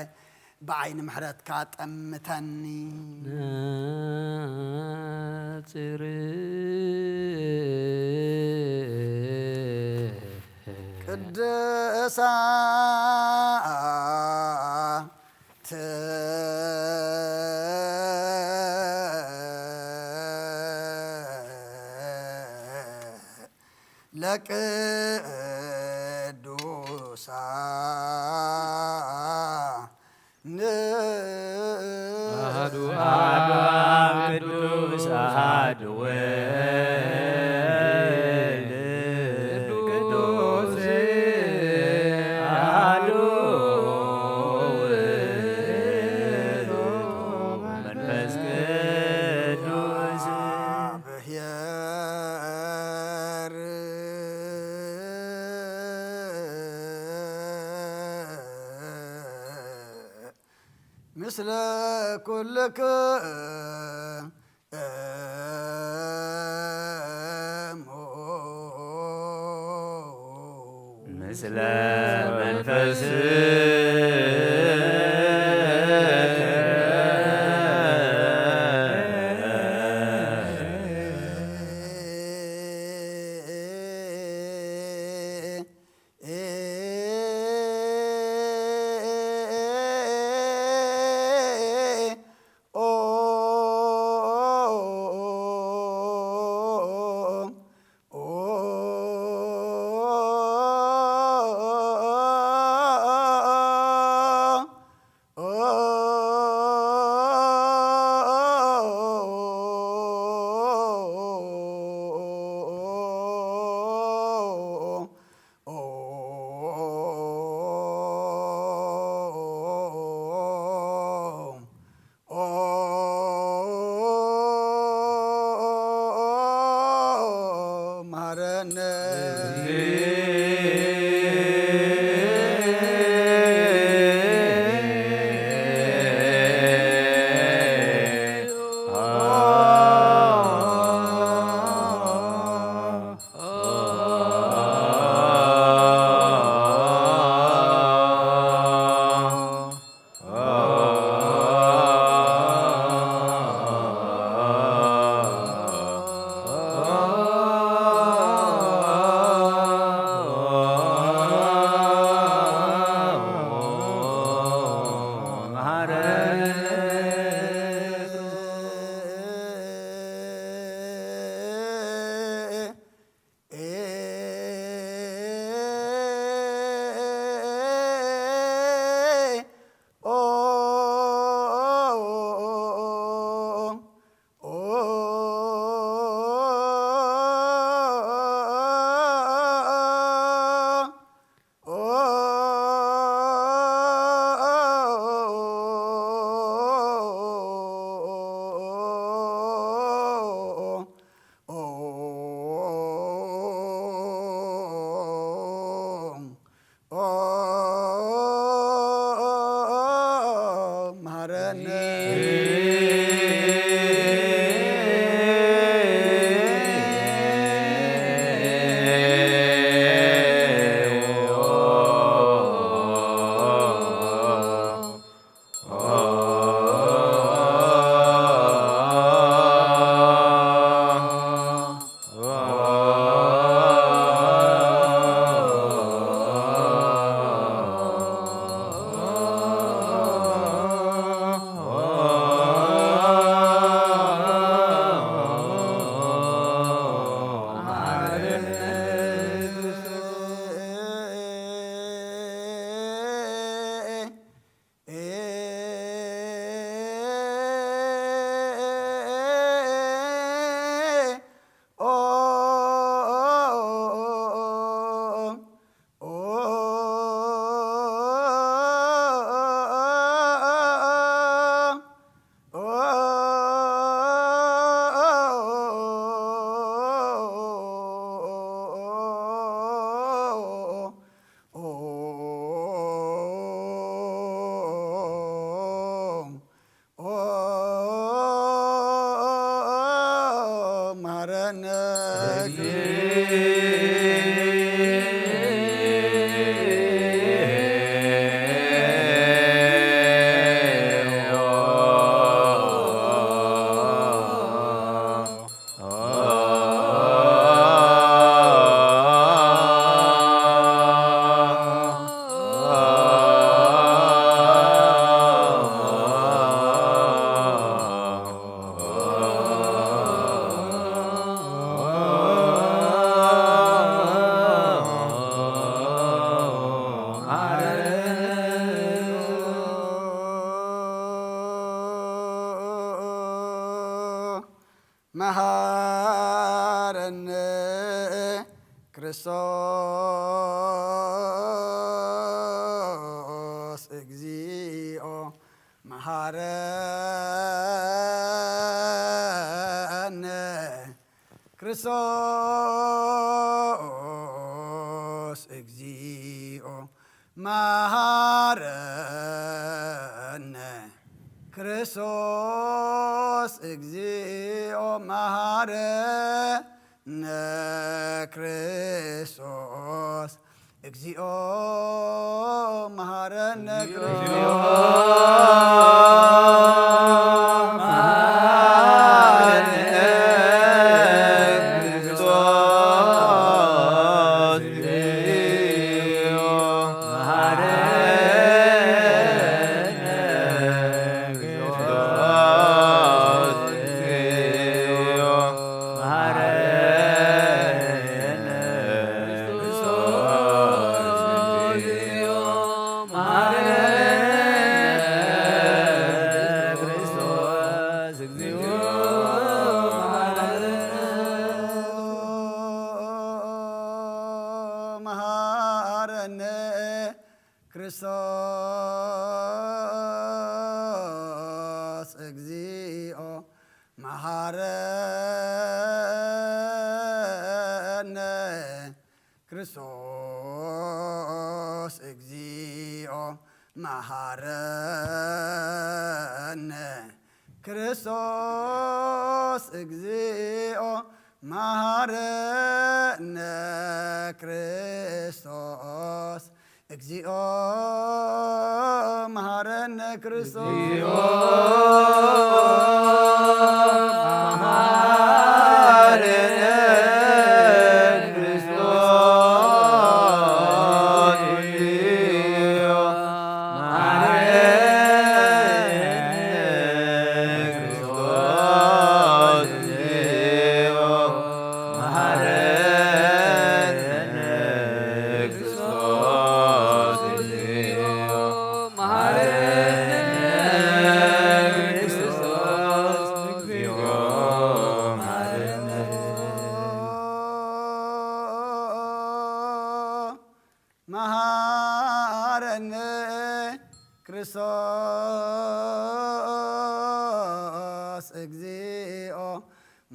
بعين محرت كاتمتني ناصر قدسا لك دوسا أهدو أبام قدوس أهدو قدوس أهدو ምስለ ኩልክም ምስለ መንፈስ መሃረነ ክርስቶስ እግዚኦ መሃረነ ክርስቶስ እግዚኦ መሃረነ ክርስቶስ እግዚኦ መሐረነ ክርስቶስ እግዚኦ መሐረነ ክርስቶስ እግዚኦ መሐረነ ክርስቶስ እግዚኦ መሐረነ ክርስቶስ እግዚኦ መሐረነ ክርስቶስ እግዚኦ መሐረነ ክርስቶስ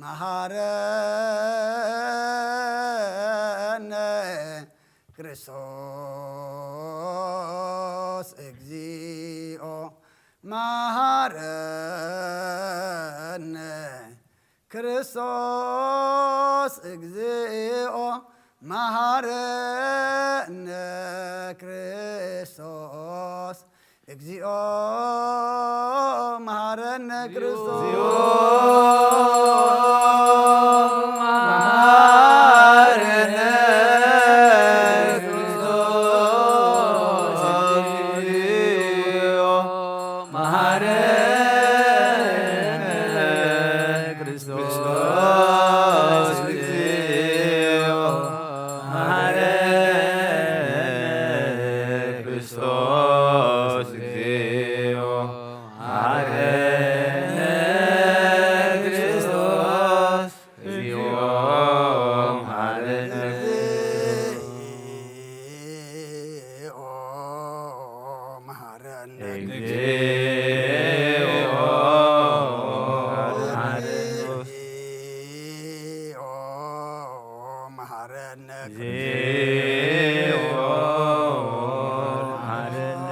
መሐረነ ክርስቶስ እግዚኦ መሐረነ ክርስቶስ እግዚኦ መሐረነ ክርስቶስ እግዚኦ መሐረነ ክርስቶስ እግዚኦ መሐረነ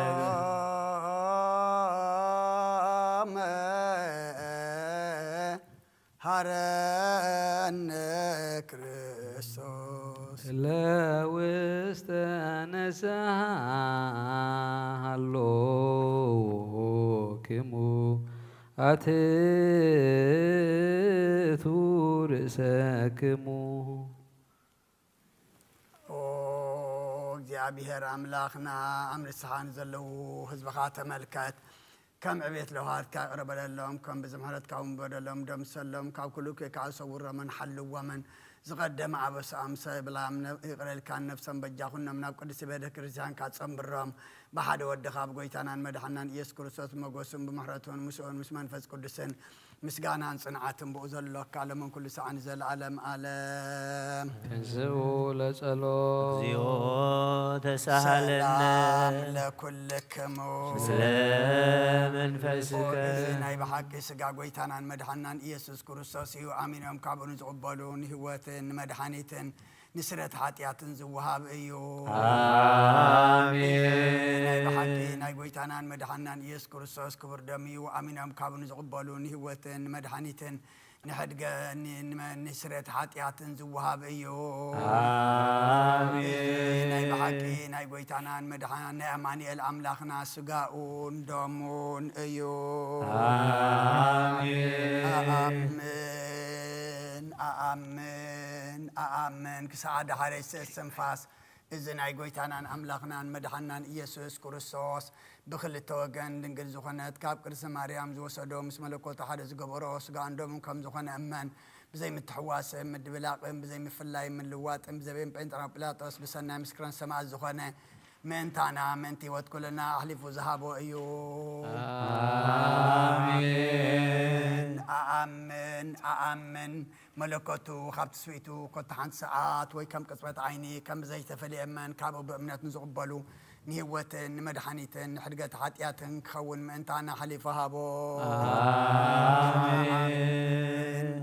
መሐረነ ክርስቶስ ለውስተ ነስሐ ሃሎክሙ አትቱ ርእሰክሙ። እግዚአብሔር አምላኽና አምርስኻን ዘለዉ ህዝብኻ ተመልከት። ከም ዕቤት ለውሃትካ ቅረበለሎም ከም ብዝምሕረትካ እውን በደሎም ደምሰሎም ካብ ኩሉ ከይከዓ ሰውሮምን ሓልዎምን ዝቐደመ ዓበሳኦም ሰብላም ይቕረልካን ነፍሰም በጃኹኖም ናብ ቅዱስ ቤተ ክርስቲያንካ ፀምብሮም ብሓደ ወድኻ ብጎይታናን መድሓናን ኢየሱስ ክርስቶስ መጎሱን ብምሕረቱን ምስኡን ምስ መንፈስ ቅዱስን ምስጋናን ጽንዓትን ብኡ ዘሎካ ለመን ኩሉ ሰዓን ዘለዓለም ዓለም ተንሥኡ ለጸሎት እግዚኦ ተሳሃለነ ሰላም ለኩልክሙ ምስለ መንፈስከ ናይ ብሓቂ ስጋ ጎይታናን መድሓናን ኢየሱስ ክርስቶስ እዩ ኣሚኖም ካብኡ ንዝቕበሉ ንህይወትን ንመድሓኒትን نسرت حاتيات زوهاب ايو آمين ناي بحقي ناي قويتانان مدحنان يس كرسوس كبر دميو امين ام كابن زقبلون هوتن مدحنيتن نحدق نسرت حاتيات زوهاب ايو آمين ناي بحقي ناي قويتانان مدحنان ناي اماني الاملاخنا سقاؤون دومون ايو آمين آمين آمين كسعد حريس السنفاس إذن أي قويتانان أملاخنا مدحنان إيسوس كورسوس بخل التوغن دنقل زخنات كاب كرس مريم زوسدو مسملكو تحدث قبروس قاندوم كم زخن أمان بزي متحواس مد بلاقهم بزي مفلاي من لوات بزي بنترا بلاطوس بسنا مسكران سماع زخنة من تانا من تيوت كلنا أحلف وذهابو أيو آمين آمين آمين ملكوتو خبت سويتو كنت عن ساعات ويكم قصبت عيني كم زي تفلي أمان كابو بأمنات نزقبلو نهوتن مدحنيتن حرقت حاتياتن كخون من تانا حليفها بو آمين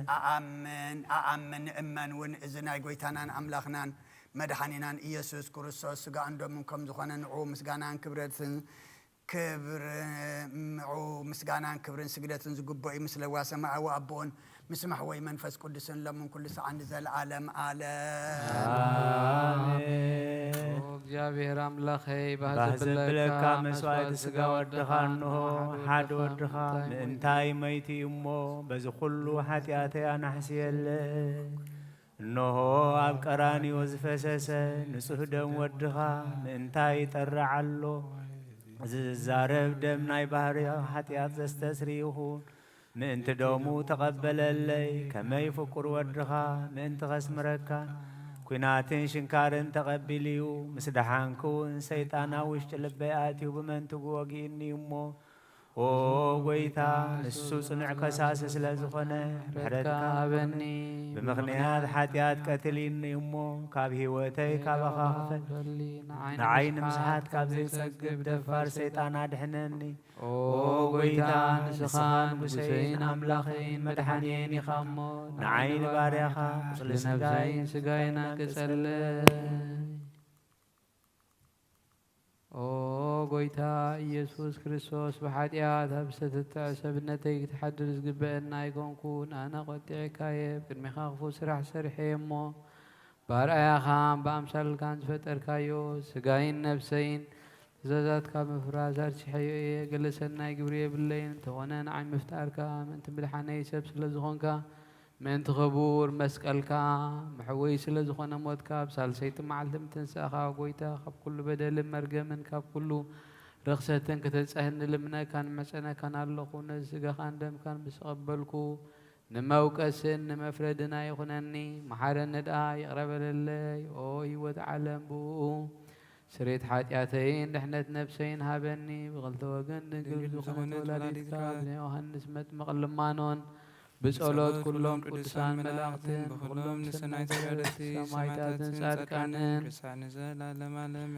آمين آمين إمان ون إذنا قويتانان أملاخنان مدحنينان إيسوس كرسوس سقا عندهم منكم زخانا نعو مسقانان كبرتن كبر معو مسقانان كبرن سقدتن زقبوي مثل واسمع وأبون مسمح وي منفس قدسن لمن كل ساعة نزل عالم آمين እግዚአብሔር አምላኸይ ባህዘብለካ መስዋዕት ስጋ ወድኻ እንሆ ሓደ ወድኻ ምእንታይ መይቲ እሞ በዚ ኩሉ ሓጢአተይ ኣናሕስየለ እንሆ ኣብ ቀራንዮ ዝፈሰሰ ንጹህ ደም ወድኻ ምእንታይ ይጠርዕ ኣሎ እዚ ዝዛረብ ደም ናይ ባህሪ ሓጢአት ዘስተስሪ ይኹን ምእንቲ ደሙ ተቐበለለይ ከመይ ፍቁር ወድኻ ምእንቲ ኸስምረካ ኩናትን ሽንካርን ተቐቢልዩ ምስ ደሓንክውን ሰይጣና ውሽጢ ልበይ ኣትዩ ብመንትጉ ወጊእኒ እሞ ኦ ጎይታ ንሱ ጽኑዕ ከሳሲ ስለ ዝኾነ ምሕረትካ ሃበኒ ብምኽንያት ሓጢአት ቀትሊኒ እሞ ካብ ህይወተይ ካባኻ ክፈል ንዓይኒ ምስሓት ካብ ዘይጸግብ ደፋር ሰይጣን ኣድሕነኒ ኦ ጎይታ ንስኻ ንጉሰይን ኣምላኸይን መድሓኒየን ኢኻ እሞ ንዓይኒ ባርያኻ ቁፅሊ ነብሰይን ስጋይን ኣንቅጸለይ ኦ ጎይታ ኢየሱስ ክርስቶስ ብሓጢአት ኣብ ዝተትዕ ሰብነተይ ክትሓድር ዝግበአና ኣይኮንኩን ኣነ ቖጢዕካየ ቅድሚኻ ክፉ ስራሕ ሰሪሐየ እሞ ባርኣያኻ ብኣምሳልካን ዝፈጠርካዮ ስጋይን ነብሰይን ትእዛዛትካ ምፍራዝ ኣርሲሐዮ እየ ገለ ሰናይ ግብሪ የብለይን እንተኾነ ንዓይ ምፍጣርካ ምእንቲ ምድሓነይ ሰብ ስለ ዝኾንካ ምእንቲ ኽቡር መስቀልካ መሕወይ ስለ ዝኾነ ሞትካ ብሳልሰይቲ መዓልቲ ምትንስእኻ ጎይታ ካብ ኩሉ በደልን መርገምን ካብ ኩሉ ርኽሰትን ክተፅሕኒ ልምነካን መፀነካን ኣለኹ ነዚ ስጋኻን ደምካን ምስ ቐበልኩ ንመውቀስን ንመፍረድና ይኹነኒ መሓረኒ ደኣ ይቕረበለለይ ኦ ህይወት ዓለም ብኡ ስሬት ሓጢአተይን ድሕነት ነብሰይን ሃበኒ ብኽልተ ወገን ድንግል ዝኾነት ወላዲትካ ብናይ ዮሃንስ መጥምቕ ልማኖን بصلوات كلهم قدسان ملاقتن بخلهم نسناي تبرتي سمايتاتن صادقانن رسان زلالم عالم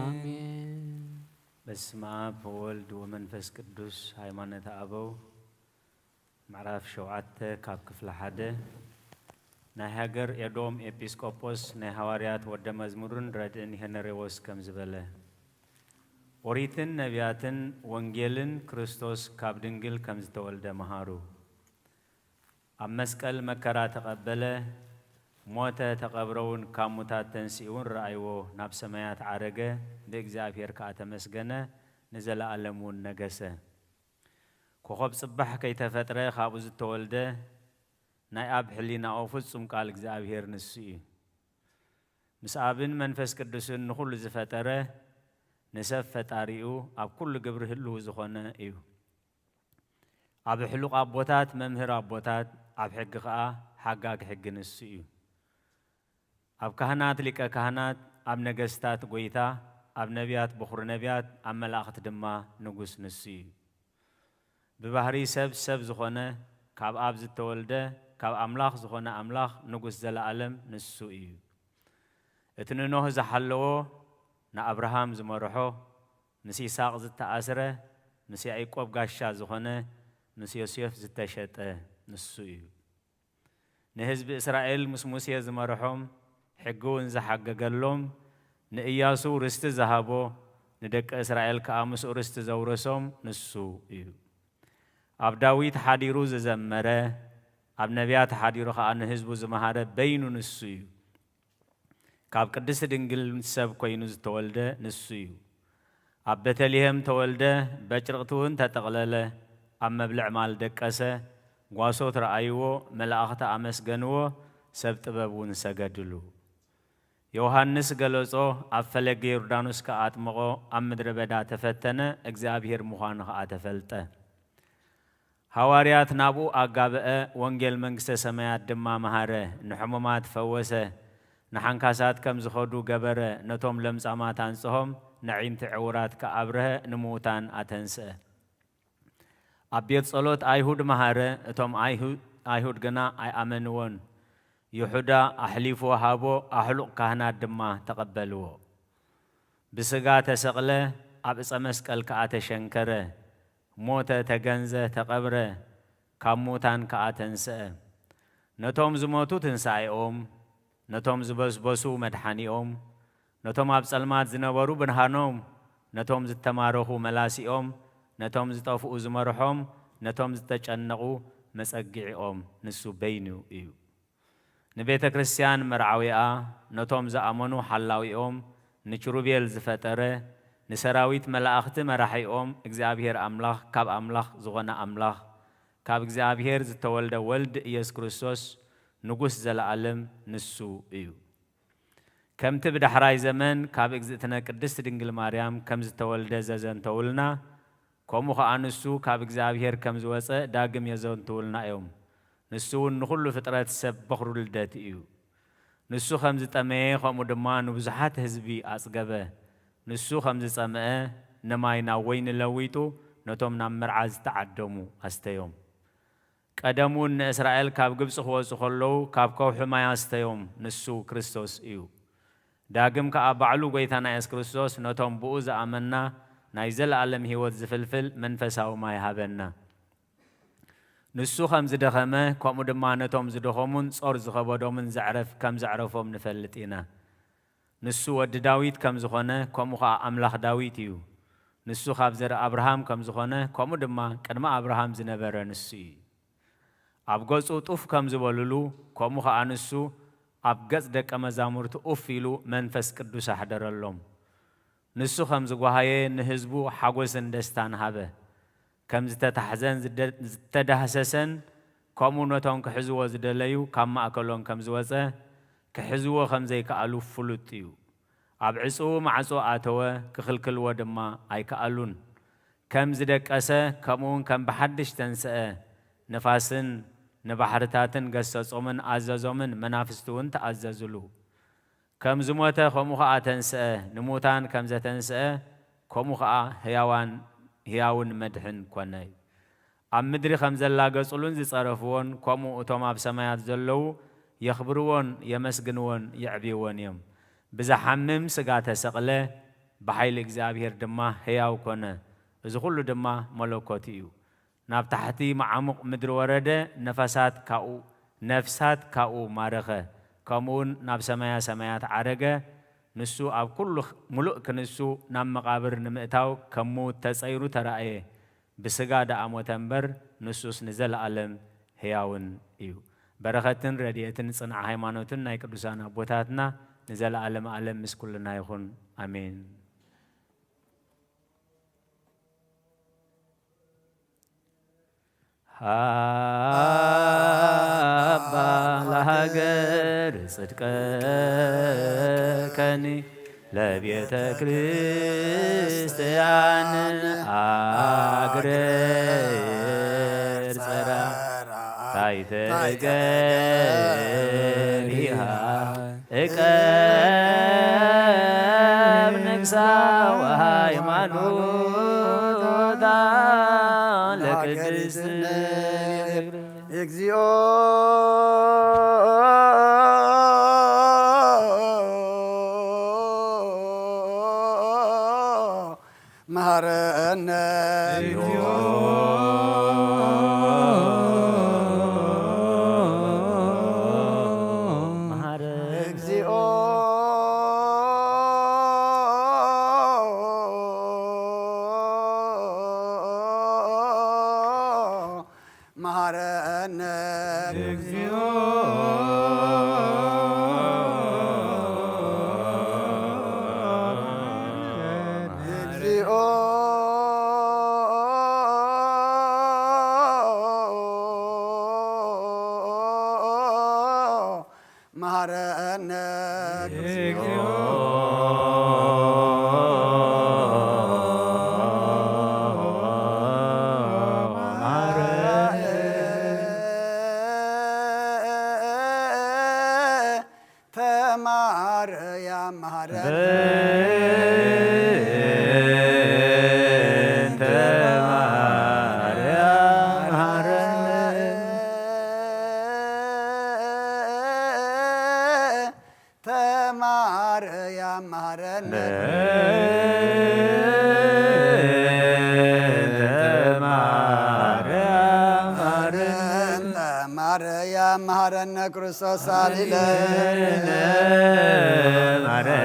آمين بسم آب وولد ومنفس قدوس ሃይማኖተ አበው ምዕራፍ 7 ካብ ክፍሊ 1 ናይ ሃገር ኤዶም ኤጲስቆጶስ ናይ ሐዋርያት ወደ መዝሙርን ረድእን ሄነሬዎስ ከም ዝበለ ኦሪትን ነቢያትን ወንጌልን ክርስቶስ ካብ ድንግል ከም ዝተወልደ መሃሩ ኣብ መስቀል መከራ ተቐበለ ሞተ ተቐብረውን ካብ ሙታት ተንሲኡን ረአይዎ ናብ ሰማያት ዓረገ ብእግዚአብሔር ከዓ ተመስገነ ንዘለዓለም እውን ነገሰ ኮኸብ ጽባሕ ከይተፈጥረ ካብኡ ዝተወልደ ናይ ኣብ ሕሊናኡ ፍጹም ቃል እግዚአብሔር ንሱ እዩ ምስ ኣብን መንፈስ ቅዱስን ንኹሉ ዝፈጠረ ንሰብ ፈጣሪኡ ኣብ ኩሉ ግብሪ ህልው ዝኾነ እዩ ኣብ ሕሉቕ ኣቦታት መምህር ኣቦታት ኣብ ሕጊ ከዓ ሓጋግ ሕጊ ንሱ እዩ ኣብ ካህናት ሊቀ ካህናት ኣብ ነገስታት ጎይታ ኣብ ነቢያት ብኹሪ ነቢያት ኣብ መላእኽት ድማ ንጉስ ንሱ እዩ ብባህሪ ሰብ ዝኾነ ካብ ኣብ ዝተወልደ ካብ ኣምላኽ ዝኾነ ኣምላኽ ንጉስ ዘለዓለም ንሱ እዩ እቲ ንኖህ ዝሓለዎ ንኣብርሃም ዝመርሖ ምስ ይስሐቅ ዝተኣስረ ምስ ያዕቆብ ጋሻ ዝኾነ ምስ ዮሴፍ ዝተሸጠ ንሱ እዩ ንህዝቢ እስራኤል ምስ ሙሴ ዝመርሖም ሕጉን ዝሓገገሎም ንኢያሱ ርስቲ ዝሃቦ ንደቂ እስራኤል ከዓ ምስኡ ርስቲ ዘውረሶም ንሱ እዩ ኣብ ዳዊት ሓዲሩ ዝዘመረ ኣብ ነቢያት ሓዲሩ ከዓ ንህዝቡ ዝመሃረ በይኑ ንሱ እዩ ካብ ቅድስቲ ድንግል ሰብ ኮይኑ ዝተወልደ ንሱ እዩ ኣብ ቤተልሔም ተወልደ በጭርቕቲ እውን ተጠቕለለ ኣብ መብልዕ ማል ደቀሰ ጓሶት ረኣይዎ መላእኽቲ ኣመስገንዎ ሰብ ጥበብ እውን ሰገድሉ ዮሐንስ ገለጾ ኣብ ፈለገ ዮርዳኖስ ከዓ ኣጥምቆ ኣብ ምድረ በዳ ተፈተነ እግዚኣብሔር ምዃኑ ከዓ ተፈልጠ ሐዋርያት ናብኡ ኣጋብአ ወንጌል መንግስተ ሰማያት ድማ መሃረ ንሕሙማት ፈወሰ ንሓንካሳት ከም ዝኸዱ ገበረ ነቶም ለምጻማት አንጽሖም ንዒንቲ ዕውራት ከኣብርሀ ንምውታን ኣተንስአ ኣብ ቤት ጸሎት ኣይሁድ መሃረ እቶም ኣይሁድ ግና ኣይኣመንዎን ይሁዳ ኣሕሊፉ ወሃቦ ኣሕሉቕ ካህናት ድማ ተቐበልዎ ብስጋ ተሰቕለ ኣብ ዕፀ መስቀል ከዓ ተሸንከረ ሞተ ተገንዘ ተቐብረ ካብ ሙታን ከዓ ተንስአ ነቶም ዝሞቱ ትንሣኤኦም ነቶም ዝበስበሱ መድሓኒኦም ነቶም ኣብ ጸልማት ዝነበሩ ብርሃኖም ነቶም ዝተማረኹ መላሲኦም ነቶም ዝጠፍኡ ዝመርሖም ነቶም ዝተጨነቑ መጸጊዒኦም ንሱ በይኑ እዩ ንቤተ ክርስቲያን መርዓዊኣ ነቶም ዝኣመኑ ሓላዊኦም ንኪሩቤል ዝፈጠረ ንሰራዊት መላእኽቲ መራሒኦም እግዚኣብሔር ኣምላኽ ካብ ኣምላኽ ዝኾነ ኣምላኽ ካብ እግዚኣብሔር ዝተወልደ ወልድ ኢየሱስ ክርስቶስ ንጉስ ዘለዓለም ንሱ እዩ ከምቲ ብዳሕራይ ዘመን ካብ እግዝእትነ ቅድስቲ ድንግል ማርያም ከም ዝተወልደ ዘዘንተውልና ከምኡ ከዓ ንሱ ካብ እግዚኣብሔር ከም ዝወፀ ዳግም የዘንትውልና እዮም ንሱ እውን ንኹሉ ፍጥረት ሰብ በኽሩ ልደት እዩ ንሱ ከም ዝጠመየ ከምኡ ድማ ንብዙሓት ህዝቢ ኣጽገበ ንሱ ከም ዝጸምአ ንማይ ናብ ወይኒ ለዊጡ ነቶም ናብ መርዓ ዝተዓደሙ ኣስተዮም ቀደሙን ንእስራኤል ካብ ግብፂ ክወፁ ከለዉ ካብ ከውሒ ማይ ኣስተዮም ንሱ ክርስቶስ እዩ ዳግም ከዓ ባዕሉ ጐይታና ኢየሱስ ክርስቶስ ነቶም ብኡ ዝኣመና ናይ ዘለዓለም ህይወት ዝፍልፍል መንፈሳዊ ማይ ሃበና ንሱ ከም ዝደኸመ ከምኡ ድማ ነቶም ዝደኸሙን ጾር ዝኸበዶምን ዘዕረፍ ከም ዘዕረፎም ንፈልጥ ኢና ንሱ ወዲ ዳዊት ከም ዝኾነ ከምኡ ከዓ ኣምላኽ ዳዊት እዩ ንሱ ካብ ዘርኢ ኣብርሃም ከም ዝኾነ ከምኡ ድማ ቅድሚ ኣብርሃም ዝነበረ ንሱ እዩ ኣብ ገጹ ጡፍ ከም ዝበልሉ ከምኡ ከዓ ንሱ ኣብ ገጽ ደቀ መዛሙርቱ ኡፍ ኢሉ መንፈስ ቅዱስ ኣሕደረሎም ንሱ ከም ዝጓሃየ ንህዝቡ ሓጎስን ደስታን ሃበ ከም ዝተታሕዘን ዝተዳህሰሰን ከምኡ ነቶም ክሕዝዎ ዝደለዩ ካብ ማእከሎም ከም ዝወፀ ክሕዝዎ ከም ዘይከኣሉ ፍሉጥ እዩ ኣብ ዕፁ ማዕጾ ኣተወ ክኽልክልዎ ድማ ኣይከኣሉን ከም ዝደቀሰ ከምኡውን ከም ብሓድሽ ተንስአ ነፋስን ንባሕርታትን ገሰጾምን ኣዘዞምን መናፍስቲ እውን ተኣዘዝሉ ከም ዝሞተ ከምኡ ከዓ ተንስአ ንሙታን ከም ዘተንስአ ከምኡ ከዓ ህያውን መድሕን ኮነ ኣብ ምድሪ ከም ዘላገጹሉን ዝጸረፍዎን ከምኡ እቶም ኣብ ሰማያት ዘለዉ የኽብርዎን የመስግንዎን የዕብይዎን እዮም ብዝሓምም ስጋ ተሰቕለ ብሓይሊ እግዚኣብሔር ድማ ህያው ኮነ እዚ ኩሉ ድማ መለኮት እዩ ናብ ታሕቲ መዓሙቕ ምድሪ ወረደ ነፍሳት ካብኡ ማረኸ ከምኡውን ናብ ሰማያ ሰማያት ዓረገ ንሱ ኣብ ኩሉ ሙሉእ ክንሱ ናብ መቓብር ንምእታው ከም ሙት ተጸይሩ ተረእየ ብስጋ ደኣሞተ እምበር ንሱስ ንዘለዓለም ህያውን እዩ በረኸትን ረድኤትን ጽንዓ ሃይማኖትን ናይ ቅዱሳን ኣቦታትና ንዘለዓለም ዓለም ምስ ኩልና ይኹን ኣሜን ሃባ ለሃገር ጽድቀከኒ ለቤተ ክርስቲያን አግረር ጸራ ታይተገሪሃ እቀብ ንግሳ ወሃይማኖታ ለቅድስት እግዚኦ መሐረነ እግዚኦ መሐረነ እግዚኦ እግዚኦ መሐረነ ተማርያም መሐረነ ተማርያም መሐረነ ማርያም መሐረነ ክርስቶስ ሳሊለነ ማርያም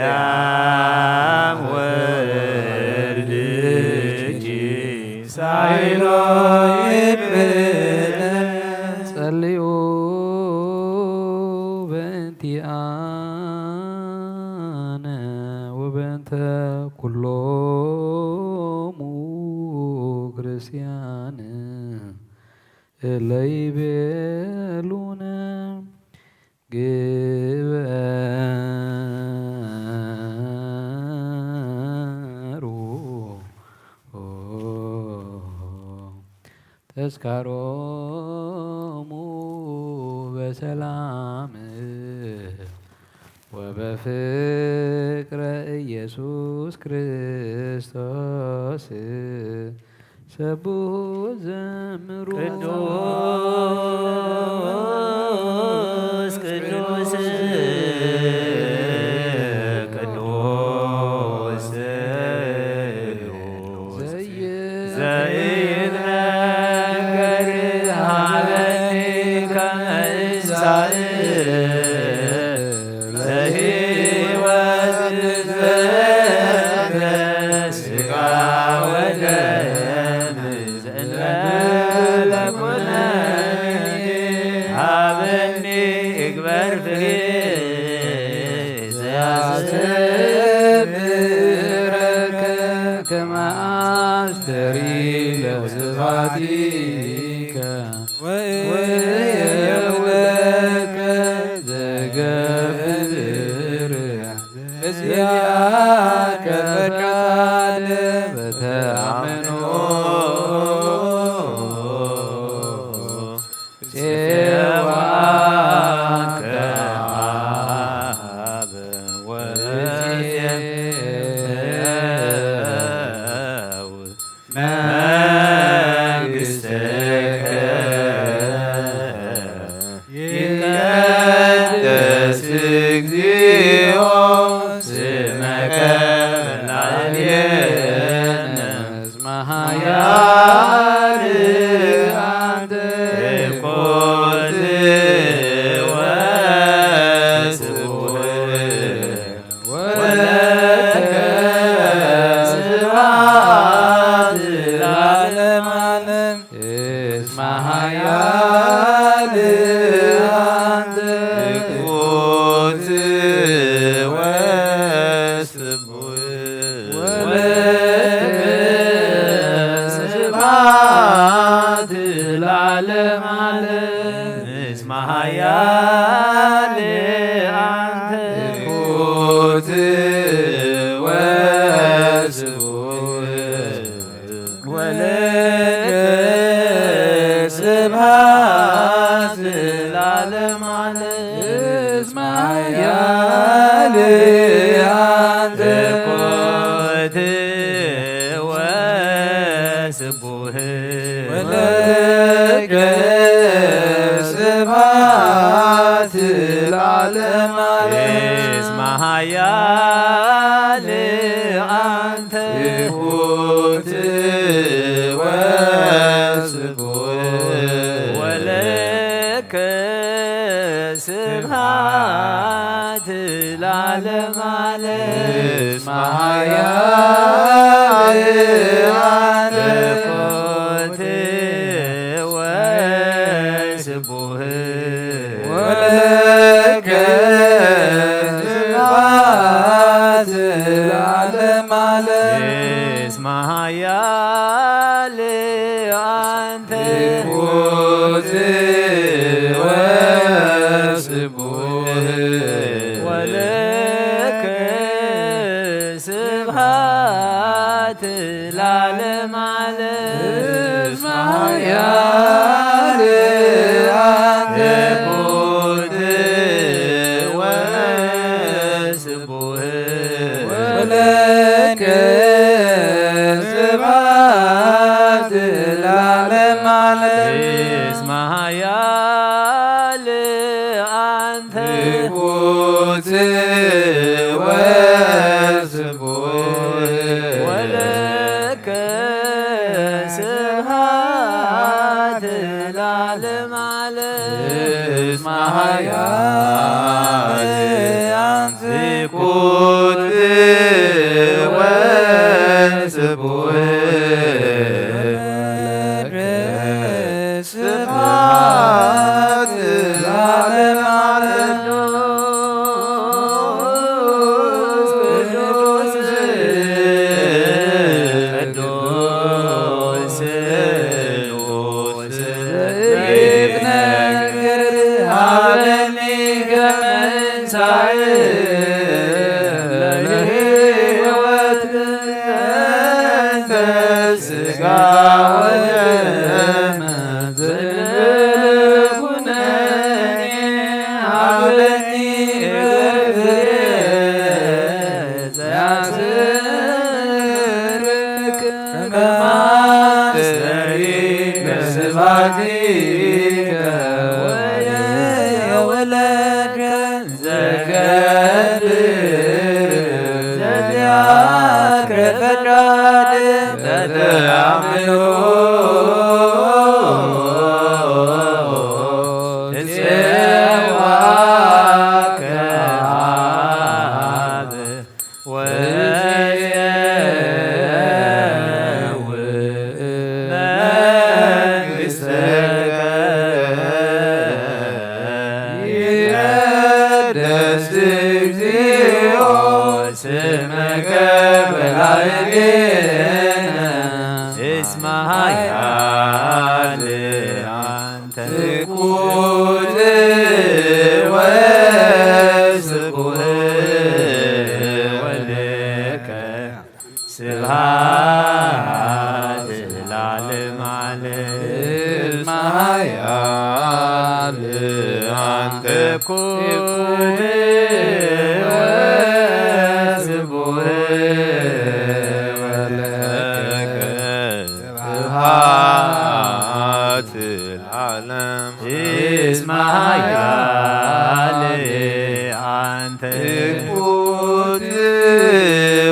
ወልድኪ ሳይሎ ይብነ ጸልዩ በእንቲአነ ወበእንተ ኩሎሙ ክርስቲያን እለይቤሉነ ግበሩ ተዝካሮሙ በሰላም ወበፍቅረ ኢየሱስ ክርስቶስ ሰብሑ ዘምሩ ቅዱስ ቅዱስ ቅዱስ ዘይትነገር ሀበኒ ከመ እንሣእ ለሕይወት ዘሥጋ ወደም ዘእንበለ ኩነኔ ሀበኒ እግበር ፍሬ ዘያስተምረከ ከመ አስተሪ ለስብሐቲከ ወየውለከ ዘገብር እዚአከ ፈቃደ በተአምኖ ፄዋከ አብ ወእዜው መንግሥትከ ይትቀደስ እግዚኦ ስመከ በላዕሌነ እስመ ኃያል አንተ ኮት ወስቡሕ ወለከ ስብሐት ለዓለመ ዓለም እስመ ኃያል አንተ ኮት ወስቡሕ ወለከ ስብሐት ለዓለመ ዓለም እስመ ኃያል አንተ ኮት ወስቡሕ ወለከ ስብሐት ለዓለመ ዓለም እስመ ኃያል አንተ ኮት ወስቡሕ ወለከ ስብሐት ለዓለመ ዓለም እስመ ኃያል አንተ ኮት ወስቡሕ ወለከ ስብሐት ለዓለመ ዓለም እስመ ኃያል አንተ ኮት ትኩት ወስቡህ ወለከ ስብሐት ለዓለመ ዓለም ማያል አንተ ትኩት ወስቡህ ወለከ ስብሐት ለዓለመ ዓለም እስመ ኃያል አንተ ትኩት ወስቡህ ወለከ ስብሐት ለዓለመ ዓለም እስመ ኃያል አንተ ትኩት ወስቡህ ስብሐት ለዓለመ ዓለም ቅዱስ ቅዱስ ቅዱስ ይትነገር ሀበኒ ከመንሣእ ለሕይወት እንተ ሥጋ ወደም ዘለኩነኔ ሀበኒ ዘያስርክ ከማስተሪ በስብሐቲከ ወየወለድከ ዘገድር ዘዚአከ ፈቃድ በተአምኖ ትፄዋከ ኀበ ወየውእ መንግሥተከ ይቀደስ እግዚኦ ስመከ በላዕሌነ እስመ ኃያል አንተ ትኩት ወስቡህ ወለከ ስብሐት ለዓለመ ዓለም እስመ ኃያል አንተ ትኩት ወስቡህ ወለከ ስብሐት ለዓለም እስመ ኃያል አንተ ትኩት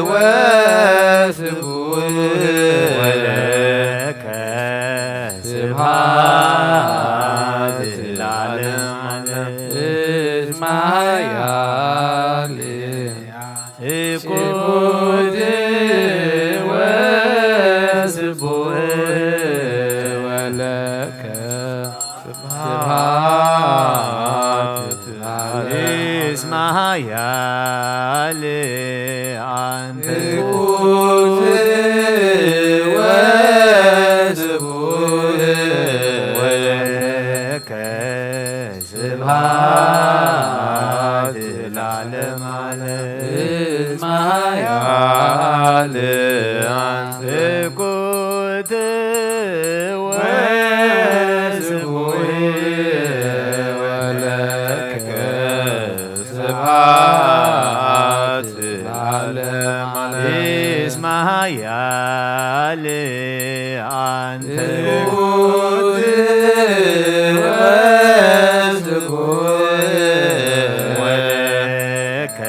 ወስቡህ ወለከ ስብሐት ለዓለመ ዓለም እስመ ኃያል ትኩት ወስቡህ ወለከ ስብሐት እስመ ኃያል አንተ ትኩት ወስቡህ ወለከ ስብሐት ለዓለመ ዓለም እስመ ኃያል አንተ ትኩት ወስቡህ ወለከ ስብሐት ለዓለመ ዓለም እስመ ኃያል አንተ ትኩት ወስቡህ ወለከ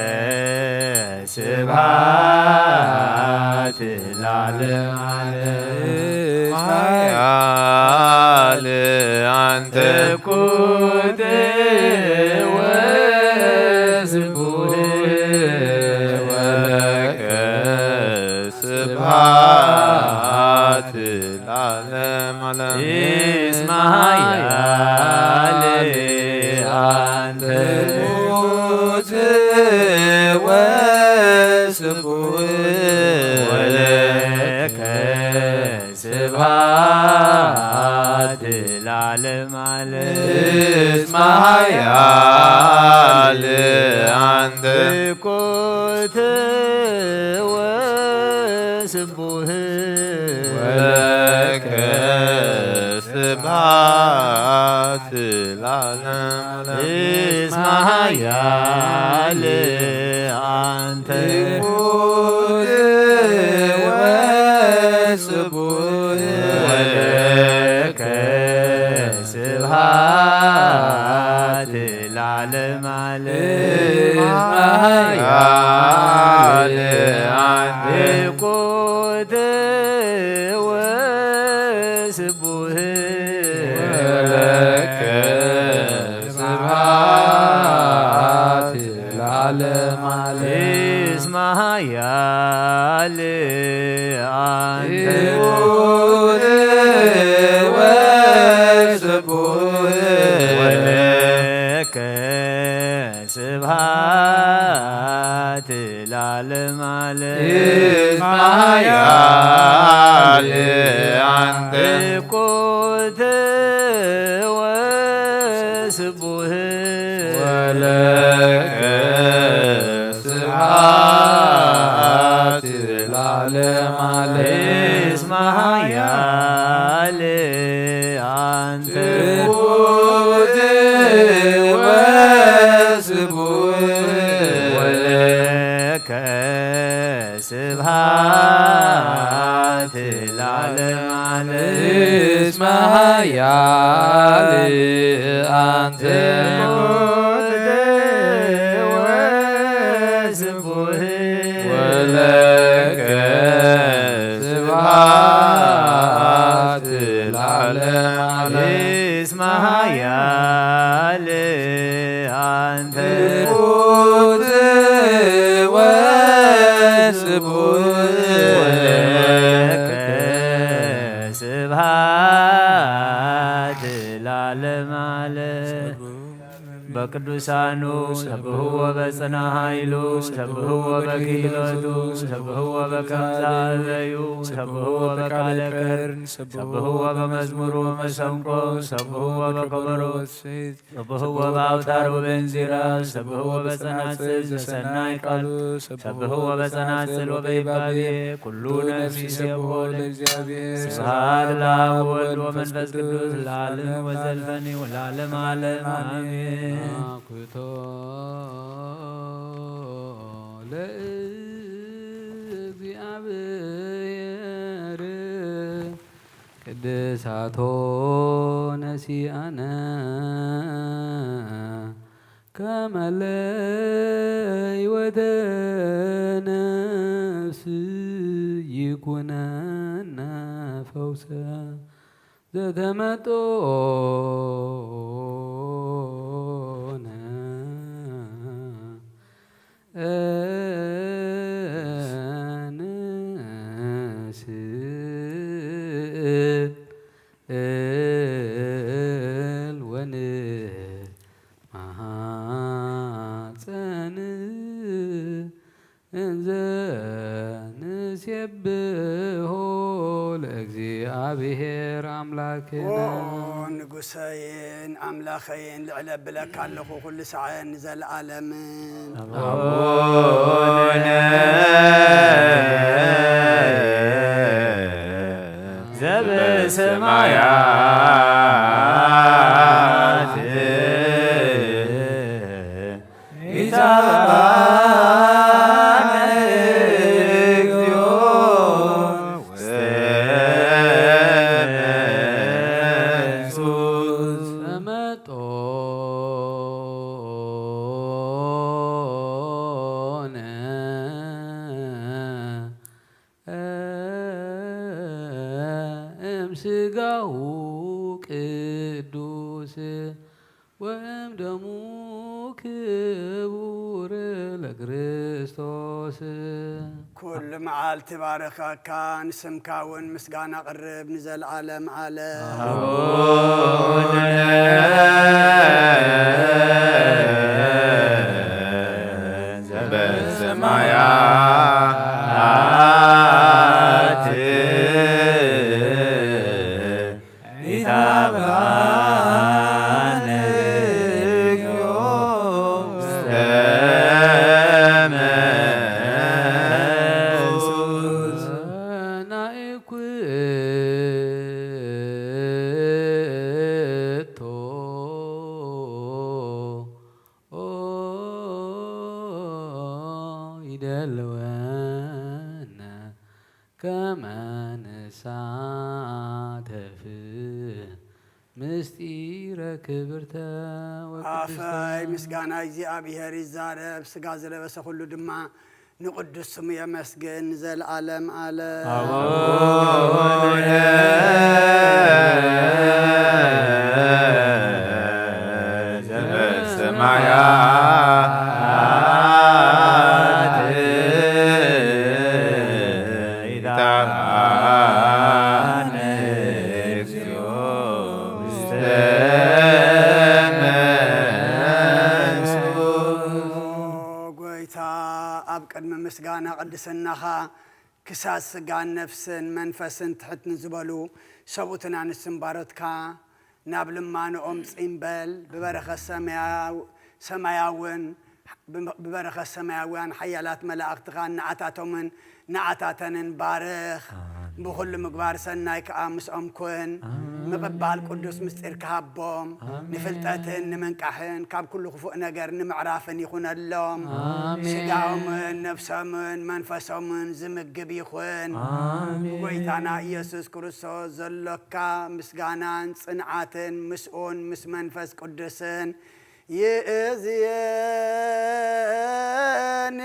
ስብሐት ለዓለመ ዓለም ኃያል አንተ ትኩት ወስቡህ ወለከ ስብሐት ለዓለመ ዓለም እስመ ኃያል አንተ ትኩት ወስቡህ ወለከ ስብሐት ለዓለም ዓለም እስማያል አንተ ኮት ወስቡህ ወለከ ስብሐት ለዓለም እስማያል አንተ ኮት ወስቡህ ወለከ ስብሐት ለዓለም ዓለም እስማያል አንተ ኮት ወስቡህ ወለከ ስብሐት ለዓለም ዓለም እስማያል አንተ ኮት ወስቡህ ወለከ ስብሐት ለዓለም ዓለም እስማያል አንተ ኮት ወስቡህ ወለከ ስብሐት ለዓለም ዓለም እስማያል አንተ ኮት ወስቡህ ወለከ ስብሐት ለዓለም ዓለም እስማያል አንተ ኮት ወስቡህ ወለከ ስብሐት ለዓለም ዓለም እስማያል አንተ ኮት ወስቡህ ወለከ ስብሐት ለዓለም ዓለም በቅዱሳኑ ሰብህዎ በጽና ኃይሉ ሰብህዎ በክህሎቱ ሰብህዎ በከምዛዘዩ ሰብህዎ በቃለ ቀርን ሰብህዎ በመዝሙሩ መሰንቆ ሰብህዎ በከበሮ ሰብህዎ በአውታር ወበእንዚራ ሰብህዎ በጸናጽል ዘሰናይ ቃሉ ሰብህዎ በጸናጽል ወበይባቤ ኩሉ ነፍስ ይሴብሖ ለእግዚአብሔር ስብሐት ለአብ ወወልድ ወመንፈስ ቅዱስ ለዓለም ወዘልፈኒ ወለዓለመ ዓለም አሜን። አኩቶ ለእግዚአብሔር ቅድሳቶ ነሲአነ ከመ ለሕይወተ ነፍስ ይኩነነ ፈውሰ ዘተመጦነ እንስእል ወንማፀን እንዘ ንሴብሖ ለእግዚአብሔር አምላክነ ንጉሰይን አምላኸይን ልዕለ ብለካ ኣለኹ ኩሉ ሰዓን ዘለዓለምን አቡነ ዘበሰማያት ኢታባነ እግዚኦ ውስተ መንሱት ተመጦነ እምስጋሁ ቅዱስ ወእምደሙ ክቡር ለክርስቶስ ኩሉ መዓልቲ ባረኸካ ንስምካ እውን ምስጋና ቅርብ ንዘለዓለም ዓለም አቡነ ዘበሰማያት ኢታባ መንሳተፍ ምስጢረ ክብርተ አፈይ ምስጋና እግዚአብሔር ይዛረብ ስጋ ዘለበሰ ሁሉ ድማ ንቅዱስ ስሙ የመስገን ዘለዓለም ዓለም አቡነ ዘበሰማያት ኢታነ እግዚኦ ውስተ ጎይታ ኣብ ቅድሚ ምስጋና ቅድስናኻ ክሳት ስጋን ነፍስን መንፈስን ትሕትን ዝበሉ ሰብኡትን ኣንስትን ባሮትካ ናብ ልማንኦም ፅምበል ብበረኸ ሰማያውያን ሓያላት መላእኽትኻ ንዓታቶምን ንዓታተንን ባርኽ ብኩሉ ምግባር ሰናይ ከዓ ምስኦም ኩን ምቕባል ቅዱስ ምስጢር ክሃቦም ንፍልጠትን ንምንቃሕን ካብ ኩሉ ክፉእ ነገር ንምዕራፍን ይኹነሎም ስጋኦምን ነፍሶምን መንፈሶምን ዝምግብ ይኹን ጎይታና ኢየሱስ ክርስቶስ ዘሎካ ምስጋናን ጽንዓትን ምስኡን ምስ መንፈስ ቅዱስን ይእዝየኒ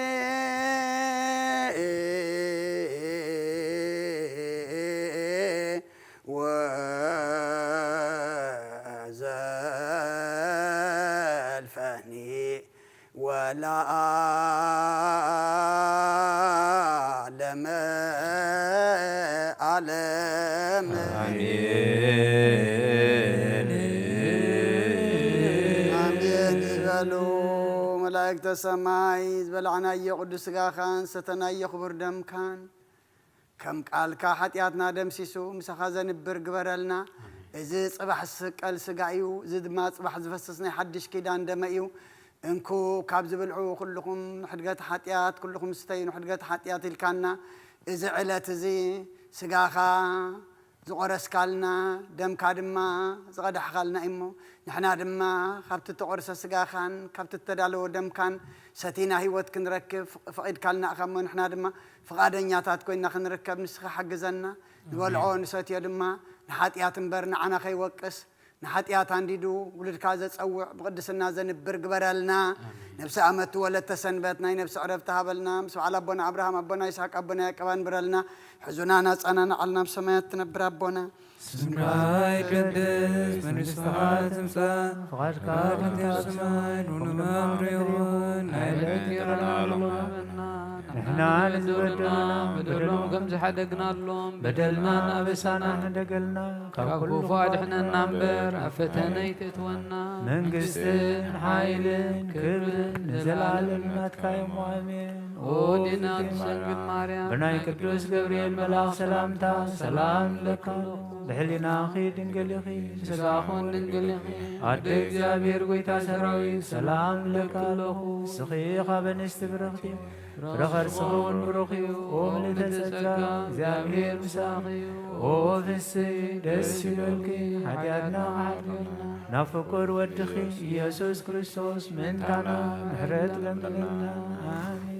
ወዘልፈኒ ወለዓለመ ዓለም አሜን። አሜን ይበሉ መላእክተ ሰማይ ዝበላዕናዮ ቅዱስ ስጋኻን ሰተናዮ ክቡር ደምካን ከም ቃልካ ሓጢኣትና ደምሲሱ ምሳኻ ዘንብር ግበረልና እዚ ጽባሕ ስቀል ስጋ እዩ እዚ ድማ ጽባሕ ዝፈስስ ናይ ሓድሽ ኪዳን ደመ እዩ እንኩ ካብ ዝብልዑ ኩልኩም ሕድገት ሓጢኣት ኩልኩም ስተዩ ሕድገት ሓጢኣት ኢልካና እዚ ዕለት እዚ ስጋኻ ዝቆረስካልና ደምካ ድማ ዝቐዳሕካልና እሞ ንሕና ድማ ካብቲ ተቆርሰ ስጋኻን ካብቲ ተዳለወ ደምካን ሰቲና ህይወት ክንረክብ ፈቒድካልና ኢኻ እሞ ንሕና ድማ ፍቓደኛታት ኮይና ክንርከብ ንስኻ ሓግዘና ንበልዖ ንሰትዮ ድማ ንሓጢኣት እምበር ንዓና ከይወቅስ ንሓጢኣት አንዲዱ ውልድካ ዘፀውዕ ብቅድስና ዘንብር ግበረልና ነብሲ ዓመት ወለተ ሰንበት ናይ ነብሲ ዕረፍቲ ሃበልና ምስ በዓል ኣቦና አብርሃም ኣቦና ይስሐቅ ኣቦና ያዕቆብ ንብረልና ሕዙና ናፃናና ዓልና ብሰማያት ትነብር ኣቦና ስምካ ይቅደስ መንግሥትካ ትምጻእ ፈቃድካ ከምቲ ኣብ ሰማይ ንሁን ምድሪ ይኹን ናይ ዕለትና ሃበና ንሕና ንዝበደልና በደሎም ከም ዝሓደግናሎም በደልና ኣበሳና ንደገልና ካብ ክፉ ኣድሕነና እምበር ኣብ ፈተነ ይተእትወና መንግስትን ሓይልን ክብርን ንዘላለም ናትካ እሞ ኣሜን። ኦ ዲናት ሰንግል ማርያም ብናይ ቅዱስ ገብርኤል መልኣኽ ሰላምታ ሰላም ለካ ብሕሊናኺ ድንግል ኢኺ ስጋኹን ድንግል ኢኺ ኣደ እግዚአብሔር ጎይታ ሰራዊት ሰላም ለካ ኣለኹ ስኺ ኻብ ኣንስቲ ብርኽቲ ፍረኸርስኸውን ብሩኽ እዩ ኦ ምልዕተ ጸጋ እግዚአብሔር ምሳኺ እዩ ኦ ፍስሒ ደስ ይበልኪ ሓጢኣትና ሓጢአትና ናብ ፍቁር ወድኺ ኢየሱስ ክርስቶስ ምንታና ምሕረት ለምነና ኣሜን።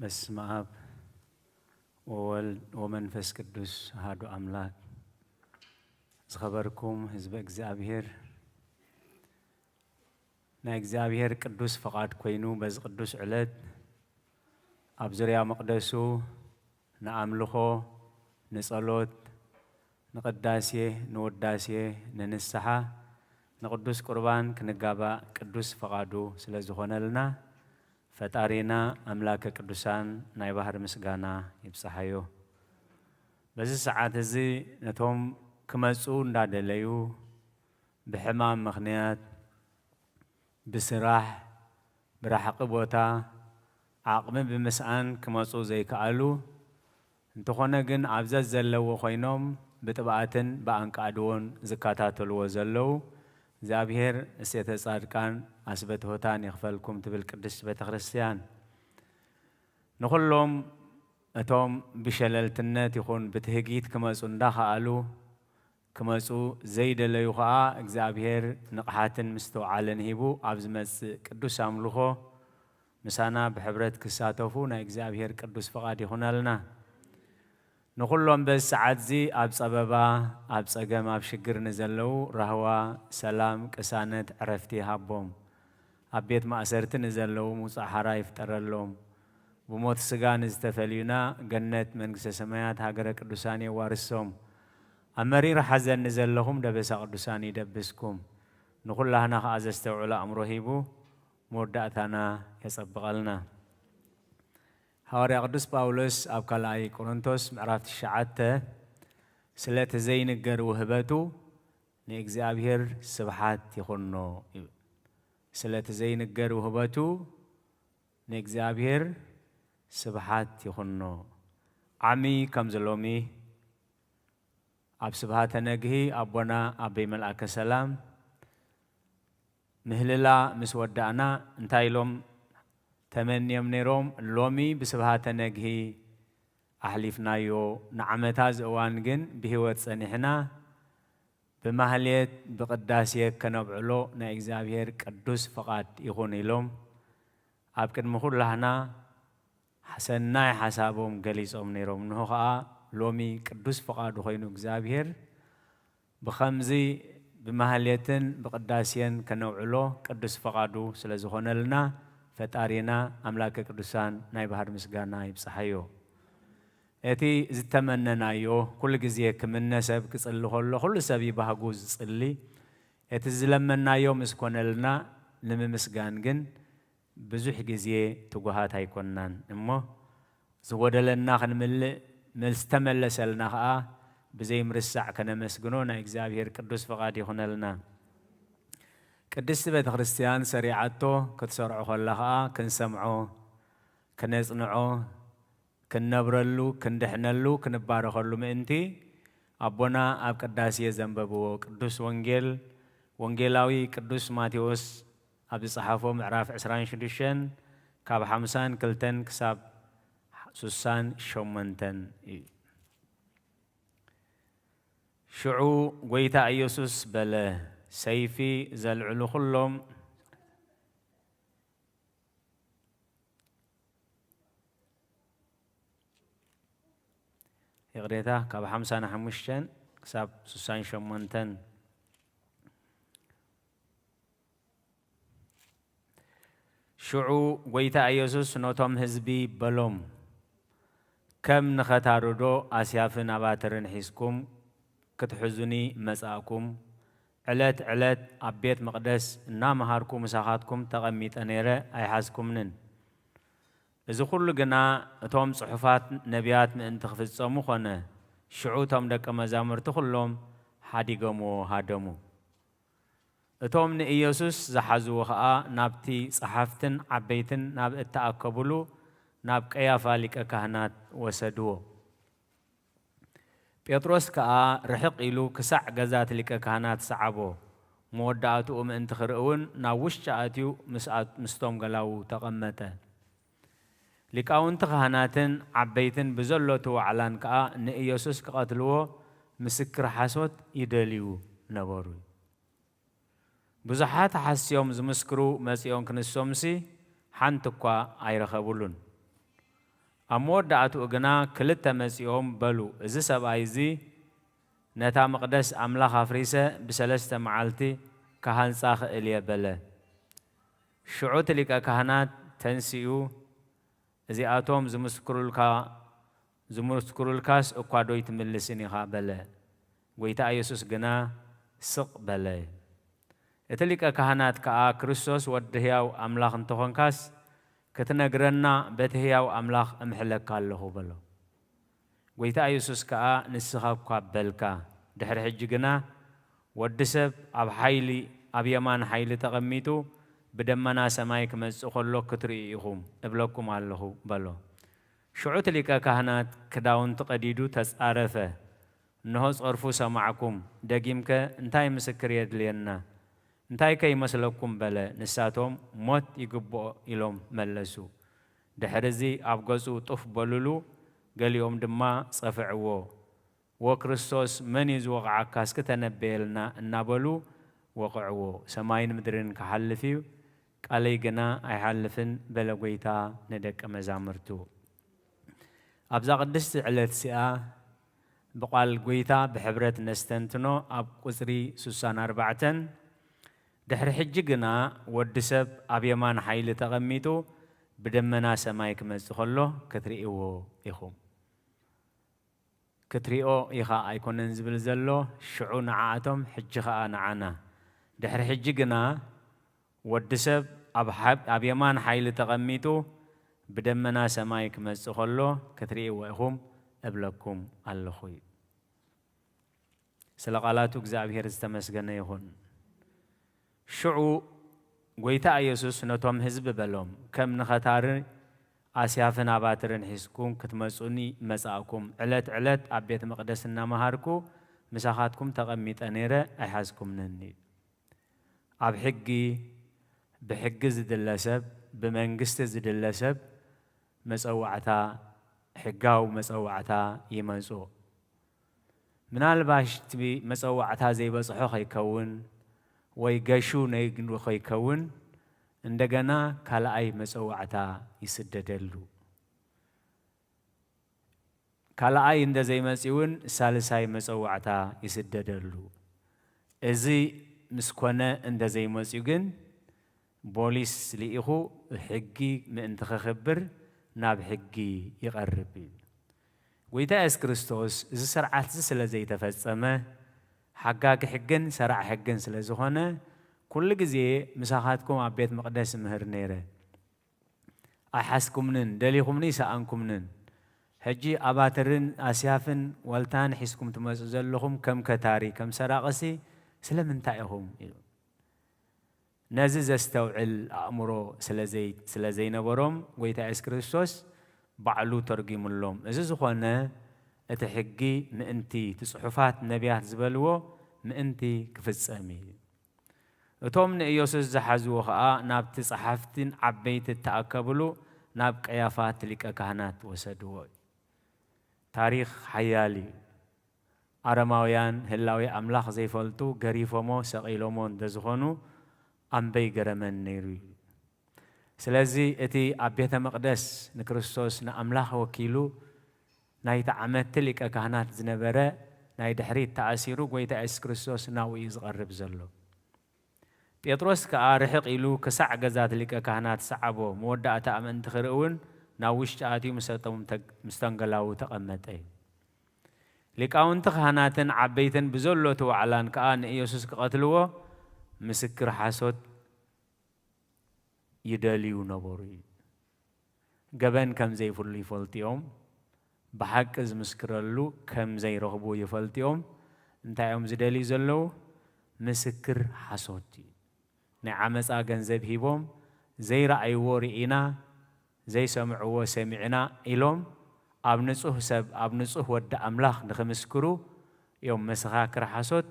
በስመ አብ ወወልድ ወመንፈስ ቅዱስ አሐዱ አምላክ። ዝኸበርኩም ህዝበ እግዚአብሔር ናይ እግዚአብሔር ቅዱስ ፈቃድ ኮይኑ በዚ ቅዱስ ዕለት ኣብ ዙርያ መቅደሱ ንኣምልኾ ንጸሎት ንቅዳሴ ንውዳሴ ንንስሓ ንቅዱስ ቁርባን ክንጋባእ ቅዱስ ፈቃዱ ስለ ዝኾነልና ፈጣሪና ኣምላከ ቅዱሳን ናይ ባህር ምስጋና ይብፅሓዮ። በዚ ሰዓት እዚ ነቶም ክመፁ እንዳደለዩ ብሕማም ምኽንያት ብስራሕ ብራሕቂ ቦታ ዓቕሚ ብምስኣን ክመፁ ዘይከኣሉ እንተኾነ ግን ኣብዘት ዘለዎ ኮይኖም ብጥብኣትን ብኣንቃድዎን ዝከታተልዎ ዘለው እግዚአብሔር እሴተ ጻድቃን ኣስበትሆታን ይኽፈልኩም ትብል ቅድስት ቤተ ክርስቲያን ንኹሎም እቶም ብሸለልትነት ይኹን ብትህጊት ክመፁ እንዳኸኣሉ ክመፁ ዘይደለዩ ከዓ እግዚአብሔር ንቕሓትን ምስተውዓለን ሂቡ ኣብ ዝመፅእ ቅዱስ ኣምልኾ ምሳና ብሕብረት ክሳተፉ ናይ እግዚአብሔር ቅዱስ ፈቃድ ይኹነልና። ንኹሎም በዚ ሰዓት እዚ ኣብ ፀበባ ኣብ ፀገም ኣብ ሽግር ንዘለው ራህዋ ሰላም ቅሳነት ዕረፍቲ ሃቦም ኣብ ቤት ማእሰርቲ ንዘለው ሙፃእ ሓራ ይፍጠረሎም ብሞት ስጋ ንዝተፈልዩና ገነት መንግስተ ሰማያት ሃገረ ቅዱሳን የዋርሶም ኣብ መሪር ሓዘን ንዘለኹም ደበሳ ቅዱሳን ይደብስኩም ንኹላህና ከዓ ዘስተውዕሎ ኣእምሮ ሂቡ መወዳእታና የፀብቐልና። ሐዋርያ ቅዱስ ጳውሎስ ኣብ ካልኣይ ቆሮንቶስ ምዕራፍ 9 ስለቲ ዘይንገር ውህበቱ ንእግዚአብሔር ስብሓት ይኹኖ ስለቲ ዘይንገር ውህበቱ ንእግዚአብሔር ስብሓት ይኹኖ ዓሚ ከም ዘሎሚ ኣብ ስብሃተ ነግሂ ኣቦና ኣበይ መልአከ ሰላም ምህልላ ምስ ወዳእና እንታይ ኢሎም ተመንዮም ነይሮም ሎሚ ብስብሃተ ነግሂ ኣሕሊፍናዮ ንዓመታት እዋን ግን ብሂወት ፀኒሕና ብማህሌት ብቅዳሴ ከነብዕሎ ናይ እግዚአብሔር ቅዱስ ፈቃድ ይኹን ኢሎም ኣብ ቅድሚ ኩላህና ሰናይ ሓሳቦም ገሊፆም ነይሮም። ንሆ ከዓ ሎሚ ቅዱስ ፈቃዱ ኮይኑ እግዚአብሔር ብኸምዚ ብማህሌትን ብቅዳሴን ከነውዕሎ ቅዱስ ፈቃዱ ስለ ዝኾነልና ፈጣሪና ኣምላከ ቅዱሳን ናይ ባህር ምስጋና ይብፅሓዮ። እቲ ዝተመነናዮ ኩሉ ግዜ ክምነሰብ ክፅሊ ከሎ ኩሉ ሰብ ይባህጉ ዝፅሊ እቲ ዝለመናዮ ምስ ኮነልና ንምምስጋን ግን ብዙሕ ግዜ ትጉሃት ኣይኮንናን እሞ ዝጎደለና ክንምልእ ምስተመለሰልና ከዓ ብዘይ ምርሳዕ ከነመስግኖ ናይ እግዚአብሔር ቅዱስ ፈቃድ ይኹነልና። ቅድስቲ ቤተ ክርስቲያን ሰሪዓቶ ክትሰርዖ ከላ ከዓ ክንሰምዖ ክነፅንዖ ክነብረሉ ክንድሕነሉ ክንባረኸሉ ምእንቲ ኣቦና ኣብ ቅዳሴ ዘንበብዎ ቅዱስ ወንጌል ወንጌላዊ ቅዱስ ማቴዎስ ኣብ ዝፀሓፎ ምዕራፍ 26 ካብ 52 ክሳብ 68 እዩ። ሽዑ ጎይታ ኢየሱስ በለ ሰይፊ ዘልዕሉ ኩሎም ይቕሬታ ካብ 55 ክሳብ 68 ሽዑ ጎይታ ኢየሱስ ነቶም ህዝቢ በሎም ከም ንኸታርዶ ኣስያፍን ኣባትርን ሒዝኩም ክትሕዙኒ መጻእኩም ዕለት ዕለት ኣብ ቤት መቕደስ እናመሃርኩ ምሳኻትኩም ተቐሚጠ ነይረ ኣይሓዝኩምንን። እዚ ኩሉ ግና እቶም ጽሑፋት ነቢያት ምእንቲ ክፍጸሙ ኾነ ሽዑ እቶም ደቀ መዛሙርቲ ኩሎም ሓዲጎምዎ ሃደሙ። እቶም ንኢየሱስ ዝሓዝዎ ከዓ ናብቲ ጸሓፍትን ዓበይትን ናብ እተኣከቡሉ ናብ ቀያፋ ሊቀ ካህናት ወሰድዎ። ጴጥሮስ ከዓ ርሕቕ ኢሉ ክሳዕ ገዛት ሊቀ ካህናት ሰዓቦ መወዳእትኡ ምእንቲ ክርእውን ናብ ውሽጢ ኣትዩ ምስቶም ገላው ተቐመጠ። ሊቃውንቲ ካህናትን ዓበይትን ብዘሎቱ ዋዕላን ከዓ ንኢየሱስ ክቐትልዎ ምስክር ሓሶት ይደልዩ ነበሩ። ብዙሓት ሓስዮም ዝምስክሩ መጺኦም ክንሶምሲ ሓንቲ እኳ ኣይረኸቡሉን። ኣብ መወዳእትኡ ግና ክልተ መጺኦም በሉ እዚ ሰብኣይ እዚ ነታ መቕደስ ኣምላኽ ኣፍሪሰ ብሰለስተ መዓልቲ ካሃንፃ ክእል እየ በለ። ሽዑት ሊቀ ካህናት ተንሲኡ እዚኣቶም ዝምስክሩልካስ እኳ ዶ ይትምልስን ኢኻ በለ ጎይታ ኢየሱስ ግና ስቕ በለ እቲ ሊቀ ካህናት ከዓ ክርስቶስ ወዲ ሕያው ኣምላኽ እንተኾንካስ ክትነግረና በቲ ሕያው ኣምላኽ እምሕለካ ኣለኹ በሎ ጎይታ ኢየሱስ ከዓ ንስኻ እኳ በልካ ድሕሪ ሕጂ ግና ወዲ ሰብ ኣብ ሓይሊ ኣብ የማን ሓይሊ ተቐሚጡ ብደመና ሰማይ ክመጽእ ከሎ ክትርእዩ ኢኹም እብለኩም ኣለኹ በሎ ሽዑ እቲ ሊቀ ካህናት ክዳውንቲ ቀዲዱ ተጻረፈ እንሆ ጸርፉ ሰማዕኩም ደጊምከ እንታይ ምስክር የድልየና እንታይ ከይመስለኩም በለ ንሳቶም ሞት ይግብኦ ኢሎም መለሱ ድሕሪዚ ኣብ ገጹ ጡፍ በልሉ ገሊኦም ድማ ጸፍዕዎ ወክርስቶስ መን እዩ ዝወቕዓካስ ከተነበየልና እናበሉ ወቕዕዎ ሰማይን ምድርን ክሓልፍ እዩ ቃለይ ግና ኣይሓልፍን በለ ጎይታ ንደቀ መዛሙርቱ ኣብዛ ቅድስቲ ዕለት እሲኣ ብቓል ጎይታ ብሕብረት ነስተንትኖ ኣብ ቁፅሪ 64 ድሕሪ ሕጂ ግና ወዲ ሰብ ኣብ የማን ሓይሊ ተቐሚጡ ብደመና ሰማይ ክመጽእ ከሎ ክትርእይዎ ኢኹም ክትሪኦ ኢኻ ኣይኮነን ዝብል ዘሎ ሽዑ ንዓኣቶም ሕጂ ከዓ ንዓና ድሕሪ ሕጂ ግና ወዲ ሰብ ኣብ የማን ሓይሊ ተቐሚጡ ብደመና ሰማይ ክመጽእ ከሎ ክትርእይዎ ኢኹም እብለኩም ኣለኹ ስለ ቃላቱ እግዚአብሔር ዝተመስገነ ይኹን ሽዑ ጎይታ ኢየሱስ ነቶም ህዝቢ በሎም ከም ንኸታሪ ኣስያፍን ኣባትርን ሒዝኩም ክትመጹኒ መጻእኩም ዕለት ዕለት ኣብ ቤተ መቕደስ እናመሃርኩ ምሳኻትኩም ተቐሚጠ ነይረ ኣይሓዝኩምንኒ ኣብ ሕጊ ብሕጊ ዝድለ ሰብ ብመንግስቲ ዝድለ ሰብ መጸዋዕታ ሕጋዊ መጸዋዕታ ይመጹ ምናልባሽ እቲ መጸዋዕታ ዘይበጽሖ ኸይከውን ወይ ገሹ ነይግንዱ ኸይከውን እንደገና ካልኣይ መጸዋዕታ ይስደደሉ ካልኣይ እንደዘይመጺውን ሳልሳይ መጸዋዕታ ይስደደሉ እዚ ምስ ኮነ እንደዘይመጺኡ ግን ፖሊስ ልኢኹ ሕጊ ምእንቲ ክኽብር ናብ ሕጊ ይቐርብ እዩ ጎይታ ኢየሱስ ክርስቶስ እዚ ስርዓት እዚ ስለ ዘይተፈጸመ ሓጋጊ ሕግን ሰራዕ ሕግን ስለ ዝኾነ ኩሉ ግዜ ምሳኻትኩም ኣብ ቤት መቕደስ ምህር ነይረ ኣይሓስኩምንን ደሊኹምኒ ይሰኣንኩምንን ሕጂ ኣባትርን ኣስያፍን ወልታን ሒዝኩም ትመፁ ዘለኹም ከም ከታሪ ከም ሰራቐሲ ስለምንታይ ኢኹም ኢሉ ነዚ ዘስተውዕል ኣእምሮ ስለ ዘይነበሮም ጎይታ ኢየሱስ ክርስቶስ ባዕሉ ተርጊሙሎም እዚ ዝኾነ እቲ ሕጊ ምእንቲ ትጽሑፋት ነቢያት ዝበልዎ ምእንቲ ክፍጸም እዩ እቶም ንኢየሱስ ዝሓዝዎ ከዓ ናብቲ ጸሓፍትን ዓበይቲ ተኣከብሉ ናብ ቀያፋት ሊቀ ካህናት ወሰድዎ ታሪኽ ሓያል እዩ ኣረማውያን ህላዊ ኣምላኽ ዘይፈልጡ ገሪፎሞ ሰቒሎሞ እንተዝኾኑ ኣንበይ ገረመን ነይሩ እዩ ስለዚ እቲ ኣብ ቤተ መቕደስ ንክርስቶስ ንኣምላኽ ወኪሉ ናይቲ ዓመቲ ሊቀ ካህናት ዝነበረ ናይ ድሕሪት ተኣሲሩ ጎይታ ኢየሱስ ክርስቶስ ናብኡ እዩ ዝቐርብ ዘሎ ጴጥሮስ ከዓ ርሕቕ ኢሉ ክሳዕ ገዛት ሊቀ ካህናት ሰዓቦ መወዳእታ ኣመንቲ ክርኢ እውን ናብ ውሽጢ ኣትዩ ምስ ተንገላዉ ተቐመጠ እዩ ሊቃውንቲ ካህናትን ዓበይትን ብዘሎ ትዋዕላን ከዓ ንኢየሱስ ክቐትልዎ ምስክር ሓሶት ይደልዩ ነበሩ እዩ ገበን ከም ዘይፍሉ ይፈልጥዮም ብሓቂ ዝምስክረሉ ከም ዘይረኽቡ ይፈልጥዮም እንታይ እዮም ዝደልዩ ዘለዉ ምስክር ሓሶት እዩ ናይ ዓመፃ ገንዘብ ሂቦም ዘይረኣይዎ ርኢና ዘይሰምዕዎ ሰሚዕና ኢሎም ኣብ ንጹህ ሰብ ኣብ ንጹህ ወዲ ኣምላኽ ንኽምስክሩ እዮም መሰኻክር ሓሶት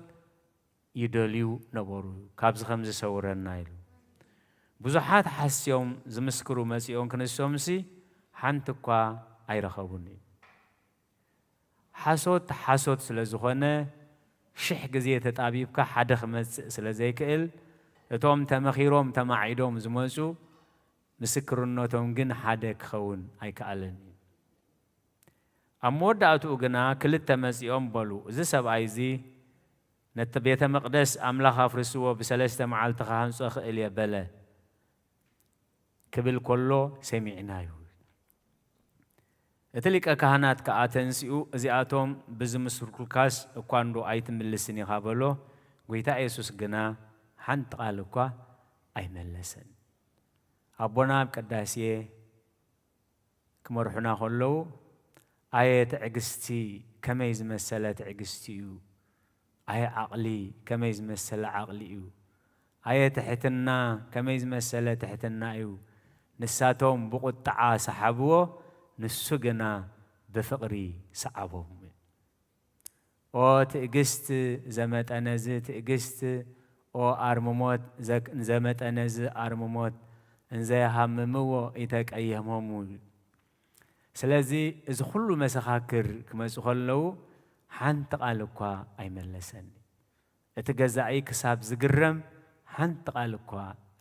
ይደልዩ ነበሩ ካብዚ ከም ዝሰውረና ኢሉ ብዙሓት ሓስዮም ዝምስክሩ መጺኦም ክንሶምሲ ሓንቲ እኳ ኣይረኸቡን እዩ ሓሶት ስለ ዝኾነ ሽሕ ግዜ ተጣቢብካ ሓደ ክመጽእ ስለ ዘይክእል እቶም ተመኺሮም ተማዒዶም ዝመጹ ምስክርነቶም ግን ሓደ ክኸውን ኣይከኣለን እዩ ኣብ መወዳእትኡ ግና ክልተ መጺኦም በሉ እዚ ሰብኣይ እዚ ነቲ ቤተ መቕደስ ኣምላኽ ኣፍርስዎ ብሰለስተ መዓልቲ ክሃንጾ ክእል እየ በለ ክብል ከሎ ሰሚዕናዩ እትሊቀ ካህናት ከአተንሲኡ እዚአቶም ብዝምስርኩልካስ እኳንዶ አይትምልስን ይኻበሎ ጎይታ ኢየሱስ ግና ሓንቲ ቃል እኳ አይመለሰን አቦና ቅዳሴ ክመርሑና ከለው አየ ትዕግስቲ ከመይ ዝመሰለ ትዕግስቲ እዩ አየ ዓቕሊ ከመይ ዝመሰለ ዓቕሊ እዩ አየ ትሕትና ከመይ ዝመሰለ ትሕትና እዩ ንሳቶም ብቁጣዓ ሰሓብዎ ንሱ ግና ብፍቕሪ ሰዓቦም ኦ ትዕግስት ዘመጠነዝ ትዕግስት ኦ አርምሞት ዘመጠነዝ አርምሞት እንዘይሃምምዎ ይተቀየሞሙ ስለዚ እዚ ኩሉ መሰኻክር ክመፁ ከለው ሓንቲ ቃል እኳ አይመለሰን እቲ ገዛኢ ክሳብ ዝግረም ሓንቲ ቃል እኳ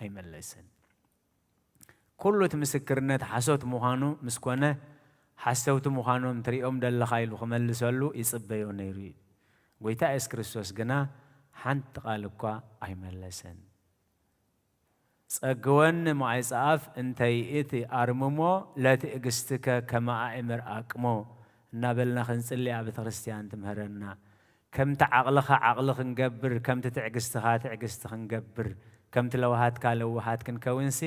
አይመለሰን ኩሉ እቲ ምስክርነት ሓሶት ምዃኑ ምስ ኮነ ሓሰውቲ ምዃኖም ትሪኦም ደለኻ ኢሉ ክመልሰሉ ይፅበዮ ነይሩ ጎይታ ኢየሱስ ክርስቶስ ግና ሓንቲ ቃል እኳ አይመለሰን ጸግወኒ ማይጻፍ እንተይ እቲ አርምሞ ለትዕግስትከ ከማእምር አቅሞ እናበልና ክንጽልይ ኣብ ቤተ ክርስቲያን ትምህረና ከምቲ ዓቕልኻ ዓቕሊ ክንገብር ከምቲ ትዕግስትኻ ትዕግስቲ ክንገብር ከምቲ ለውሃትካ ለውሃት ክንከውንሲ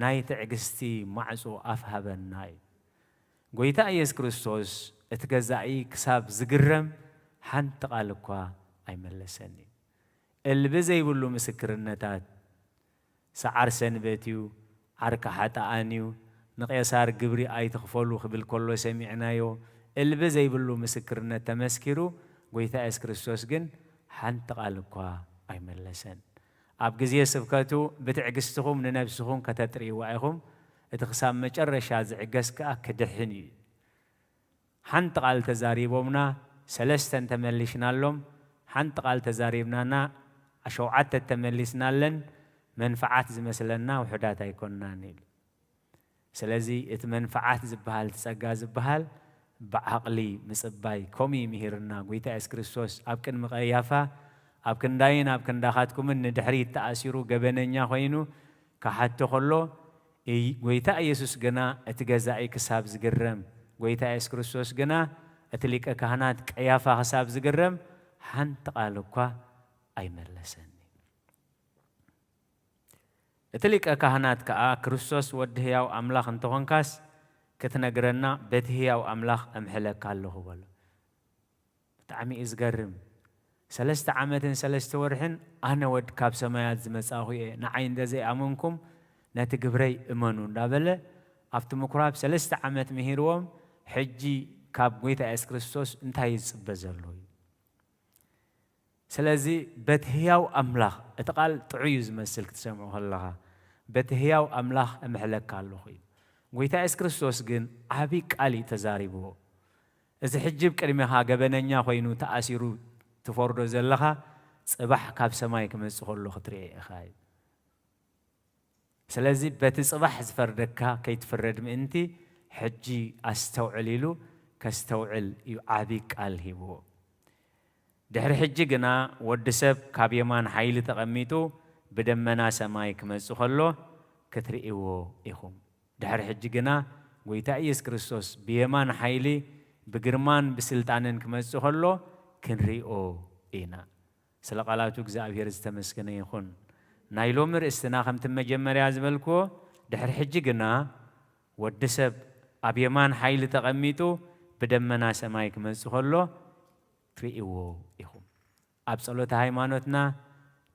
ናይ ትዕግስቲ ማዕጾ ኣፍሃበና እዩ ጎይታ ኢየሱስ ክርስቶስ እቲ ገዛኢ ክሳብ ዝግረም ሓንቲ ቃል እኳ ኣይመለሰኒ እልቢ ዘይብሉ ምስክርነታት ሰዓር ሰንበት እዩ ዓርካ ሓጣኣን እዩ ንቄሳር ግብሪ ኣይትኽፈሉ ክብል ከሎ ሰሚዕናዮ እልቢ ዘይብሉ ምስክርነት ተመስኪሩ ጎይታ ኢየሱስ ክርስቶስ ግን ሓንቲ ቃል እኳ ኣይመለሰን ኣብ ግዜ ስብከቱ ብትዕግስትኹም ንነብስኹም ከተጥርይዋ ኢኹም እቲ ክሳብ መጨረሻ ዝዕገስ ከዓ ክድሕን እዩ ሓንቲ ቃል ተዛሪቦምና ሰለስተን ተመሊስናሎም ሓንቲ ቃል ተዛሪብናና ሸውዓተ ተመሊስናለን መንፈዓት ዝመስለና ውሕዳት ኣይኮንናን ኢሉ ስለዚ እቲ መንፈዓት ዝበሃል ትጸጋ ዝበሃል ብዓቕሊ ምጽባይ ከምኡ ምሂርና ጎይታ ኢየሱስ ክርስቶስ ኣብ ቅድሚ ቀያፋ ኣብ ክንዳይን ኣብ ክንዳኻትኩምን ንድሕሪት ተኣሲሩ ገበነኛ ኮይኑ ካሓቶ ከሎ ጎይታ ኢየሱስ ግና እቲ ገዛኢ ክሳብ ዝግረም ጎይታ ኢየሱስ ክርስቶስ ግና እቲ ሊቀ ካህናት ቀያፋ ክሳብ ዝግረም ሓንቲ ቃል እኳ ኣይመለሰኒ እቲ ሊቀ ካህናት ከዓ ክርስቶስ ወዲ ህያው ኣምላኽ እንተኾንካስ ክትነግረና በቲ ህያው ኣምላኽ ኣምሕለካ ኣለኹ በሎ ብጣዕሚ እዩ ዝገርም 3 ዓመትን 3 ወርሕን ኣነ ወድ ካብ ሰማያት ዝመጻኹ እየ ንዓይ እንደዘይኣመንኩም ነቲ ግብረይ እመኑ እንዳበለ ኣብቲ ምኩራብ 3 ዓመት ምሂርዎም ሕጂ ካብ ጎይታ ኢየሱስ ክርስቶስ እንታይ ይጽበ ዘሎ እዩ ስለዚ በቲ ህያው ኣምላኽ እቲ ቃል ጥዑይ ዝመስል ክትሰምዑ ከለኻ በቲ ህያው ኣምላኽ ኣምሕለካ ኣለኹ እዩ ጎይታ ኢየሱስ ክርስቶስ ግን ዓብይ ቃል ተዛሪብዎ እዚ ሕጅብ ቅድሚኻ ገበነኛ ኮይኑ ተኣሲሩ ትፈርዶ ዘለኻ ጽባሕ ካብ ሰማይ ክመጽእ ከሎ ክትሪኦ ኢኻ እዩ ስለዚ በቲ ጽባሕ ዝፈርደካ ከይትፍረድ ምእንቲ ሕጂ ኣስተውዕል ኢሉ ከስተውዕል እዩ ዓብይ ቃል ሂብዎ ድሕሪ ሕጂ ግና ወዲ ሰብ ካብ የማን ሓይሊ ተቐሚጡ ብደመና ሰማይ ክመጽእ ከሎ ክትርእይዎ ኢኹም ድሕሪ ሕጂ ግና ጎይታ ኢየሱስ ክርስቶስ ብየማን ሓይሊ ብግርማን ብስልጣንን ክመጽእ ከሎ ክንሪኦ ኢና ስለ ቃላቱ እግዚአብሔር ዝተመስገነ ይኹን ናይ ሎሚ ርእስትና ከምቲ መጀመርያ ዝበልክዎ ድሕሪ ሕጂ ግና ወዲ ሰብ ኣብ የማን ሓይሊ ተቐሚጡ ብደመና ሰማይ ክመጽእ ከሎ ትርእይዎ ኢኹም ኣብ ጸሎተ ሃይማኖትና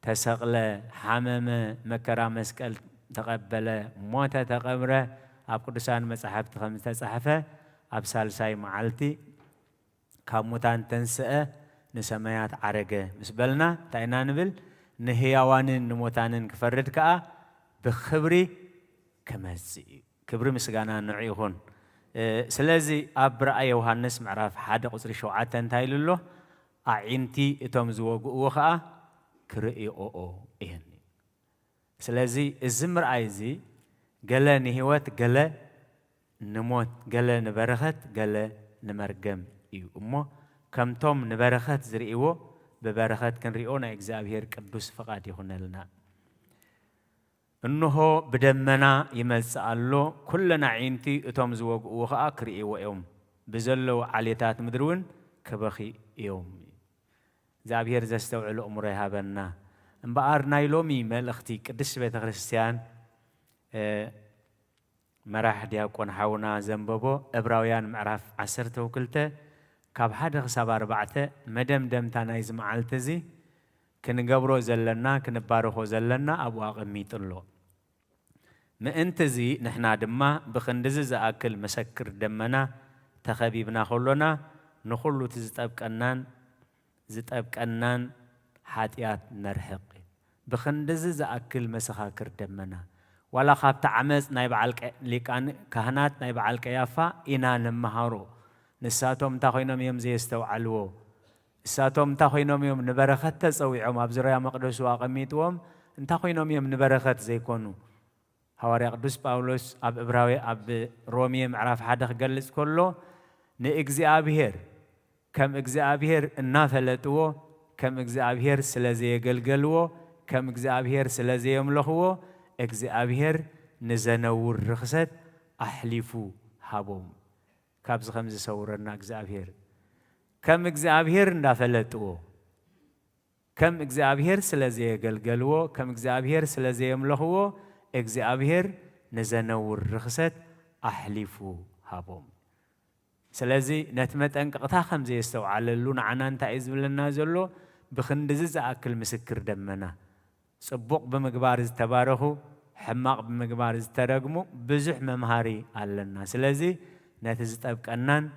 ተሰቕለ ሓመመ መከራ መስቀል ተቐበለ ሞተ ተቐብረ ኣብ ቅዱሳን መጻሕፍቲ ከም ዝተጻሕፈ ኣብ ሳልሳይ መዓልቲ ካብ ሙታን ተንስአ ንሰማያት ዓረገ ምስ በልና እንታይ ኢና ንብል ንህያዋንን ንሞታንን ክፈርድ ከዓ ብክብሪ ክመጽእ እዩ ክብሪ ምስጋና ንዑ ይኹን ስለዚ ኣብ ራእየ ዮሃንስ ምዕራፍ 1 ቁጽሪ 7 እንታይ ኢሉ ኣሎ ኣዒንቲ እቶም ዝወግእዎ ከዓ ክርእይኦ እየን ስለዚ እዚ ምርኣይ እዚ ገለ ንህይወት ገለ ንሞት ገለ ንበረኸት ገለ ንመርገም እዩ እሞ ከምቶም ንበረኸት ዝርእይዎ ብበረኸት ክንሪኦ ናይ እግዚአብሔር ቅዱስ ፈቃድ ይኹነልና እንሆ ብደመና ይመጽእ ኣሎ ኩለን ኣዒንቲ እቶም ዝወግእዎ ከዓ ክርእይዎ እዮም بزلوا عليتات مدرون كبخي يوم زابير زستوعل أمرها بنا بقارنا يلومي ملختي قدس بيت خريستيان مراح دياكون حاونا زنببو إبراويان معرف عسرته وكلته كاب حد خساب 4 مدم دم تانايز معالتزي كنقبرو زلنا كنبارخو زلنا أبو أغميت الله ما انتزي نحنا دما بخندز زاكل مسكر دمنا تخبيبنا خلونا نخلو زتابك أنان حاتيات نرحق بخندز زاكل مسخاكر دمنا ولا خاب تعمز نايب عالك ليكان كهنات نايب عالك يافا إنا نمهارو نساتهم تاخينهم يوم زي استوعلوه نساتهم تاخينهم يوم نبرخت تسويعهم أبزريا مقدس واقميتهم انتاخينهم يوم نبرخت زي كونو حواري قدوس باولوس أب إبراوي أب رومي معرف حدخ قلت كله نإجزابير كم إجزابير النافلتوه كم إجزابير سلازي قلقلوه كم إجزابير سلازي يملخوه إجزابير نزنور رخصت أحلفو هابوم كابز خمس سورنا إجزابير كم إجزابير نافلتوه كم إجزابير سلازي قلقلوه كم إجزابير سلازي يملخوه إجزابير نزنور رخصت أحلفو هابوم سلازي نتمت أنقطع خمسة يستوعل اللون عنان تعيز لنا زلو بخندزز أكل مسكر دمنا صبوق بمقبارز تبارخو حماق بمقبارز ترقمو بزح ممهاري على سلازي نتزت أبك أنان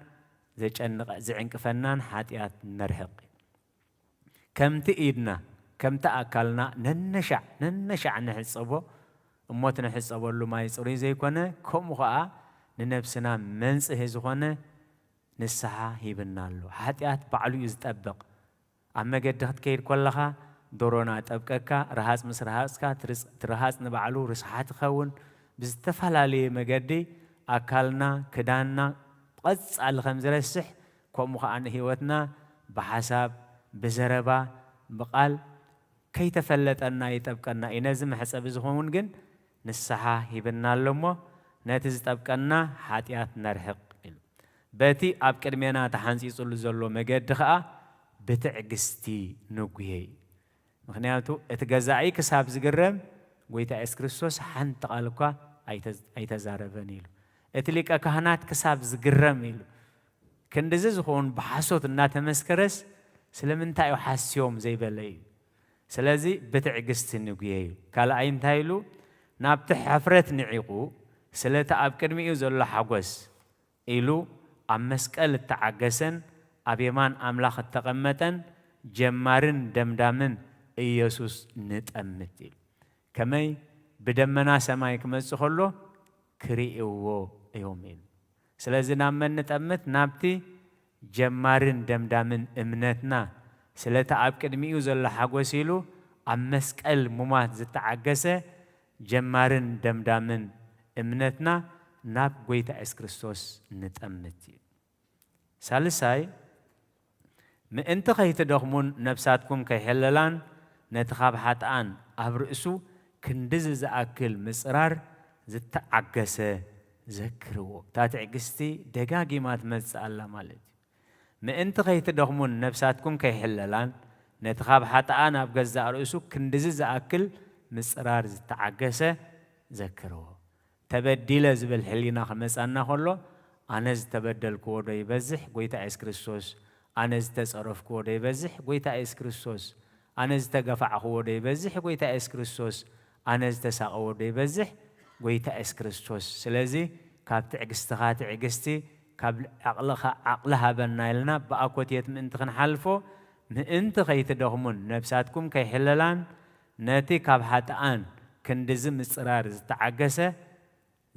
زعنك فنان حاتيات نرهق كم تئيدنا كم تأكلنا ننشع نحصبو أموت نحصبو اللو ما يصري زي كونه كم خاء ننفسنا منسه زخونه نسحة هيبنا له حاتيات بعلو يزتطبق أما قدرت كير كلها دورونا تبككا رهاز مسرهازكا ترهاز نبعلو رسحات خون بزتفعلالي مجدي أكلنا كدانا قص على 5 رسح كم خاء هيوتنا بحساب بزربا بقال كي تفلت أن يتبقنا ينزم حسب زخون جن نسحة هيبنا لمو ناتز تبقنا حاتيات نرهق باتي أبكر مينا تحنسي صلو زلو مجد خاء بتعجستي نقوي مخنياتو اتجزعي كساب زجرم ويتا إسكريستوس حنت قالكوا أيتزارفنيلو اتليك كهنات كساب زجرم يلو كندزز خون بحثوت النات مسكرس سلمنتايو حاسيوم زي بلاي سلازي بتعجستي نقوي كالا أين تايلو نابتح حفرت نعيقو سلتا أبكر ميو زلو حقوس إلو أمسكال التعجسن أبيمان أملاخ التقمتن جمارن دمدامن إيسوس نتأمتيل كمي بدمنا سمايك مسخلو كريئو يومين سلازنا من نتأمت نابتي جمارن دمدامن امنتنا سلتا أبكد ميو زل حقوسيلو أمسكال ممات زتعجسه جمارن دمدامن امنتنا ناب قويتا إسكريستوس نتأمتي سالساي من انت خيت دخمون نفساتكم كيحللان نتخاب حتان أبرئسو كندز زأكل مسرار زتعقسه ذكرو تاتعقستي دقاقي ما تمسأل مالتي من انت خيت دخمون نفساتكم كيحللان نتخاب حتان أبقز أرئسو كندز زأكل مسرار زتعقسه ذكرو تبديل زبل حلينا خمس أنا خلو أنا تبدل كودا يبزح قويتا إيس كريستوس أنا تصرف كودا يبزح قويتا إيس كريستوس أنا تقفع كودا يبزح قويتا إيس كريستوس أنا تساق كودا يبزح قويتا إيس كريستوس سلازي كابت عقستخات عقستي كابل عقلها بنايلنا بأكوتيت من انتخن حلفو من انت خيت دغمون نفساتكم كي حللان ناتي كابحات آن كندزم إصرار زتعقسه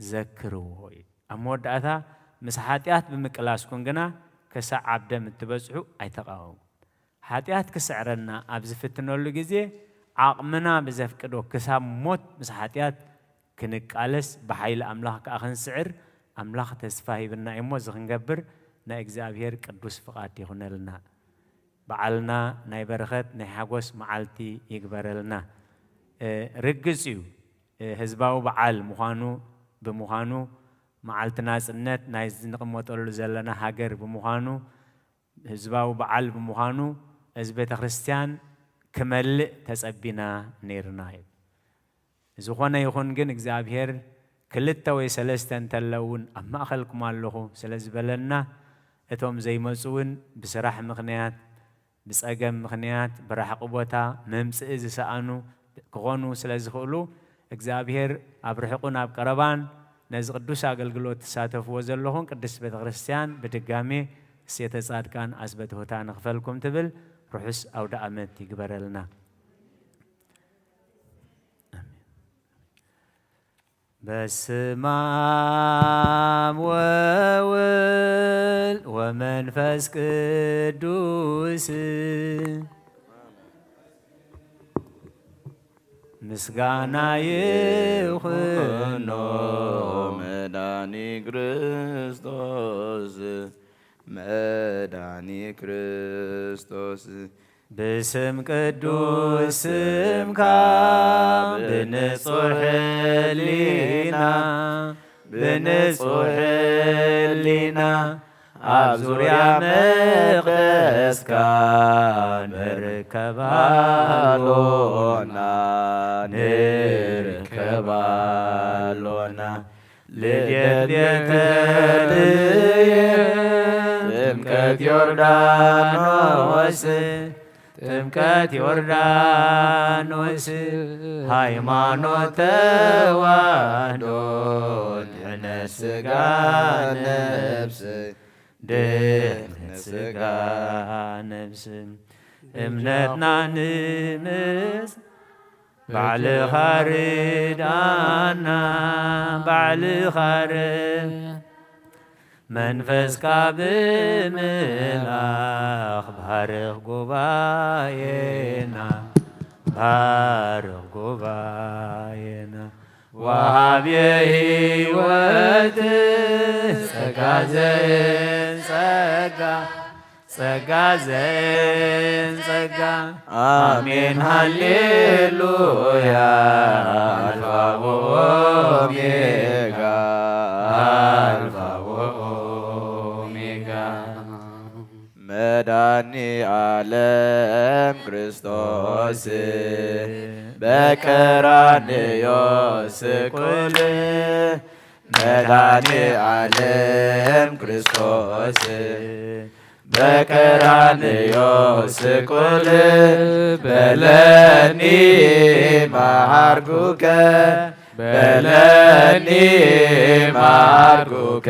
ذكروه أمود أثا مسحاتيات بمكلاسكم جنا كسع عبد متبزحو أي تقاوم حاتيات كسعرنا أبزفتنا اللي عقمنا بزفكدو كسام موت مسحاتيات كنك ألس بحيل أملاح كأخن سعر أملاح تسفاهي بنا إموز خنقبر نا إجزابير قدوس فقات يخون لنا بعلنا نايبرخت نحاقوس معالتي يكبر لنا رقزيو هزباو بعال مخانو بمخانو መዓልቲ ናጽነት ናይ ዝንቕመጠሉ ዘለና ሃገር ብምዃኑ ህዝባዊ በዓል ብምዃኑ እዚ ቤተ ክርስቲያን ክመልእ ተጸቢና ነይርና እዩ ዝኾነ ይኹን ግን እግዚአብሔር ክልተ ወይ ሰለስተ እንተለውን ኣብ ማእኸልኩም ኣለኹ ስለ ዝበለና እቶም ዘይመጹውን ብስራሕ ምኽንያት ብጸገም ምኽንያት ብራሕቂ ቦታ መምጽእ ዝሰኣኑ ክኾኑ ስለ ዝኽእሉ እግዚአብሔር ኣብ ርሕቁን ኣብ ቀረባን ነዚ ቅዱስ ኣገልግሎት ተሳተፍዎ ዘለኹን ቅድስት ቤተ ክርስቲያን ብድጋሜ እሴተ ጻድቃን ኣስበተ ሆታ ንኽፈልኩም ትብል ርሑስ ኣውደ ዓመት ይግበረልና በስመ አብ ወወልድ ወመንፈስ ቅዱስ ምስጋና ይኹኖ መድኃኒ ክርስቶስ መድኃኒ ክርስቶስ باسم قدوس سمك بنصح لنا بنصح لنا أبزر يا مقدسك نركبالونا نركبالونا لديت تمكت يوردانوس ጥምቀት ዮርዳኖስ ሃይማኖት ተዋህዶ ድኅነት ሥጋ ነፍስ ድኅነት ሥጋ ነፍስ እምነትና ንምስ ባዕልኻ ርዳና ባዕልኻ መንፈስካ ብምልኣኽ ባርኽ ጉባኤና ባርኽ ጉባኤና ወሃብየ ሕይወት ጸጋ ዘየን ጸጋ ጸጋ ዘየን ጸጋ አሜን ሃሌሉያ አልፋ ወኦሜጋ አልፋ መድኃኒ ዓለም ክርስቶስ በቀራንዮ ስቅል መድኃኒ ዓለም ክርስቶስ በቀራንዮ ስቅል በለኒ መሃርኩከ በለኒ መሃርኩከ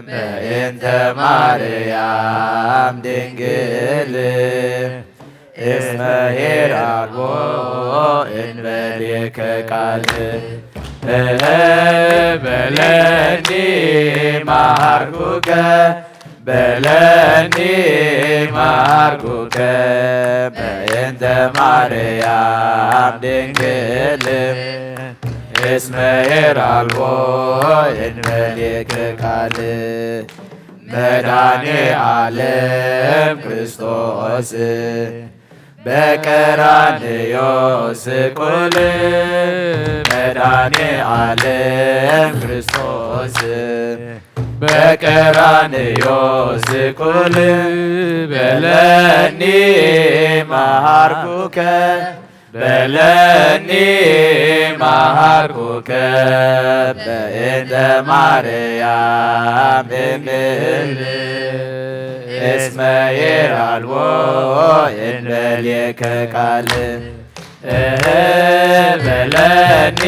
በእንተ ማርያም ድንግል እስመ ሄራልቦ እንበሌከ ቃል በለኒ መሃርኩከ በለኒ መሃርኩከ በእንተ ማርያም ድንግል እስመ ሄራልቦ እንበሌከ ቃል መድኃኒ ዓለም ክርስቶስ በቀራንዮ ስቅል መድኃኒ ዓለም ክርስቶስ በቀራንዮ ስቅል በለኒ መሃርኩከ በለኒ መሃርኩከ በእንተ ማርያም ድንግል እስመ ሄራልቦ እንበሌከ ቃል በለኒ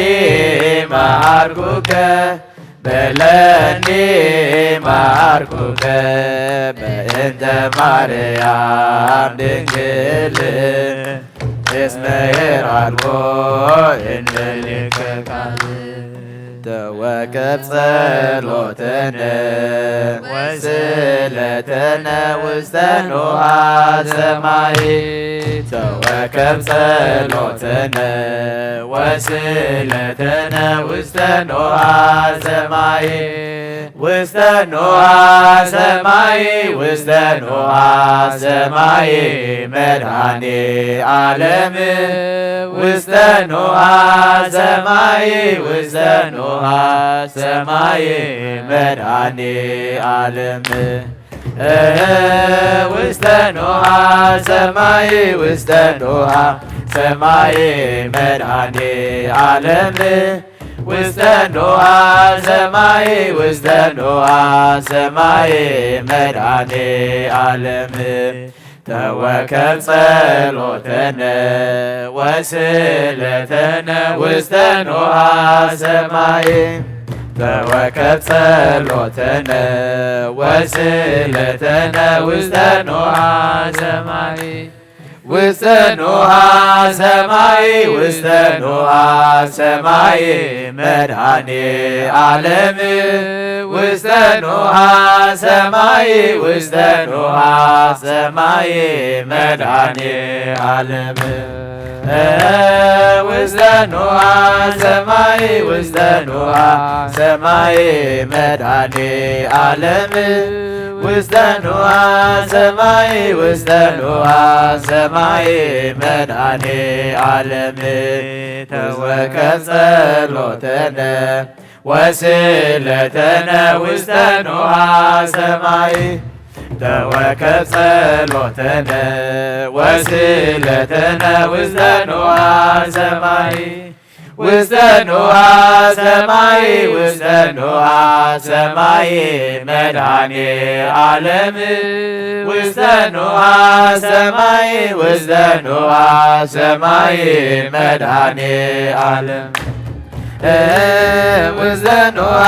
መሃርኩከ በለኒ መሃርኩከ በእንተ ማርያም ድንግል እስመ ሄራልቦ እንበሌከ ቃል ተወከብ ጸሎተነ ወስእለተነ ውስተ ኖኃ ሰማይ ተወከብ ጸሎተነ ወስእለተነ ውስተ ኖኃ ሰማይ ውስተ ኖሃ ሰማይ ውስተ ኖሃ ሰማይ መድኃኔ ዓለም ውስተ ኖሃ ሰማይ ውስተ ኖሃ ሰማይ መድኃኔ ዓለም ውስተ ኖሃ ሰማይ ውስተ ኖሃ ሰማይ መድኃኔ ዓለም ውስተ ኖሃ ሰማይ ውስተ ኖሃ ሰማይ መድኃኔ ዓለም ተወከብ ጸሎተነ ወስእለተነ ውስተ ኖሃ ሰማይ ተወከብ ጸሎተነ ወስእለተነ ውስተ ኖሃ ሰማይ ውስተ ኖሃ ሰማይ ውስተ ኖሃ ሰማይ መድኃኔ ዓለም ውስተ ኖሃ ሰማይ ውስተ ኖሃ ሰማይ መድኃኔ ዓለም ውስተ ኖሃ ሰማይ ውስተ ኖሃ ሰማይ መድኃኔ ዓለም ውስተ ኖሃ ሰማይ ውስተ ኖሃ ሰማይ መድኃኔ ዓለም ተወከብ ጸሎተነ ወስእለተነ ውስተ ኖሃ ሰማይ ተወከብ ጸሎተነ ወስእለተነ ውስተ ኖሃ ሰማይ ውስተ ኖሃ ሰማይ ውስተ ኖሃ ሰማይ መድኃኔ ዓለም ውስተ ኖሃ ሰማይ ውስተ ኖሃ ሰማይ መድኃኔ ዓለም ውስተ ኖሃ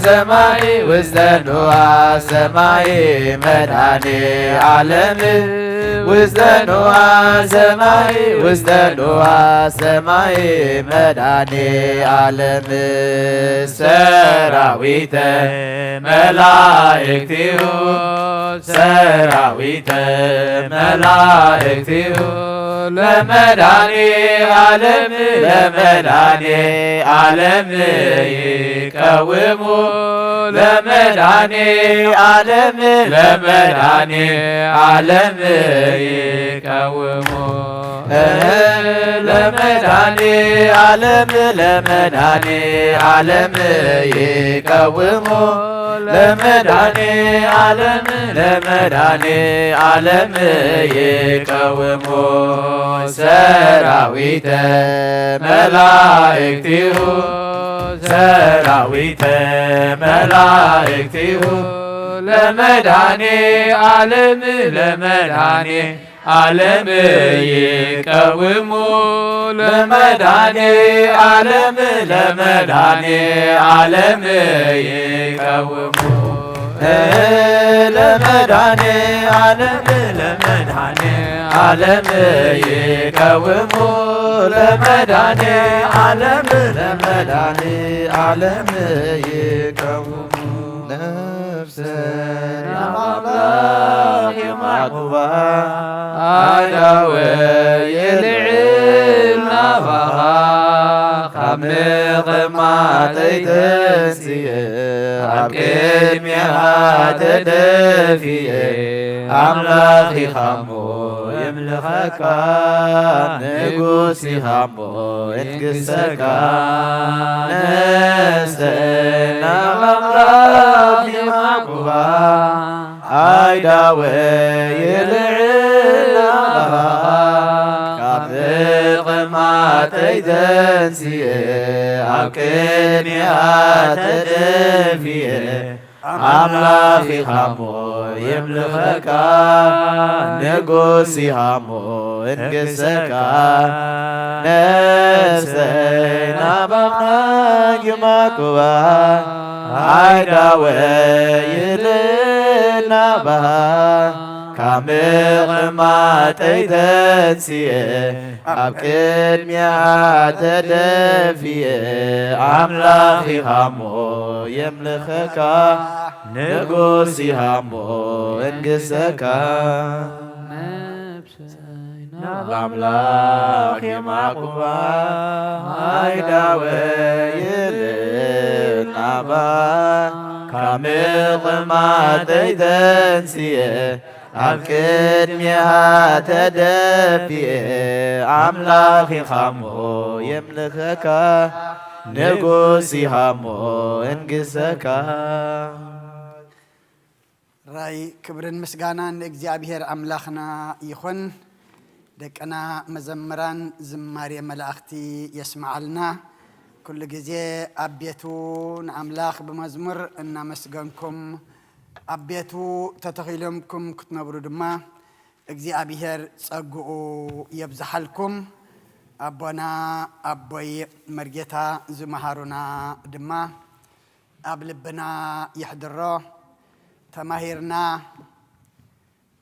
ሰማይ ውስተ ኖሃ ሰማይ መድኃኔ ዓለም ውስተ ኖሃ ሰማይ ውስተ ኖሃ ሰማይ መድኃኔ ዓለም ሰራዊተ መላእክቲሁ ሰራዊተ መላእክቲሁ ለመድኃኔ ዓለም ለመድኃኔ ዓለም ይቀውሙ ለመድኃኔ ዓለም ለመድኃኔ ዓለም ይቀውሙ ለመድኃኔ ዓለም ለመድኃኔ ዓለም ይቀውሙ ለመድኃኔ ዓለም ለመድኃኔ ዓለም ይቀውሙ ሰራዊተ መላእክቲሁ ሰራዊተ መላእክቲሁ ለመድኃኔ ዓለም ለመድኃኔ ዓለም ይቀውሙ ለመድኃኔ ዓለም ለመድኃኔ ዓለም ይቀውሙ ለመድኃኔ ዓለም ለመድኃኔ ዓለም ይቀውሙ ለመድኃኔ ዓለም ለመድኃኔ ዓለም ይቀውሙ ነፍሰ የአምላክ የማቁባ አዳወ የልዕል ናባኻ ካብ ምቕማጠይ ተንስየ ኣብ ቅድሚኻ ተደፊየ ኣምላኽ ኢኻ እሞ የምልኸካ ንጉስ ኢኻ እሞ እንግሰካ ነፍሰ ናብ ኣምላኽ የማቁባ ኣይዳወ የልዕል ናባኻ ካብ ምቕማጠይ ተንስየ ኣብ ቅድሚኻ ተደፊየ ኣምላኽ ኢኻ እሞ የምልኸካ ንጉስ ኢኻ እሞ እንግሰካ ነፍሰይ ናብ ኣምላኽ የማቁባ ኣይዳወ የልዕል ናባኻ ካብ ምቕማጠይ ተንስየ ኣብ ቅድሚያ ተደፊየ ኣምላኽ ኢኻ እሞ የምልኸካ ንጉስ ኢኻ እሞ እንግሰካ ኣምላኽ የማቁባ ኣይዳወ የልዕል ናባኻ ካምቕማጠይ ተንስየ ኣብ ቅድሚሃ ተደፊየ ኣምላኽ ኢኻሞ የምልኸካ ንጉስ ኢኻሞ እንግሰካ ራይ ክብርን ምስጋናን እግዚአብሔር አምላኽና ይኹን ደቀና መዘምራን ዝማሬ መላእኽቲ የስማዓልና ኩሉ ጊዜ አቤቱ ንአምላኽ በመዝሙር እናመስገንኩም አቤቱ ተተኺሎምኩም ክትነብሩ ድማ እግዚአብሔር ጸጉኡ የብዛሓልኩም አቦና አቦይ መርጌታ ዝመሃሩና ድማ ኣብ ልብና ይሕድሮ ተማሂርና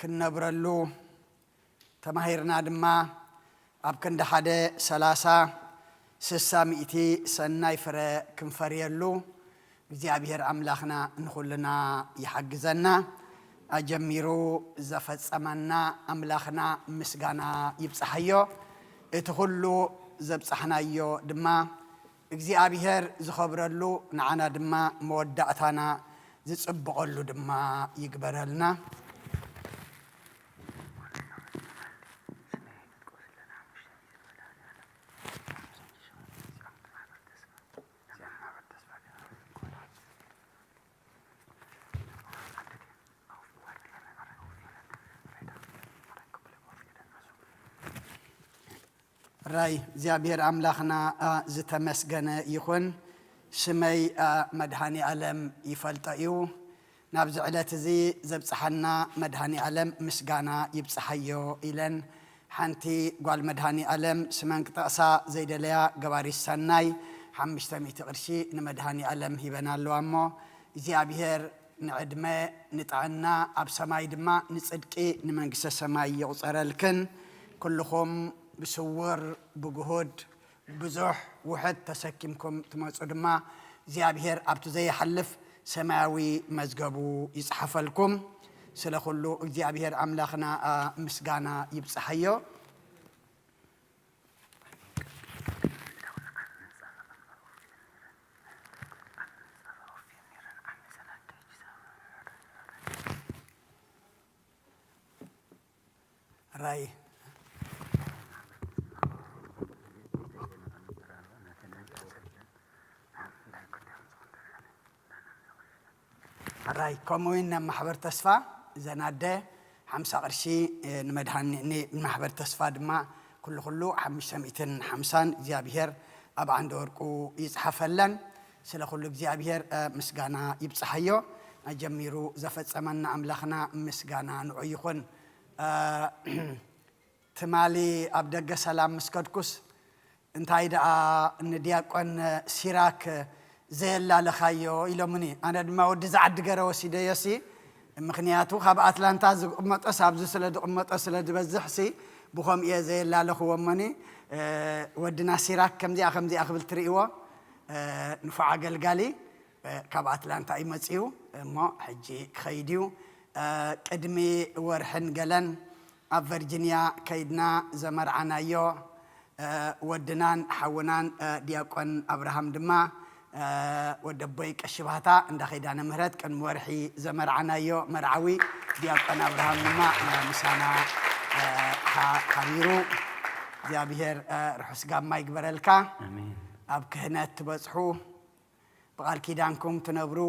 ክነብረሉ ተማሂርና ድማ ኣብ ክንዲ ሓደ 30 ሚእቲ ሰናይ ፍረ ክንፈርየሉ እግዚአብሔር አምላኽና ንኹልና ይሐግዘና አጀሚሩ ዘፈጸመና አምላኽና ምስጋና ይብጽሐዮ እቲ ሁሉ ዘብጽሕናዮ ድማ እግዚአብሔር ዝኸብረሉ ንዓና ድማ መወዳእታና ዝጽብቐሉ ድማ ይግበረልና ራይ እግዚአብሔር አምላኽና ዝተመስገነ ይኹን ስመይ መድኃኒ ዓለም ይፈልጠዩ ናብዚ ዕለት እዚ ዘብጽሐና መድኃኒ ዓለም ምስጋና ይብጽሐዮ ኢለን ሓንቲ ጓል መድኃኒ ዓለም ስመን ክጠቕሳ ዘይደለያ ገባሪት ሰናይ 500 ቅርሺ ንመድኃኒ ዓለም ሂበና ኣለዋ እሞ እግዚአብሔር ንዕድመ ንጥዕና ኣብ ሰማይ ድማ ንጽድቂ ንመንግስተ ሰማይ ይቑፀረልክን ኩልኹም بسور بجهود بزح وحد تسكمكم تمسوا دما እግዚአብሔር ኣብቱ ዘይሐልፍ ሰማያዊ መዝገቡ ይጽሐፈልኩም ስለኹሉ እግዚአብሔር አምላኽና ምስጋና ይብጽሐዮ ራይ ራይ كموين محبر تسفى زناده 50 قرشي نمدحني محبر تسفى دما كله 550 እግዚአብሔር ኣብ عند ወርቁ ይጽሐፈለን ስለ ሁሉ እግዚአብሔር ምስጋና ይብጽሐዮ አጀሚሩ ዘፈጸመና አምላኽና ምስጋና ንዑ ይኹን ትማሊ ኣብ ደገ ሰላም መስከድኩስ እንታይ ደኣ ንዲያቆን ሲራክ زيلا لخايو إلومني أنا ما ودي زعد جرا وسيدة يسي مخنياتو خاب أتلانتا أمت أصحاب زسلة أمت أصلة بزحسي بخم إيه زيلا لخو مني ودنا سيراك كم دي أخبل تريوا نفع قلقالي خاب أتلانتا إمتيو ما حجي خيديو قدمي ورحن قلن أب فيرجينيا كيدنا زمر عنايو ودنان حونان دياقون أبراهام دما ودبيك الشبهتا عند خيدان مهرت كان مورحي زمر عنايو مرعوي دياقون أبراهام دما مسانا خبيرو እግዚአብሔር ርሑስ ጋማ ይግበረልካ አሜን ኣብ ክህነት ትበጽሑ በቃል ኪዳንኩም ትነብሩ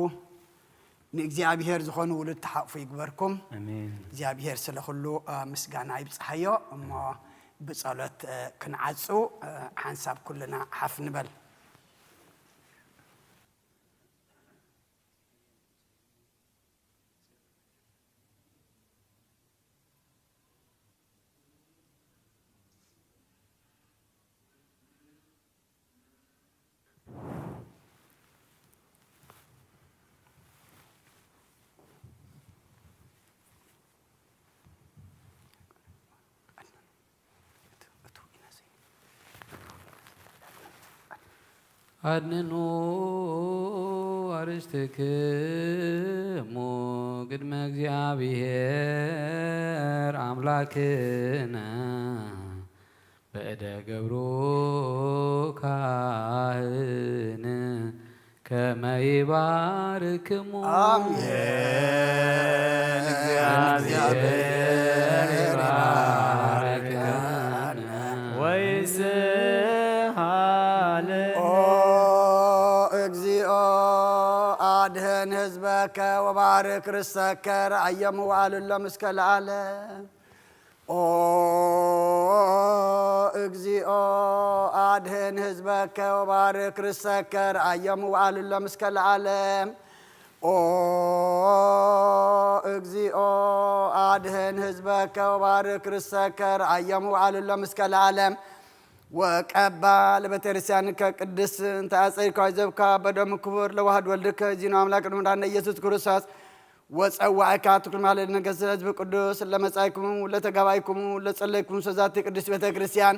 ንእግዚአብሔር ዝኾኑ ውሉድ ተሓቅፉ ይግበርኩም አሜን እግዚአብሔር ስለ ሁሉ ምስጋና ይብጽሐዮ እሞ ብጸሎት ክንዓጹ ሓንሳብ ኩልና ሓፍ ንበል أدنو أرشتكمو قد مجزابير أملاكنا بأدا قبرو كاهن ከመ ይባርክሙ አሜን። እግዚአብሔር ይባርከነ ወይስሐለን። ኦ እግዚኦ አድህን ህዝበከ ወባርክ ርሰከ ረአየሙ ዋዕሉለ ምስከ ለዓለም። ኦ እግዚኦ አድህን ህዝበከ ወባርክ ርሰከ ረአየሙ ዋዕሉለ ምስከ ለዓለም። ኦ እግዚኦ አድህን ህዝበከ ወባርክ ርሰከ ረአየሙ ዋዕሉለ ምስከ ለዓለም። ወቀባ ለቤተክርስቲያንከ ቅድስት እንተ አጽድከ ዘብካ በደሙ ክቡር ለዋህድ ወልድከ ዚኖ አምላክ መድኃኒነ ኢየሱስ ክርስቶስ ወጸዋዕካ ትኩል ማለት ነገሥተ ህዝብ ቅዱስ ለመጻእክሙ ለተጋባይክሙ ለጸለይክሙ ሰዛቲ ቅድስት ቤተ ክርስቲያን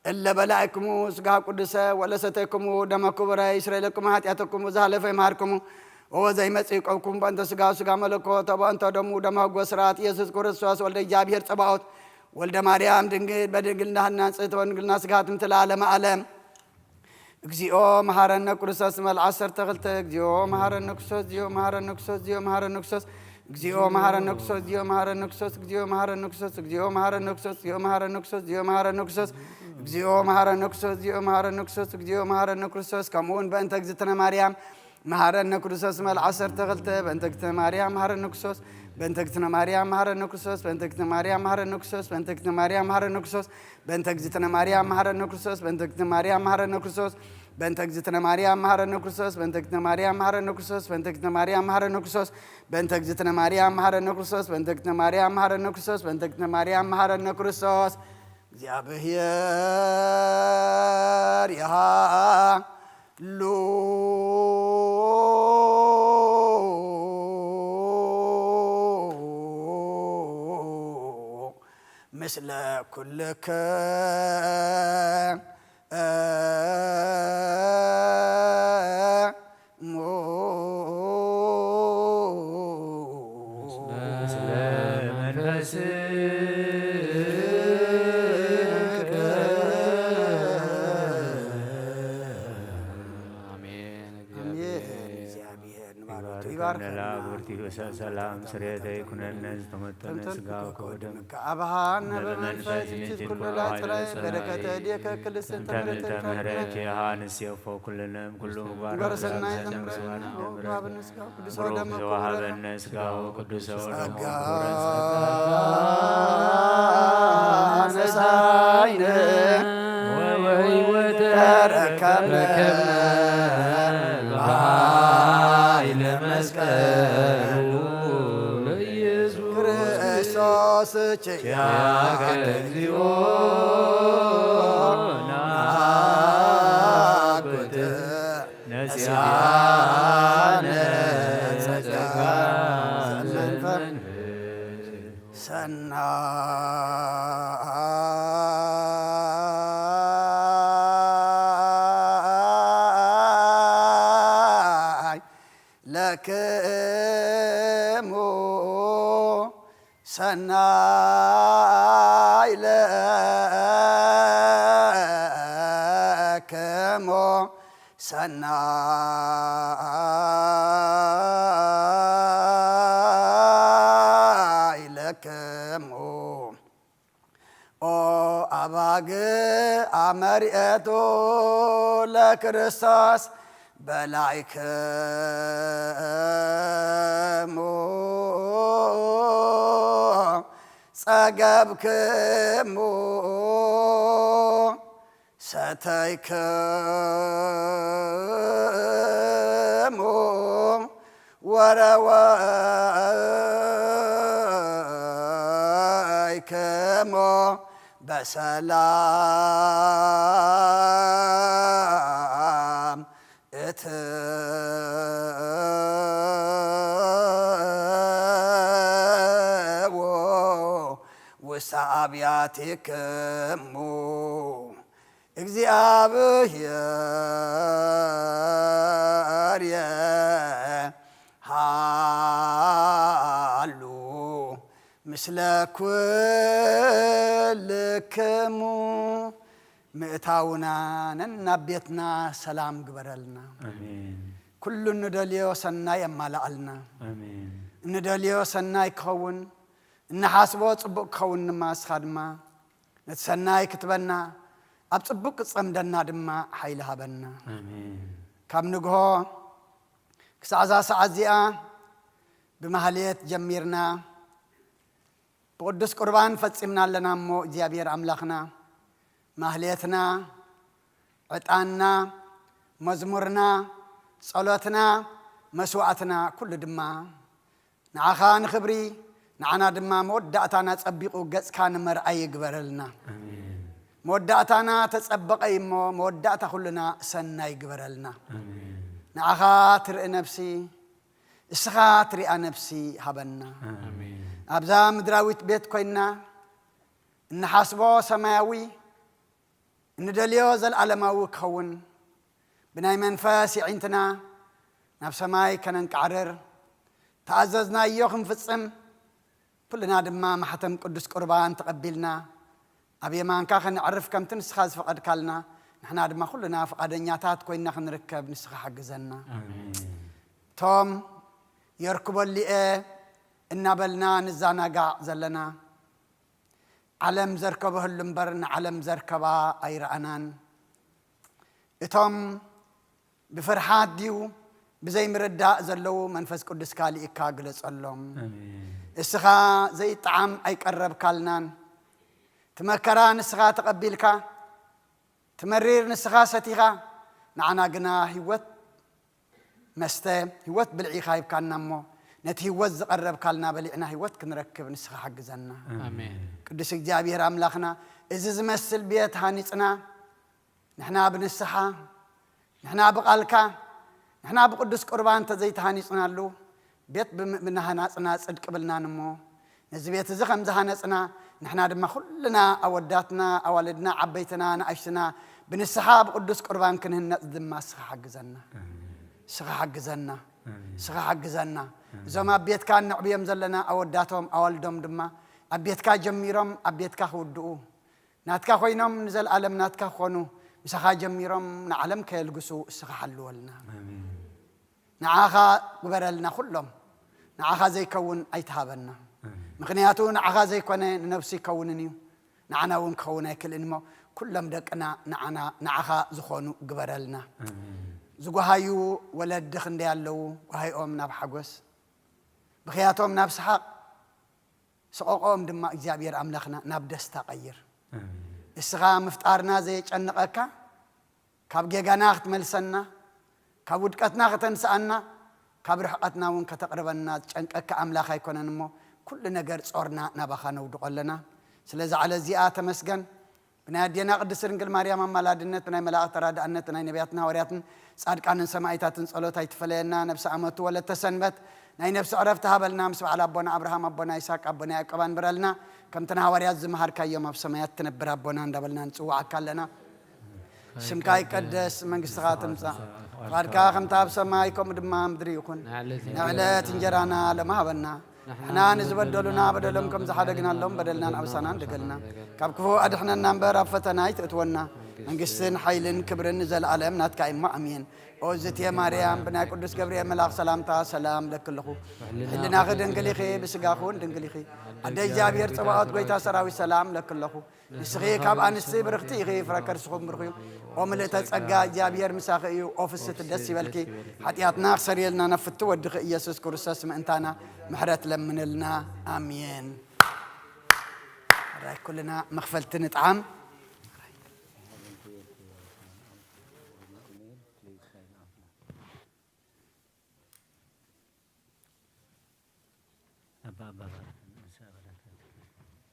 እለ በላዕክሙ ስጋ ቅዱሰ ወለሰተይክሙ ደመ ክቡረ ይስረይለክሙ ኃጢአተክሙ ዘሃለፈ ይምሃርክሙ ወዘይመጽእክሙ በእንተ ስጋ ስጋ መለኮት በእንተ ደሙ ደመ ሕግ ወሥርዓት ኢየሱስ ክርስቶስ ወልደ እግዚአብሔር ጸባኦት ወልደ ማርያም ድንግል በድንግልና ንጽሕት ወድንግልና ስጋት እምትለ ዓለመ ዓለም። እግዚኦ መሐረነ ክርስቶስ መልዓ 12 እግዚኦ መሐረነ ክርስቶስ እግዚኦ መሐረነ ክርስቶስ እግዚኦ መሐረነ ክርስቶስ እግዚኦ መሐረነ ክርስቶስ እግዚኦ መሐረነ ክርስቶስ እግዚኦ መሐረነ ክርስቶስ እግዚኦ መሐረነ ክርስቶስ እግዚኦ መሐረነ ክርስቶስ እግዚኦ መሐረነ ክርስቶስ እግዚኦ መሐረነ ክርስቶስ እግዚኦ መሐረነ ክርስቶስ እግዚኦ መሐረነ ክርስቶስ ከምኡን በእንተ እግዝእትነ ማርያም መሐረነ ክርስቶስ መልዓ 12 በእንተ እግዝእትነ ማርያም መሐረነ ክርስቶስ በእንተ እግዝእትነ ማርያም መሐረነ ክርስቶስ በእንተ እግዝእትነ ማርያም መሐረነ ክርስቶስ በእንተ እግዝእትነ ማርያም መሐረነ ክርስቶስ በእንተ እግዝእትነ ማርያም መሐረነ ክርስቶስ በእንተ እግዝእትነ ማርያም መሐረነ ክርስቶስ በእንተ እግዝእትነ ማርያም መሐረነ ክርስቶስ በእንተ እግዝእትነ ማርያም መሐረነ ክርስቶስ በእንተ እግዝእትነ ማርያም መሐረነ ክርስቶስ በእንተ እግዝእትነ ማርያም መሐረነ ክርስቶስ በእንተ እግዝእትነ ማርያም መሐረነ ክርስቶስ በእንተ እግዝእትነ ማርያም መሐረነ ክርስቶስ እግዚአብሔር ያሃሉ ምስለ ኩልከ ምስለ መንፈስከ ላጉርቲ ሰላም ስሬተ ይኩነነ ዝተመጠነ ስጋው ከወደም አብሃነ በመንፈስ ይችት ኩሉ ላጽላይ በረከተ ዲከ ቅድስት ተምልተ ምህረት ዮሐንስ የፎ ኩልነም ኩሉ ምግባር ወረሰናይ ዘምረና ወባብንስ ቅዱስ ወደመ ዘዋሃበነ ስጋው ቅዱስ ወደመ አነሳይነ ወወይወተ ረከብነ መስቀሉ ለኢየሱስ ክርስቶስ ችያከ እግዚኦ ናኩት ነሲያነ ጸጋ ዘመንፈስ ሰናይ ለክሙ ሰናይ ለክሙ ሰናይ ለክሙ ኦ አባግ አመርኤቱ ለክርስቶስ በላይክሙ ጸገብክሙ ሰተይክሙ ወረወይክሙ በሰላም እትዎ ውስተ አብያቲክሙ እግዚአብሔር የሃሉ ምስለ ኩልክሙ ምእታውና ነና ቤትና ሰላም ግበረልና አሜን። كل ندليو سناي مالالنا آمين ندليو سناي كون نحاسبو صبق كون ما سخدما نتسناي كتبنا أبصبق صمدنا دما حيلها بنا آمين كم نجهو كسعزا سعزيا بمهلية جميرنا بقدس قربان فتسمنا لنا مو زيابير أملاخنا مهليتنا عطانا مزمورنا صلاتنا مسوعتنا كل دما نعخان خبري نعنا دما مودعتنا تصبقوا قص كان مرأي يقبرلنا آمين مودعتنا تتصبق ايمو مودعتا كلنا سنا يقبرلنا آمين نعخا ترئ نفسي اسخا ترئ نفسي هبنا آمين أبزا مدراويت بيت كوينا نحاسبو سماوي ندليو زل علماوي كون بناي منفاس عندنا نفس ماي كان نقعرر تعززنا يوخم فصم كلنا دما محتم قدس قربان تقبلنا أبي ما نكاخ نعرف كم تنسخاز فقد كالنا نحنا دما كلنا فقدنياتات كوينا خنركب نسخ حق زنا آمين توم يركب اللي النبلنا نزانا قاع زلنا علم زركبه اللمبرن علم زركبا أي رأنان إتم بفرحات ديو بزي مرداء زلو منفس قدس كالي إكاقلس اللهم آمين السخا زي طعام أي قرب كالنان تمكران السخا تقبلك تمرير السخا ستيخا نعنا قنا هيوت مسته هيوت بالعي خايب كان نمو نتي وز قرب كالنا بلعنا هيوت كنركب نسخا حق زنا آمين قدس እግዚአብሔር አምላኽና እዚ ዝመስል ቤት ሃኒጽና ንሕና ብንስሓ ንሕና ብቃልካ ንሕና ብቅዱስ ቁርባን ተዘይተሃኒጽናሉ ቤት ብናሃናጽና ጽድቅ ብልናን እሞ ነዚ ቤት እዚ ከም ዝሃነጽና ንሕና ድማ ኩልና ኣወዳትና ኣዋልድና ዓበይትና ንኣሽትና ብንስሓ ብቅዱስ ቁርባን ክንህነጽ ድማ ስኻ ሓግዘና ስኻ ሓግዘና ስኻ ሓግዘና እዞም ኣብ ቤትካ ንዕብዮም ዘለና ኣወዳቶም ኣዋልዶም ድማ أبيتك جميرم أبيتك خودو ناتك خوينم نزل عالم ناتك خونو مسخا جميرم نعلم كيلقسو سخا حلولنا نعاخا قبرلنا كلهم نعاخا زي كون أيتهابنا مغنياتو نعاخا زي كونه نفسي كوننيو نعنا ون كونه كل إنما كلهم دقنا نعاخا زخونو قبرلنا زقهايو ولد دخن ديالو وهاي أمنا بحقوس بخياتهم نفس حق سقوقهم دما إجابير أملاخنا نبدستا قير السغا مفتارنا زي جنقك كابجيغانا ملسنا كابودكتنا ختنسأنا كابرحقتنا ون كتقربنا جنقك أملاخ يكون نمو كل نجر صورنا نبخنا ودقلنا سلازع على زيات مسجن بنادينا قدس رنجل مريم ملادنة بناي ملاك تراد أنت بناي نبياتنا ورياتنا صادق عن سمايتات صلوات يتفلينا نفس عمته ولا تسنبت ناي نفس عرفتها بالنامس على أبونا أبراهام أبونا إسحاق أبونا يعقوب برلنا كم تناوريات زمهر كيوم بسمايات تنبر أبونا ندبلنا نسوع عكلنا سمكاي قدس من قصاتهم صا فاركا خم تاب سمايكم دما مدري يكون نعلت إنجرانا لما بنا إحنا نزبدلنا بدلهم كم زحدقنا لهم بدلنا أبسنا دقلنا كابكفو أدحنا النمبر أفتنا يتأتونا من قصين حيلن كبرن نزل علم ناتكايم ما أمين أوزت يا مريم بنا قدس جبريل ملاك سلامتا سلام لك له حلنا غدن قليخي بسقاخون دنقليخي أدي جابير صباحات قويتا سراوي سلام لك له نسخي كاب أنسي برختي خي فركر سخوم برخيو وملت أتسقى جابير مساخيو أوفست الدسي بالكي حتياتنا خسريلنا نفتو ودخ يسوس كرساس ما أنتنا محرت لمن لنا آمين راي كلنا مخفلت نتعام أبا